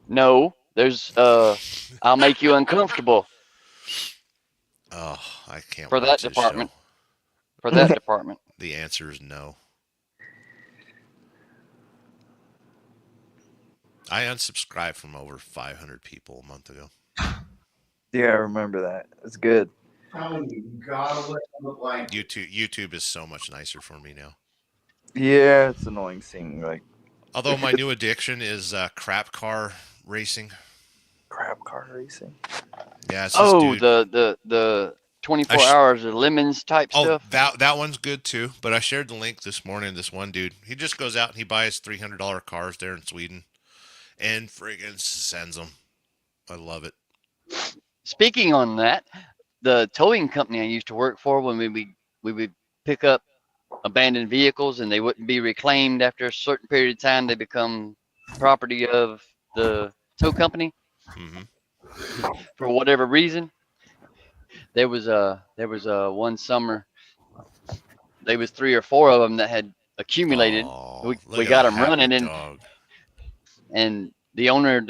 No, there's I'll make you uncomfortable. Oh, I can't for watch that department. Show. For that department. The answer is no. I unsubscribed from over 500 people a month ago. Yeah, I remember that. It's good. YouTube is so much nicer for me now. Yeah, it's annoying seeing like. Although my new addiction is crap car racing. Crap car racing. Yeah. It's the 24 hours of lemons type stuff. Oh, that one's good too. But I shared the link this morning. This one dude, he just goes out and he buys $300 cars there in Sweden, and friggin' sends them. I love it. Speaking on that, the towing company I used to work for, when we would pick up abandoned vehicles and they wouldn't be reclaimed after a certain period of time, they become property of the tow company. Mm-hmm. For whatever reason, there was one summer, there was 3 or 4 of them that had accumulated. We got them running, and the owner of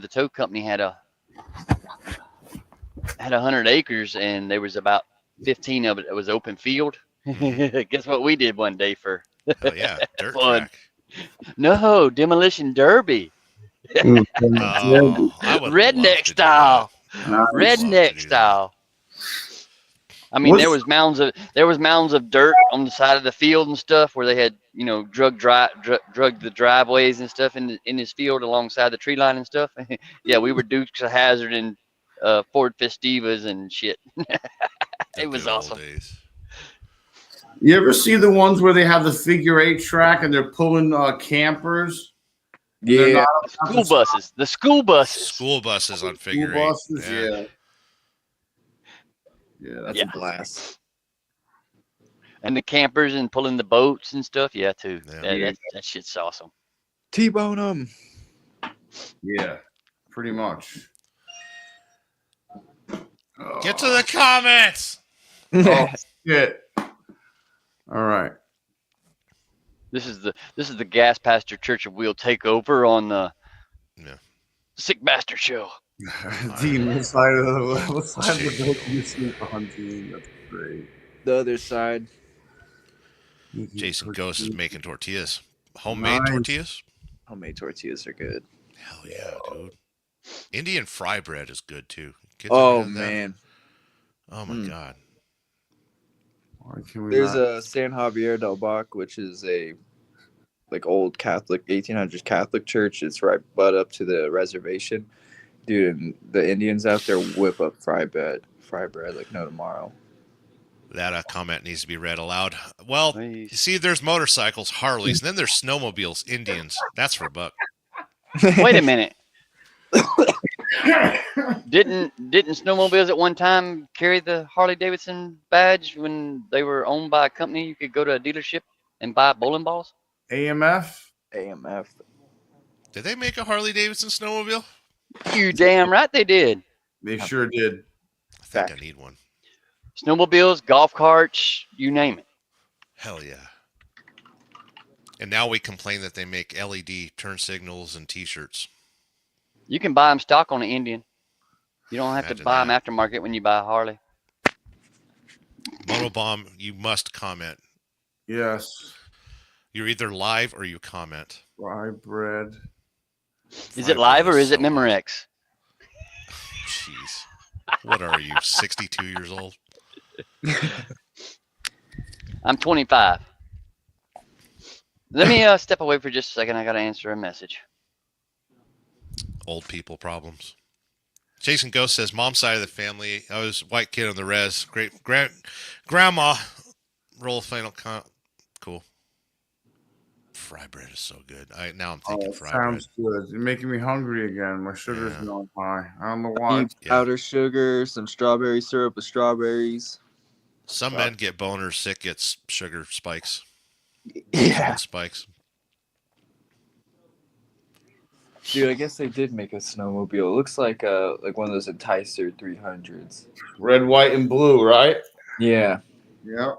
the tow company had 100 acres, and there was about 15 of it that was open field. Guess what we did one day for dirt fun? track. No, demolition derby. Redneck style. Redneck style. I mean, there was mounds of dirt on the side of the field and stuff where they had, drug the driveways and stuff in his field alongside the tree line and stuff. Yeah, we were Dukes of Hazzard and Ford Festivas and shit. It was awesome. You ever see the ones where they have the figure 8 track and they're pulling campers? Yeah, school buses. The school buses. School buses on figure 8. Buses, yeah, that's a blast. And the campers and pulling the boats and stuff, yeah, too. Yeah. That shit's awesome. T-bone them. Yeah, pretty much. Get to the comments. Oh shit! All right. This is the Gas Pastor Church of Wheel takeover on the Sick Bastard Show. Dean, what side of the boat do you sleep on, Dean? That's great. The other side. Jason Ghost is making tortillas. Homemade tortillas? Homemade tortillas are good. Hell yeah, dude. Indian fry bread is good too. Oh man. Oh my god. There's a San Javier del Bac, which is a old Catholic 1800s Catholic church. It's right butt up to the reservation. Dude, and the Indians out there whip up fry bread like no tomorrow. That comment needs to be read aloud. Well, you see, there's motorcycles, Harleys, and then there's snowmobiles, Indians. That's for $1. Wait a minute. Didn't snowmobiles at one time carry the Harley Davidson badge when they were owned by a company? You could go to a dealership and buy bowling balls. AMF. Did they make a Harley Davidson snowmobile? You damn right they did. They sure did. I think I need one. Snowmobiles, golf carts, you name it. Hell yeah. And now we complain that they make LED turn signals and T-shirts. You can buy them stock on the Indian. You don't have to buy them aftermarket when you buy a Harley. Monobomb, you must comment. Yes. You're either live or you comment. Fry bread. Is it live or is it Memorex? Jeez. What are you, 62 years old? I'm 25. Let me step away for just a second. I got to answer a message. Old people problems. Jason Ghost says, mom's side of the family, I was white kid on the res. Great grandma. Roll flannel. Cool. fry bread is so good. Now I'm thinking fry bread. Sounds good. You're making me hungry again. My sugar's going high. I don't know why. Powdered sugar, some strawberry syrup with strawberries. Some men get boners, sick gets sugar spikes. Yeah. Spikes. Dude, I guess they did make a snowmobile. It looks like one of those Enticer 300s. Red, white, and blue, right? Yeah. Yep.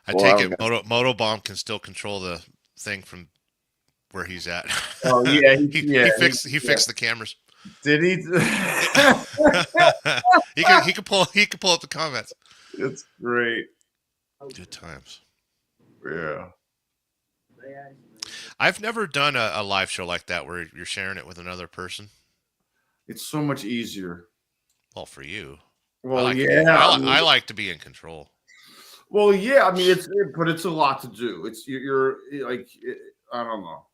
I take it Motobomb can still control the thing from where he's at. Oh yeah, he fixed the cameras. Did he? he can pull up the comments. It's great. Good times. Yeah. I've never done a live show like that where you're sharing it with another person. It's so much easier. Well, for you. Well, I like to be in control. Well, yeah. I mean, it's a lot to do. You're like, I don't know.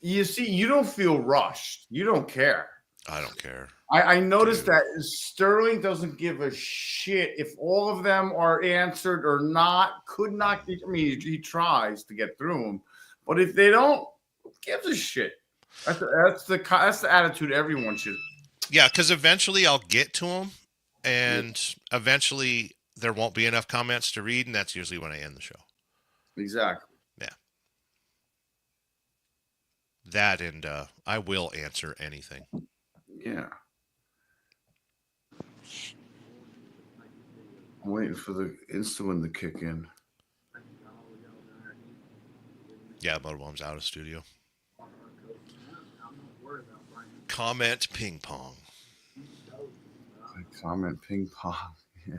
You see, you don't feel rushed. You don't care. I don't care. I noticed that Sterling doesn't give a shit if all of them are answered or not. Could not. I mean, he tries to get through them, but if they don't, who gives a shit? That's the attitude everyone should. Yeah, because eventually I'll get to them, and eventually there won't be enough comments to read, and that's usually when I end the show. Exactly. Yeah. That and I will answer anything. Yeah. I'm waiting for the insulin to kick in. Yeah, Motorbomb's out of studio. Comment ping pong. Comment ping pong. Yeah.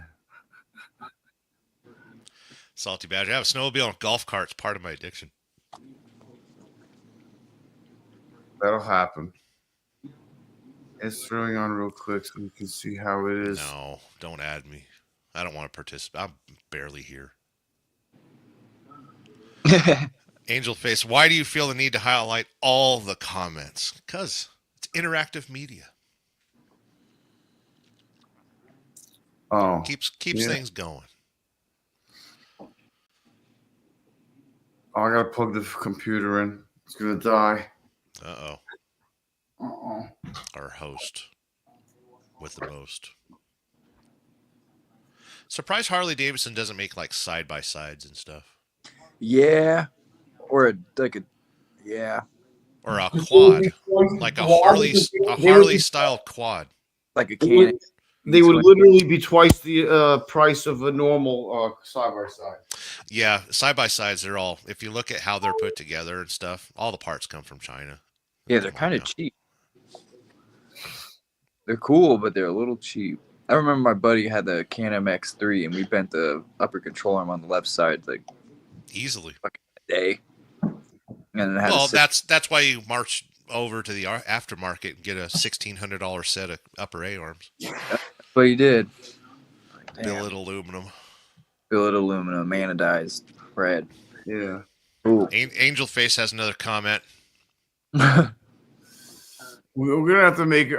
Salty Badger. I have a snowmobile and golf cart's part of my addiction. That'll happen. It's throwing on real quick so we can see how it is. No, don't add me. I don't want to participate. I'm barely here. Angel Face, why do you feel the need to highlight all the comments? Because it's interactive media. Oh, keeps things going. Oh, I gotta plug the computer in. It's gonna die. Uh-oh. Our host with the most. Surprised Harley Davidson doesn't make like side by sides and stuff. Yeah, or a quad, like a Harley style quad, like a Canon. They would literally be twice the price of a normal side by side. Yeah, side by sides. They're all. If you look at how they're put together and stuff, all the parts come from China. Yeah, they're kind of cheap. They're cool, but they're a little cheap. I remember my buddy had the Canon X3, and we bent the upper control arm on the left side like easily a day. And that's why you march over to the aftermarket and get a $1,600 set of upper A arms. That's what you did. Billet aluminum, anodized red. Yeah. Ooh. Angel Face has another comment. We're gonna have to make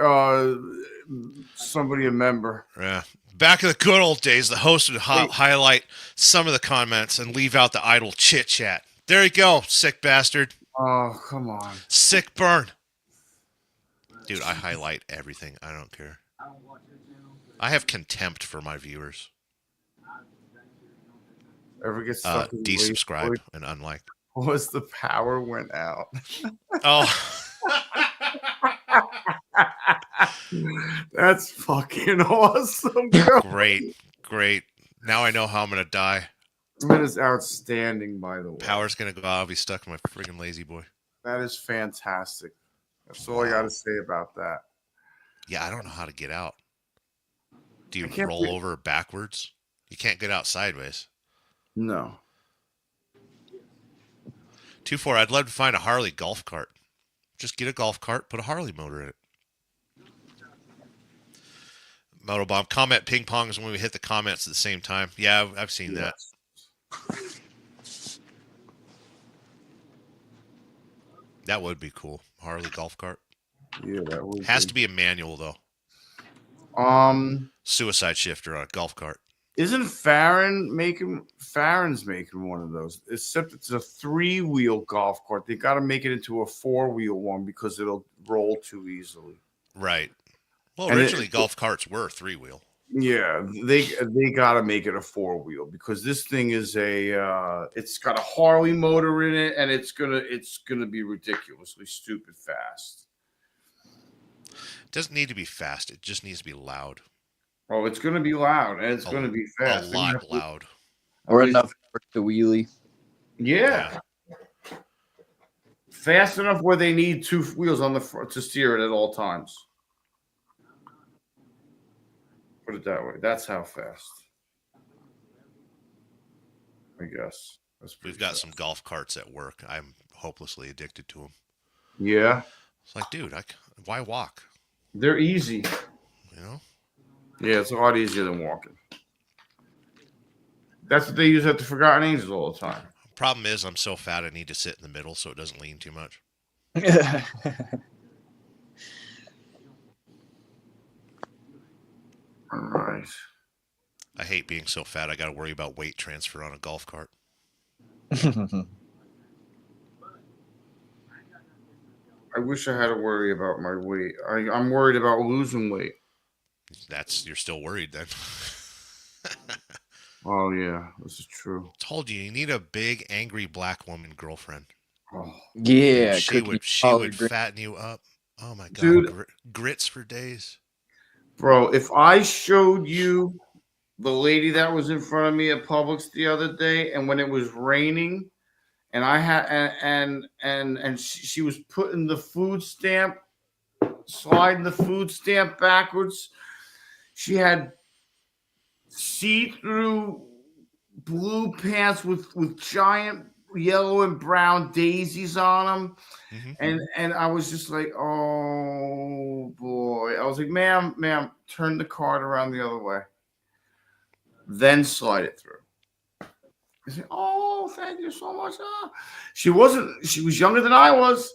somebody a member. Yeah. Back in the good old days, the host would highlight some of the comments and leave out the idle chit chat. There you go, sick bastard. Oh, come on. Sick burn. Dude, I highlight everything. I don't care. I have contempt for my viewers. Ever get stuck in desubscribe and unlike. Was the power went out? Oh. That's fucking awesome. Great. Now I know how I'm going to die. That is outstanding, by the way. Power's going to go out. I'll be stuck in my friggin' lazy boy. That is fantastic. That's all I got to say about that. Yeah, I don't know how to get out. Do you roll over backwards? You can't get out sideways. No. 2-4, I'd love to find a Harley golf cart. Just get a golf cart, put a Harley motor in it. Motobomb, comment ping pong is when we hit the comments at the same time. Yeah, I've seen that. That would be cool. Harley golf cart. Yeah, that would. Has to be a manual though. Suicide shifter on a golf cart. Isn't Farron's making one of those? Except it's a 3-wheel golf cart. They got to make it into a 4-wheel one because it'll roll too easily. Right. Well, And originally golf carts were 3-wheel. Yeah, they got to make it a 4-wheel because this thing is it's got a Harley motor in it, and it's gonna be ridiculously stupid fast. It doesn't need to be fast. It just needs to be loud. Oh, it's gonna be loud, and it's gonna be fast. A lot loud. Or enough for the wheelie. Yeah. Fast enough where they need 2 wheels on the front to steer it at all times. Put it that way. That's how fast. I guess. We've got some golf carts at work. I'm hopelessly addicted to them. Yeah. It's like, dude, why walk? They're easy. You know? Yeah, it's a lot easier than walking. That's what they use at the Forgotten Angels all the time. Problem is, I'm so fat I need to sit in the middle so it doesn't lean too much. All right. I hate being so fat. I got to worry about weight transfer on a golf cart. I wish I had to worry about my weight. I'm worried about losing weight. You're still worried then. Oh yeah, this is true. Told you need a big angry black woman girlfriend. Oh. Yeah, she would fatten you up. Oh my god, dude, grits for days. Bro, if I showed you the lady that was in front of me at Publix the other day, and when it was raining, and I had and she was putting the food stamp, sliding the food stamp backwards. She had see-through blue pants with giant yellow and brown daisies on them. Mm-hmm. And I was just like, oh boy. I was like, ma'am, turn the cart around the other way. Then slide it through. I said, oh, thank you so much. She was younger than I was.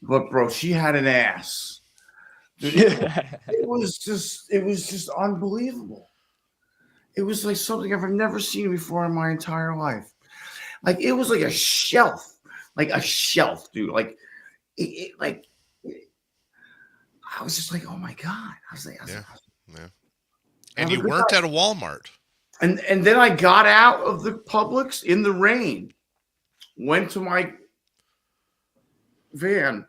But bro, she had an ass. Dude, it was just unbelievable. It was like something I've never seen before in my entire life. Like it was like a shelf, dude. Like, I was just like, oh my god. I was like, yeah. And you weren't at a Walmart. And then I got out of the Publix in the rain, went to my van,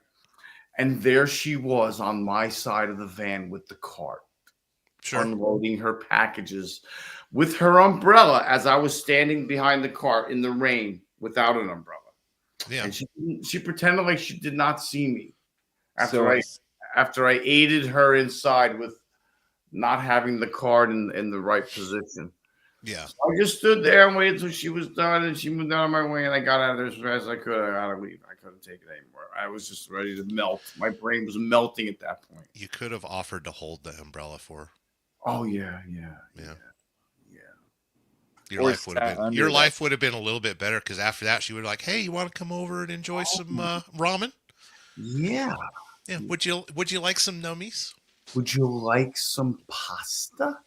and there she was on my side of the van with the cart, unloading her packages with her umbrella as I was standing behind the cart in the rain without an umbrella. Yeah. And she pretended like she did not see me after I aided her inside with not having the cart in the right position. Yeah. So I just stood there and waited until she was done, and she moved out of my way, and I got out of there as fast as I could. I got to leave. I couldn't take it anymore. I was just ready to melt. My brain was melting at that point. You could have offered to hold the umbrella for her. Oh yeah. Your life would have been a little bit better because after that she would be like, "Hey, you want to come over and enjoy some ramen?" Yeah. Yeah. Would you like some nummies? Would you like some pasta?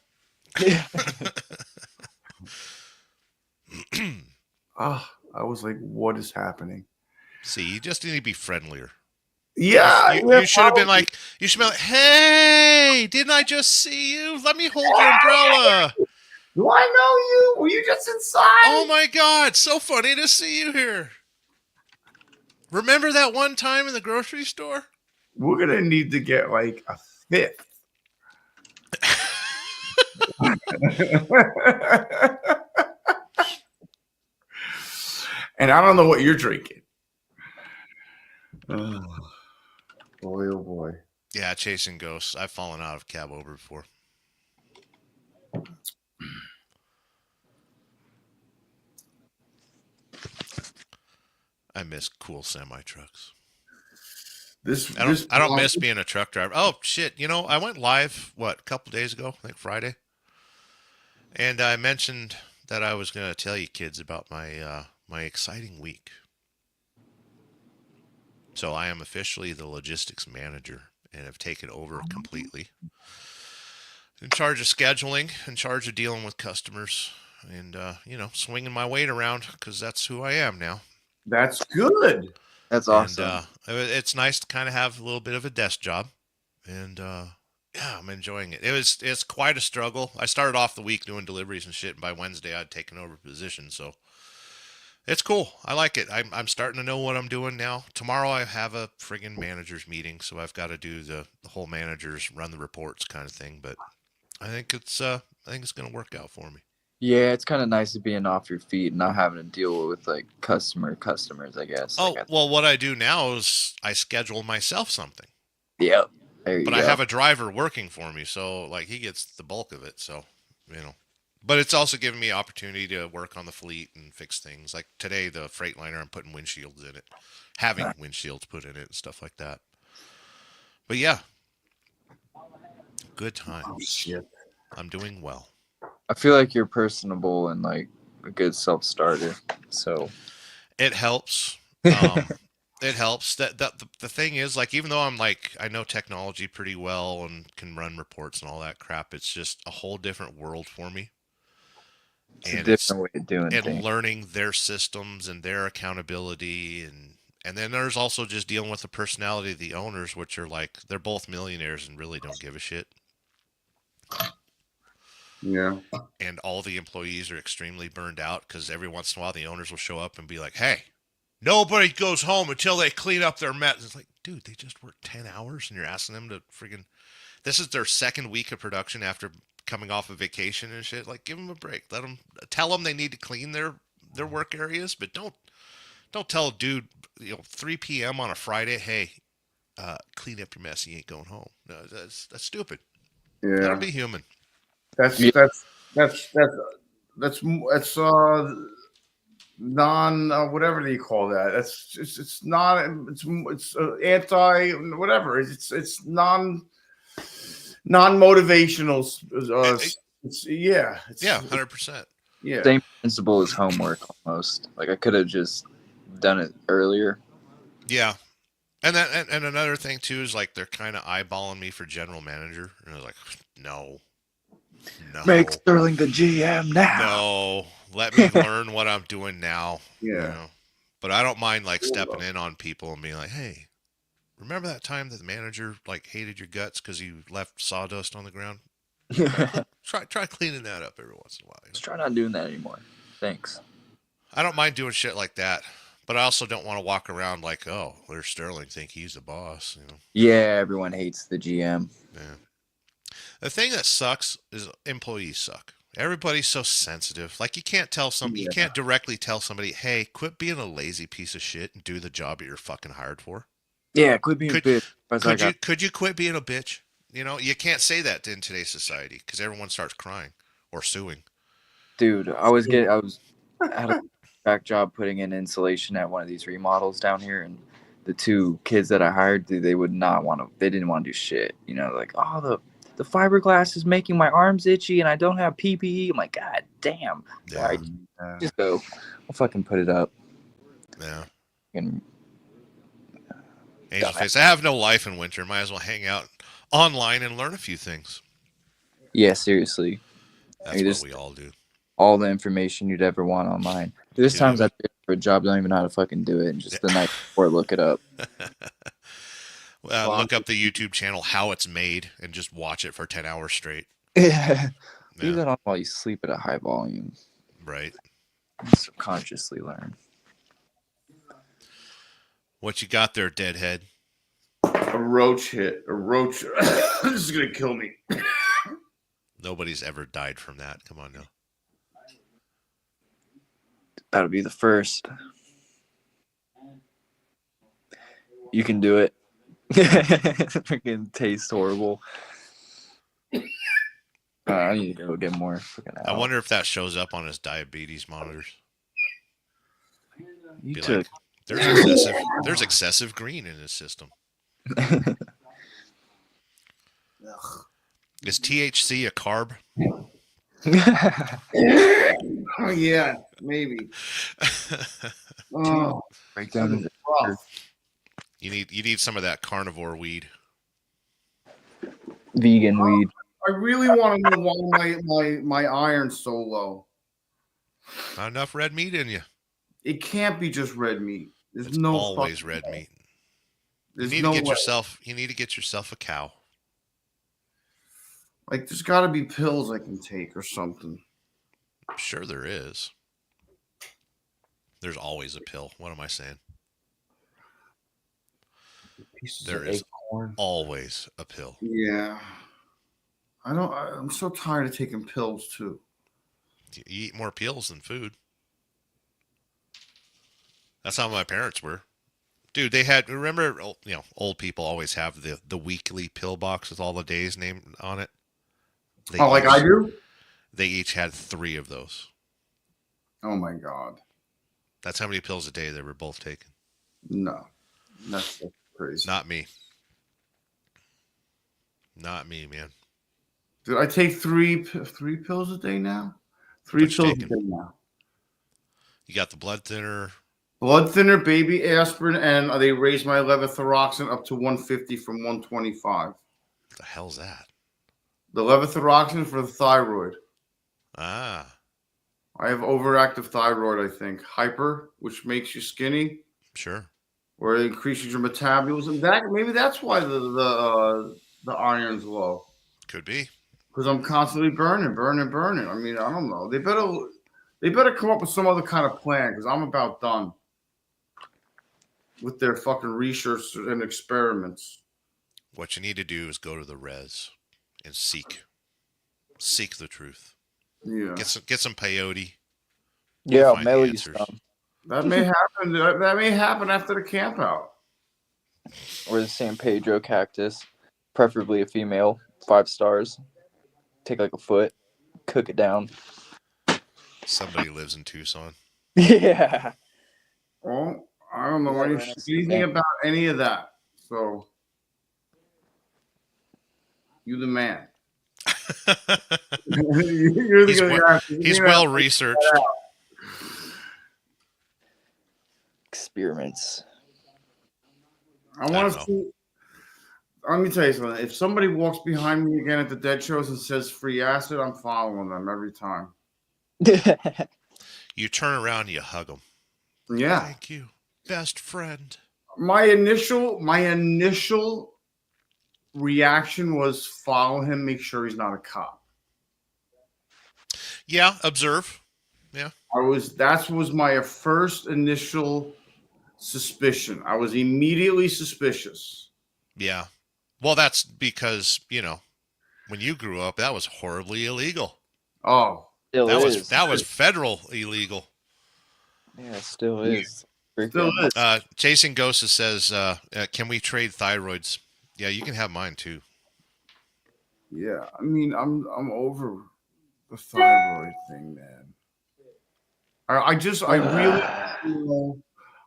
I was like, what is happening? See, you just need to be friendlier. Yeah. You should have been like, hey, didn't I just see you? Let me hold your umbrella. Do I know you? Were you just inside? Oh my God. So funny to see you here. Remember that one time in the grocery store? We're going to need to get like a fifth. And I don't know what you're drinking. Oh boy. Yeah, chasing ghosts. I've fallen out of cab over before. I miss cool semi trucks. I don't miss being a truck driver. Oh shit! I went live a couple days ago, I think Friday, and I mentioned that I was going to tell you kids about my exciting week. So I am officially the logistics manager and have taken over completely. in charge of scheduling, in charge of dealing with customers, and swinging my weight around because that's who I am now. That's good. That's awesome. And it's nice to kind of have a little bit of a desk job, and yeah, I'm enjoying it. It's quite a struggle. I started off the week doing deliveries and shit, and by Wednesday I'd taken over position, so it's cool. I like it. I'm starting to know what I'm doing now. Tomorrow I have a friggin' managers meeting, so I've got to do the whole managers run the reports kind of thing. But I think it's gonna work out for me. Yeah, it's kind of nice to being off your feet and not having to deal with like customers, I guess. Oh, well, what I do now is I schedule myself something. Yep. There you But go. I have a driver working for me, so like he gets the bulk of it. So, but it's also given me opportunity to work on the fleet and fix things. Like today, the Freightliner, I'm putting windshields in it, having windshields put in it and stuff like that. But yeah, good times. Oh, shit. I'm doing well. I feel like you're personable and like a good self-starter, so it helps. It helps. The thing is, like, even though I'm like, I know technology pretty well and can run reports and all that crap, it's just a whole different world for me. It's a different way of doing things. And learning their systems and their accountability, and then there's also just dealing with the personality of the owners, which are like, they're both millionaires and really don't give a shit. Yeah. And all the employees are extremely burned out because every once in a while the owners will show up and be like, hey, nobody goes home until they clean up their mess. It's like, dude, they just worked 10 hours and you're asking them to friggin', this is their second week of production after coming off of vacation and shit. Like, give them a break. Tell them they need to clean their work areas, but don't tell a dude, 3 p.m. on a Friday, hey, clean up your mess. You ain't going home. No, that's stupid. Yeah. That'll be human. That's non whatever do you call that? It's anti whatever. It's non-motivational. It's 100%. Yeah. Same principle as homework almost. Like I could have just done it earlier. Yeah. And another thing too is like they're kind of eyeballing me for general manager, and I was like, no. Make Sterling the GM now. No, let me learn what I'm doing now. Yeah. But I don't mind like stepping in on people and being like, hey, remember that time that the manager like hated your guts because you left sawdust on the ground? Try cleaning that up every once in a while. Let's try not doing that anymore. Thanks. I don't mind doing shit like that. But I also don't want to walk around like, oh, there's Sterling, think he's the boss. Yeah, everyone hates the GM. Yeah. The thing that sucks is employees suck. Everybody's so sensitive. Like you can't directly tell somebody, hey, quit being a lazy piece of shit and do the job that you're fucking hired for. Yeah, quit being a bitch. Could you quit being a bitch? You can't say that in today's society because everyone starts crying or suing. Dude, I had a back job putting in insulation at one of these remodels down here, and the two kids that I hired, they didn't want to do shit. Like, oh, the fiberglass is making my arms itchy and I don't have PPE. I'm like, God damn. Yeah. All right, just go. I'll fucking put it up. Yeah. And Angel Face, I have no life in winter. Might as well hang out online and learn a few things. Yeah, seriously. That's what we all do. All the information you'd ever want online. There's times I did for a job, don't even know how to fucking do it, and just the night before look it up. Look up the YouTube channel How It's Made and just watch it for 10 hours straight. Yeah. Do that on while you sleep at a high volume. Right. Subconsciously learn. What you got there, deadhead? A roach hit. A roach. This is going to kill me. Nobody's ever died from that. Come on now. That'll be the first. You can do it. Freaking tastes horrible. I need to go get more freaking out. I wonder if that shows up on his diabetes monitors. Like, there's excessive green in his system. Is THC a carb? Oh yeah, maybe. Oh, break down into You need some of that carnivore weed. Vegan weed. I really want to know why my iron's so low. Not enough red meat in you. It can't be just red meat. There's It's no always red way. meat. There's You no need way. to get yourself a cow. Like there's got to be pills I can take or something. Sure there is. There's always a pill. What am I saying? There is always a pill. Yeah. I'm so tired of taking pills too. You eat more pills than food. That's how my parents were. Dude, they had, remember, old people always have the weekly pill box with all the days named on it. Like I do? They each had 3 of those. Oh my God. That's how many pills a day they were both taking. No. That's crazy. Not me. Not me, man. Did I take three pills a day now? 3 pills a day now. You got the blood thinner. Blood thinner, baby aspirin, and they raised my levothyroxine up to 150 from 125. What the hell's that? The levothyroxine for the thyroid. Ah. I have overactive thyroid, I think. Hyper, which makes you skinny. Sure. Or it increases your metabolism. Maybe that's why the iron's low. Could be. Because I'm constantly burning. I mean, I don't know. They better come up with some other kind of plan because I'm about done with their fucking research and experiments. What you need to do is go to the res and seek the truth. Yeah. Get some peyote. Yeah, I'll mail you some. That may happen. That may happen after the camp out. Or the San Pedro cactus, preferably a female, 5 stars. Take like a foot, cook it down. Somebody lives in Tucson. Yeah. Well, I don't know anything about any of that. So, you the man. He's well researched. Experiments. I want to see. Let me tell you something. If somebody walks behind me again at the dead shows and says free acid, I'm following them every time. You turn around and you hug them. Yeah. Thank you, best friend. My initial reaction was follow him, make sure he's not a cop. Yeah, observe. Yeah. That was my first initial suspicion. I was immediately suspicious. Yeah. Well, that's because, when you grew up, that was horribly illegal. Oh. That was federal illegal. Yeah, it still is. Still is. Chasing Ghosts says, can we trade thyroids? Yeah, you can have mine too. Yeah, I mean, I'm over the thyroid thing, man.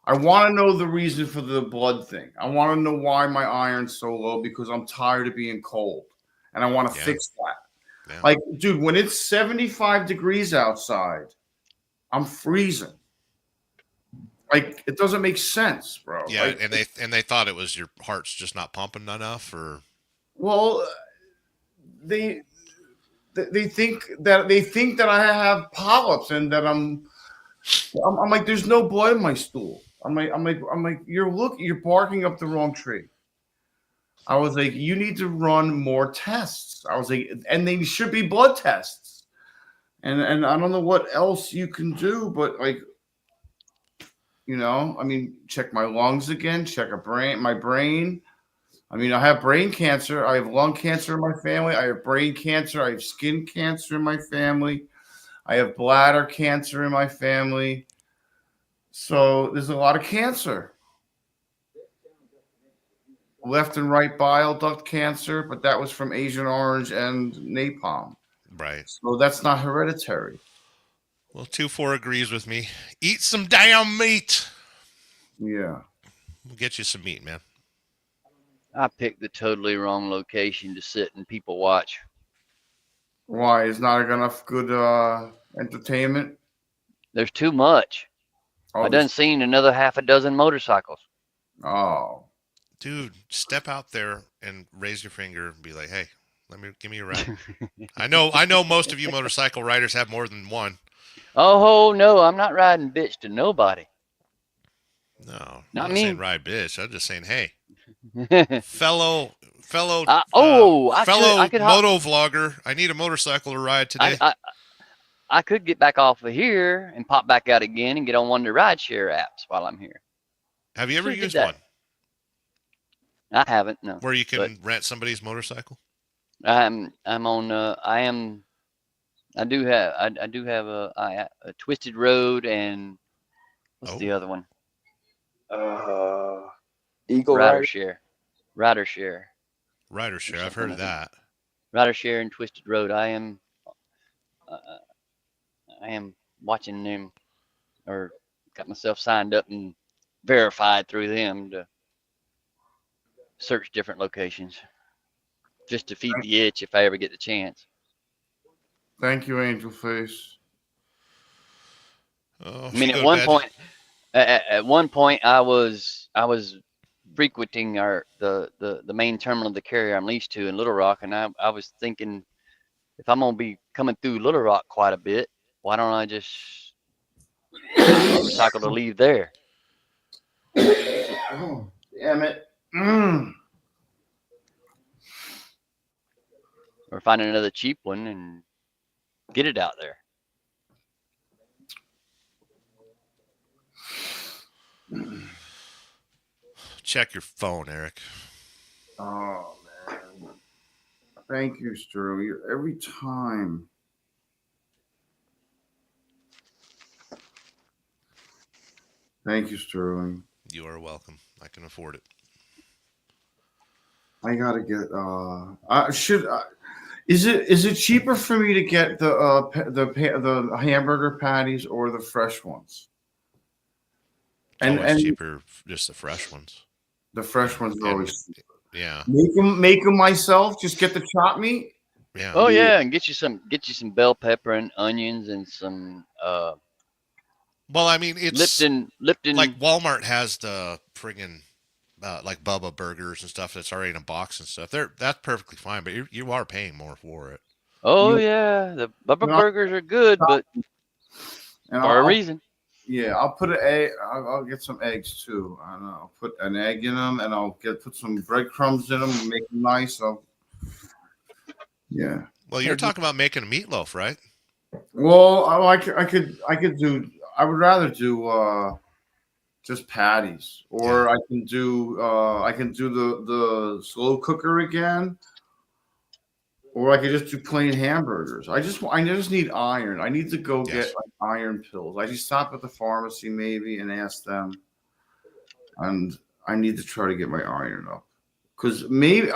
I want to know the reason for the blood thing. I want to know why my iron's so low because I'm tired of being cold, and I want to fix that. Yeah. Like, dude, when it's 75 degrees outside, I'm freezing. Like, it doesn't make sense, bro. Yeah, like, and they thought it was your heart's just not pumping enough, or well, they think that I have polyps and that I'm like, there's no blood in my stool. I'm like, you're barking up the wrong tree. I was like, you need to run more tests. I was like, and they should be blood tests. And I don't know what else you can do, but like, I mean, check my lungs again, check my brain. I mean, I have brain cancer. I have lung cancer in my family. I have brain cancer. I have skin cancer in my family. I have bladder cancer in my family. So there's a lot of cancer. Left and right bile duct cancer, but that was from Agent Orange and napalm. Right. So that's not hereditary. Well, 2-4 agrees with me. Eat some damn meat. Yeah. We'll get you some meat, man. I picked the totally wrong location to sit and people watch. Why? Is not enough good entertainment? There's too much. I done seen another half a dozen motorcycles. Oh. Dude, step out there and raise your finger and be like, hey, Give me a ride. I know most of you motorcycle riders have more than one. Oh no, I'm not riding bitch to nobody. No, I'm not not me. saying ride bitch. I'm just saying, hey, I fellow could motovlogger, I need a motorcycle to ride today. I could get back off of here and pop back out again and get on one of the rideshare apps while I'm here. Have you ever used one? I haven't, no. Where you can rent somebody's motorcycle? I'm on. I do have a Twisted Road, and what's the other one? Eagle Ridershare. Ridershare. I've heard of that. Ridershare and Twisted Road. I am watching them, or got myself signed up and verified through them to search different locations, just to feed the itch if I ever get the chance. Thank you, Angel Face. Oh, I mean, at one point, I was frequenting the main terminal of the carrier I'm leased to in Little Rock, and I was thinking, if I'm gonna be coming through Little Rock quite a bit, why don't I just motorcycle to leave there? Oh, damn it. Or find another cheap one and get it out there. Check your phone, Eric. Oh man. Thank you, Sterling. Every time. Thank you, Sterling. You are welcome. I can afford it. I gotta get. Is it cheaper for me to get the hamburger patties or the fresh ones? And cheaper, just the fresh ones. The fresh ones are always. Yeah. Make them myself. Just get the chopped meat. Yeah. Oh yeah, and get you some bell pepper and onions and some. Well, I mean, it's Lipton. Like Walmart has the friggin' like Bubba burgers and stuff that's already in a box and stuff. That's perfectly fine, but you are paying more for it. Oh yeah, the Bubba burgers are good, but for a reason. Yeah, I'll put an egg. I'll get some eggs too. I don't know. I'll put an egg in them, and I'll put some breadcrumbs in them and make them nice. Yeah. Well, you're talking about making a meatloaf, right? Well, I could do. I would rather do just patties, or I can do the slow cooker again, or I could just do plain hamburgers. I just need iron. I need to go get iron pills. I just stop at the pharmacy maybe and ask them, and I need to try to get my iron up, because maybe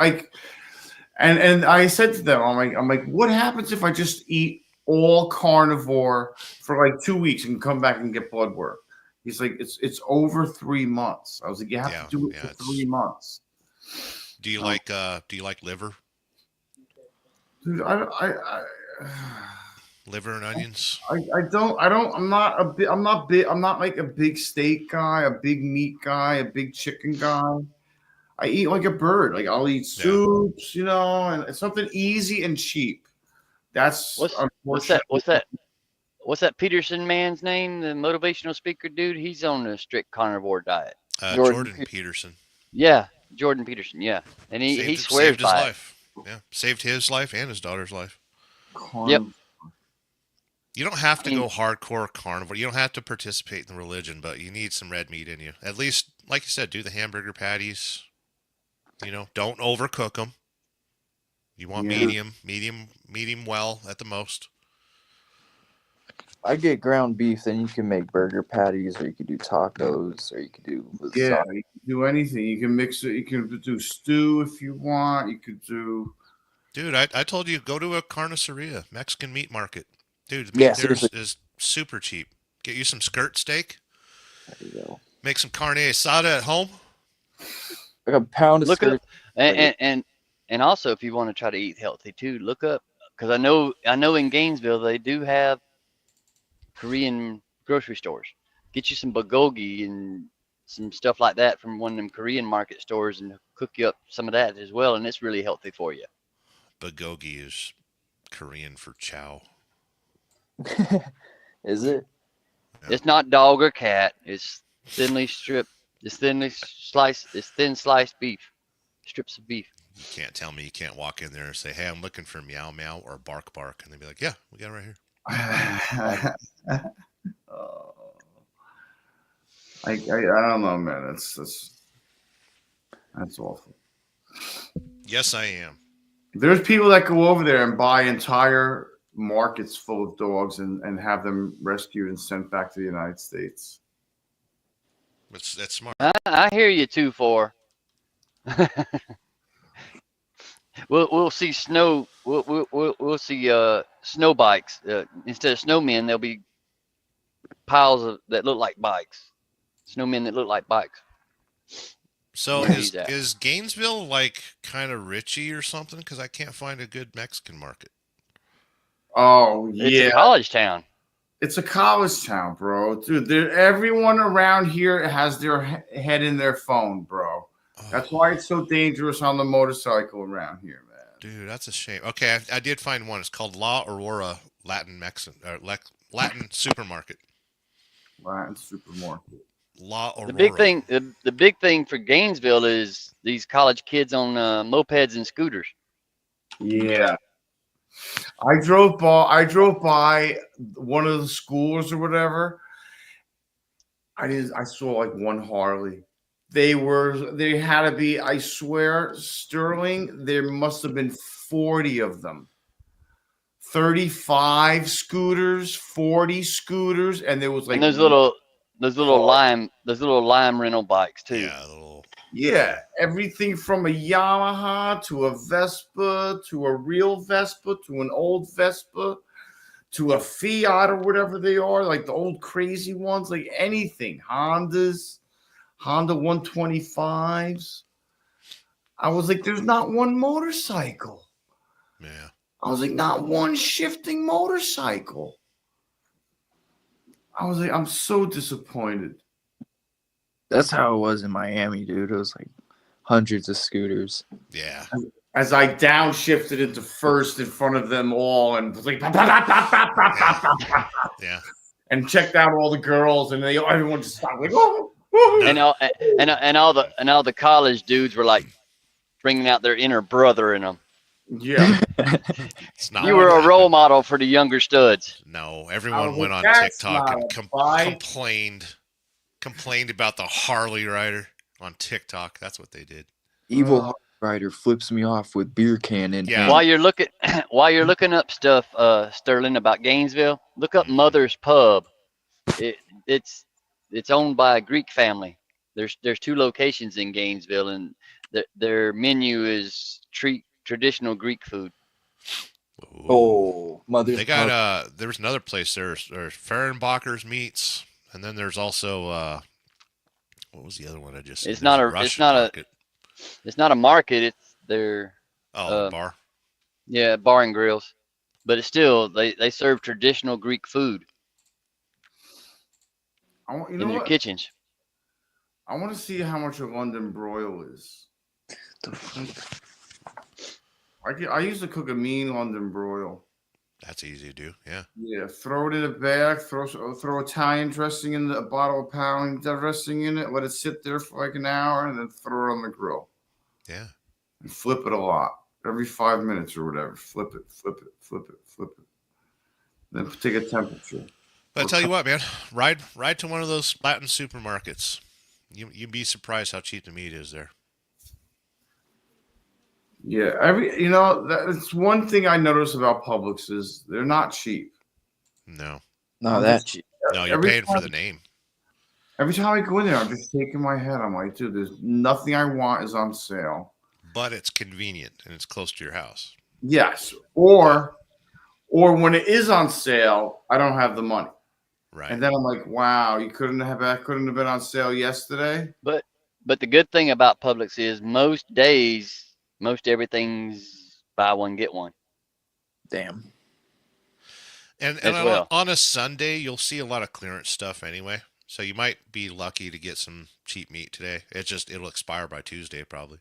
and I said to them, I'm like, what happens if I just eat all carnivore for like 2 weeks and come back and get blood work? He's like, it's over 3 months. I was like, you have to do it for 3 months. Do you like liver? Dude, liver and onions. I'm not like a big steak guy, a big meat guy, a big chicken guy. I eat like a bird. Like I'll eat soups, and it's something easy and cheap. That's what's that Peterson man's name? The motivational speaker dude. He's on a strict carnivore diet. Jordan Peterson. Yeah, Jordan Peterson. Yeah, and he swears saved by his it. life. Yeah, saved his life and his daughter's life. Yep. You don't have to go hardcore carnivore. You don't have to participate in the religion, but you need some red meat in you. At least, like you said, do the hamburger patties. Don't overcook them. You want medium well at the most. I get ground beef, then you can make burger patties, or you could do tacos, or you could do lasagna. Yeah, you can do anything. You can mix it. You can do stew if you want. You could do. Dude, I told you, go to a carniceria, Mexican meat market. Dude, the meat there is super cheap. Get you some skirt steak. There you go. Make some carne asada at home. Like a pound of skirt. And also, if you want to try to eat healthy too, look up, because I know in Gainesville they do have Korean grocery stores. Get you some bulgogi and some stuff like that from one of them Korean market stores, and cook you up some of that as well, and it's really healthy for you. bulgogi is Korean for chow. Is it? Yeah. It's not dog or cat. It's thinly stripped. It's thinly sliced. It's thin sliced beef. Strips of beef. You can't tell me you can't walk in there and say, "Hey, I'm looking for meow meow or bark bark," and they'd be like, "Yeah, we got it right here." I don't know, man. That's awful. Yes, I am. There's people that go over there and buy entire markets full of dogs and have them rescued and sent back to the United States. That's smart. I hear you 2-4. We'll see snow. We'll see snow bikes instead of snowmen. There'll be piles that look like bikes. Snowmen that look like bikes. So is Gainesville like kind of richy or something? Because I can't find a good Mexican market. Oh yeah, it's a college town. It's a college town, bro. Dude, everyone around here has their head in their phone, bro. That's why it's so dangerous on the motorcycle around here, man. Dude, that's a shame. Okay, I did find one. It's called La Aurora Latin Supermarket. Latin Supermarket. La Aurora. The big thing for Gainesville is these college kids on mopeds and scooters. Yeah. I drove by one of the schools or whatever. I saw like one Harley. They had to be, I swear, Sterling, there must have been 40 of them. 35 scooters, 40 scooters, and there was like, and those little lime rental bikes too. Yeah, everything from a Yamaha to a Vespa to a real Vespa to an old Vespa to a Fiat or whatever they are, like the old crazy ones, like anything. Honda 125s. I was like, there's not one motorcycle. Yeah. I was like, not one shifting motorcycle. I was like, I'm so disappointed. That's how it was in Miami, dude. It was like hundreds of scooters. Yeah. As I downshifted into first in front of them all and was like, yeah. And checked out all the girls, and everyone just stopped like, oh. And all the college dudes were like bringing out their inner brother in them. Yeah. You were a role model for the younger studs. No, everyone went on TikTok and complained about the Harley rider on TikTok. That's what they did. Evil Harley rider flips me off with beer can in hand. While you're looking up stuff, Sterling, about Gainesville, look up Mother's Pub. It's owned by a Greek family. There's 2 locations in Gainesville, and their menu is traditional Greek food. Oh, Mother's. They got there was another place. There's Fehrenbacher's Meats, and then there's also what was the other one I just said? It's not a market. It's their bar. Yeah, bar and grills, but it's still they serve traditional Greek food in their kitchens. I want to see how much a London broil is. I used to cook a mean London broil. That's easy to do. Yeah. Yeah. Throw it in a bag. Throw Italian dressing in a bottle of Italian dressing in it. Let it sit there for like an hour, and then throw it on the grill. Yeah. And flip it a lot. Every 5 minutes or whatever. Flip it. Then take a temperature. But I tell you what, man, ride to one of those Latin supermarkets. You'd be surprised how cheap the meat is there. Yeah, that's one thing I notice about Publix is they're not cheap. No. Not that cheap. No, you're paying for the name. Every time I go in there, I'm just shaking my head. I'm like, dude, there's nothing I want is on sale. But it's convenient and it's close to your house. Yes. Or when it is on sale, I don't have the money. Right. And then I'm like, wow, you couldn't have been on sale yesterday. But the good thing about Publix is most days, most everything's buy one get one. Damn. And on a Sunday, you'll see a lot of clearance stuff anyway. So you might be lucky to get some cheap meat today. It'll expire by Tuesday probably.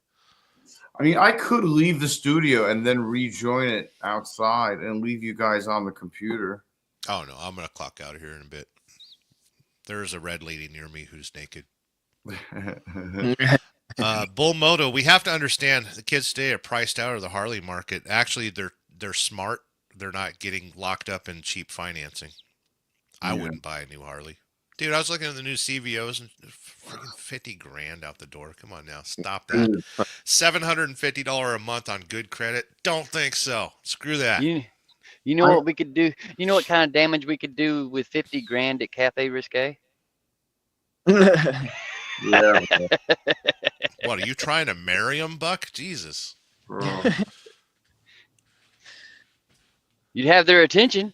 I mean, I could leave the studio and then rejoin it outside and leave you guys on the computer. Oh no, I'm gonna clock out of here in a bit. There's a red lady near me who's naked. Bull Moto, we have to understand the kids today are priced out of the Harley market. Actually, they're smart. They're not getting locked up in cheap financing. I wouldn't buy a new Harley. Dude, I was looking at the new CVOs and freaking 50 grand out the door. Come on now. Stop that. $750 a month on good credit? Don't think so. Screw that. You know what we could do? You know what kind of damage we could do with 50 grand at Cafe Risque? Yeah. What, are you trying to marry him, Buck? Jesus. Bro. You'd have their attention.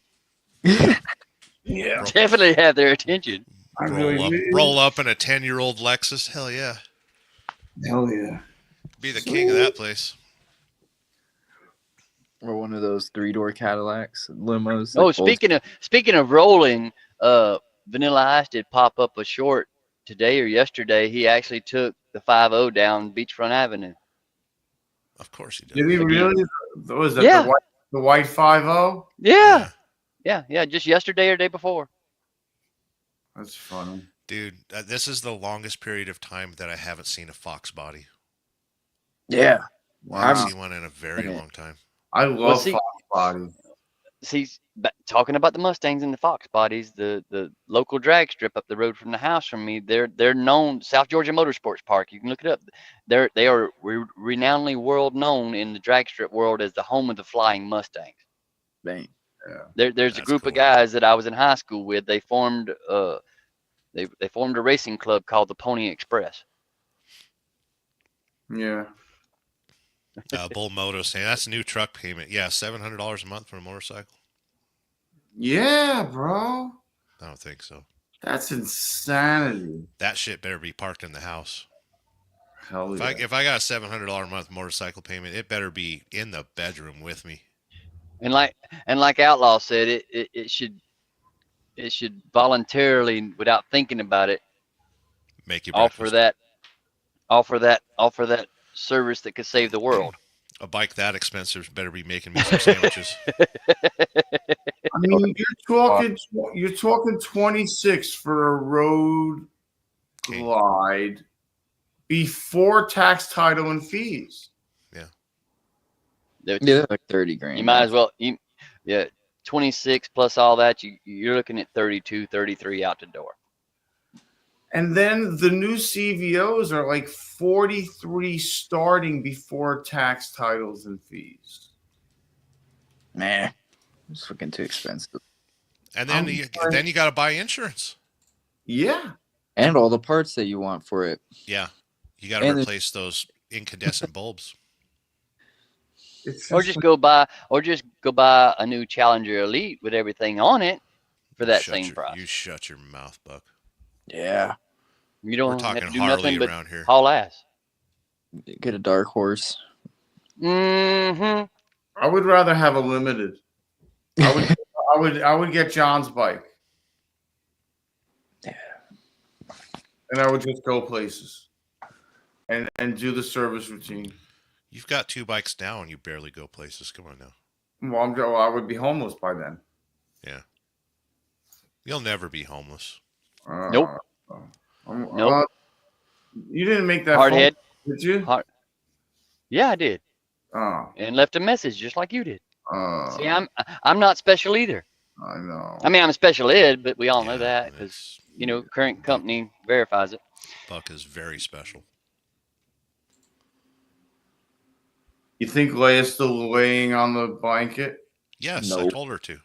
Yeah. Definitely have their attention. Roll up in a 10-year-old Lexus. Hell yeah. Hell yeah. Be the king of that place. Or one of those 3-door Cadillacs, limos. Oh, speaking of rolling, Vanilla Ice did pop up a short today or yesterday. He actually took the 5-0 down Beachfront Avenue. Of course he did. Did he really? Was that the white 5-0? Yeah. Yeah. Just yesterday or day before. That's funny. Dude, this is the longest period of time that I haven't seen a Fox body. Yeah. I haven't seen one in a very long time. I love Fox body. See, talking about the Mustangs and the Fox bodies, the local drag strip up the road from the house from me, they're known, South Georgia Motorsports Park. You can look it up. They are renownedly world known in the drag strip world as the home of the Flying Mustangs. Dang. Yeah. There's a group of guys that I was in high school with. They formed they formed a racing club called the Pony Express. Yeah. Bull Moto saying that's a new truck payment. Yeah, $700 a month for a motorcycle. Yeah, bro. I don't think so. That's insanity. That shit better be parked in the house. Hell yeah. If I got a $700 a month motorcycle payment, it better be in the bedroom with me. And like Outlaw said, it should voluntarily, without thinking about it, make you offer that service that could save the world. A bike that expensive better be making me some sandwiches. I mean, you're talking 26 for a road glide before tax, title, and fees. Yeah, like 30 grand. You might as well. 26 plus all that. You're looking at 32, 33 out the door. And then the new CVOs are like 43 starting before tax, titles, and fees. Man, it's fucking too expensive. And then you got to buy insurance. Yeah. And all the parts that you want for it. Yeah. You got to replace those incandescent bulbs. Or just go buy a new Challenger Elite with everything on it for that same price. You shut your mouth, Buck. Yeah. You don't We're talking have to do Harley nothing around here. Haul ass. Get a dark horse. Mm-hmm. I would rather have a limited. I would get John's bike. Yeah. And I would just go places and do the service routine. You've got 2 bikes now and you barely go places. Come on now. Well, I would be homeless by then. Yeah. You'll never be homeless. Nope. Nope. You didn't make that hard phone, head. Did you? Yeah, I did. Oh. And left a message just like you did. Oh. See, I'm not special either. I know. I mean, I'm a special ed, but we all know that because current company verifies it. Buck is very special. You think Leia's still laying on the blanket? Yes, Nope. I told her to.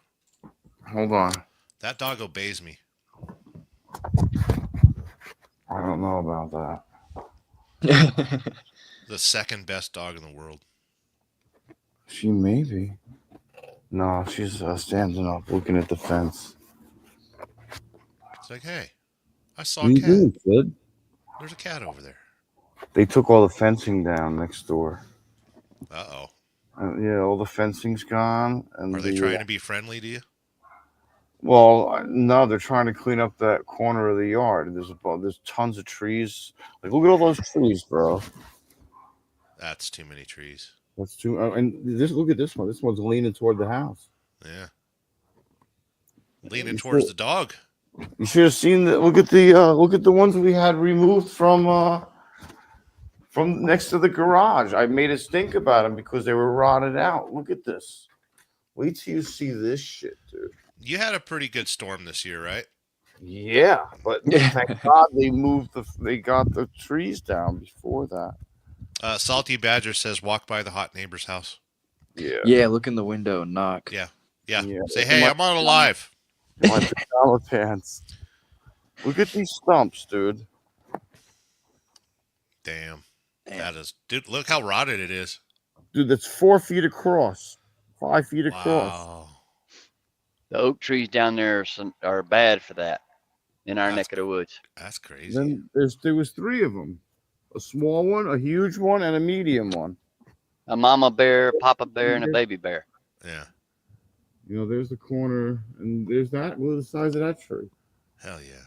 Hold on. That dog obeys me. I don't know about that. The second best dog in the world. She may be. No, she's standing up, looking at the fence. It's like, hey, I saw a cat. Kid? There's a cat over there. They took all the fencing down next door. Uh-oh. Yeah, all the fencing's gone. And Are they trying to be friendly to you? Well, no, they're trying to clean up that corner of the yard. There's tons of trees. Like, look at all those trees, bro. That's too many trees. That's too. And just look at this one. This one's leaning toward the house. Yeah. Leaning towards the dog. You should have seen the look at the ones we had removed from next to the garage. I made us think about them because they were rotted out. Look at this. Wait till you see this shit, dude. You had a pretty good storm this year, right? Yeah, but thank God they got the trees down before that. Salty Badger says, walk by the hot neighbor's house. Yeah. Yeah, look in the window and knock. Yeah. Say, hey, I'm on live. My pajama pants. Look at these stumps, dude. Damn. That is, dude, look how rotted it is. Dude, that's 4 feet across, 5 feet across. Wow. The oak trees down there are bad for that in our neck of the woods. That's crazy. Then there was 3 of them. A small one, a huge one, and a medium one. A mama bear, papa bear, and a baby bear. Yeah. You know, there's the corner, and there's that. Look at the size of that tree. Hell yeah.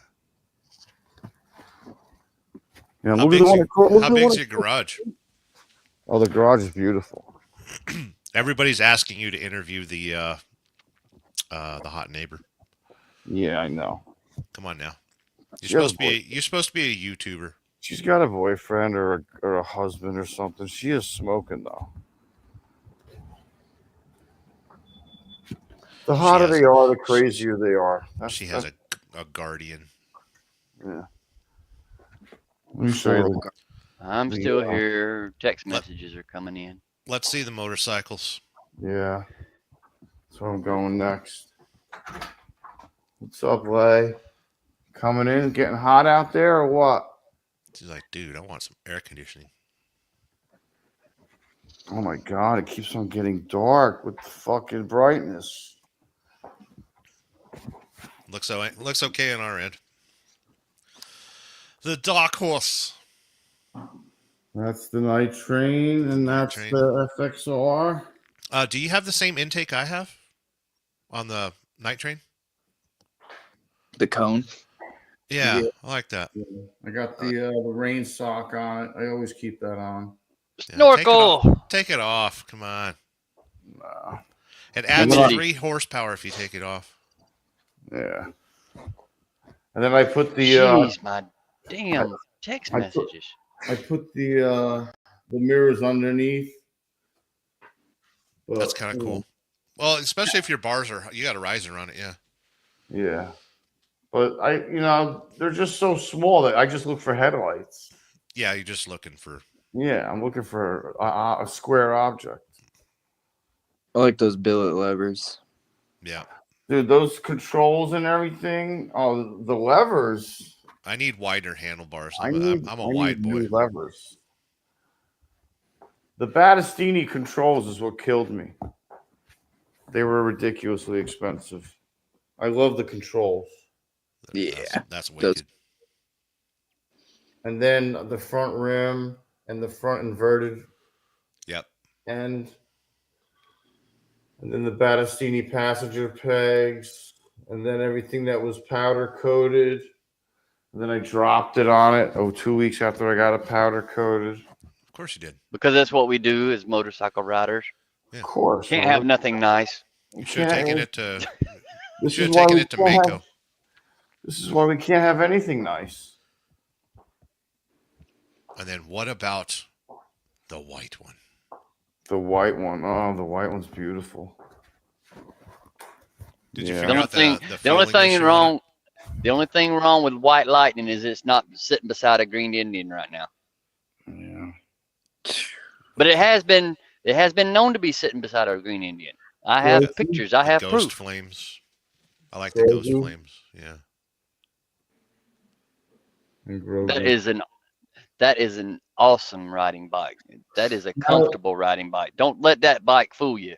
Yeah, How big's your garage? Oh, the garage is beautiful. Everybody's asking you to interview the hot neighbor. Yeah, I know. Come on now. You're supposed to be a YouTuber. She's got a boyfriend or a husband or something. She is smoking though. The hotter they are, the crazier they are. She has a guardian. Yeah. Let me show you. I'm still here. Text messages are coming in. Let's see the motorcycles. Yeah. That's where I'm going next. What's up, Lay? Coming in, getting hot out there or what? She's like, dude, I want some air conditioning. Oh my God, it keeps on getting dark with the fucking brightness. Looks okay on our end. The Dark Horse. That's the night train, and that's the FXR. Do you have the same intake I have on the night train? The cone? Yeah, I like that. Yeah. I got the rain sock on it. I always keep that on. Snorkel! Take it off. Come on. Nah. It adds 3 horsepower if you take it off. Yeah. And then I put the Jeez, my damn text messages. I put the mirrors underneath. That's kind of cool. Well, especially if your bars you got a riser on it, yeah. Yeah. But they're just so small that I just look for headlights. Yeah, you're just looking for. Yeah, I'm looking for a square object. I like those billet levers. Yeah. Dude, those controls and everything. Oh, the levers. I need wider handlebars. I'm a I wide need boy. new levers. The Battistini controls is what killed me. They were ridiculously expensive. I love the controls. Yeah. That's wicked. And then the front rim and the front inverted. Yep. And then the Battistini passenger pegs. And then everything that was powder coated. And then I dropped it on it 2 weeks after I got it powder coated. Of course you did. Because that's what we do as motorcycle riders. Yeah. Of course. Can't have nothing nice. You should have taken it to. This should is have why taken we it to can't Mako. This is why we can't have anything nice. And then what about the white one? The white one. Oh, the white one's beautiful. Did you The figure only out thing, the the only feeling thing issue on wrong, the only thing wrong with White Lightning is it's not sitting beside a Green Indian right now. Yeah. But it has been known to be sitting beside a Green Indian. I have pictures. I have Ghost proof. flames. I like the ghost flames. Yeah. That is an awesome riding bike. That is a comfortable riding bike. Don't let that bike fool you.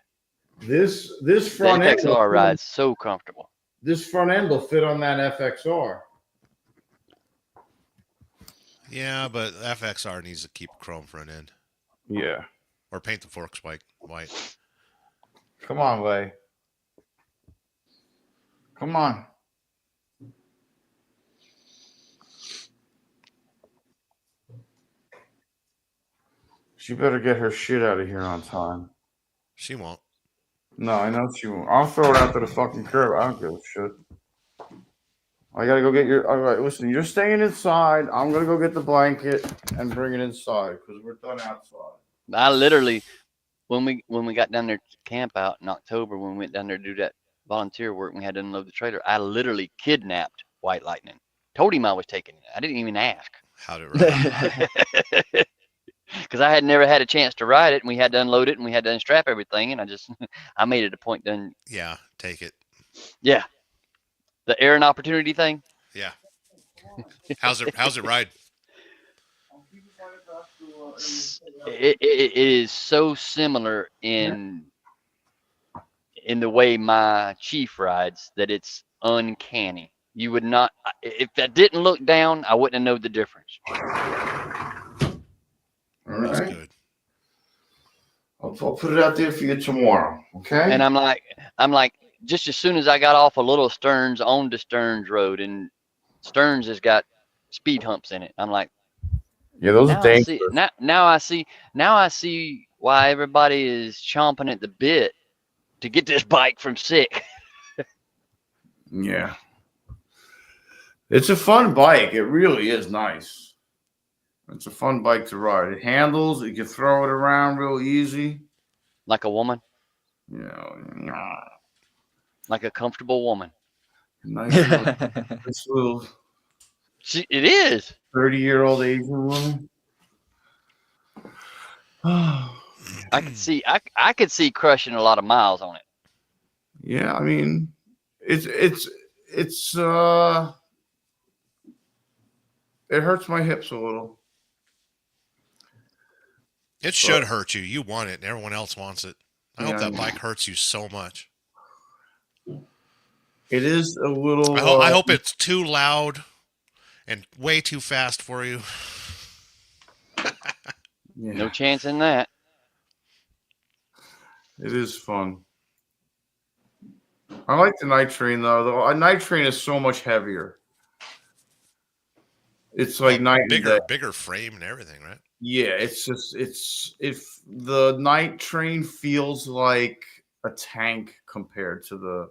This The front end. FXR rides so comfortable. This front end will fit on that FXR. Yeah, but FXR needs to keep chrome front end. Yeah. Or paint the forks white. Come on, Lay. Come on. She better get her shit out of here on time. She won't. No, I know she won't. I'll throw it out to the fucking curb. I don't give a shit. I gotta go get your. All right, listen. You're staying inside. I'm gonna go get the blanket and bring it inside because we're done outside. I literally, when we got down there to camp out in October, when we went down there to do that volunteer work, we had to unload the trailer. I literally kidnapped White Lightning. Told him I was taking it. I didn't even ask. How'd it ride? Because I had never had a chance to ride it, and we had to unload it, and we had to unstrap everything, and I made it a point then. Yeah, take it. Yeah, the air and opportunity thing. Yeah. How's it ride? It is so similar in the way my Chief rides that it's uncanny. You would not, if I didn't look down, I wouldn't have known the difference. All right. That's good. I'll put it out there for you tomorrow. Okay. And I'm like, just as soon as I got off a little Stearns onto Stearns Road, and Stearns has got speed humps in it. I'm like, yeah, those are dangerous. Now I see why everybody is chomping at the bit to get this bike from sick. Yeah. It's a fun bike. It really is nice. It's a fun bike to ride. It handles. You can throw it around real easy. Like a woman. Yeah. Like a comfortable woman. Nice little It is. 30-year-old Asian woman. I could see crushing a lot of miles on it. Yeah, I mean, it hurts my hips a little. It should hurt you. You want it, and everyone else wants it. I hope that bike hurts you so much. It is a little. I hope it's too loud and way too fast for you. Yeah. No chance in that. It is fun. I like the night train though. A night train is so much heavier. It's like night and day. Bigger frame and everything, right? Yeah, it's just if the night train feels like a tank compared to the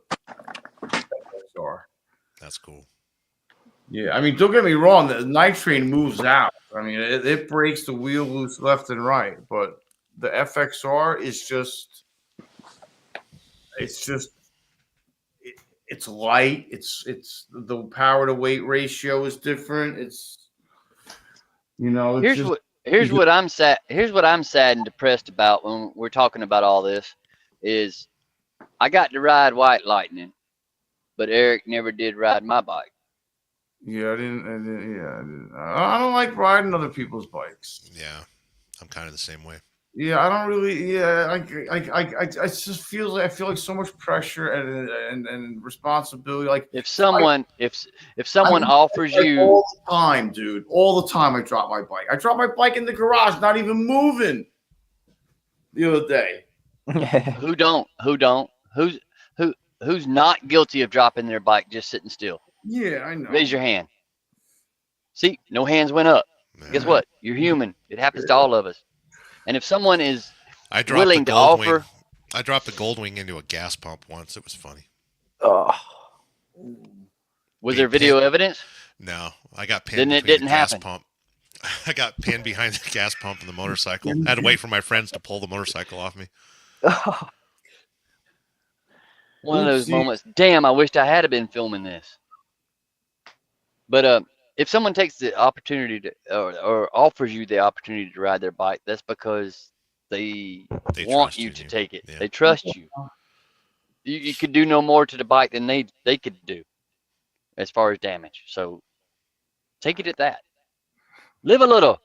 FXR. That's cool. Yeah, I mean, don't get me wrong. The night train moves out. I mean, it breaks the wheel loose left and right. But the FXR is just, it's light. It's the power to weight ratio is different. It's, Here's what I'm sad and depressed about when we're talking about all this is I got to ride White Lightning, but Eric never did ride my bike. Yeah, I didn't. I don't like riding other people's bikes. Yeah, I'm kind of the same way. Yeah, I don't really. Yeah, I just feel like so much pressure and responsibility. Like if someone offers you all the time, dude, all the time, I drop my bike. I dropped my bike in the garage, not even moving. The other day. Who's not guilty of dropping their bike just sitting still? Yeah, I know. Raise your hand. See, no hands went up. Guess what? You're human. It happens to all of us. And if someone is willing to offer, I dropped the Goldwing into a gas pump once. It was funny. Oh, was there video evidence? No, I got pinned. Then it didn't happen. Pump. I got pinned behind the gas pump in the motorcycle. I had to wait for my friends to pull the motorcycle off me. One of those moments. Damn, I wished I had been filming this. But if someone takes the opportunity to, or offers you the opportunity to ride their bike, that's because they want you to take it. Yeah. They trust you. You could do no more to the bike than they could do as far as damage. So take it at that. Live a little.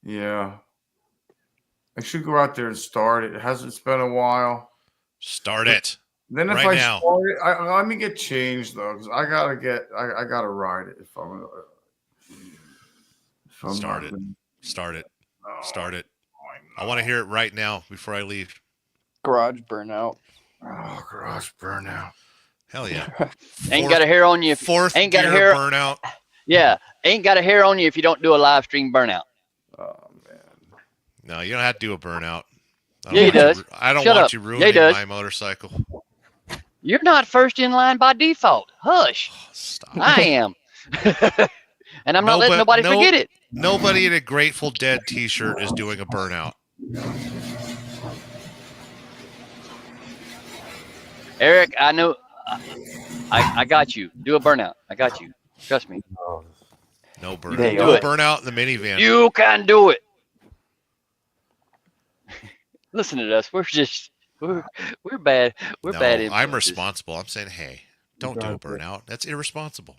Yeah. I should go out there and start it. It hasn't been a while. Start it. Then if I start it, let me get changed though, because I gotta ride it if I'm start it. I want to hear it right now before I leave. Garage burnout. Oh, garage burnout. Hell yeah. Ain't got a hair on you. Ain't got a hair burnout. Yeah, ain't got a hair on you if you don't do a live stream burnout. No, you don't have to do a burnout. Yeah, he does. I don't Shut want up. you Yeah, he ruining does. my motorcycle. You're not first in line by default. Hush. Stop. I am. And I'm not letting nobody forget it. Nobody in a Grateful Dead t-shirt is doing a burnout. Eric, I know. I got you. Do a burnout. I got you. Trust me. No burnout. They Do a burnout in the minivan. You can do it. Listen to us. We're bad. We're bad. I'm responsible. I'm saying, hey, don't do a burnout. That's irresponsible.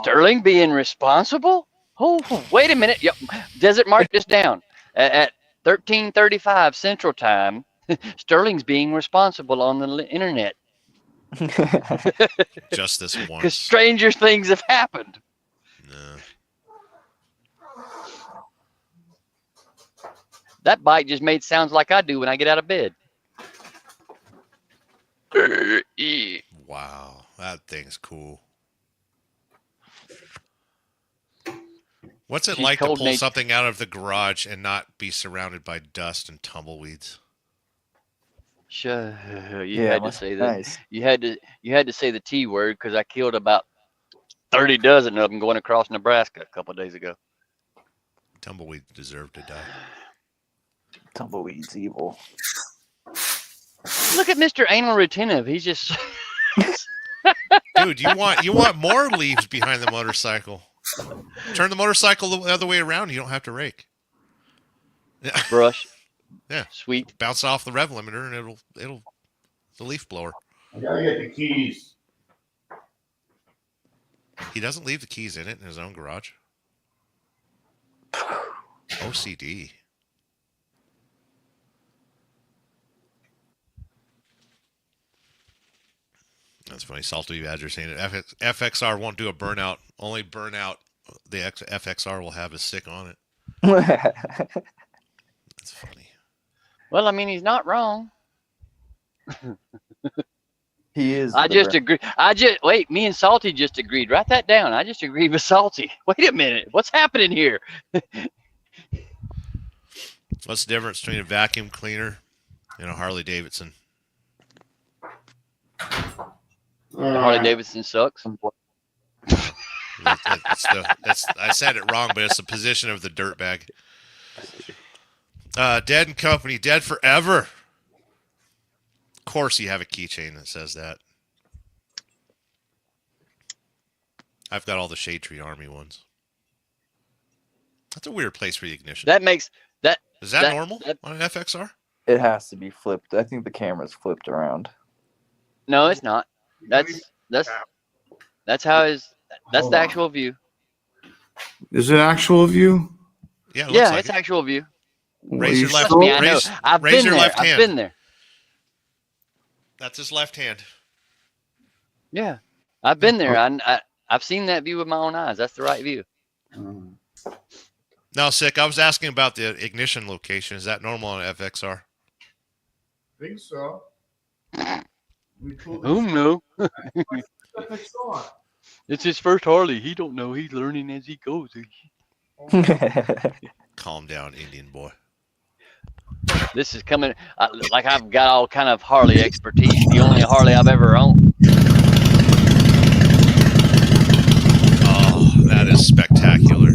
Sterling being responsible? Oh, wait a minute. Yep. Desert mark this down. At 13:35 Central Time, Sterling's being responsible on the internet. Just this once. Because stranger things have happened. No. That bike just made sounds like I do when I get out of bed. Wow, that thing's cool. What's it like to pull something out of the garage and not be surrounded by dust and tumbleweeds? Sure, you had to say that. Nice. You had to say the T word because I killed about 30 dozen of them going across Nebraska a couple of days ago. Tumbleweeds deserve to die. Tumbleweeds evil. Look at Mr. Anal Retentive. He's just dude. You want more leaves behind the motorcycle. Turn the motorcycle the other way around. You don't have to rake. Brush. Yeah. Sweet. Bounce off the rev limiter and it'll the leaf blower. I gotta get the keys. He doesn't leave the keys in his own garage. OCD. That's funny. Salty Badger saying it. FXR won't do a burnout. Only burnout the FXR will have is sick on it. That's funny. Well, I mean, he's not wrong. He is. I just agree. Wait. Me and Salty just agreed. Write that down. I just agreed with Salty. Wait a minute. What's happening here? What's the difference between a vacuum cleaner and a Harley Davidson? Harley Davidson sucks. I said it wrong, but it's the position of the dirtbag. Dead and Company, dead forever. Of course, you have a keychain that says that. I've got all the Shade Tree Army ones. That's a weird place for the ignition. Is that normal on an FXR? It has to be flipped. I think the camera's flipped around. No, it's not. That's how his. That's the actual view. Is it actual view? Yeah, it's actual view. Raise your left hand. I've been there. I've been there. That's his left hand. Yeah, I've been there. I've seen that view with my own eyes. That's the right view. No, Sick. I was asking about the ignition location. Is that normal on FXR? I think so. Who knew? It's his first Harley. He don't know. He's learning as he goes. Calm down, Indian boy. This is coming like I've got all kind of Harley expertise. The only Harley I've ever owned. Oh, that is spectacular.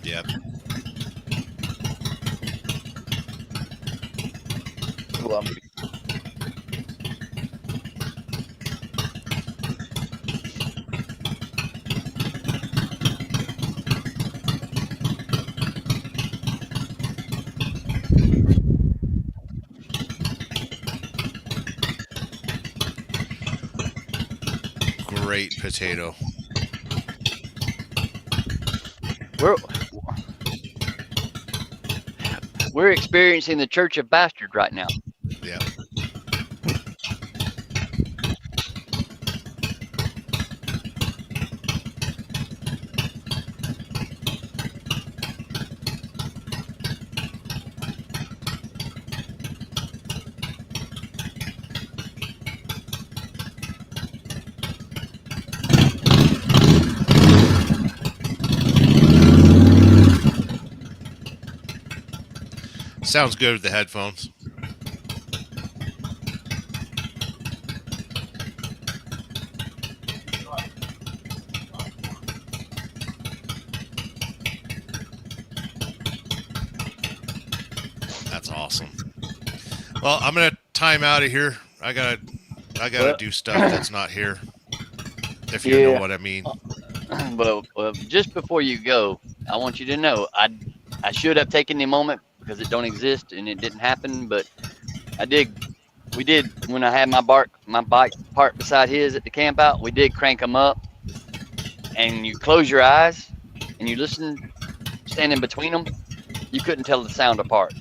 Yep. Great potato. We're experiencing the Church of Bastard right now. Yeah. Sounds good with the headphones. That's awesome. Well, I'm gonna time out of here. I gotta do stuff that's not here. If you know what I mean. Well, just before you go, I want you to know I should have taken the moment because it don't exist and it didn't happen, but we did when I had my bike parked beside his at the camp out. We did crank them up, and you close your eyes and you listen, standing between them, you couldn't tell the sound apart.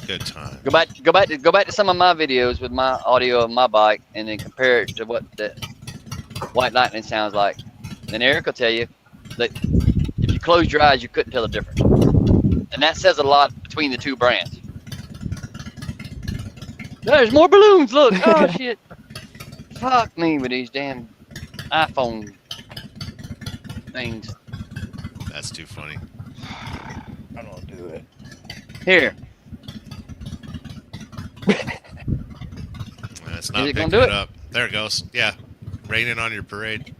Good time. Go back to some of my videos with my audio of my bike, and then compare it to what the White Lightning sounds like. And Eric will tell you that if you closed your eyes, you couldn't tell the difference. And that says a lot between the two brands. There's more balloons. Look. Oh shit. Fuck me with these damn iPhone things. That's too funny. I don't do it. Here. It's not picking it up. There it goes. Yeah. Raining on your parade.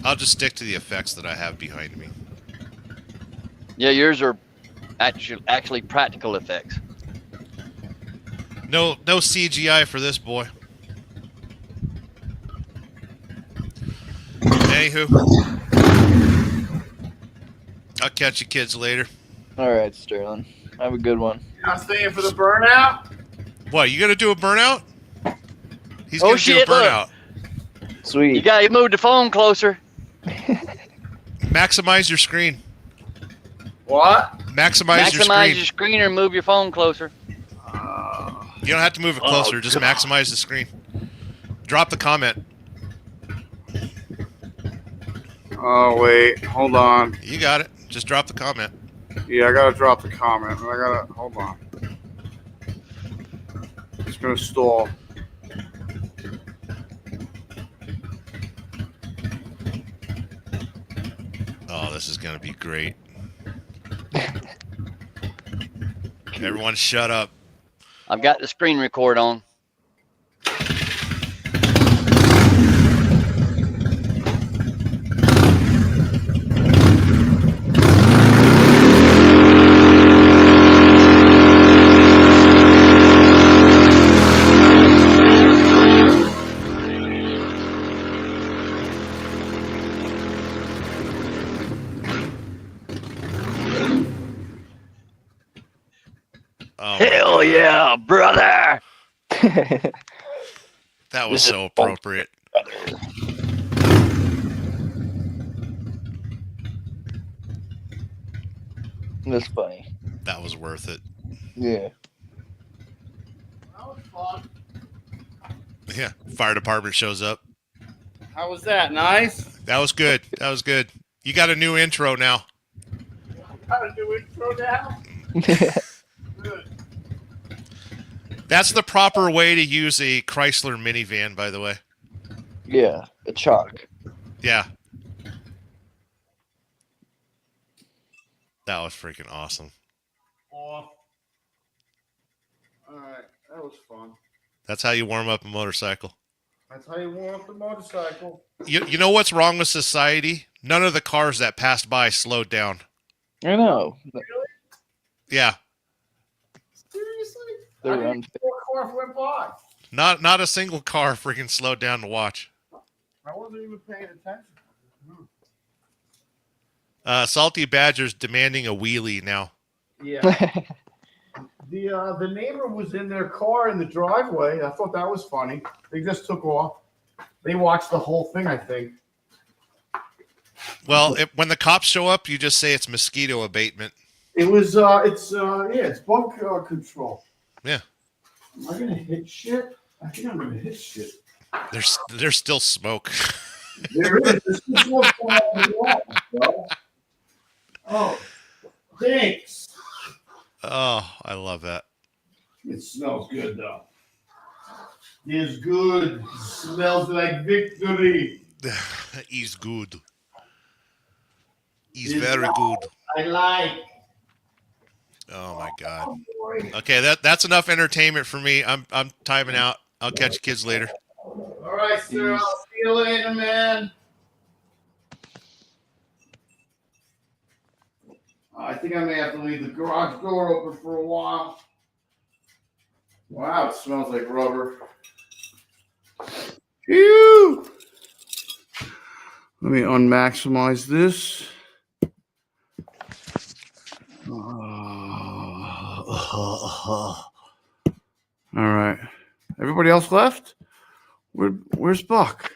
I'll just stick to the effects that I have behind me. Yeah, yours are actually practical effects. No CGI for this boy. Anywho, I'll catch you kids later. All right, Sterling. Have a good one. You're not staying for the burnout? What, you gonna do a burnout? He's gonna do a burnout. Look. Sweet. You gotta move the phone closer. Maximize your screen. What? Maximize your screen or move your phone closer. You don't have to move it closer. Just maximize the screen. Drop the comment. Oh, wait. Hold on. You got it. Just drop the comment. Yeah, I gotta drop the comment. Hold on. It's gonna stall. Oh, this is gonna be great. Everyone shut up. I've got the screen record on. Oh, hell yeah, brother! That was so appropriate. That's funny. That was worth it. Yeah. That was fun. Yeah. Fire department shows up. How was that? Nice? That was good. That was good. You got a new intro now. Got a new intro now? Good. That's the proper way to use a Chrysler minivan, by the way. Yeah, a chalk. Yeah. That was freaking awesome. All right, that was fun. That's how you warm up a motorcycle. That's how you warm up the motorcycle. You know what's wrong with society? None of the cars that passed by slowed down. I know. Really? Yeah. Seriously? They were I didn't car went by. Not a single car freaking slowed down to watch. I wasn't even paying attention. Salty Badger's demanding a wheelie now. Yeah. The neighbor was in their car in the driveway. I thought that was funny. They just took off. They watched the whole thing, I think. Well, when the cops show up, you just say it's mosquito abatement. It was it's bug control. Yeah. Am I gonna hit shit? I think I'm gonna hit shit. There's still smoke. There is. There's still smoke on the wall, bro. Oh, thanks. Oh, I love that. It smells good though. It's good. It smells like victory. He's good. He's very good. I like. Oh my God. Okay, that's enough entertainment for me. I'm timing out. I'll catch you kids later. All right, sir. I'll see you later, man. I think I may have to leave the garage door open for a while. Wow, it smells like rubber. Phew! Let me unmaximize this. All right. Everybody else left? Where's Buck?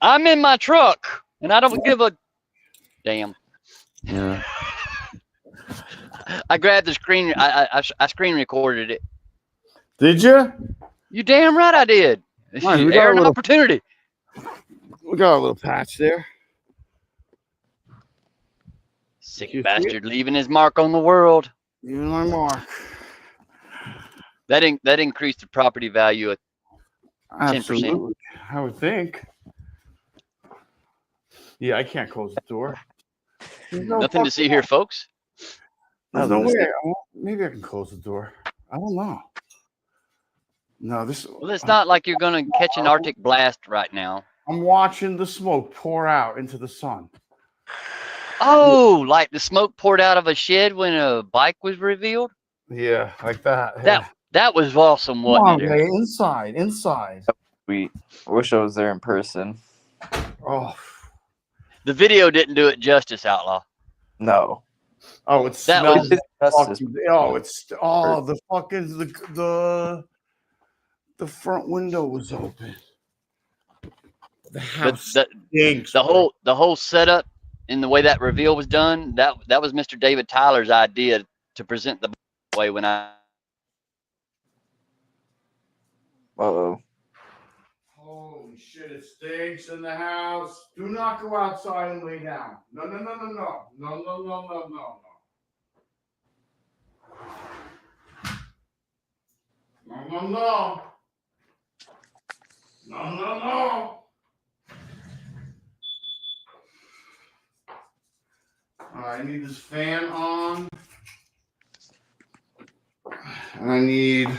I'm in my truck, and I don't give a damn. Yeah. I grabbed the screen. I screen recorded it. Did you? You damn right I did. Right, we got Air a an little- opportunity. We got a little patch there. Sick bastard leaving his mark on the world. Even my mark. That increased the property value at 10%. Absolutely. I would think. Yeah, I can't close the door. Nothing to see here, folks. There's no way. Maybe I can close the door. I don't know. No, this. Well, it's not like you're gonna catch an Arctic blast right now. I'm watching the smoke pour out into the sun. Oh, like the smoke poured out of a shed when a bike was revealed? Yeah, like that. That was awesome, Come wasn't on, it? man, inside. We wish I was there in person. Oh, The video didn't do it justice, Outlaw. No. oh, it That smells. was- The fucking the front window was open. The house stinks. The whole setup and the way that reveal was done, that was Mr. David Tyler's idea to present the way when I. Uh-oh. Holy shit, it stinks in the house. Do not go outside and lay down. No. No. All right, I need this fan on. And I need...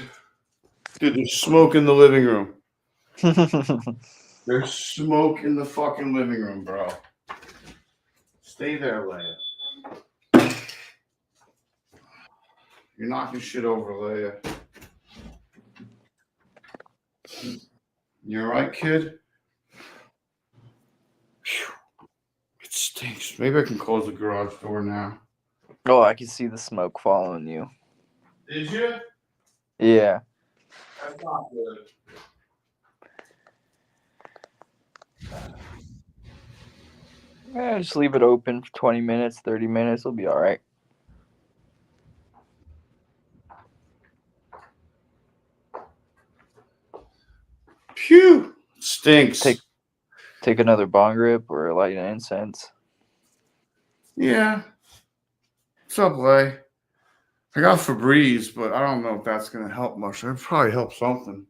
Dude, there's smoke in the living room. There's smoke in the fucking living room, bro. Stay there, Leia. You're knocking shit over, Leia. You all right, kid? Whew. It stinks. Maybe I can close the garage door now. Oh, I can see the smoke following you. Did you? Yeah. That's not good. Yeah, just leave it open for 20 minutes, 30 minutes. It'll be all right. Phew. Stinks. Take another bong rip or light an incense. Yeah. What's up, Lay? I got Febreze, but I don't know if that's going to help much. It'll probably help something.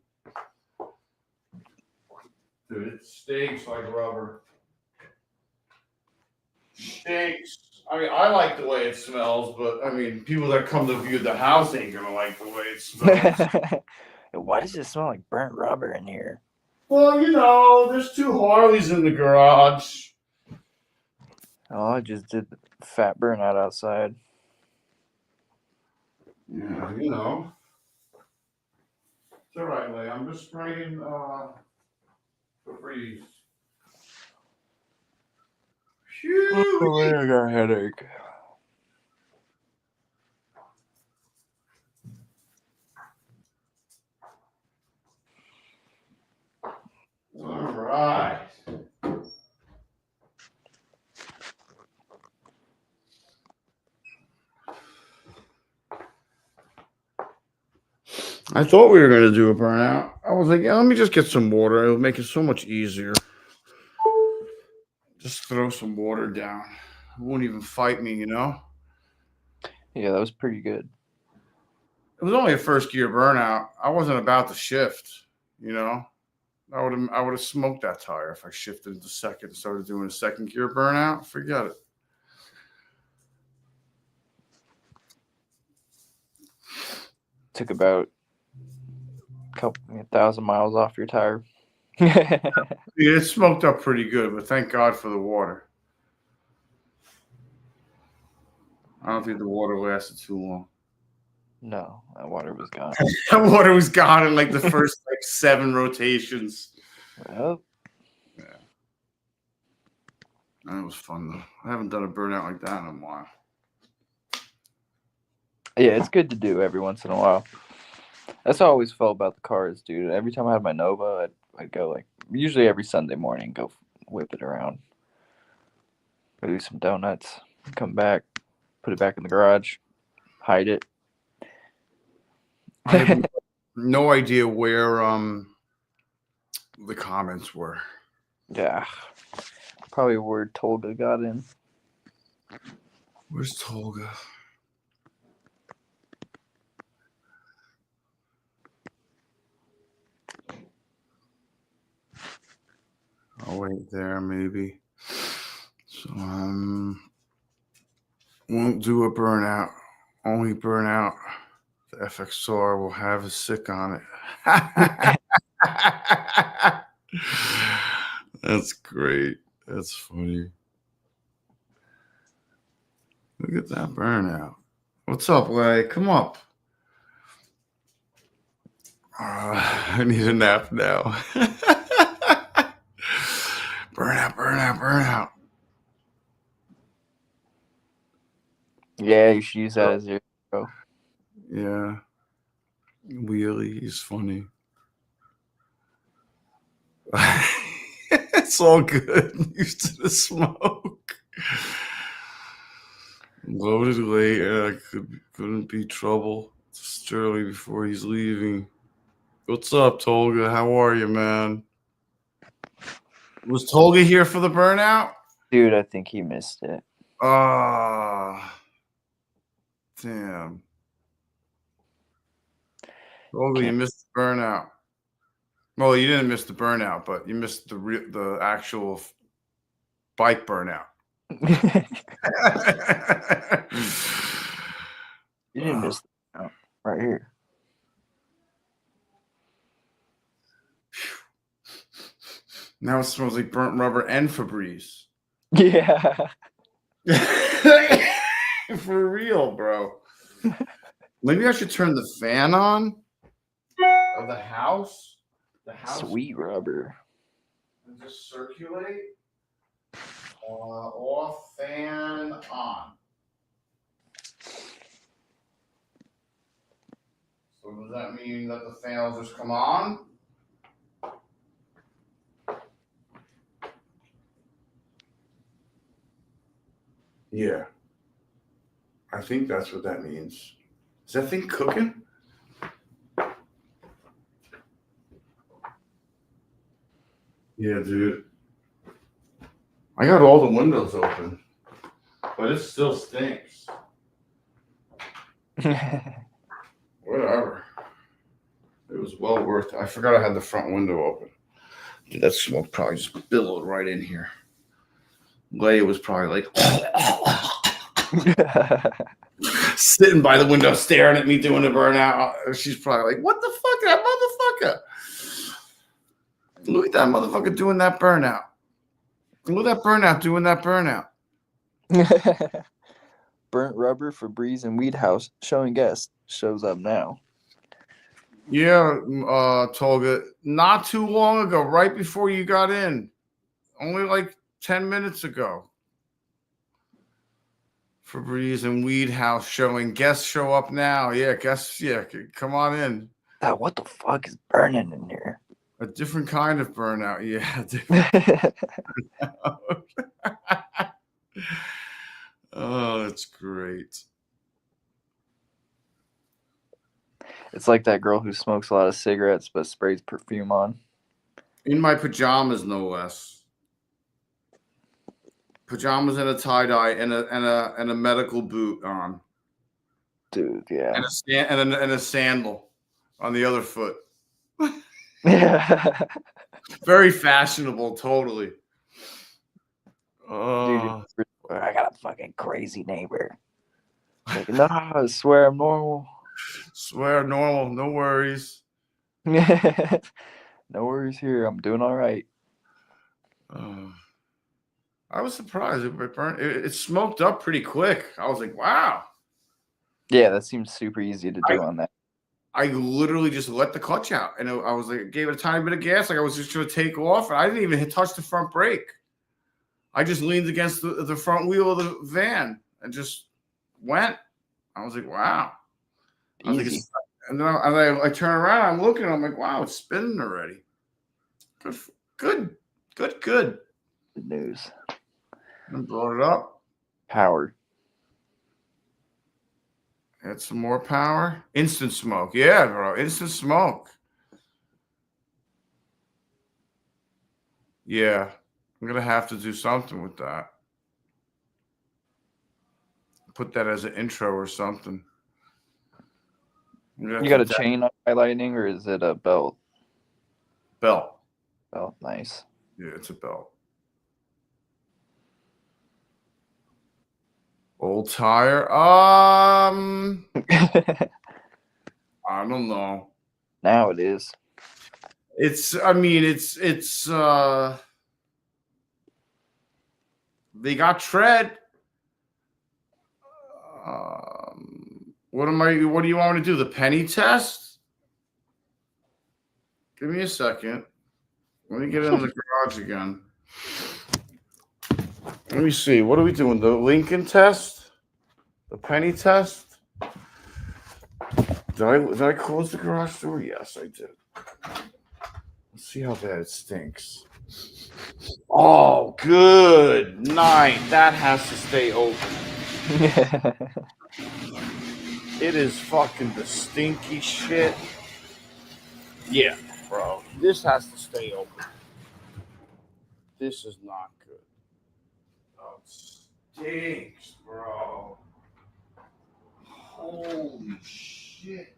Dude, it stinks like rubber. Stinks. I mean, I like the way it smells, but I mean, people that come to view the house ain't going to like the way it smells. Why does it smell like burnt rubber in here? Well, you know, there's 2 Harleys in the garage. Oh, I just did fat burnout outside. Yeah, you know. It's all right, Lay. I'm just spraying Febreze. Oh, I got a headache. All right. I thought we were going to do a burnout. I was like, yeah, let me just get some water. It'll make it so much easier. Just throw some water down. It won't even fight me, you know? Yeah, that was pretty good. It was only a first gear burnout. I wasn't about to shift, you know? I would have smoked that tire if I shifted into second and started doing a second gear burnout. Forget it. took about a couple 1,000 miles off your tire. Yeah, it smoked up pretty good, but thank God for the water. I don't think the water lasted too long. No, that water was gone. That water was gone in like the first 7 rotations. Well, yeah. That was fun though. I haven't done a burnout like that in a while. Yeah, it's good to do every once in a while. That's how I always felt about the cars, dude. Every time I had my Nova, I'd go usually every Sunday morning, go whip it around, go do some donuts, come back, put it back in the garage, hide it. I have no idea where the comments were. Yeah, probably where Tolga got in. Where's Tolga? Oh wait, there maybe. So won't do a burnout. Only burnout the FXR will have a sick on it. That's great. That's funny. Look at that burnout. What's up, Lay? Come up. I need a nap now. Burnout. Yeah, you should use that as your intro. Yeah. Wheelie, he's funny. It's all good. Used to the smoke. Loaded late, and I couldn't be trouble. Just early before he's leaving. What's up, Tolga? How are you, man? Was Tolga here for the burnout? Dude, I think he missed it. Damn. Tolga, you missed the burnout. Well, you didn't miss the burnout, but you missed the actual bike burnout. You didn't miss the right here. Now it smells like burnt rubber and Febreze. Yeah. For real, bro. Maybe I should turn the fan on of the house. Sweet rubber. And just circulate. Off, fan on. So does that mean that the fan will just come on? Yeah. I think that's what that means. Is that thing cooking? Yeah, dude. I got all the windows open, but it still stinks. Whatever. It was well worth it. I forgot I had the front window open. Dude, that smoke probably just billowed right in here. Leia was probably like sitting by the window staring at me doing the burnout. She's probably like, what the fuck, that motherfucker? Look at that motherfucker doing that burnout. Look at that burnout doing that burnout. Burnt rubber, Febreze, and Weed House showing guest shows up now. Yeah, Tolga. Not too long ago, right before you got in. Only like 10 minutes ago. Febreze and Weed House showing guests show up now. Yeah, guests, yeah, come on in. What the fuck is burning in here? A different kind of burnout. Yeah. Oh, that's great. It's like that girl who smokes a lot of cigarettes but sprays perfume on. In my pajamas, no less. Pajamas and a tie-dye and a medical boot on. Dude, yeah. And a sandal on the other foot. Yeah. Very fashionable, totally. Dude, I got a fucking crazy neighbor. Like, no, I swear I'm normal. Swear, normal, no worries. No worries here. I'm doing all right. I was surprised. It burned. It smoked up pretty quick. I was like, wow. Yeah, that seems super easy to do on that. I literally just let the clutch out, and I was like, gave it a tiny bit of gas, like I was just going to take off, and I didn't even touch the front brake. I just leaned against the front wheel of the van and just went. I was like, wow. Easy. And then I turn around, I'm looking, I'm like, wow, it's spinning already. Good. Good news. And brought it up. Power. Add some more power. Instant smoke. Yeah, bro. Instant smoke. Yeah. I'm going to have to do something with that. Put that as an intro or something. You got a chain on high lightning, or is it a belt? Belt. Belt, nice. Yeah, it's a belt. Old tire. I don't know. Now it is. It's they got tread. What do you want me to do? The penny test? Give me a second. Let me get into the garage again. Let me see. What are we doing? The Lincoln test? The penny test? Did I close the garage door? Yes, I did. Let's see how bad it stinks. Oh, good night. That has to stay open. It is fucking the stinky shit. Yeah, bro. This has to stay open. This is not good. Oh, it stinks, bro. Holy shit.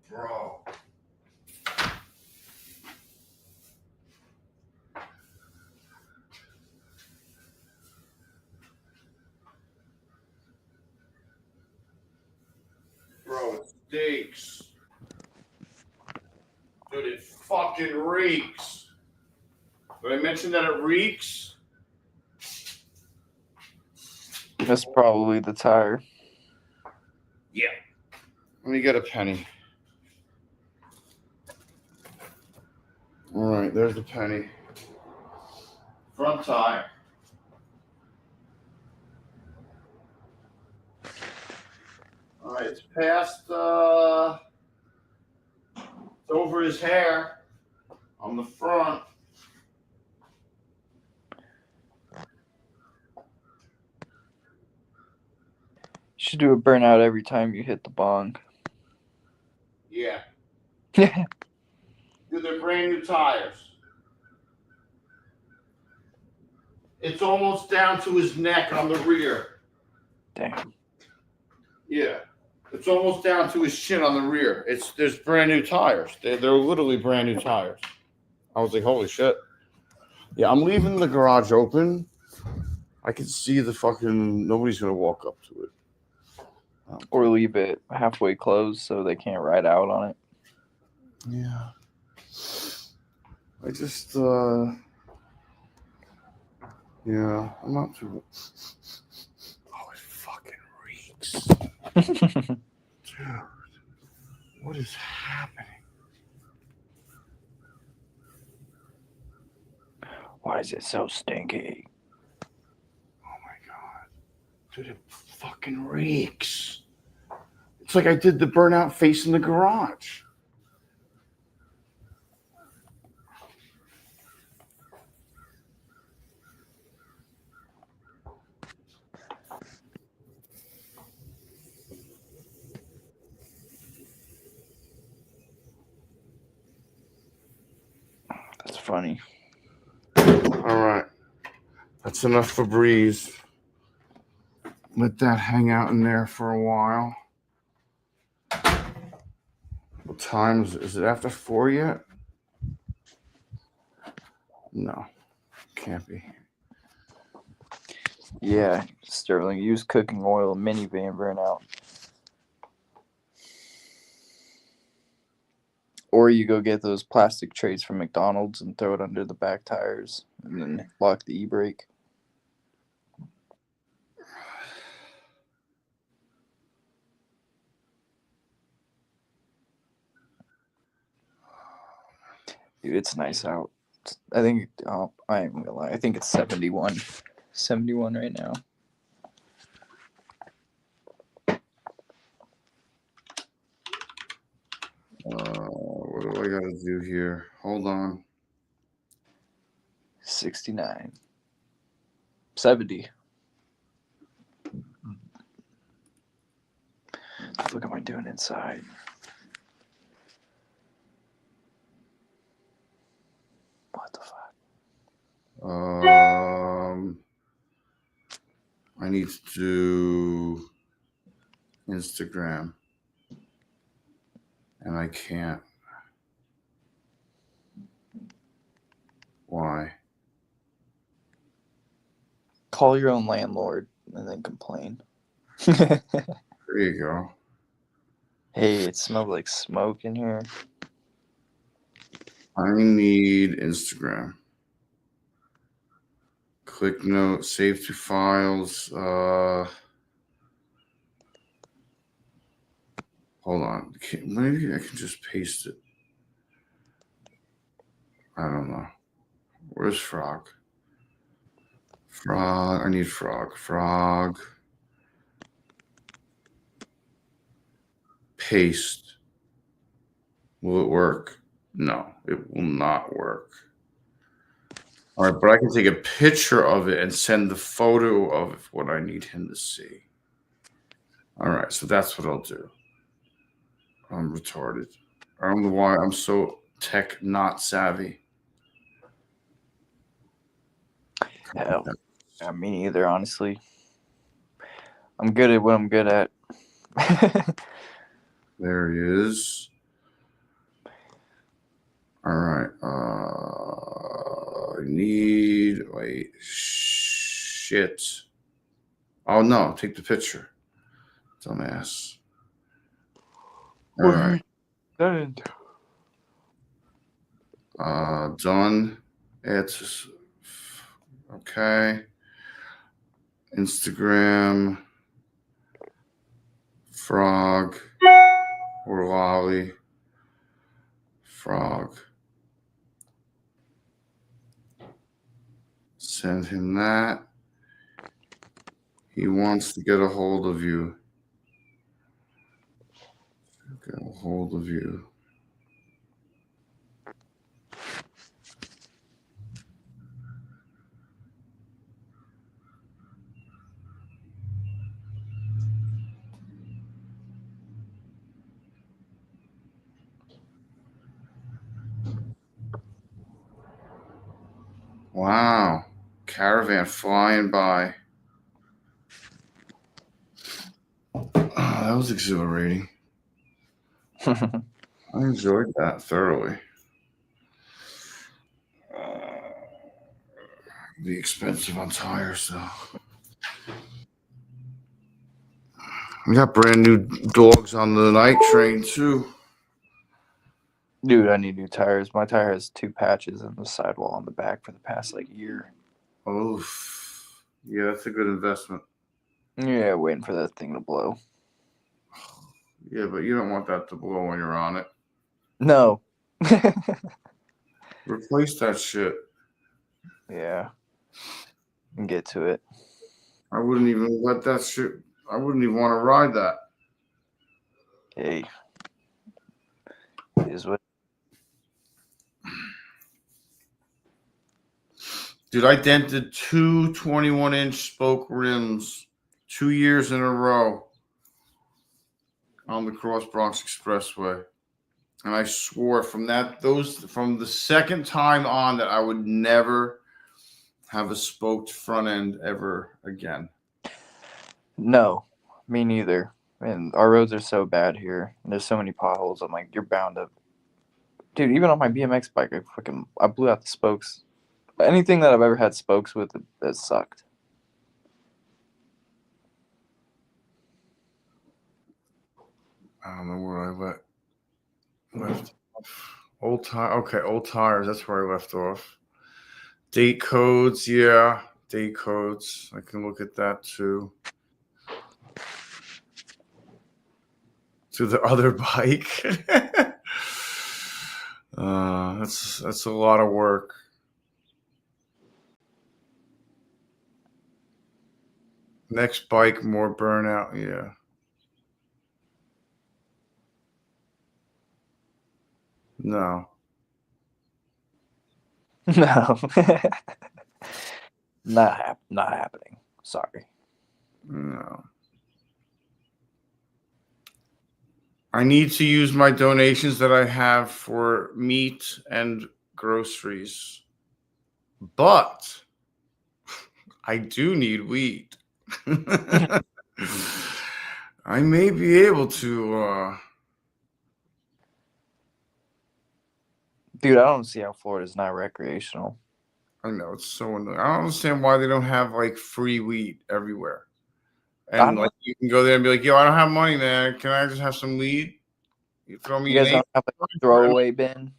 Bro. Bro, it stinks. Dude, it fucking reeks. Did I mention that it reeks? That's probably the tire. Yeah. Let me get a penny. All right, there's the penny. Front tire. All right, it's past, it's over his hair on the front. You should do a burnout every time you hit the bong. Yeah. Dude, they're brand new tires. It's almost down to his neck on the rear. Damn. Yeah. It's almost down to his chin on the rear. There's brand new tires. They're literally brand new tires. I was like, holy shit. Yeah, I'm leaving the garage open. I can see the fucking nobody's gonna walk up to it. Or leave it halfway closed so they can't ride out on it. Yeah. I just yeah, I'm not too. Oh, it fucking reeks. Dude, what is happening? Why is it so stinky? Oh my god. Dude, it fucking reeks. It's like I did the burnout face in the garage. That's funny. All right. That's enough for Breeze. let that hang out in there for a while. What time is it after 4 yet? No, can't be. Yeah, Sterling, use cooking oil, minivan burnout. Or you go get those plastic trays from McDonald's and throw it under the back tires and then lock the e-brake. Dude, it's nice out. I think, I ain't gonna lie, I think it's 71. 71 right now. What do I gotta do here? Hold on. 69. 70. What the fuck am I doing inside? What the fuck? I need to do Instagram. And I can't. Why? Call your own landlord and then complain. There you go. Hey, it smells like smoke in here. I need Instagram. Click note, save to files. Hold on. Maybe I can just paste it. I don't know. Where's Frog? Frog. I need Frog. Frog. Paste. Will it work? No, it will not work. All right, but I can take a picture of it and send the photo of what I need him to see. All right, so that's what I'll do. I'm retarded. I don't know why I'm so tech not savvy. Hell, yeah, me neither, honestly. I'm good at what I'm good at. There he is. All right. I need. Wait. Shit. Oh no! Take the picture. Dumbass. All right. Done. Done. It's okay. Instagram. Frog. Or Lolly. Frog. Send him that. He wants to get a hold of you. Get a hold of you. Wow. Caravan flying by. Oh, that was exhilarating. I enjoyed that thoroughly. Be expensive on tires, though. We got brand new dogs on the night train, too. Dude, I need new tires. My tire has 2 patches in the sidewall on the back for the past year. Oh, yeah, that's a good investment. Yeah, waiting for that thing to blow. Yeah, but you don't want that to blow when you're on it. No. Replace that shit. Yeah. And get to it. I wouldn't even let that shit. I wouldn't even want to ride that. Hey. It is what. Dude, I dented 2 21-inch spoke rims 2 years in a row on the Cross Bronx Expressway. And I swore from the second time on that I would never have a spoked front end ever again. No, me neither. And our roads are so bad here. And there's so many potholes. I'm like, you're bound to. Dude, even on my BMX bike, I blew out the spokes. Anything that I've ever had spokes with, it sucked. I don't know where I left off. Old tire. Okay, old tires. That's where I left off. Date codes. Yeah, date codes. I can look at that too. To the other bike. That's a lot of work. Next bike, more burnout. Yeah. No. No. Not happening. Sorry. No. I need to use my donations that I have for meat and groceries. But I do need wheat. I may be able to Dude, I don't see how Florida's not recreational. I know it's so annoying. I don't understand why they don't have like free wheat everywhere. I And know. like you can go there and be like, yo, I don't have money, man. Can I just have some weed? You throw me You guys an don't have a throwaway bin?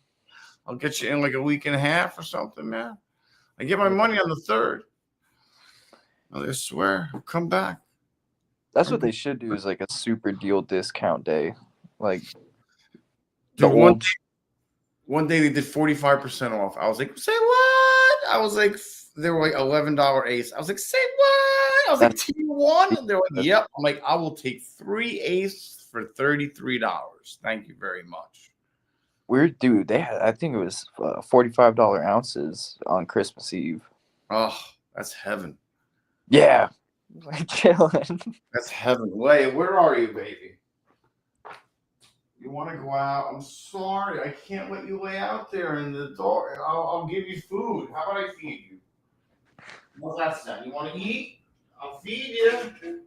I'll get you in like a week and a half or something, man. I get my money on the 3rd. I swear, I'll come back. That's what they should do, is like a super deal discount day. Like Dude, one day they did 45% off. I was like, say what? I was like, they were like $11 ace. I was like, say what? I was like, T1? They're like, yep. I'm like, I will take 3 ace for $33. Thank you very much. Weird, dude. I think it was $45 ounces on Christmas Eve. Oh, that's heaven. Yeah, like chilling. That's heaven. Wait, where are you, baby? You want to go out? I'm sorry, I can't let you lay out there in the dark. I'll give you food. How about I feed you? What's that sound? You want to eat? I'll feed you.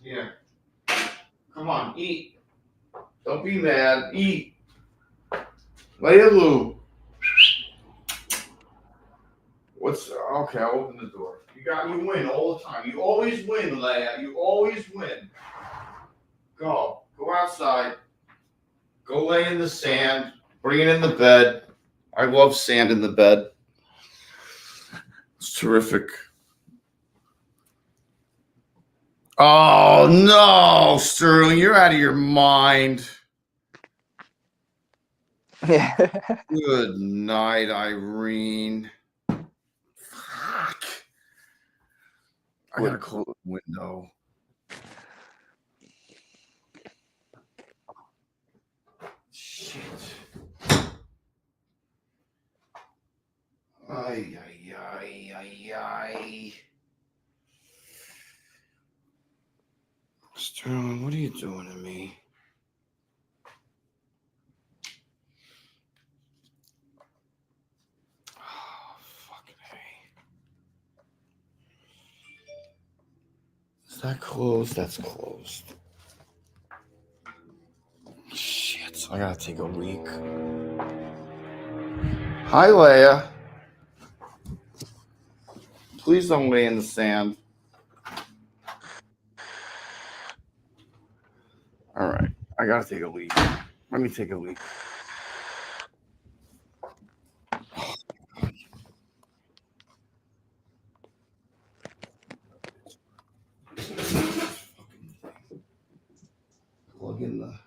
Yeah. Come on, eat. Don't be mad. Eat. Lay a loo. What's okay? I'll open the door. You win all the time. You always win, Leia. You always win. Go outside. Go lay in the sand. Bring it in the bed. I love sand in the bed. It's terrific. Oh no, Sterling, you're out of your mind. Good night, Irene. Fuck. I gotta close the window. Shit. Ay, ay, ay, ay, ay. Sterling, what are you doing to me? Oh, fucking hey. Is that closed? That's closed. Shit, I gotta take a leak. Hi, Leia. Please don't lay in the sand. All right, I gotta take a leak. Let me take a leak. Plug in the.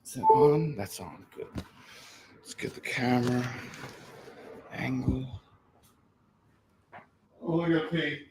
Is that on? That's on. Good. Let's get the camera angle. Oh, I gotta pee.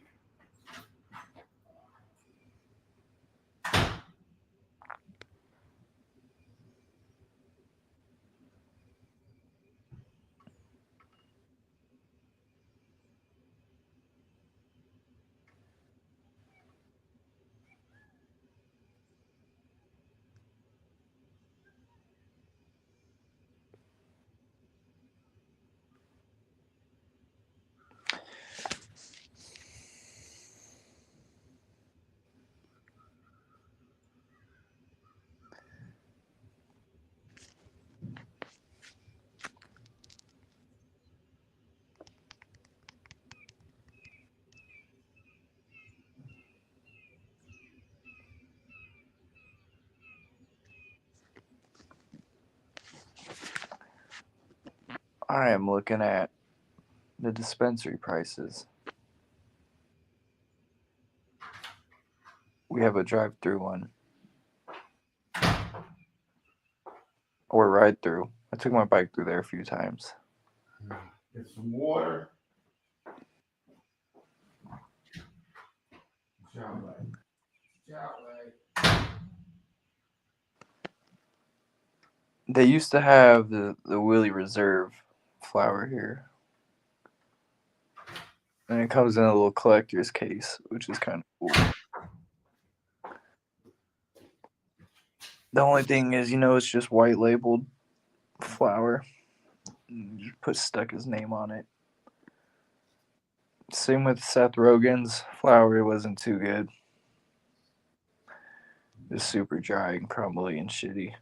I am looking at the dispensary prices. We have a drive-through one. Or ride-through. I took my bike through there a few times. Get some water. They used to have the Willie Reserve flower here. And it comes in a little collector's case, which is kind of cool. The only thing is, it's just white labeled flower. You just put stuck his name on it. Same with Seth Rogen's flower. It wasn't too good. It was super dry and crumbly and shitty.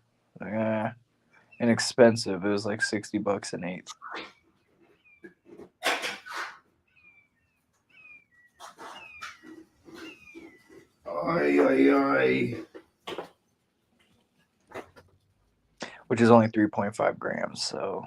And expensive. It was like $60 an eighth. Ay, ay, ay. Which is only 3.5 grams, so.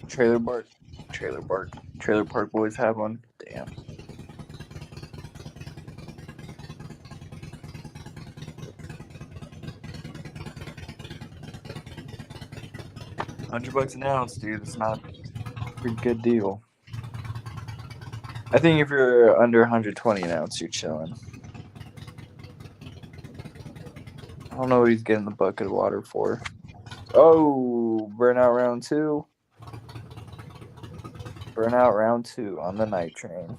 Trailer Park Boys have one. Damn. $100 an ounce, dude. It's not a pretty good deal. I think if you're under 120 an ounce, you're chilling. I don't know what he's getting the bucket of water for. Oh, burnout round 2. Burnout round 2 on the night train.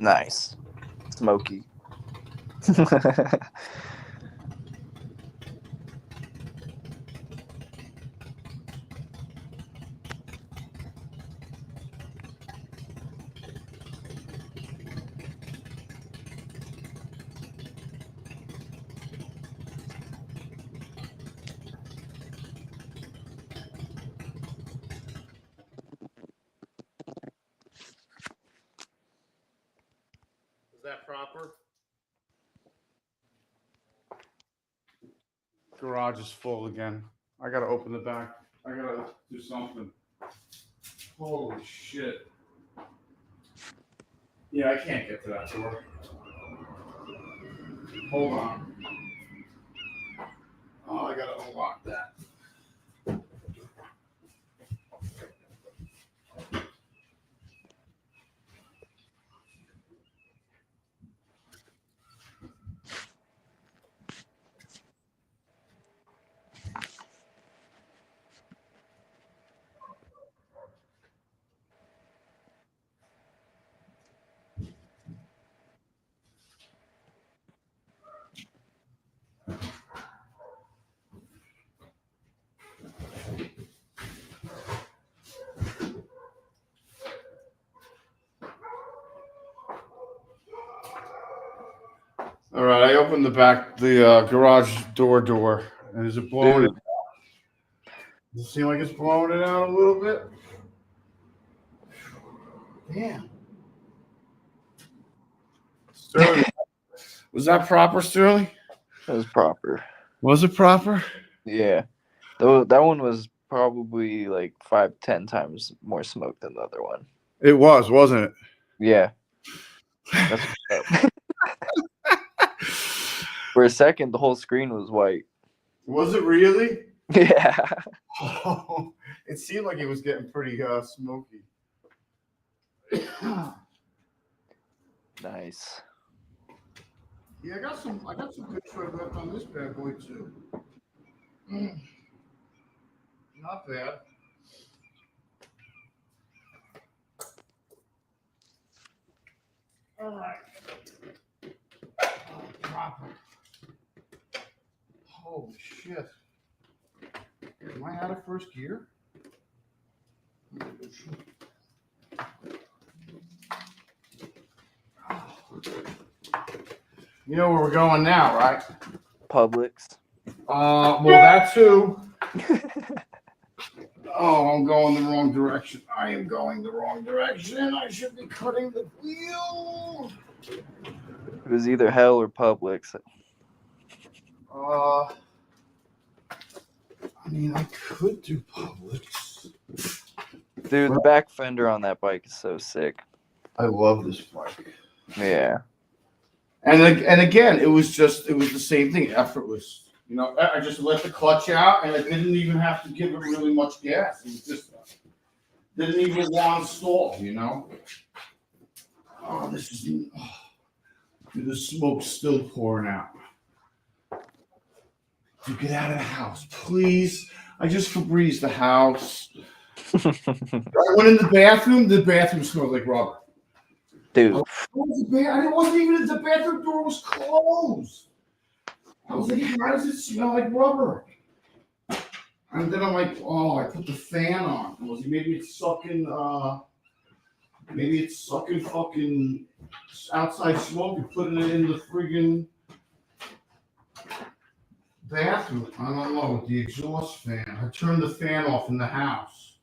Nice. Smoky. that proper? Garage is full again. I gotta open the back. I gotta do something. Holy shit. Yeah, I can't get to that door. Hold on. Oh, I gotta unlock that. All right, I opened the garage door. And is it blowing it? Does it seem like it's blowing it out a little bit? Damn. Sterling, was that proper, Sterling? That was proper. Was it proper? Yeah. Though that one was probably like 5-10 times more smoke than the other one. It was, wasn't it? Yeah. That's what's up. For a second, the whole screen was white. Was it really? Yeah. Oh, it seemed like it was getting pretty smoky. Nice. Yeah, I got some good tread left on this bad boy too. Not bad. All right. Oh, proper. Holy shit. Am I out of first gear? You know where we're going now, right? Publix. Well, that too. Oh, I'm going the wrong direction. I am going the wrong direction. I should be cutting the wheel. It was either hell or Publix. I mean, I could do Publix. Dude, the back fender on that bike is so sick. I love this bike. Yeah. And again, it was the same thing, effortless. You know, I just let the clutch out, and I didn't even have to give it really much gas. It was just didn't even want to stall. You know. Oh, dude, the smoke's still pouring out. Dude, get out of the house, please. I just Febrezed the house. I went in the bathroom. The bathroom smelled like rubber. Dude. It wasn't even the bathroom door was closed. I was like, why does it smell like rubber? And then I'm like, oh, I put the fan on. Maybe it's sucking fucking outside smoke and putting it in the friggin' bathroom. I don't know, with the exhaust fan. I turned the fan off in the house.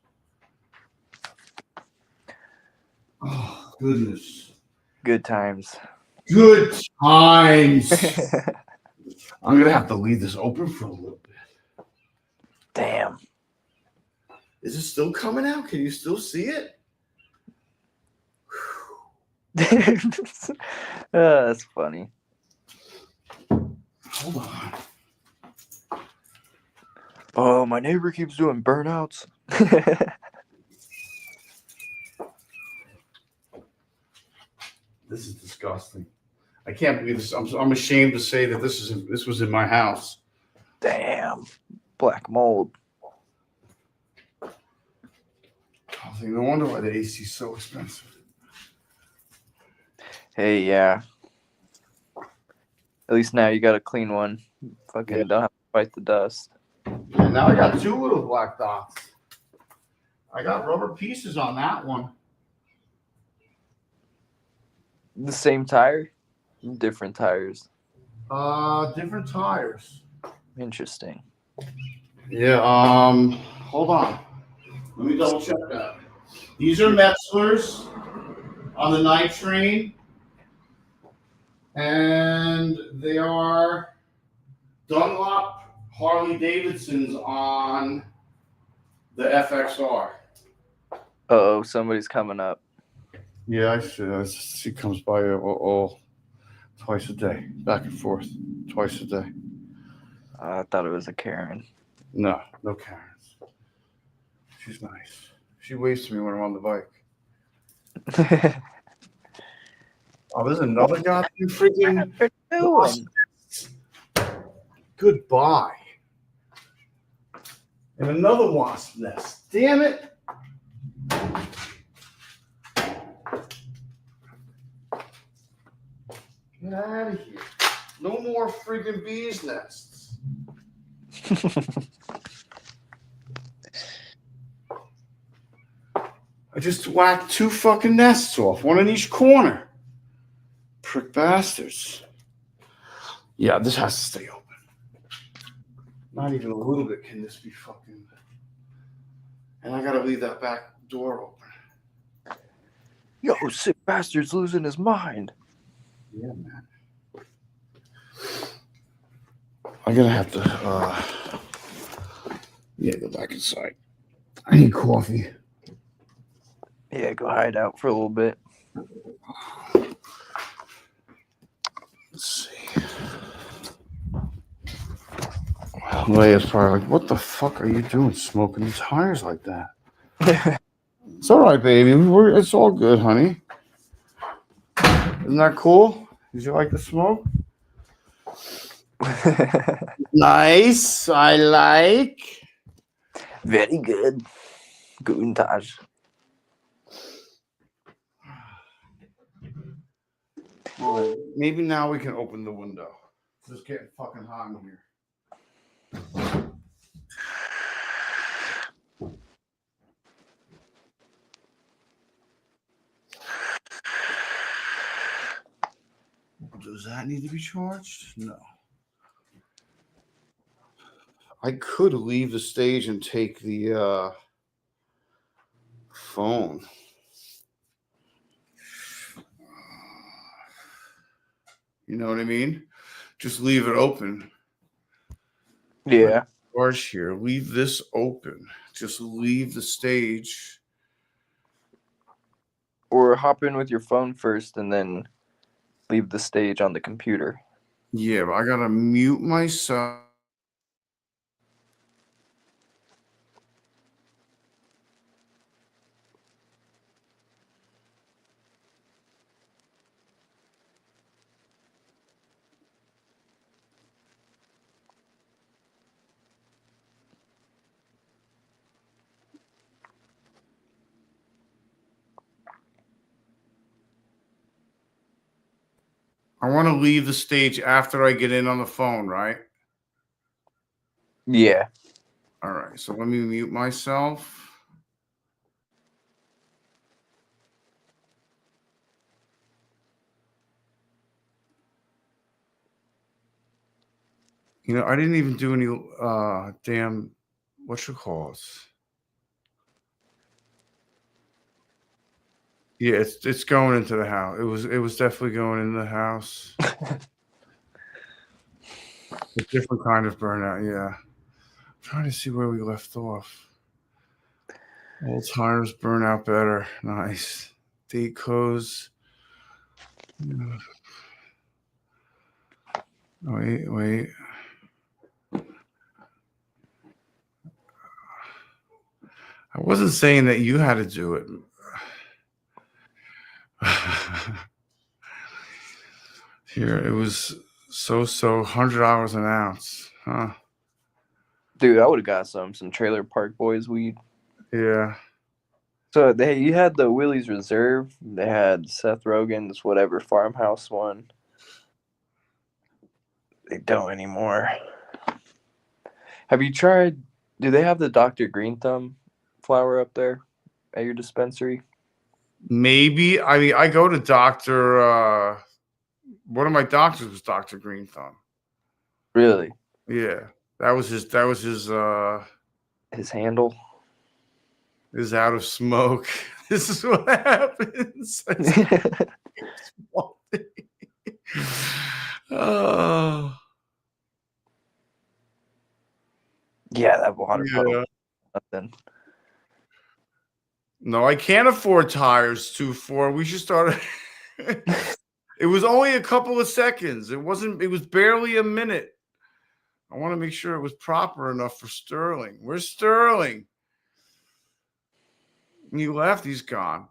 Oh, goodness. Good times. Good times. I'm going to have to leave this open for a little bit. Damn. Is it still coming out? Can you still see it? That's funny. Hold on. Oh, my neighbor keeps doing burnouts. This is disgusting. I can't believe this. I'm ashamed to say that this was in my house. Damn. Black mold. Oh, no wonder why the AC is so expensive. Hey, yeah. At least now you got a clean one. Fucking don't have to fight the dust. Yeah, now I got two little black dots. I got rubber pieces on that one. The same tire? Different tires. Different tires. Interesting. Yeah, hold on. Let me double check that. These are Metzlers on the night train. And they are Dunlop Harley Davidsons on the FXR. Oh, somebody's coming up. Yeah, I should. She comes by all twice a day, back and forth, twice a day. I thought it was a Karen. No Karens. She's nice. She waves to me when I'm on the bike. Oh, there's another goddamn freaking. What are you doing? Goodbye. And another wasp nest. Damn it. Get out of here. No more freaking bees nests. I just whacked 2 fucking nests off, one in each corner. Prick bastards. Yeah, this has to stay open. Not even a little bit can this be fucking. And I gotta leave that back door open. Yo, sick bastard's losing his mind. Yeah, man. I'm gonna have to go back inside. I need coffee. Yeah, go hide out for a little bit. Let's see. Leia's probably like, what the fuck are you doing smoking these tires like that? It's all right, baby. It's all good, honey. Isn't that cool? Did you like the smoke? Nice. I like. Very good. Guten Tag. Maybe now we can open the window. It's just getting fucking hot in here. Does that need to be charged? No. I could leave the stage and take the phone. You know what I mean? Just leave it open. Yeah. Charge here. Leave this open. Just leave the stage. Or hop in with your phone first and then leave the stage on the computer. Yeah, but I gotta mute myself. I want to leave the stage after I get in on the phone, right? Yeah. All right, so let me mute myself. You know, I didn't even do any damn whatchamacallits. Yeah, it's going into the house. It was definitely going into the house. A different kind of burnout, yeah. I'm trying to see where we left off. Old tires burn out better. Nice. Date codes. Yeah. Wait. I wasn't saying that you had to do it. Here, it was so $100 an ounce, huh? Dude, I would have got some Trailer Park Boys weed. Yeah. So you had the Willie's Reserve. They had Seth Rogen's whatever farmhouse one. They don't anymore. Have you tried? Do they have the Dr. Green Thumb flower up there at your dispensary? Maybe. I mean, I go to Dr. One of my doctors was Dr. Green Thumb. Really? Yeah. That was his handle. Is out of smoke. This is what happens. Oh. Yeah, that water puddle. Yeah. Nothing. No, I can't afford tires 2.4. We should start. It was only a couple of seconds. It was barely a minute. I want to make sure it was proper enough for Sterling. Where's Sterling? He left. He's gone.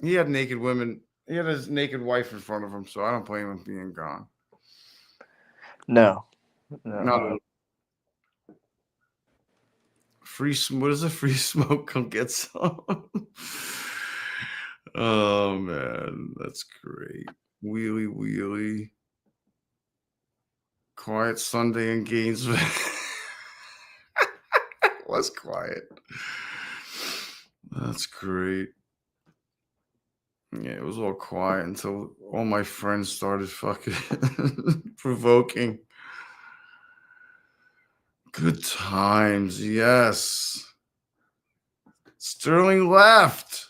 He had naked women. He had his naked wife in front of him, so I don't blame him being gone. No. No. What is a free smoke? Come get some. Oh man, that's great. Wheelie wheelie. Quiet Sunday in Gainesville. It was quiet. That's great. Yeah, it was all quiet until all my friends started fucking provoking. Good times, yes. Sterling left.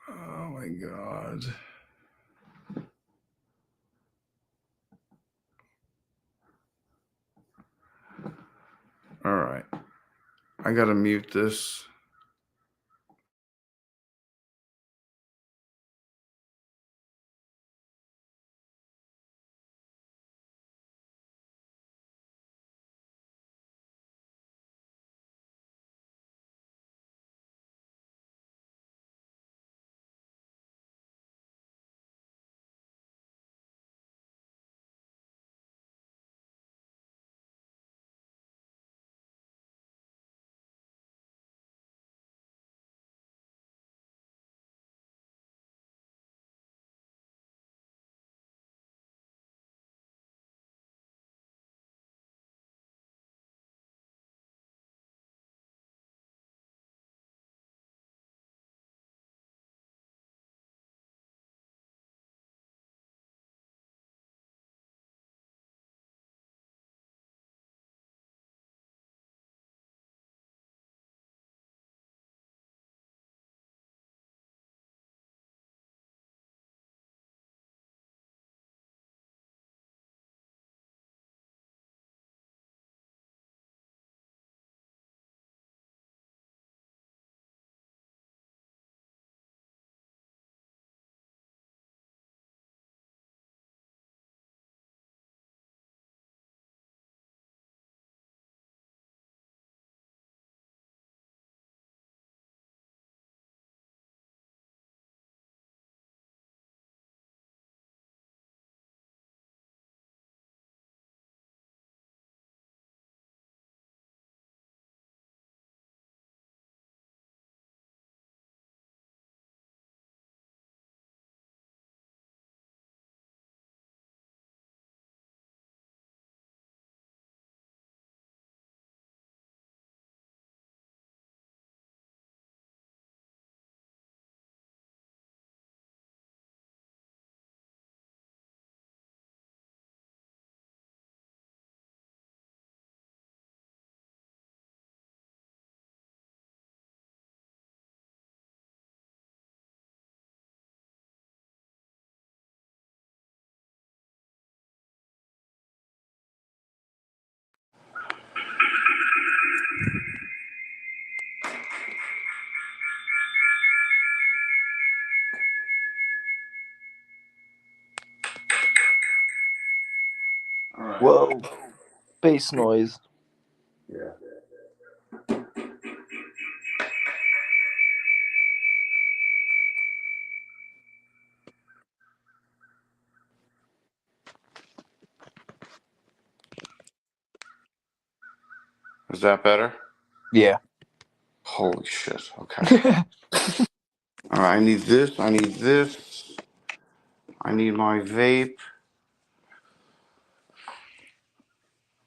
Oh my God. All right. I gotta mute this. All right. Whoa. Bass noise. Yeah. Is that better? Yeah. Holy shit. Okay. All right. I need this. I need this. I need my vape.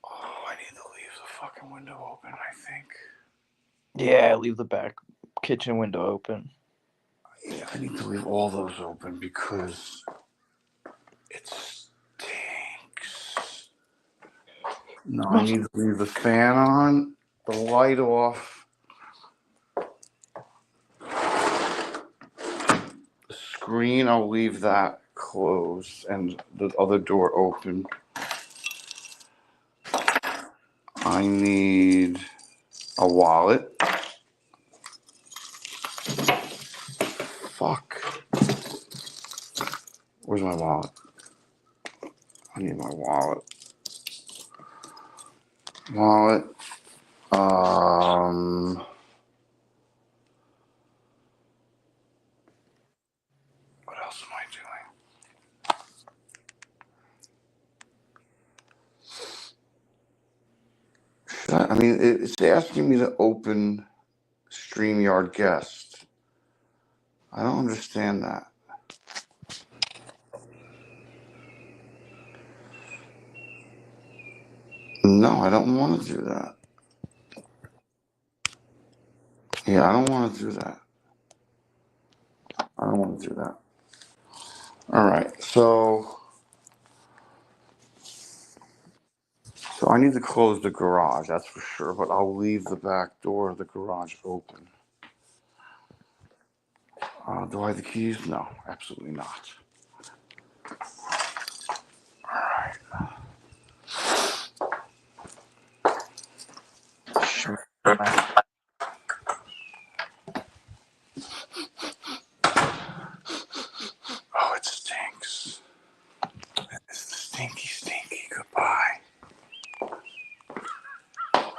Oh, I need to leave the fucking window open, I think. Yeah, leave the back kitchen window open. Yeah, I need to leave all those open because it stinks. No, I need to leave the fan on, the light off, the screen, I'll leave that closed and the other door open. I need a wallet. Fuck. Where's my wallet? I need my wallet. Wallet. What else am I doing? I mean, it's asking me to open StreamYard guest. I don't understand that. No, I don't want to do that. Yeah, I don't want to do that. I don't want to do that. All right, so I need to close the garage, that's for sure, but I'll leave the back door of the garage open. Do I have the keys? No, absolutely not. All right. Oh, it stinks. It's stinky, stinky. Goodbye.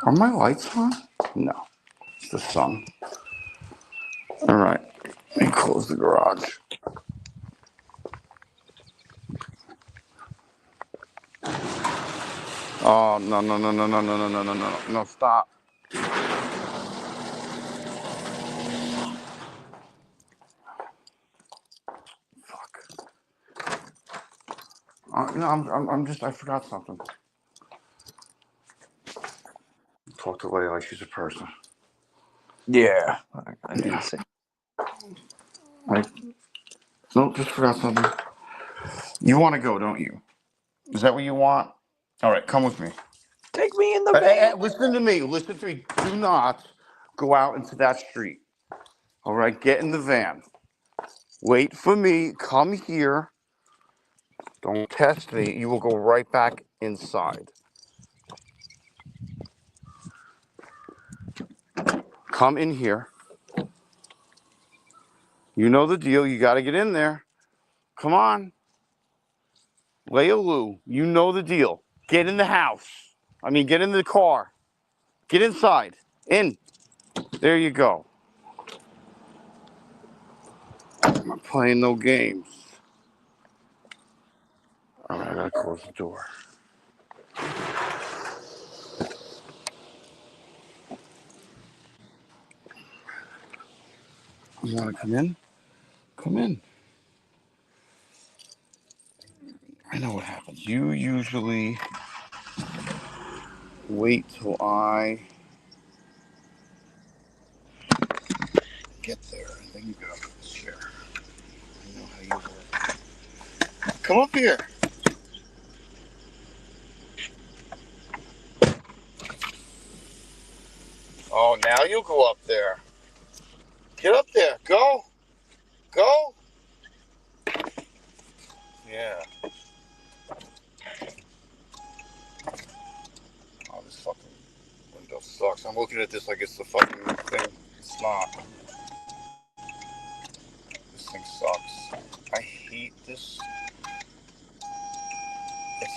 Are my lights on? No, it's the sun. All right, let me close the garage. Oh, no, no, no, no, no, no, no, no, no, no, no, stop. Fuck. No, I forgot something. Talk to Leia like she's a person. Yeah, I do the same. No, just forgot something. You want to go, don't you? Is that what you want? All right, come with me. Take me in the van. Listen to me. Listen to me. Do not go out into that street. All right, get in the van. Wait for me. Come here. Don't test me. You will go right back inside. Come in here. You know the deal. You got to get in there. Come on. Leia Lou, you know the deal. Get in the house. Get in the car. Get inside. In. There you go. I'm not playing no games. All right, I got to close the door. You want to come in? Come in. I know what happens. You usually wait till I get there, and then you get up in this chair. I know how you work. Come up here. Oh, now you go up there. Get up there. Go. Go. Yeah. Oh, this fucking window sucks. I'm looking at this like it's the fucking thing. It's not. This thing sucks. I hate this.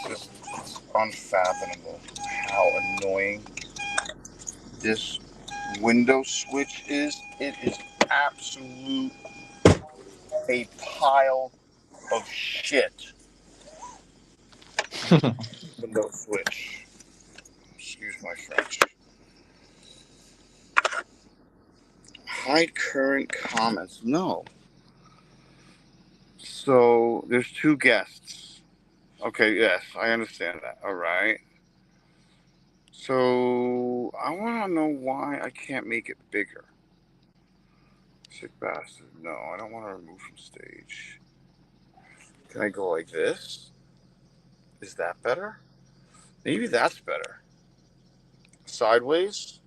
It's unfathomable how annoying this window switch is. It is absolute a pile of shit. Window switch. Excuse my French. Hide current comments. No. So there's two guests. Okay, yes, I understand that. All right. So I want to know why I can't make it bigger. Sick bastard. No, I don't want to remove from stage. Can I go like this? Is that better? Maybe that's better. Sideways.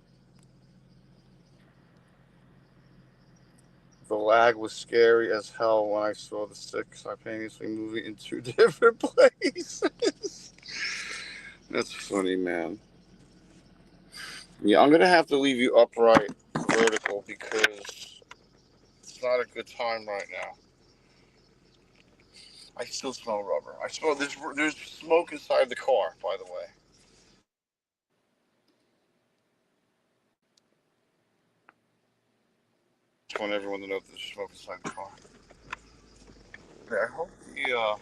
The lag was scary as hell when I saw the stick simultaneously moving in 2 different places. That's funny, man. Yeah, I'm gonna have to leave you upright vertical because it's not a good time right now. I still smell rubber. I smell there's smoke inside the car, by the way. Just want everyone to know that there's smoke inside the car. Okay, I hope the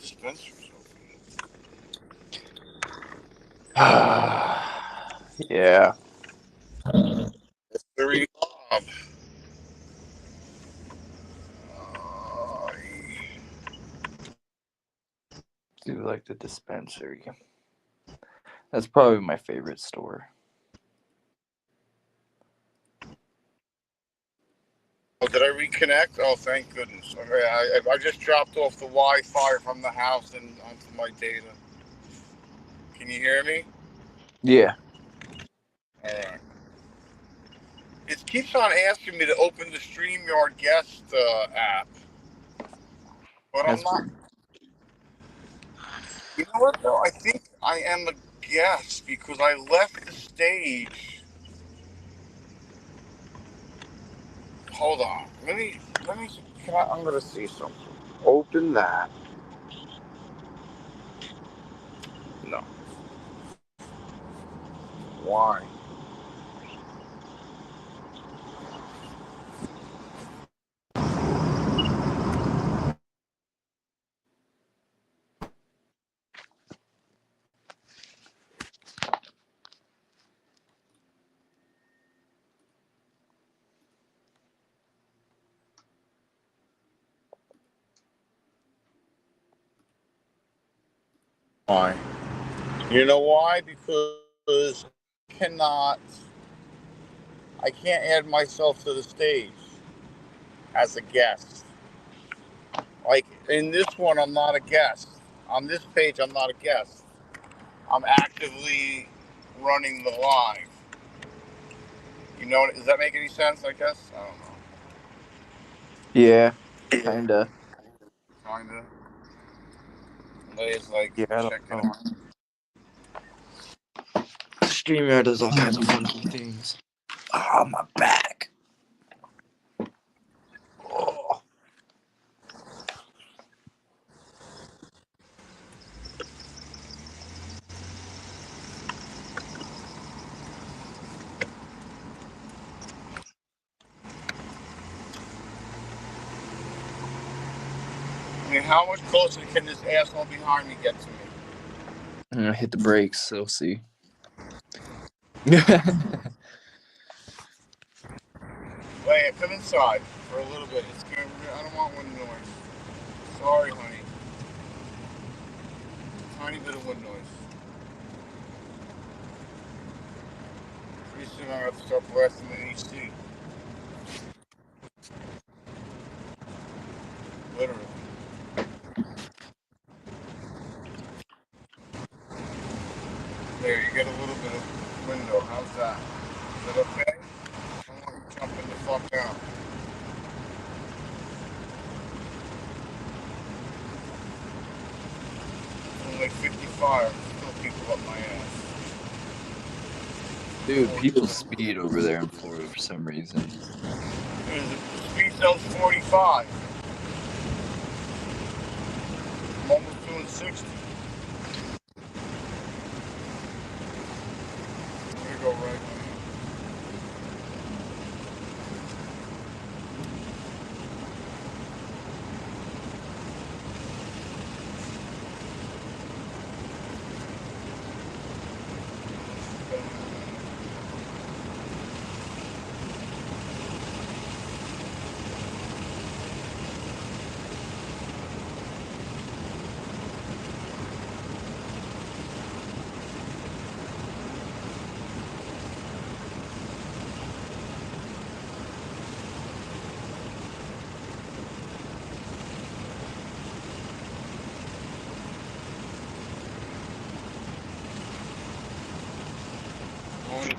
dispenser's open. Yeah. Three Bob. Do like the dispensary. That's probably my favorite store. Oh, did I reconnect? Oh, thank goodness. Okay, I just dropped off the Wi-Fi from the house and onto my data. Can you hear me? Yeah. All right. It keeps on asking me to open the StreamYard guest app, but I'm That's not. weird. You know what though? I think I am a guest because I left the stage. Hold on. Let me. I'm gonna see something. Open that. No. Why? Why? You know why? Because I can't add myself to the stage as a guest. Like in this one, I'm not a guest. On this page, I'm not a guest. I'm actively running the live. You know, does that make any sense? I guess I don't know. Yeah. Kinda. Kinda. Lay's like Yeah, I don't checking know. out. StreamYard does all kinds of funky things. Oh, my back. Oh. I mean, how much closer can this asshole behind me get to me? I'm gonna hit the brakes, so we'll see. Leia, come inside for a little bit. I don't want wind noise. Sorry, honey. Tiny bit of wind noise. Pretty soon I'm gonna have to start blasting the AC. Literally. There, you get a little bit of window. How's that? Is that okay? I don't want you jumping the fuck out. I'm like 55. Still people up my ass. Dude, people speed over there in Florida for some reason. The speed zone's 45. I'm almost doing 60. I'm gonna go right now.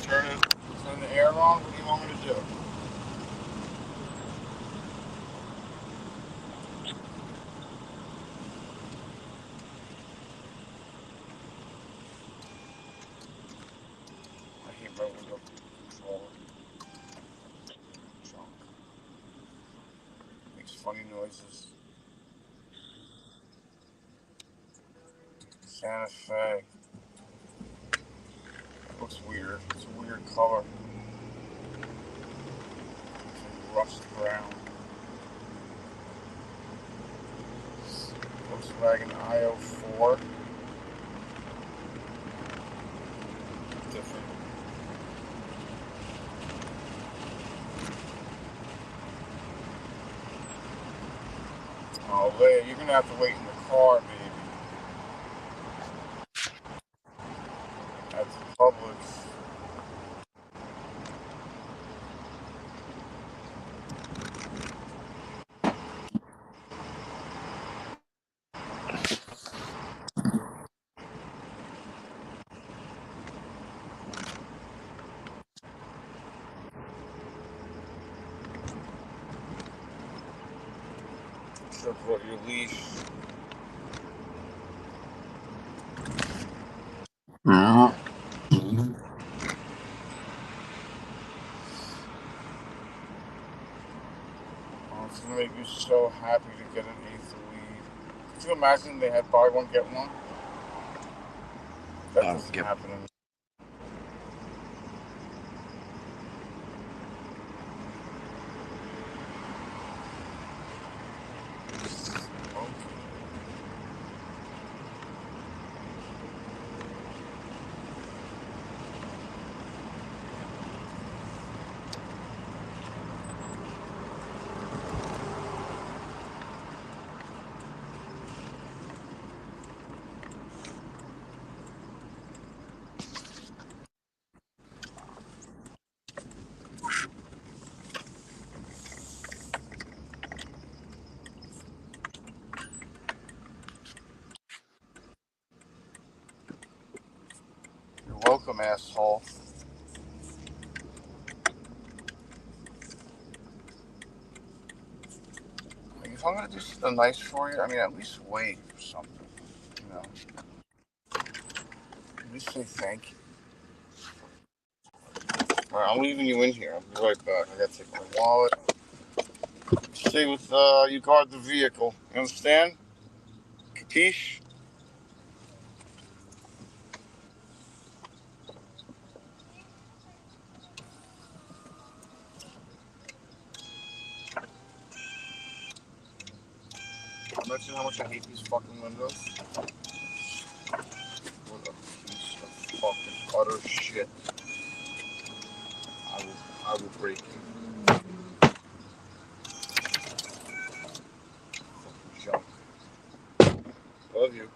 Turn the air on? What do you want me to Yeah. I hate my window controller. Junk. Makes funny noises. Santa Fe. That looks weird. It's a weird color. It's like rust brown. Volkswagen IO4. Different. Oh, Leia, you're gonna have to wait in the car, baby. At the Publix. Check what your leash. Oh, it's gonna make you so happy to get an eighth weed. Could you imagine they had buy one, get one? That doesn't happen in You're welcome, asshole. Like, if I'm gonna do something nice for you, I mean, at least wait for something, you know. At least say thank you. Alright, I'm leaving you in here. I'll be right back. I gotta take my wallet. Stay with, you guard the vehicle. You understand? Capiche? Imagine how much I hate these fucking windows. What a piece of fucking utter shit. I will break you. Fucking junk. Love you.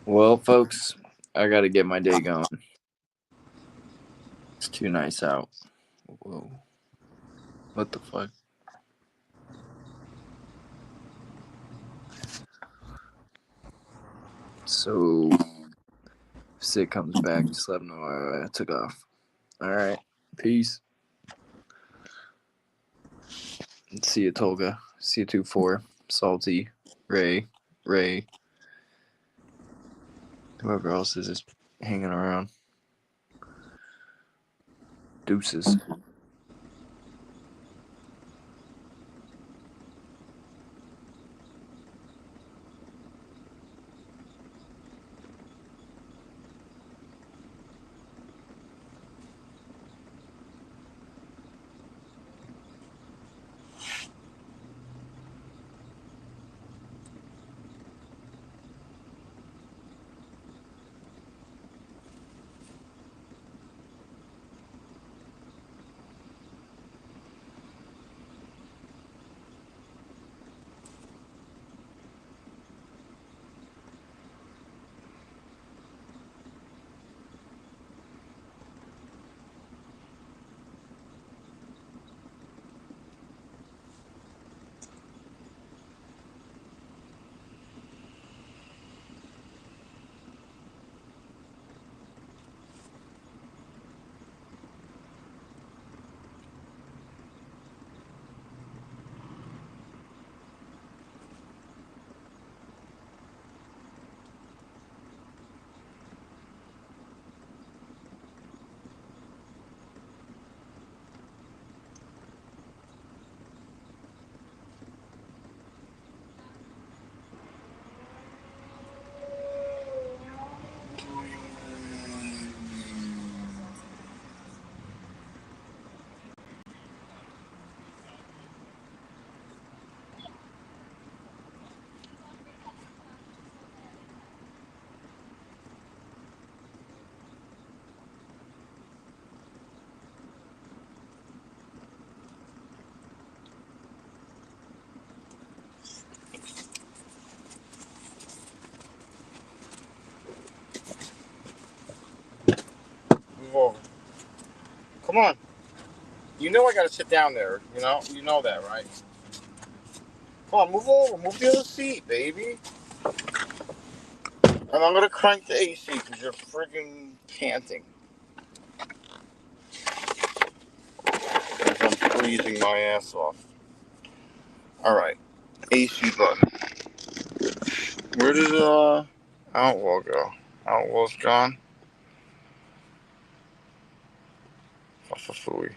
Well, folks, I gotta get my day going. It's too nice out. Whoa. What the fuck? So, if Sid comes back, just let him know I took off. All right. Peace. See you, Tolga. See you, 2-4. Salty. Ray. Whoever else is just hanging around. Deuces. Move over. Come on. You know I gotta sit down there. You know that, right? Come on, move over. Move the other seat, baby. And I'm gonna crank the AC because you're friggin' panting. As I'm freezing my ass off. Alright. AC button. Where did Outlaw go? Outlaw's gone. Fafafooey.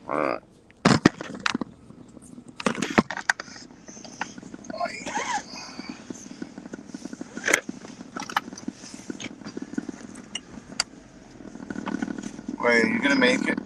Alright. Wait, are you gonna make it?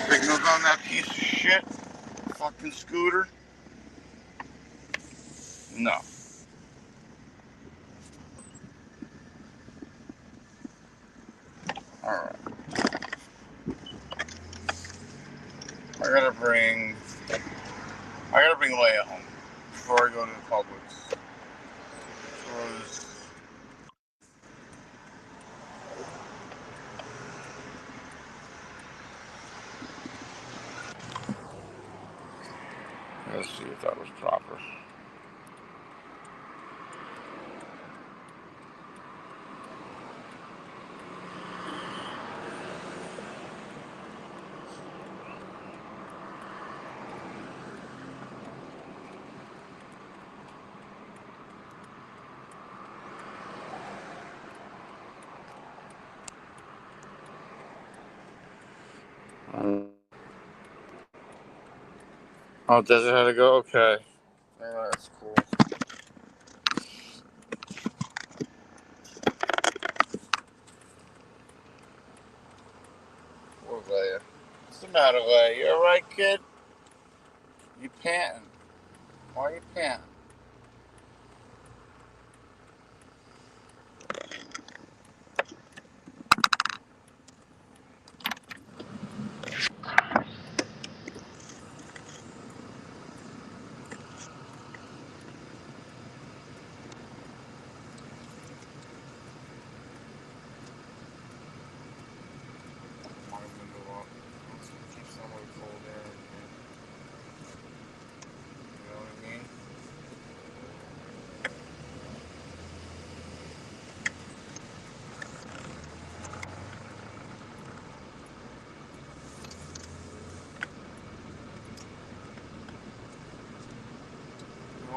Signals on that piece of shit? Fucking scooter? No. Alright. I gotta bring Leia home before I go to the Publix. Let's see if that was proper. Oh, Desert had to go? Okay. Yeah, that's cool. Poor Leia. What's the matter, Leia? You alright, kid? You panting? Why are you panting?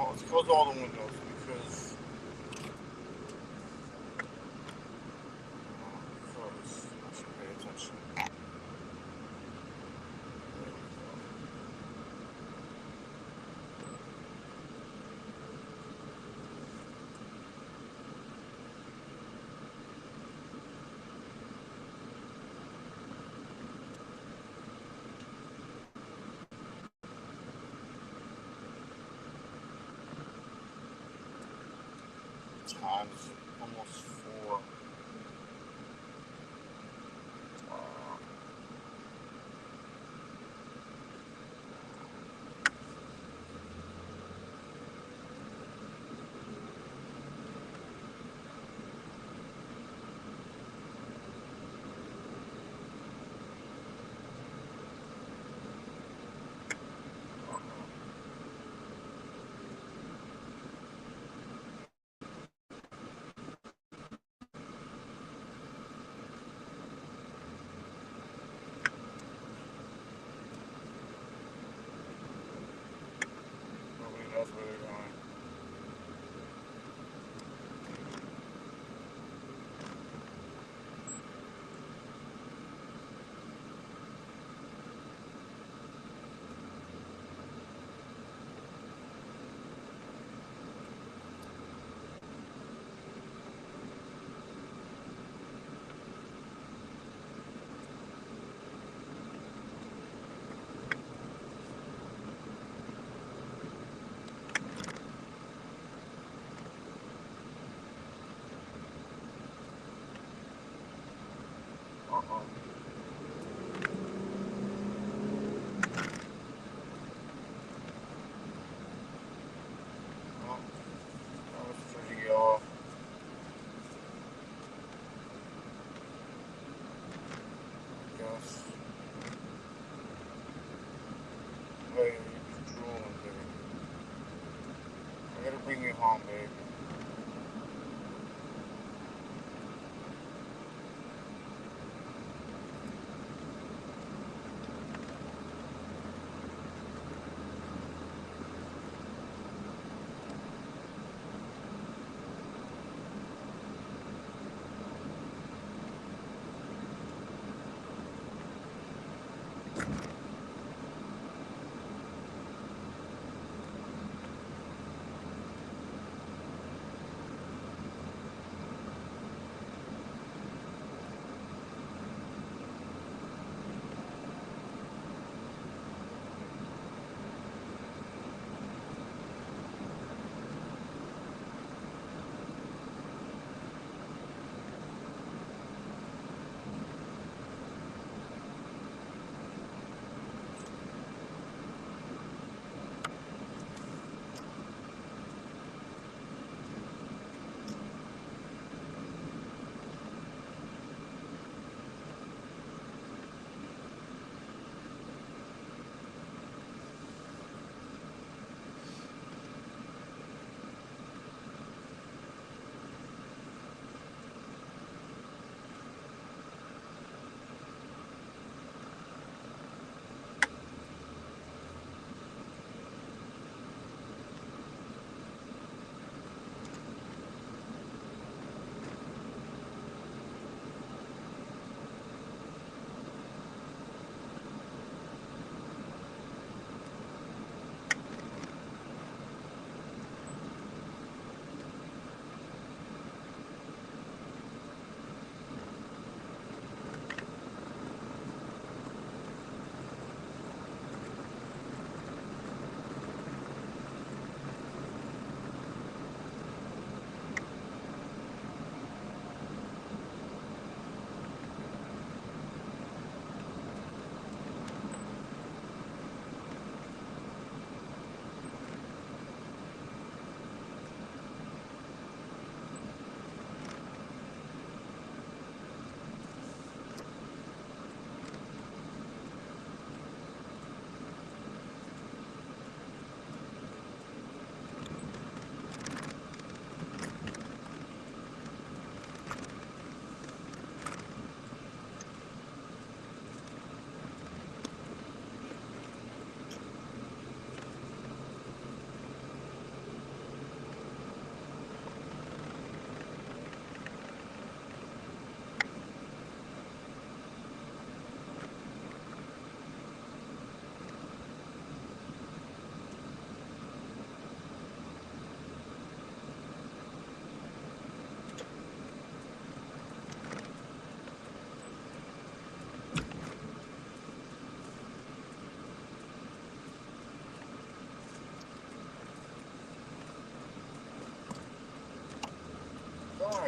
Let's close all the windows because. I should pay attention. Time's almost 4.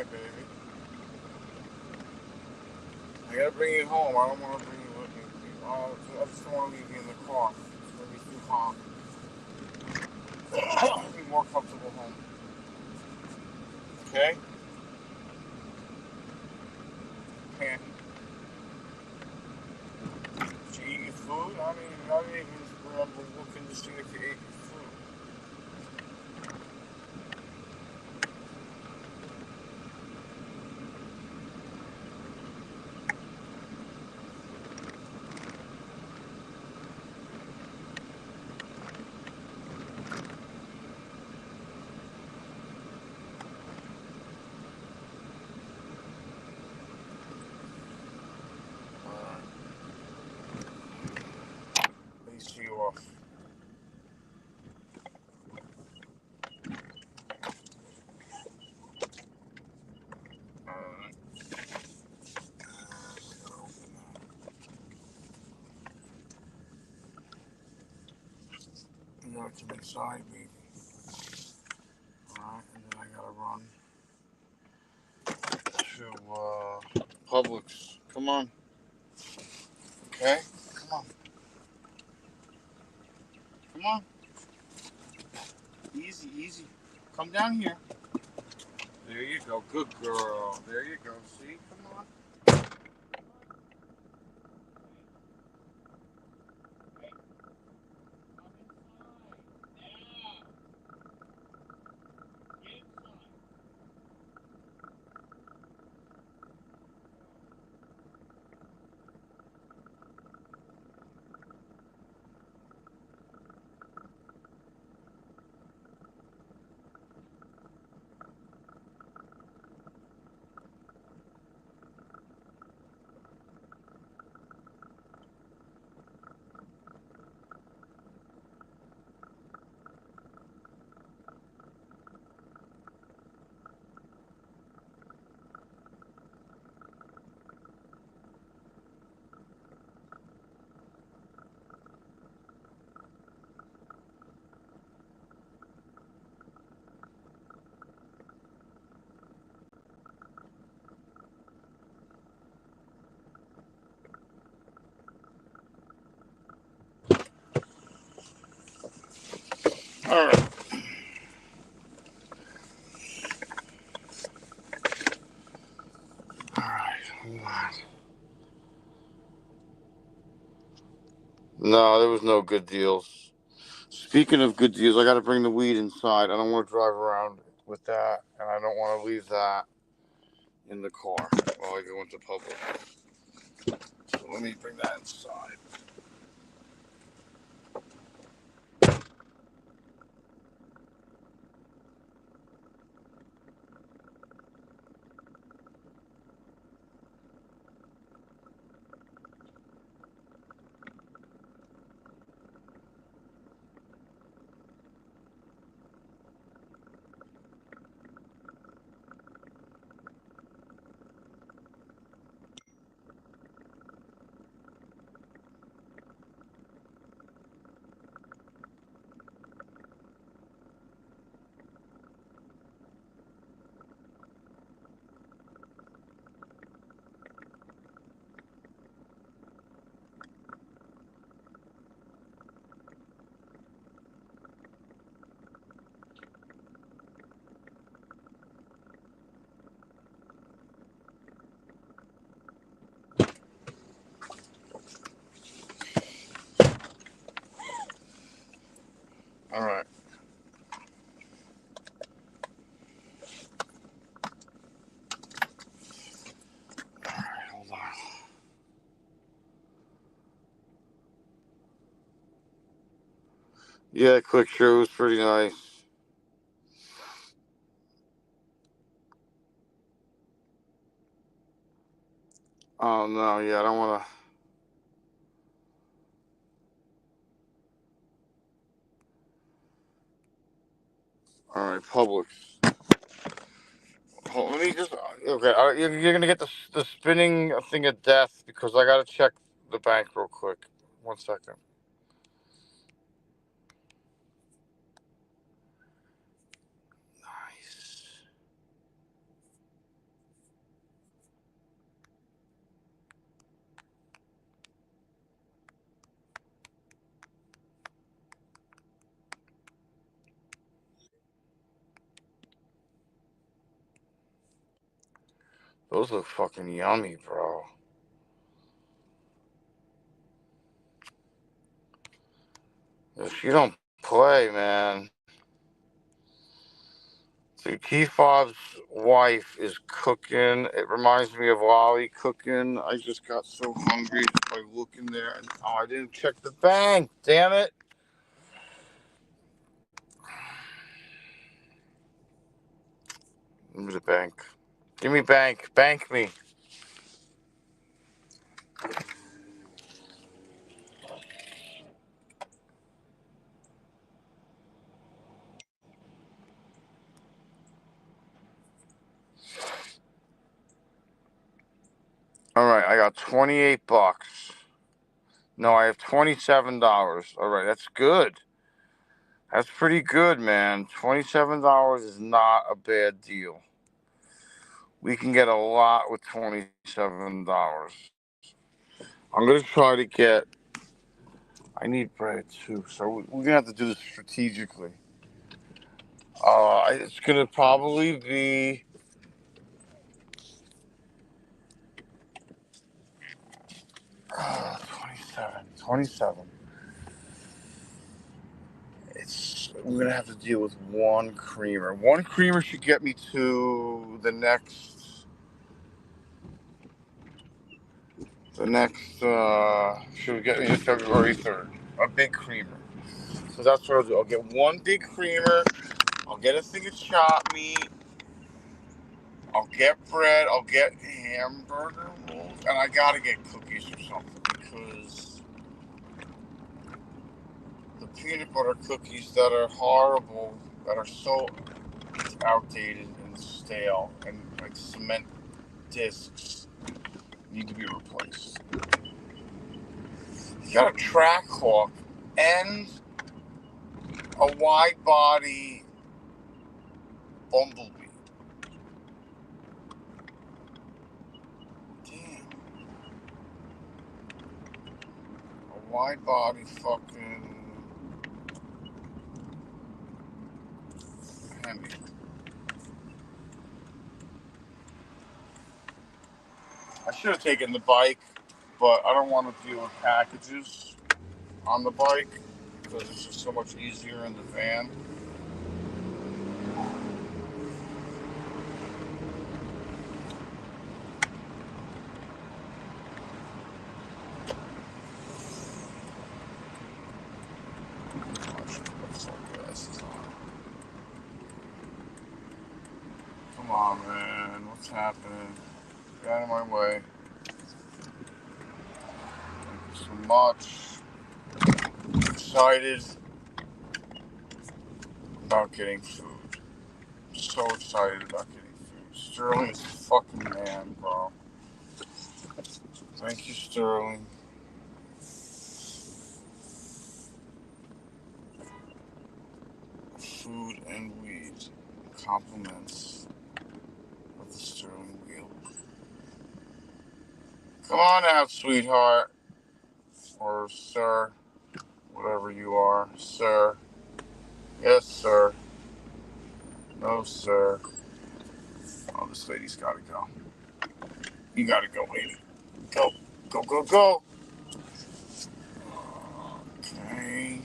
inside, baby. I gotta bring you home. I don't want to bring you with me. I just don't want to leave you in the car. It's gonna be too hot. I'll be more comfortable home. Okay? Can't. Did you eat your food? I didn't even remember looking to see if you ate your food. AC off. Alright. You gotta come inside, baby. Alright, and then I gotta run to Publix. Come on. Okay? Come on. Come on. Easy, easy. Come down here. There you go. Good girl. There you go. See? Come on. All right. All right. Hold on. No, there was no good deals. Speaking of good deals, I got to bring the weed inside. I don't want to drive around with that, and I don't want to leave that in the car while I go into public. So let me bring that inside. All right. Hold on. Yeah, quick show was pretty nice. Oh no, yeah, I don't want to. All right, Publix. Hold, let me just. Okay, you're gonna get the spinning thing of death because I gotta check the bank real quick. 1 second. Nice. Those look fucking yummy, bro. If you don't play, man. See, T-Fob's wife is cooking. It reminds me of Lolly cooking. I just got so hungry by looking there. And, oh, I didn't check the bank. Damn it. Give me the bank. Give me bank. Bank me. All right, I got 28 bucks. No, I have $27. All right, that's good. That's pretty good, man. $27 is not a bad deal. We can get a lot with $27. I'm going to try to get... I need bread, too, so we're going to have to do this strategically. It's going to probably be... 27. We're going to have to deal with one creamer. One creamer should get me to the next should get me to February 3rd. A big creamer. So that's what I'll do. I'll get one big creamer. I'll get a thing of chopped meat. I'll get bread. I'll get hamburger rolls. And I got to get cookies or something because the peanut butter cookies that are horrible, that are so outdated and stale and like cement discs, need to be replaced. You got a track hawk and a wide body bumblebee. Damn. A wide body fucking Hemi. I should have taken the bike, but I don't want to deal with packages on the bike because it's just so much easier in the van. Come on, man. What's happening? Get out of my way. Thank you so much. I'm excited about getting food. I'm so excited about getting food. Sterling is a fucking man, bro. Thank you, Sterling. Food and weed. Compliments of the Sterling wheel. Come on out, sweetheart. Or sir. Whatever you are. Sir. Yes, sir. No, sir. Oh, this lady's gotta go. You gotta go, lady. Go. Go, go, go. Okay.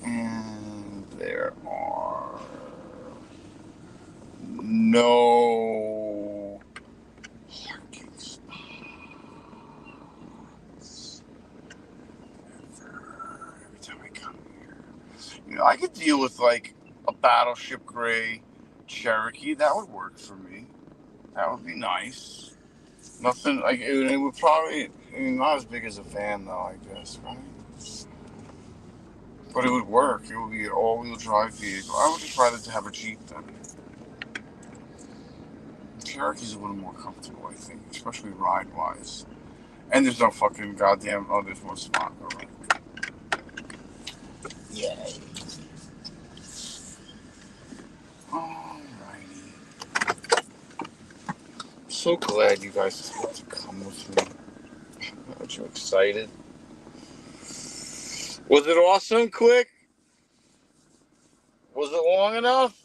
And there are no parking spots. Every time I come here. You know, I could deal with like a Battleship Gray Cherokee. That would work for me. That would be nice. Nothing like it would probably, I mean, not as big as a van though, I guess, right? But it would work. It would be an all-wheel drive vehicle. I would just rather to have a Jeep then. Cherokee's a little more comfortable, I think, especially ride-wise. And there's no fucking goddamn. Oh, there's one spot. All right. Yay. Alrighty. I'm so glad you guys had to come with me. Aren't you excited? Was it awesome quick? Was it long enough?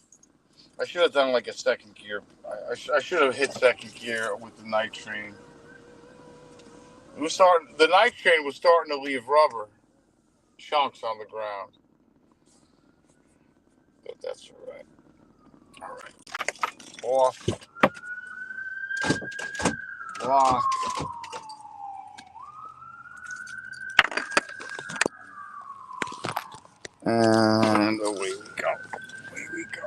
I should have done like a second gear. I should have hit second gear with the night train. It was starting. The night train was starting to leave rubber chunks on the ground. But that's all right. All right. Off. Lock. And away we go. Away we go.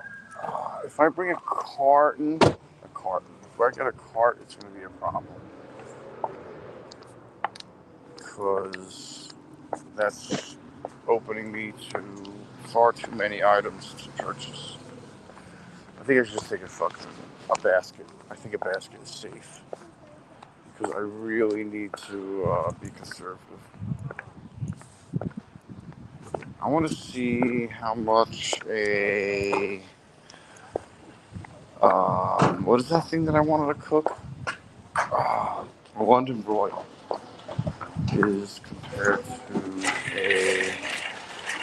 If I bring a carton, if I get a cart, it's going to be a problem. Because that's opening me to far too many items to purchase. I think I should just take a basket. I think a basket is safe. Because I really need to be conservative. I want to see how much a what is that thing that I wanted to cook? A London broil is compared to a.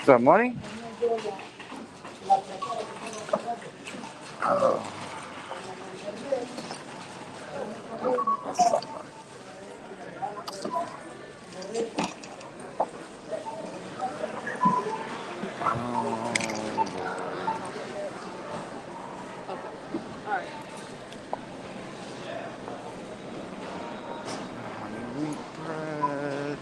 Is that money? That's not money. Honey wheat bread.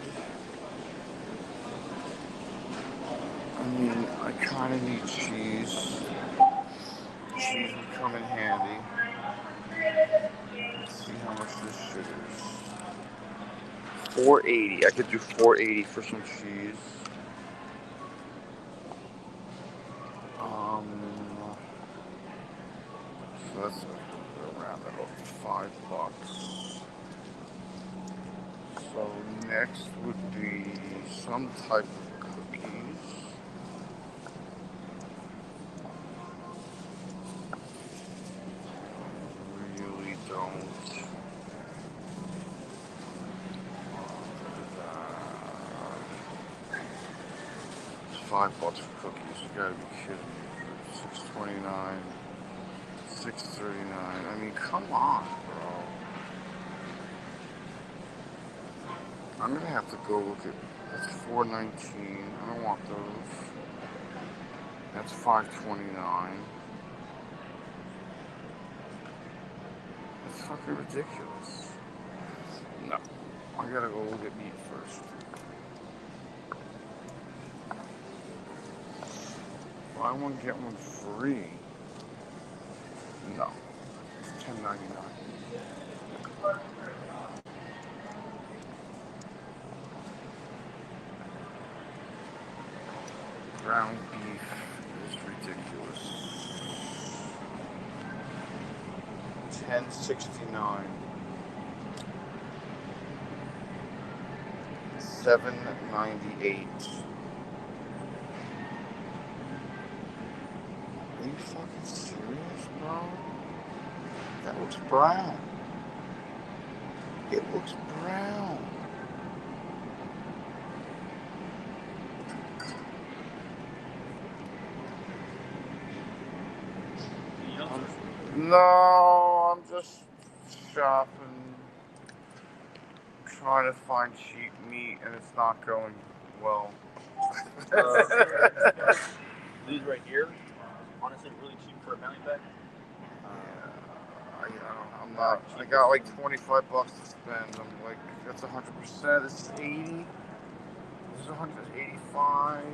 I mean, I kind of need cheese. Cheese would come in handy. Let's see how much this shit is. $4.80. I could do $4.80 for some cheese. So that's around that up to $5. So next would be some type of cookies. Really don't. It's $5 for cookies. You gotta be kidding me. $6.29. $6.39. I mean, come on, bro. I'm gonna have to go look at. That's $4.19. I don't want those. That's $5.29. That's fucking ridiculous. No, I gotta go look at meat first. Buy one get one free. No, it's $10.99. Ground beef is ridiculous. $10.69. $7.98. Are you fucking serious, bro? That looks brown. It looks brown. No, I'm just shopping, trying to find cheap meat, and it's not going well. These right here, honestly, really cheap for a bounty pack. I'm not. I got like $25 to spend. I'm like, that's 100%. This is 80. This is 185.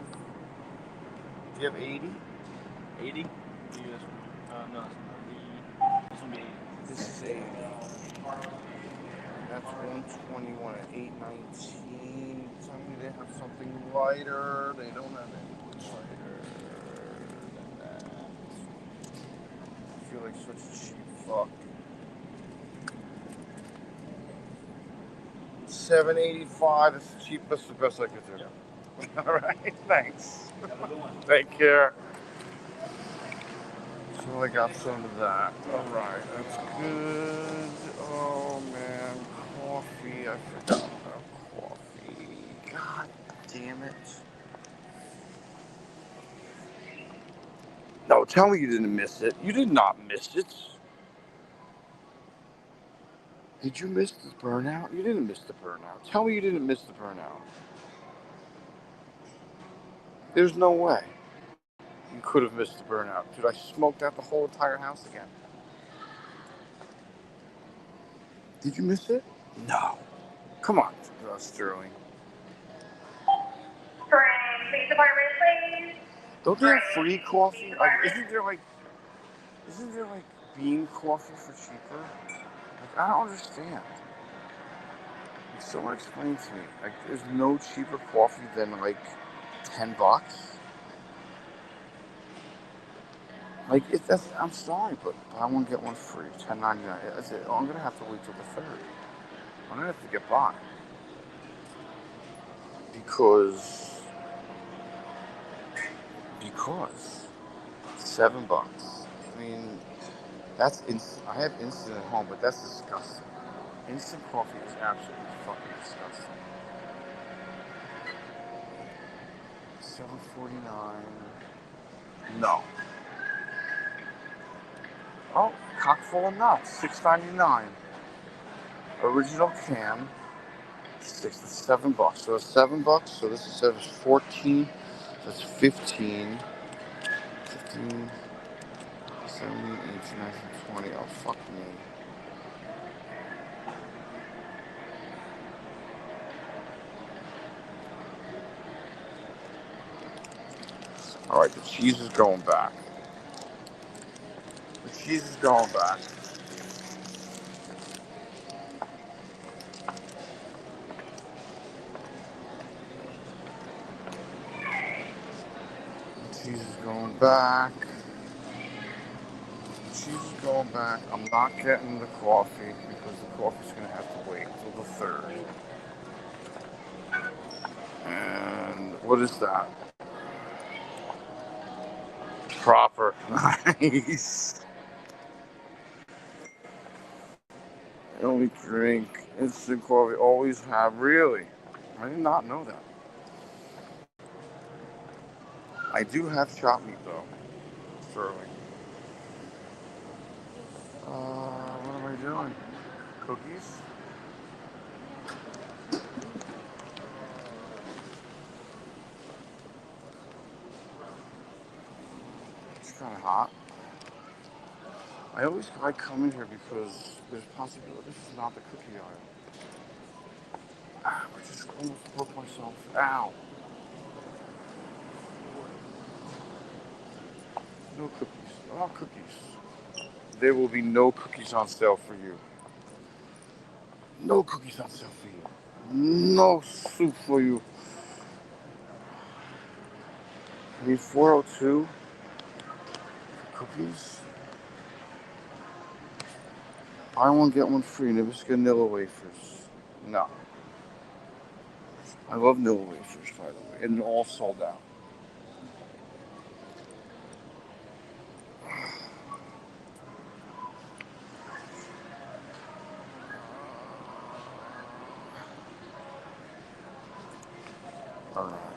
Do you have 80? 80? No, this one be 80. This is 80. That's 121 at 819. Tell me they have something lighter. They don't have anything lighter than that. I feel like such a cheap fuck. $7.85. That's the cheapest, the best I could do. Yeah. All right, thanks. Take care. So I got some of that. All right, that's good. Oh man, coffee. I forgot about coffee. God damn it. No, $10 Tell me you didn't miss it. You did not miss it. Did you miss the burnout? You didn't miss the burnout. Tell me you didn't miss the burnout. There's no way you could have missed the burnout. Dude, I smoked out the whole entire house again. Did you miss it? No. Come on, Sterling. Police department, please. Don't they have free coffee? Isn't there like bean coffee for cheaper? Like, I don't understand. Like, someone explain to me. Like, there's no cheaper coffee than like $10. Like, I'm sorry, but buy one get one free. $10.99. That's it. I'm gonna have to wait till the 3rd. I'm gonna have to get by because $7. I mean, that's instant. I have instant at home, but that's disgusting. Instant coffee is absolutely fucking disgusting. $7.49. No. Oh, cock full of nuts. $6.99. Original can. $7. So it's $7. So this is 14. So it's 15. 15. 17, 18, 19, 20. Oh, fuck me. Alright, the cheese is going back. The cheese is going back. The cheese is going back. The cheese is going back. I'm not getting the coffee because the coffee's going to have to wait until the 3rd. And what is that? Proper. Nice. I only drink instant coffee. Always have. Really? I did not know that. I do have chopped meat though. Sterling. What am I doing? Cookies? It's kind of hot. I come in here because there's a possibility this is not the cookie aisle. I just almost broke myself. Ow. No cookies. No cookies. There will be no cookies on sale for you. No cookies on sale for you. No soup for you. I need 402 cookies. Buy one, get one free. Nabisco Nilla wafers. No. I love Nilla wafers, by the way. And they're all sold out. Alright.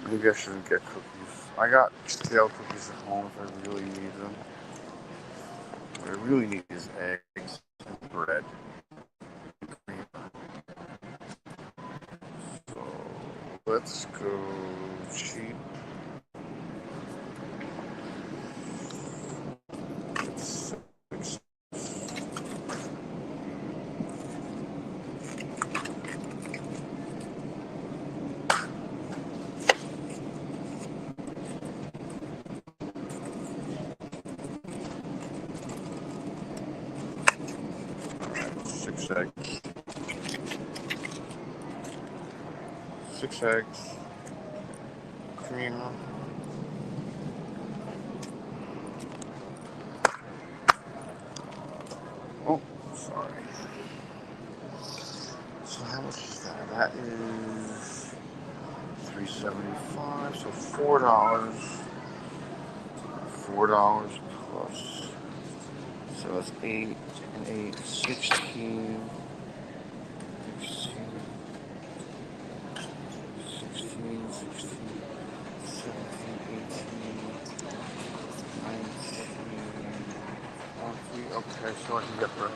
Maybe I shouldn't get cookies. I got stale cookies at home if I really need them. What I really need is eggs and bread. So let's go cheap. Six eggs, creamer, oh, sorry. So how much is that? That is $3.75, so $4. $4 plus, so that's 8 and 8, 16, 16. Okay, so I can get the.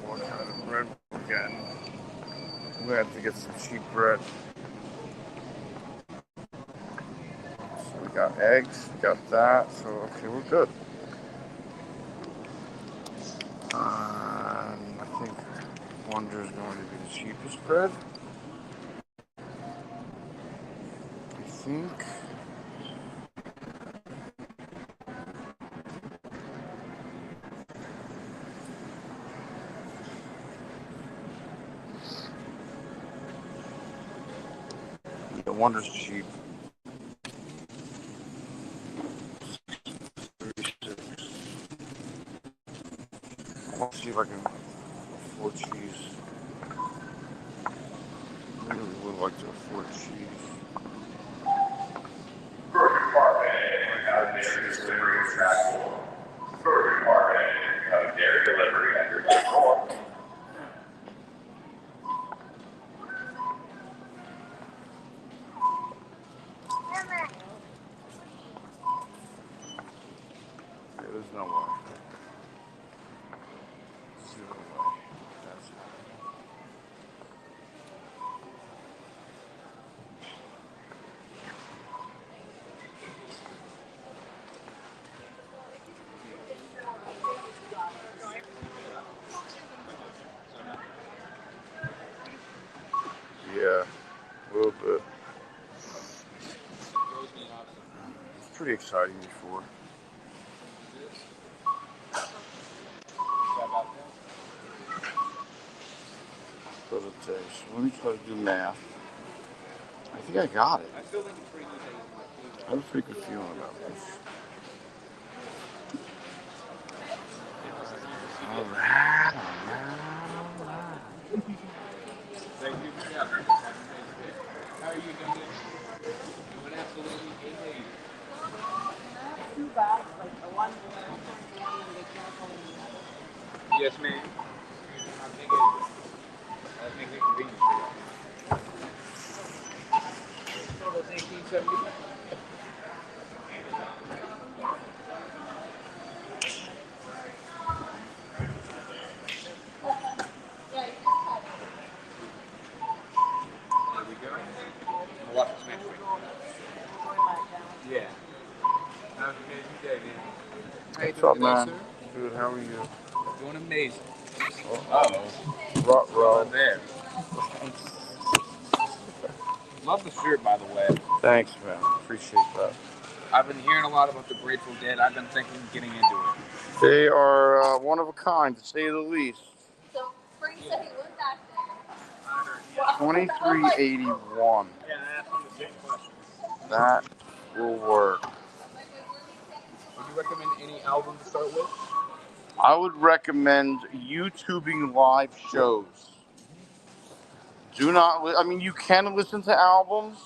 What kind of bread we're getting? We have to get some cheap bread. So we got eggs, we got that. So okay, we're good. I think Wonder is going to be the cheapest bread. I think. Yeah, Wonder's cheap. 36. Let's see if I can afford cheese. I really would like to afford cheese. Dairy delivery at your door. There's no way. Zero way. That's it. Yeah, a little bit. It's pretty exciting before. Doesn't taste. Let me try to do math. I think I got it. I have a pretty good feeling about this. All right. Thank you for having me. How are you doing? Doing absolutely amazing. Two bags, like the one and the chemical in the other. Yes, ma'am. I think it convenient for you. Total 1870. There we go. I'll watch the smash quick. Yeah. Have an amazing day, man. What's up, man? Good, how are you? Doing amazing. Uh-oh. Ruh-roh. There. Love the shirt, by the way. Thanks, man. Appreciate that. I've been hearing a lot about the Grateful Dead. I've been thinking of getting into it. They are one of a kind, to say the least. So Frank said he lived back there. 2381. Yeah, I asked him the same question. That will work. Would you recommend any album to start with? I would recommend YouTubing live shows. Do not. I mean, you can listen to albums,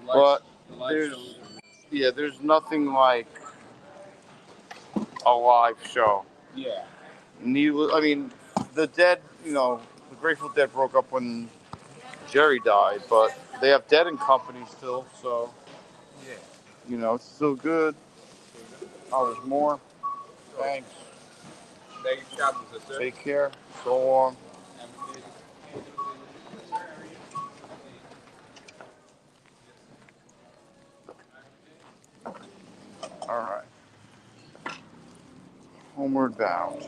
but there's nothing like a live show. Yeah. I mean, the Dead. The Grateful Dead broke up when Jerry died, but they have Dead and Company still, so Yeah. It's still good. Oh, there's more. Thanks. Thank you for shopping, sister. Take care. So long. All right. Homeward bound.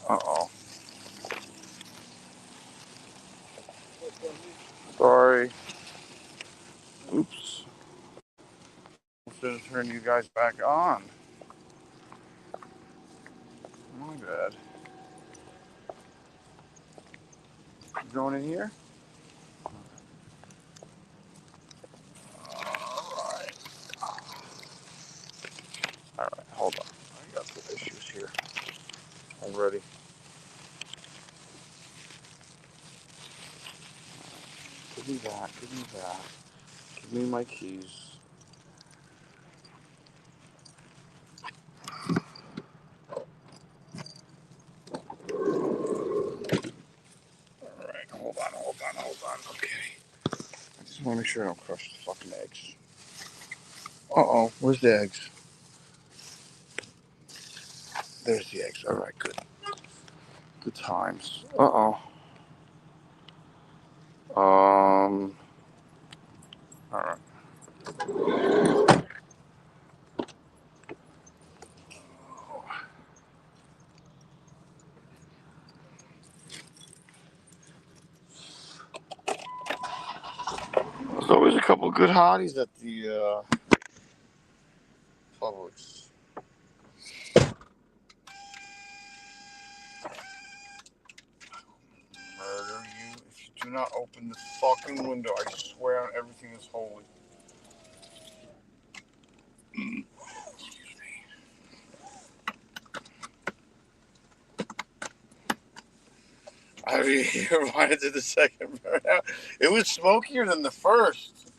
Uh-oh. Sorry. Oops. I'm going to turn you guys back on. My bad. You going in here? All right, hold on. I got some issues here already. Give me that. Give me that. Give me my keys. Alright, hold on. Okay. I just want to make sure I don't crush the fucking eggs. Uh-oh, where's the eggs? There's the eggs. Alright, good. Good times. Uh-oh. Alright. There's always a couple good hotties at the Publix. Murder you if you do not open the fucking window. I swear on everything is holy. Excuse me. I mean, you reminded of the second burnout. It was smokier than the first.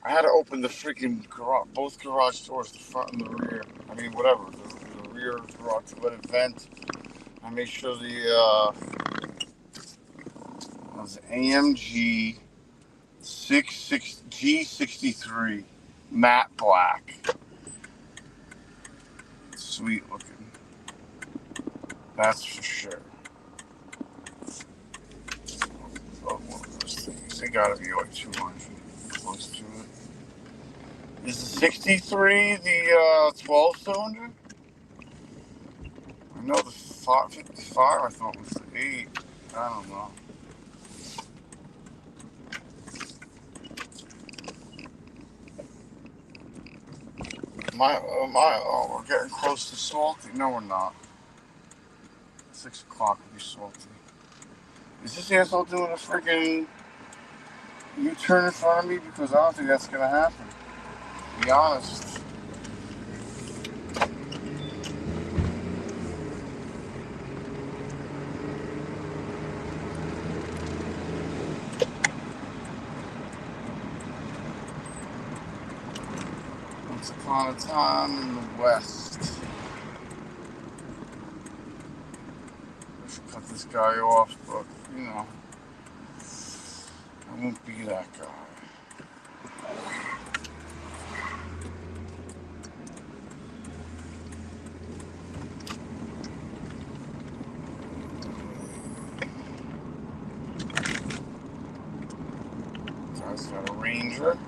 I had to open the freaking garage, both garage doors, the front and the rear. I mean, whatever. The rear garage to let it vent. I made sure the was AMG G63 matte black. Sweet looking. That's for sure. Oh, one of those things. They gotta be like 200 close to it. Is the 63 the 12 cylinder? I know the 55 I thought was the 8. I don't know. We're getting close to salty. No, we're not. 6 o'clock will be salty. Is this asshole doing a freaking U-turn in front of me? Because I don't think that's gonna happen. To be honest. Once upon a time in the West. I should cut this guy off, but you know, I won't be that guy. Guy's got a Ranger.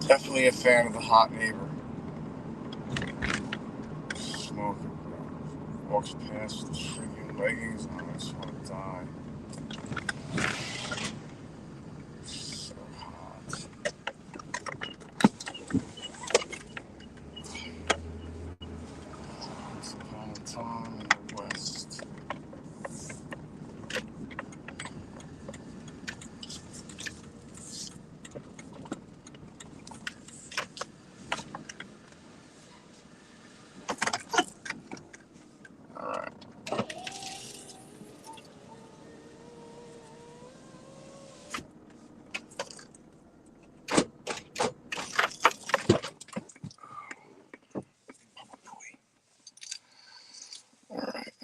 Definitely a fan of the hot neighbor. Smoking. Walks past the freaking leggings on. I just want to die. So hot. Once upon a time in the West. Alright.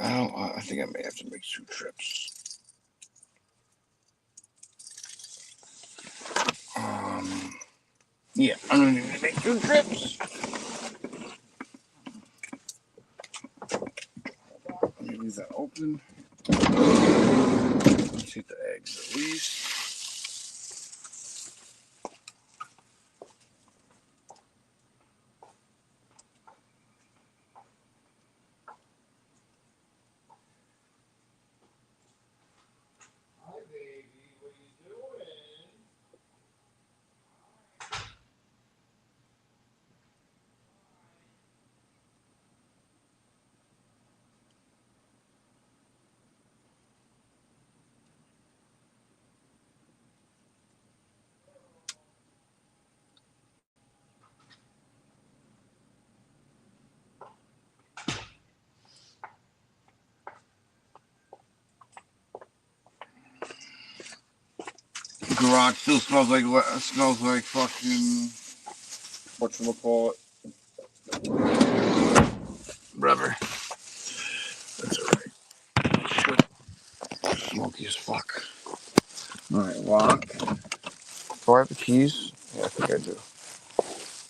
Alright. I think I may have to make 2 trips. Yeah, I'm gonna need to make 2 trips. Let me leave that open. Let's hit the eggs at least. garage still smells like fucking whatchamacallit. Whatever. That's alright. Smoky as fuck. Alright, lock. Do I have the keys? Yeah, I think I do.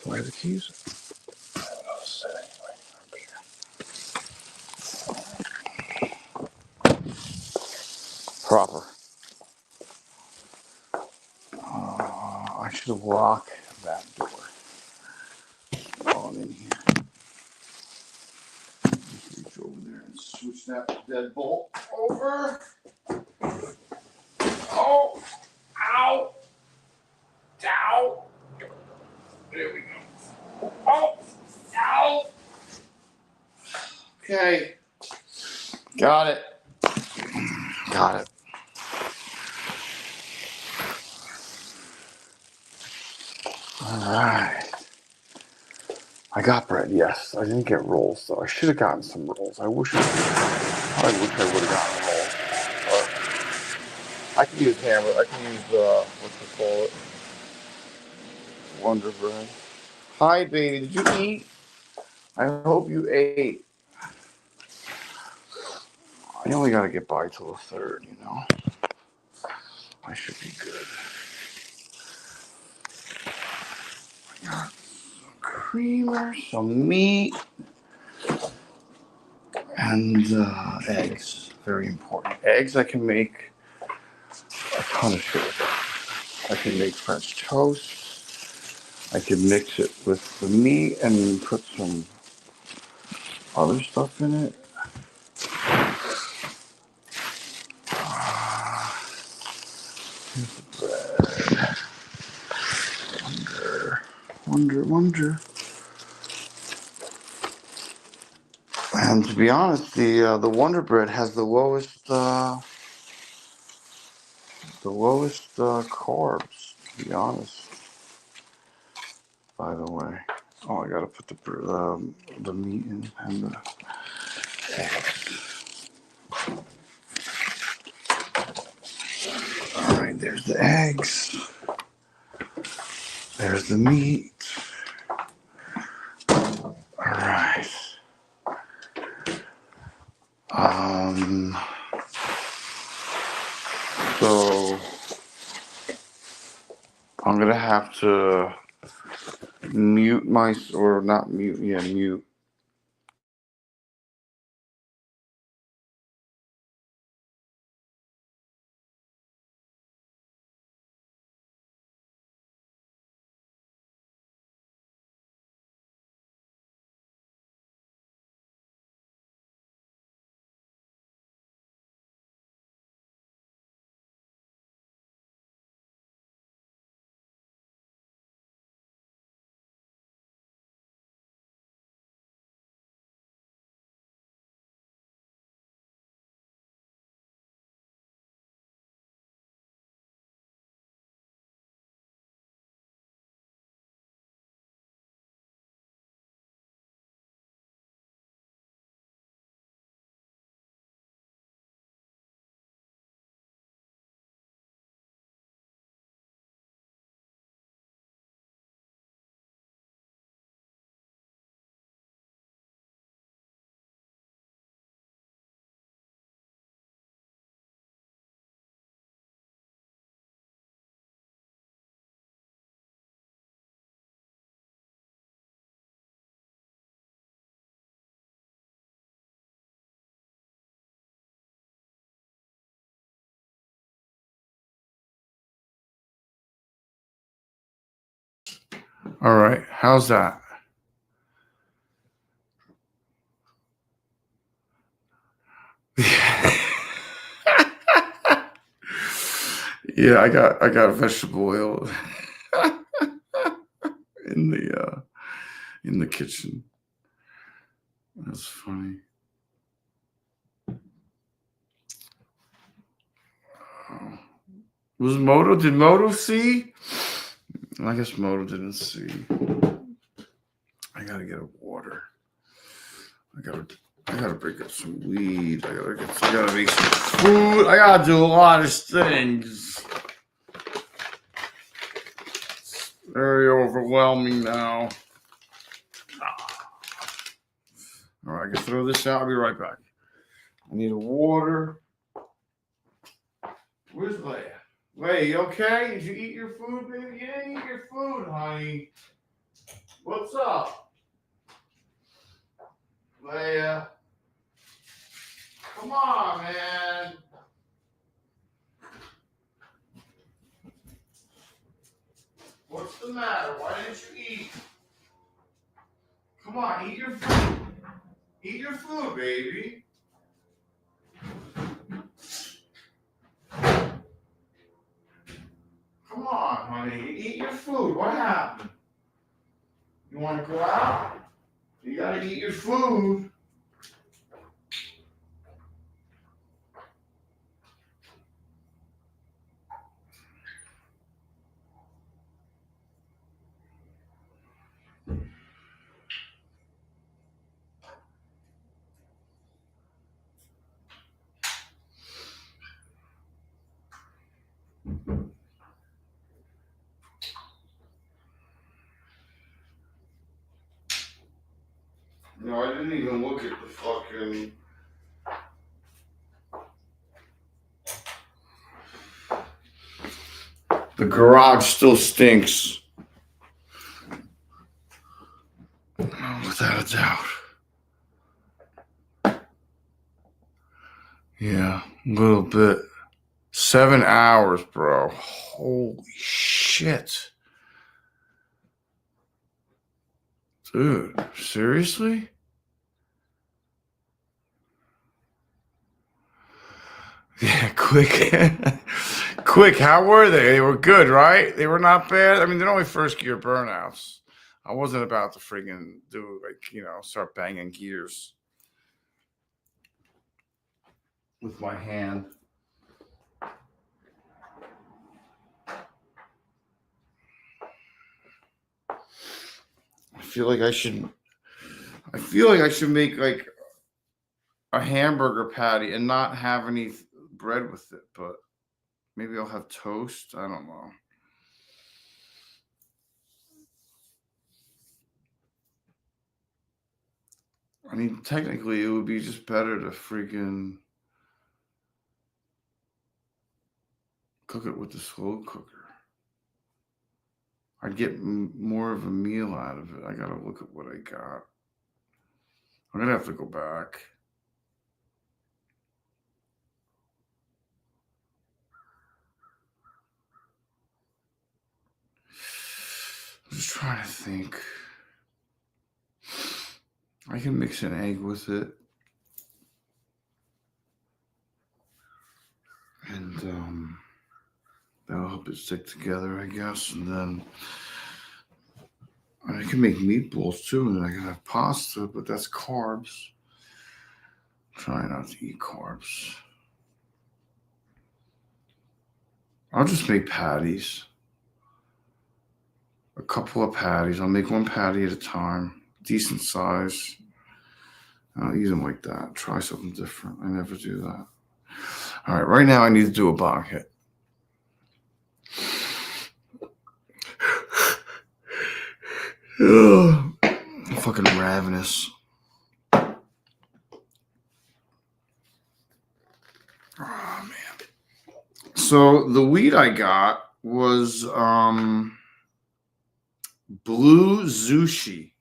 Do I have the keys? I'll set anyway. Proper. I should have locked that door. While I'm in here. Reach over there and switch that deadbolt over. Oh! Ow! Ow! There we go. Oh! Ow! Okay. Got it. Got it. All right. I got bread, yes. I didn't get rolls, though. I should have gotten some rolls. I wish I would have gotten rolls. I can use hammer. I can use, Wonder Bread. Hi, baby. Did you eat? I hope you ate. I only got to get by till the 3rd, you know. I should be good. I got some creamer, some meat, and eggs. Very important. Eggs I can make a ton of shit with. I can make French toast. I can mix it with the meat and put some other stuff in it. Here's the bread. Wonder. And to be honest, the Wonder Bread has the lowest carbs. To be honest, by the way. Oh, I gotta put the meat in and the eggs. All right, there's the eggs. There's the meat. All right. So I'm gonna have to mute. All right, how's that? Yeah, I got vegetable oil in the kitchen. That's funny. Did Moto see? I guess Moto didn't see. I gotta get a water. I gotta break up some weed. I gotta make some food. I gotta do a lot of things. very overwhelming now. All right, I can throw this out. I'll be right back. I need a water. Where's Leia? Leia, you okay? Did you eat your food, baby? You didn't eat your food, honey. What's up? Leia. Come on, man. What's the matter? Why didn't you eat? Come on, eat your food. Eat your food, baby. Come on, honey. Eat your food. What happened? You want to go out? You gotta eat your food. No, I didn't even look at the fucking. The garage still stinks. Without a doubt. Yeah, a little bit. 7 hours, bro. Holy shit. Dude, seriously? Yeah, quick. Quick, how were they? They were good, right? They were not bad. I mean, they're only first gear burnouts. I wasn't about to friggin' do, like, you know, start banging gears with my hand. I feel like I should make like a hamburger patty and not have any bread with it, but maybe I'll have toast. I don't know. I mean, technically, it would be just better to freaking cook it with the slow cooker. I'd get more of a meal out of it. I gotta look at what I got. I'm gonna have to go back. I'm just trying to think. I can mix an egg with it. And that'll help it stick together, I guess. And then I can make meatballs too, and then I can have pasta, but that's carbs. Try not to eat carbs. I'll just make patties. A couple of patties. I'll make one patty at a time. Decent size. I'll eat them like that. Try something different. I never do that. All right, right now I need to do a bong hit. Ugh. I'm fucking ravenous. Oh, man. So the weed I got was Blue Zushi.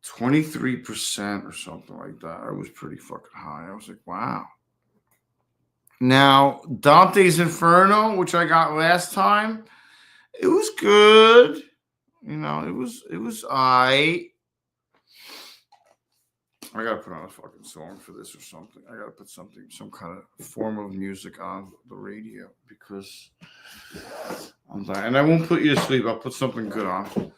23% or something like that. It was pretty fucking high. I was like, wow. Now, Dante's Inferno, which I got last time, it was good. You know, it was I gotta put on a fucking song for this or something. I gotta put some kind of form of music on the radio because I'm dying. And I won't put you to sleep. I'll put something good on.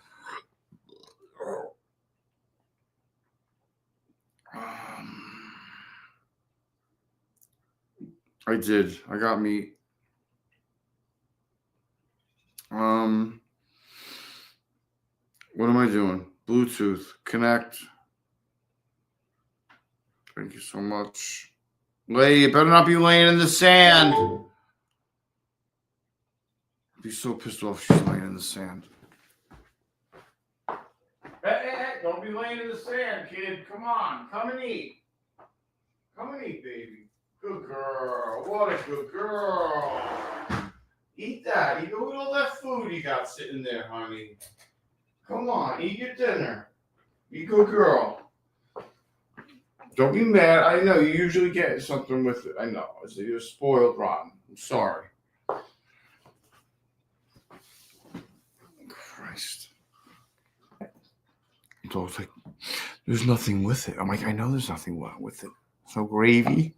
I did. I got meat. What am I doing? Bluetooth. Connect. Thank you so much. You better not be laying in the sand. He's so pissed off she's laying in the sand. Hey, don't be laying in the sand, kid. Come on. Come and eat. Come and eat, baby. Good girl. What a good girl. Eat that. Eat all that food you got sitting there, honey. Come on. Eat your dinner. You good girl. Don't be mad. I know you usually get something with it. I know. You're spoiled rotten. I'm sorry. Christ. The dog's like, there's nothing with it. I'm like, I know there's nothing wrong with it. So gravy.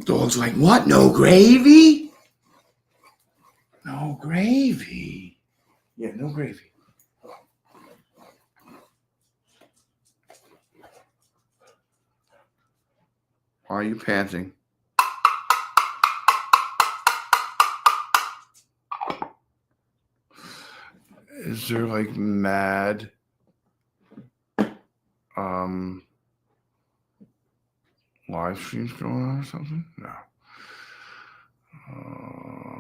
Dog's like, what? No gravy? No gravy. Yeah, no gravy. Why are you panting? Is there like mad live streams going on or something? No.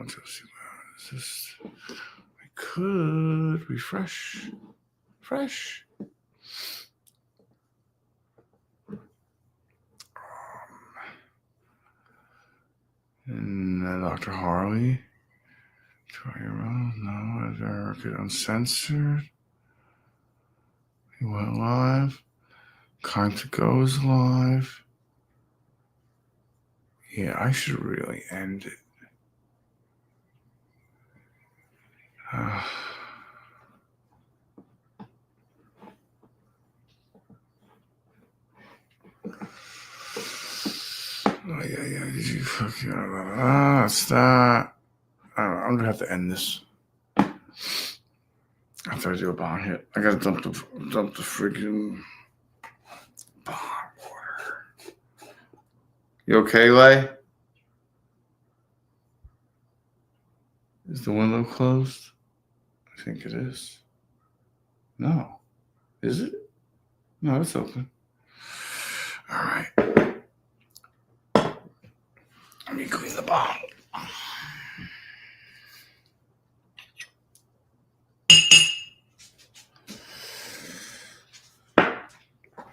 Just see what is this. I could refresh. Fresh. And Dr. Harley. Try your own. No, is there good uncensored? He went live. Kind to go is live. Yeah, I should really end it. Oh, yeah. Did you fucking that's that. I'm gonna have to end this. After I do a bong hit, I gotta dump the freaking bong water. You okay, Lay? Is the window closed? I think it is. No. Is it? No, it's open. All right. Let me clean the bong.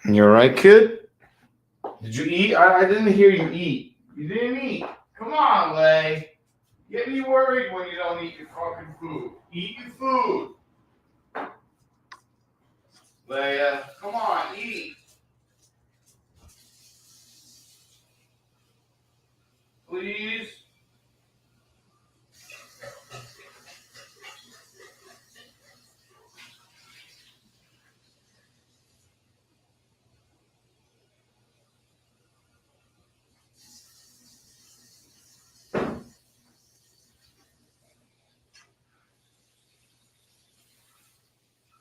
You all right, kid? Did you eat? I didn't hear you eat. You didn't eat. Come on, Lay. Get me worried when you don't eat your fucking food. Eat your food. Leia, come on, eat. Please.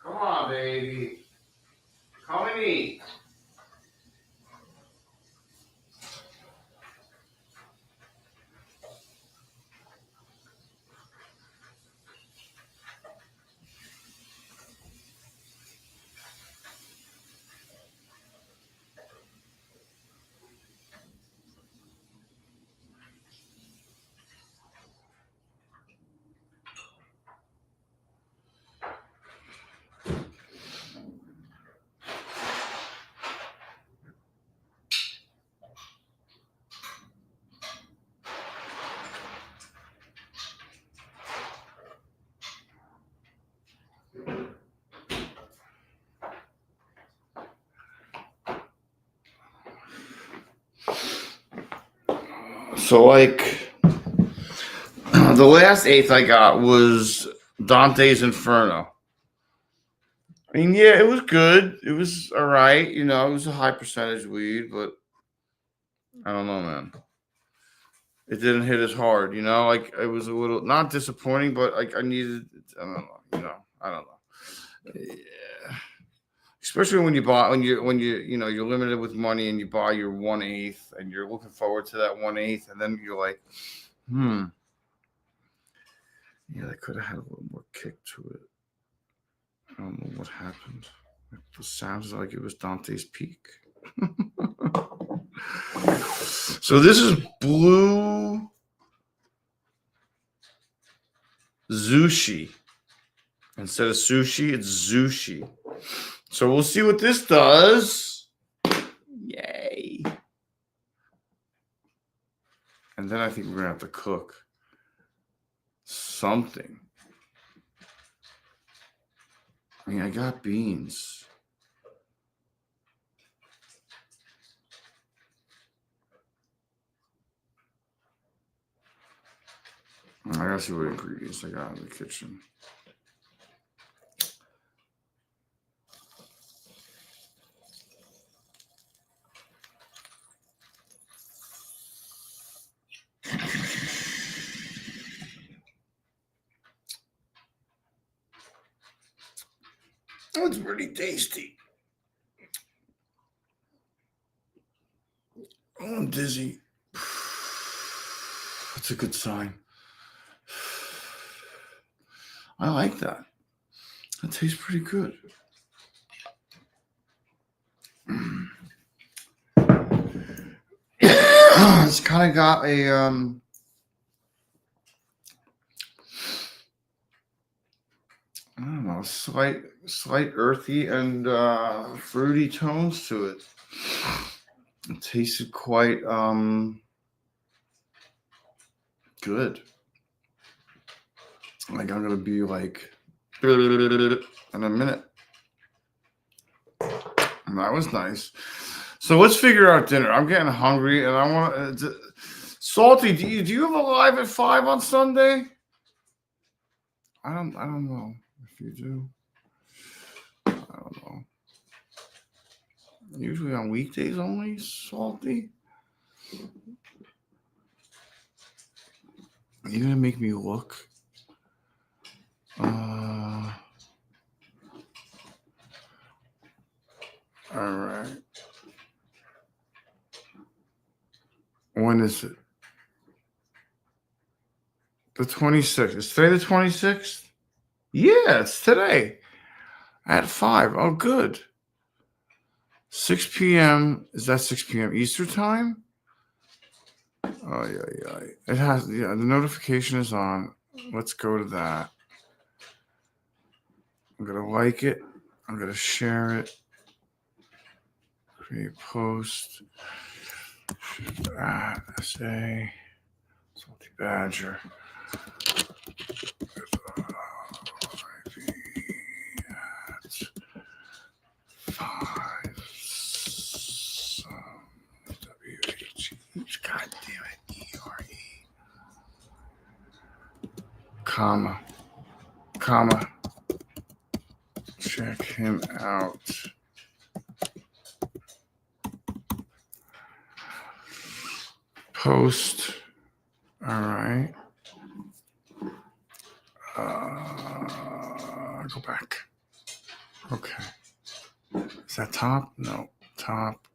Come on, baby. Come and eat. So, like, the last eighth I got was Dante's Inferno. I mean, yeah, it was good. It was all right. You know, it was a high percentage weed, but I don't know, man. It didn't hit as hard, you know? Like, it was a little, not disappointing, but, like, I needed, I don't know, you know? I don't know. Yeah. Especially when you're limited with money and you buy your 1/8 and you're looking forward to that 1/8 and then you're like, yeah, I could have had a little more kick to it. I don't know what happened. It sounds like it was Dante's Peak. So this is blue Zushi. Instead of sushi, it's Zushi. So we'll see what this does. Yay. And then I think we're going to have to cook something. I mean, I got beans. I gotta see what ingredients I got in the kitchen. That's pretty tasty. Oh, I'm dizzy. That's a good sign. I like that. That tastes pretty good. It's kind of got a I don't know, slight earthy and fruity tones to it. It tasted quite good. Like I'm gonna be like in a minute. And that was nice. So let's figure out dinner. I'm getting hungry, and I want to. Salty, do you have a live at 5 on Sunday? I don't know if you do. I don't know. Usually on weekdays only, Salty. Are you gonna make me look? All right. When is it? The 26th. Is today the 26th? Yeah, it's today. At 5. Oh, good. 6 p.m. Is that 6 p.m. Eastern time? Oh, yeah. It has, the notification is on. Let's go to that. I'm going to like it. I'm going to share it. Create post. SA. Salty Badger. God damn it. ERE. Comma. Check him out. Post. All right. Go back. Okay. Is that top? No. Top.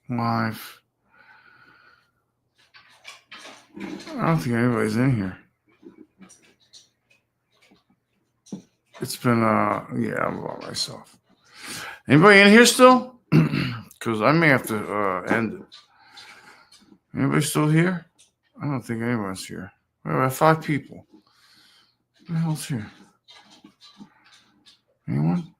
Live. I don't think anybody's in here. It's been, yeah, I'm by myself. Anybody in here still? Because I may have to end it. Anybody still here? I don't think anyone's here. We have 5 people. What the hell's here? Anyone?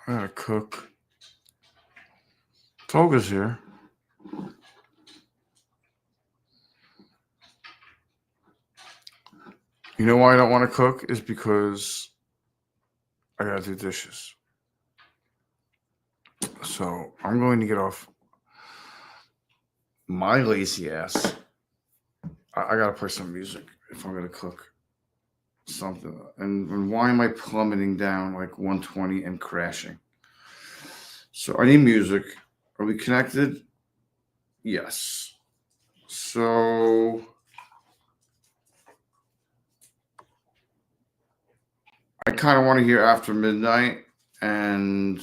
I gotta cook. Toga's here. You know why I don't want to cook? Is because I gotta do dishes. So I'm going to get off my lazy ass. I gotta play some music if I'm gonna cook something. And why am I plummeting down like 120 and crashing? So I need music. Are we connected? Yes. So I kind of want to hear After Midnight and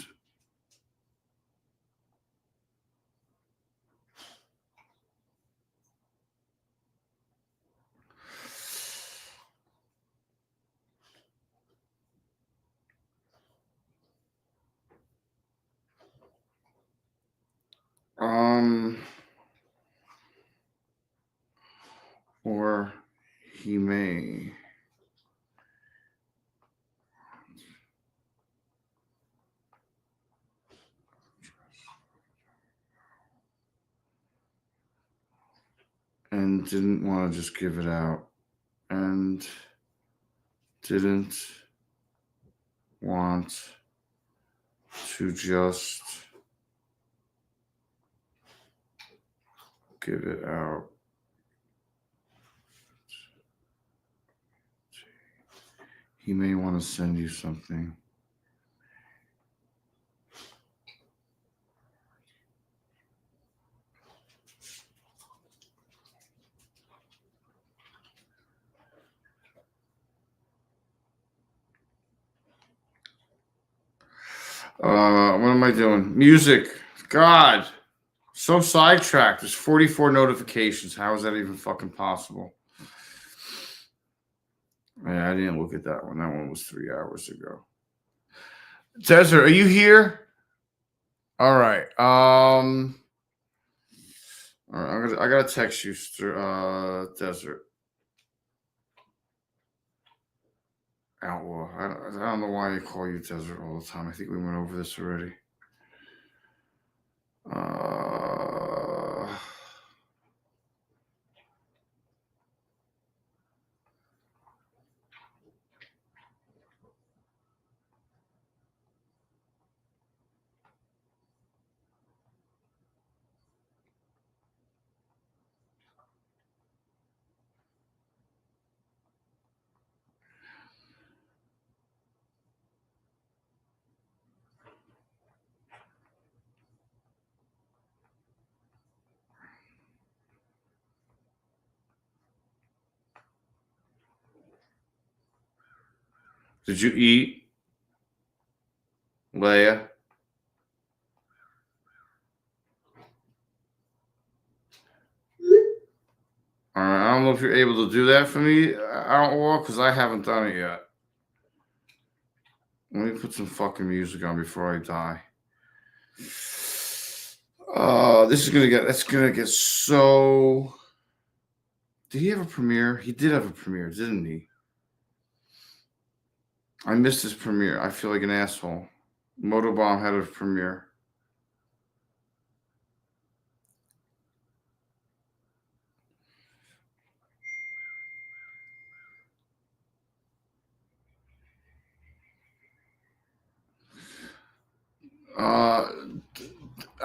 he may. And didn't want to just give it out. And didn't want to just give it out. He may want to send you something. What am I doing? Music. God. So sidetracked. There's 44 notifications. How is that even fucking possible? Yeah, I didn't look at that one. That one was 3 hours ago. Desert, are you here? All right. All right. I gotta text you, Desert. Outlaw. I don't know why I call you Desert all the time. I think we went over this already. Did you eat, Leia? All right. I don't know if you're able to do that for me, Outlaw, because I haven't done it yet. Let me put some fucking music on before I die. That's gonna get so. Did he have a premiere? He did have a premiere, didn't he? I missed his premiere. I feel like an asshole. Motobomb had a premiere.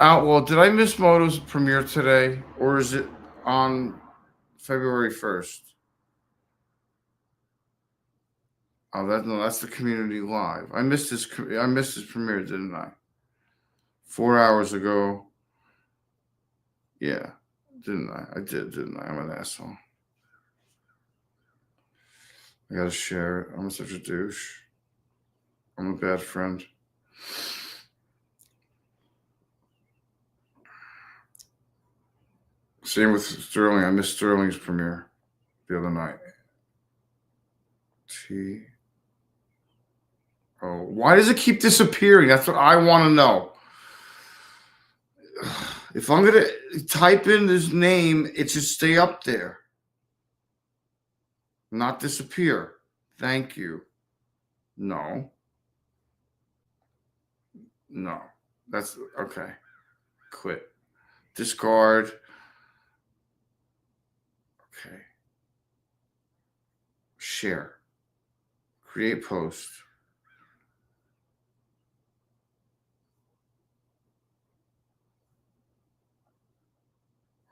Outlaw, did I miss Moto's premiere today, or is it on February 1st? Oh, that's the community live. I missed his premiere, didn't I? 4 hours ago. Yeah, didn't I? I did, didn't I? I'm an asshole. I gotta share it. I'm such a douche. I'm a bad friend. Same with Sterling. I missed Sterling's premiere the other night. Why does it keep disappearing? That's what I want to know. If I'm going to type in his name, it should stay up there, not disappear. Thank you. No. That's okay. Quit. Discard. Okay. Share. Create post.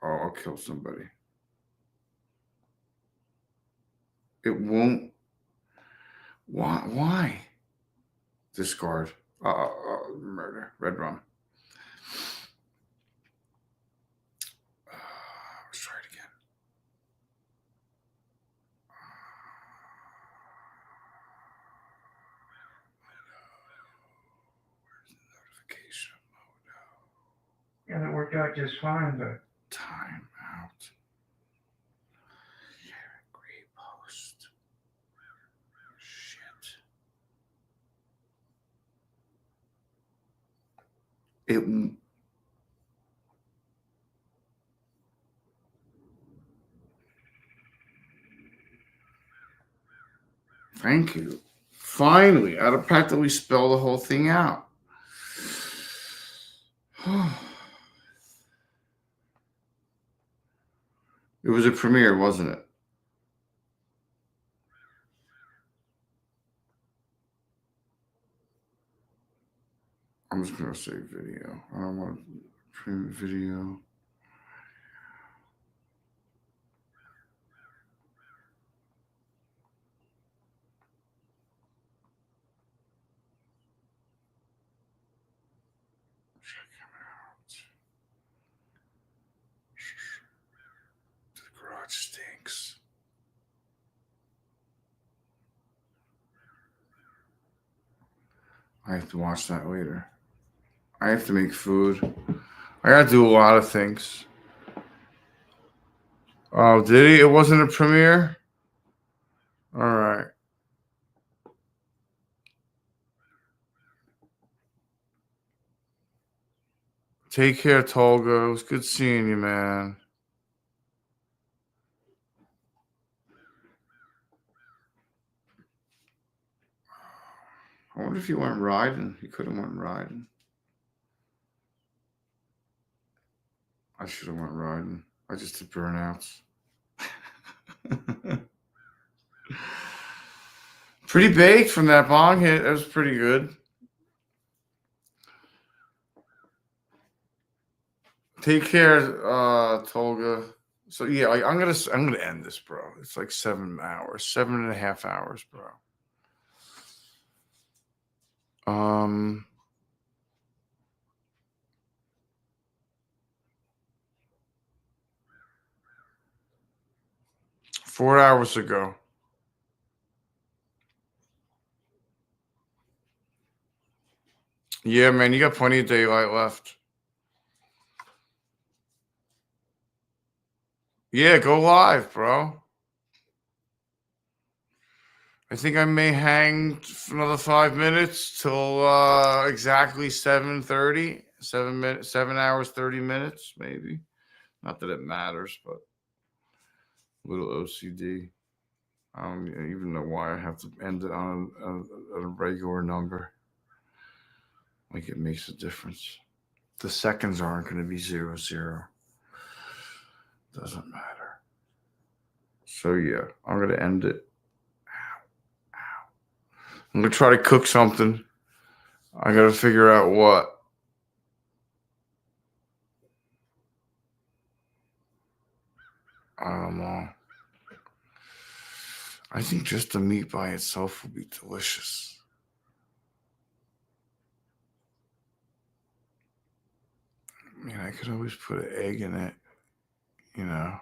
Oh, I'll kill somebody. It won't. Why? Discard. Murder. Red rum. Let's try it again. Where's the notification? Yeah, that worked out just fine, but Time out. Share. Create post. Shit. It. Thank you. Finally, I had to practically spell the whole thing out. It was a premiere, wasn't it? I'm just going to say video. I don't want to print video. Check him out. The garage stinks. I have to watch that later. I have to make food. I got to do a lot of things. Oh, did he? It wasn't a premiere? All right. Take care, Tolga. It was good seeing you, man. I wonder if he went riding. He could have went riding. I should have went riding. I just did burnouts. Pretty baked from that bong hit. That was pretty good. Take care, Tolga. So yeah, I'm gonna end this, bro. It's like 7 hours, 7.5 hours, bro. 4 hours ago. Yeah, man, you got plenty of daylight left. Yeah, go live, bro. I think I may hang for another 5 minutes till exactly 7:30. 7 hours, 30 minutes, maybe. Not that it matters, but a little OCD. I don't even know why I have to end it on a regular number. Like it makes a difference. The seconds aren't going to be 0, 0. Doesn't matter. So yeah, I'm going to end it. I'm going to try to cook something. I got to figure out what. I don't know. I think just the meat by itself will be delicious. I mean, I could always put an egg in it, you know.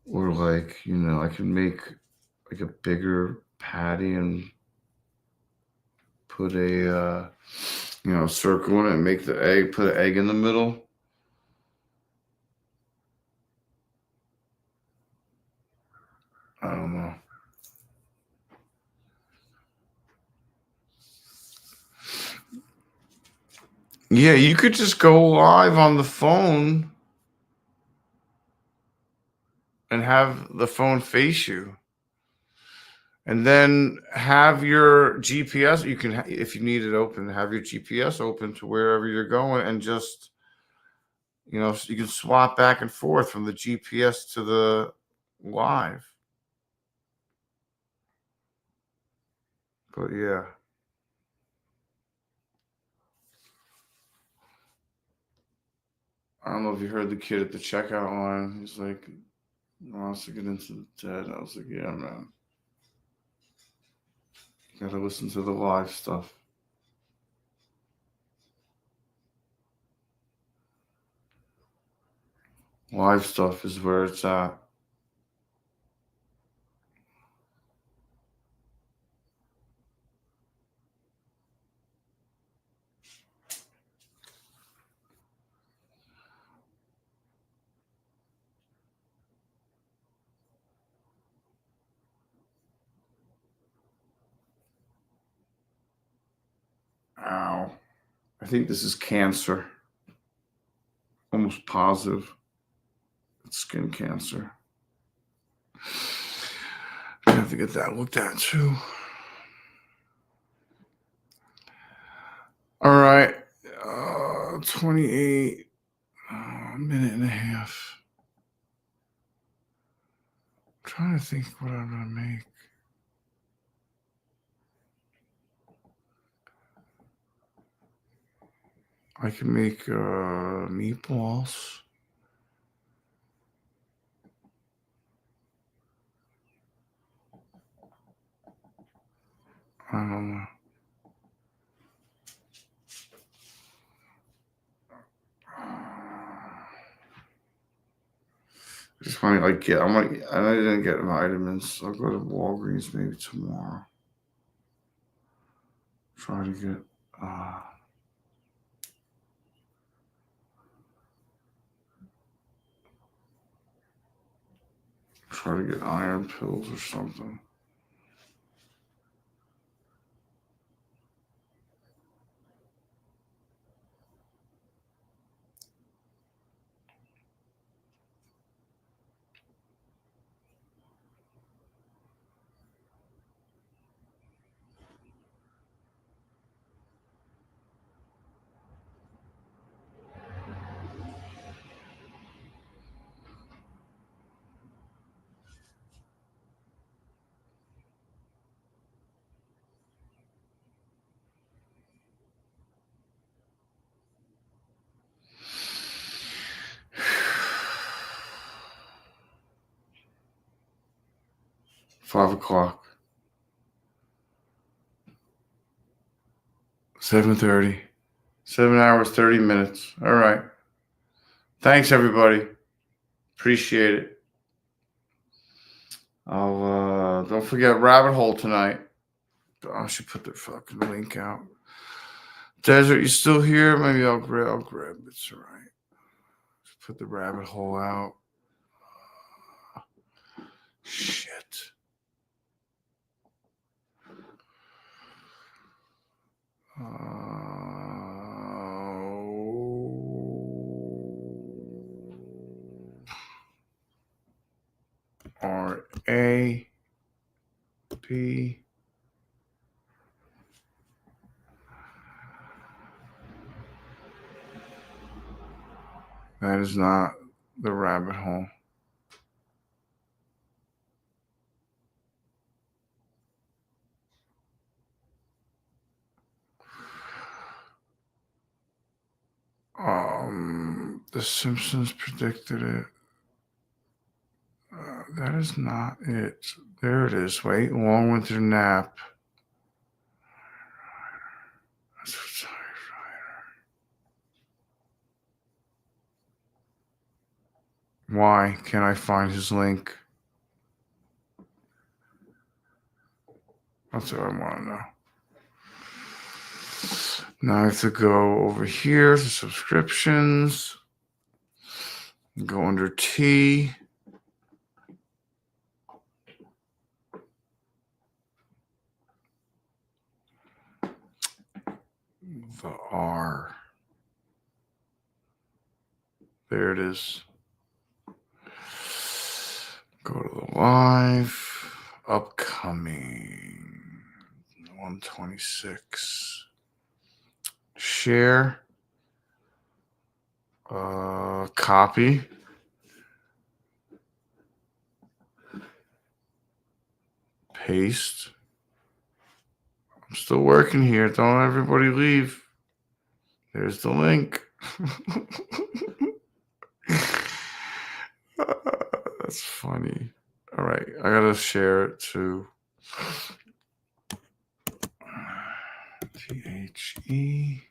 Or like, you know, I can make like a bigger patty and put a, you know, circle in it and make the egg, put an egg in the middle. I don't know. Yeah, you could just go live on the phone and have the phone face you. And then have your GPS, you can, if you need it open, have your GPS open to wherever you're going and just, you know, you can swap back and forth from the GPS to the live. But yeah. I don't know if you heard the kid at the checkout line. He's like, he wants to get into the dead. I was like, yeah, man. You gotta listen to the live stuff. Live stuff is where it's at. Ow. I think this is cancer. Oh almost positive it's skin cancer. I have to get that looked at too. All right, 28, a minute and a half. I'm trying to think what I'm gonna make. I can make meatballs. I don't know. Just want to get. I didn't get vitamins. I'll go to Walgreens maybe tomorrow. Try to get. Try to get iron pills or something. $5:00. 7:30. 7 hours, 30 minutes. All right. Thanks, everybody. Appreciate it. I'll don't forget Rabbit Hole tonight. I should put the fucking link out. Desert, you still here? Maybe I'll grab. It's all right. Just put the Rabbit Hole out. Shit. RAP. That is not the Rabbit Hole. The Simpsons predicted it. That is not it. There it is. Wait, long winter nap. Why can't I find his link? That's what I want to know. Now I have to go over here to subscriptions. Go under T. The R. There it is. Go to the live. Upcoming. 126. Share. Copy. Paste. I'm still working here. Don't everybody leave. There's the link. That's funny. All right. I got to share it to THE.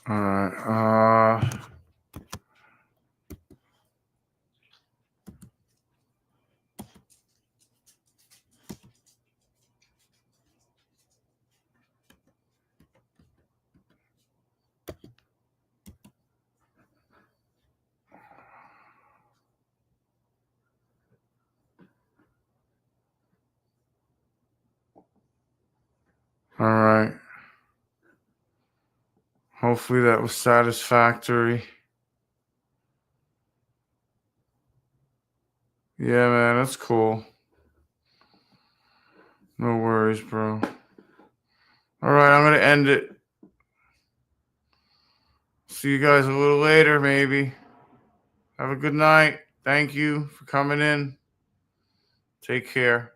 All right. All right. Hopefully that was satisfactory. Yeah, man, that's cool. No worries, bro. All right, I'm going to end it. See you guys a little later, maybe. Have a good night. Thank you for coming in. Take care.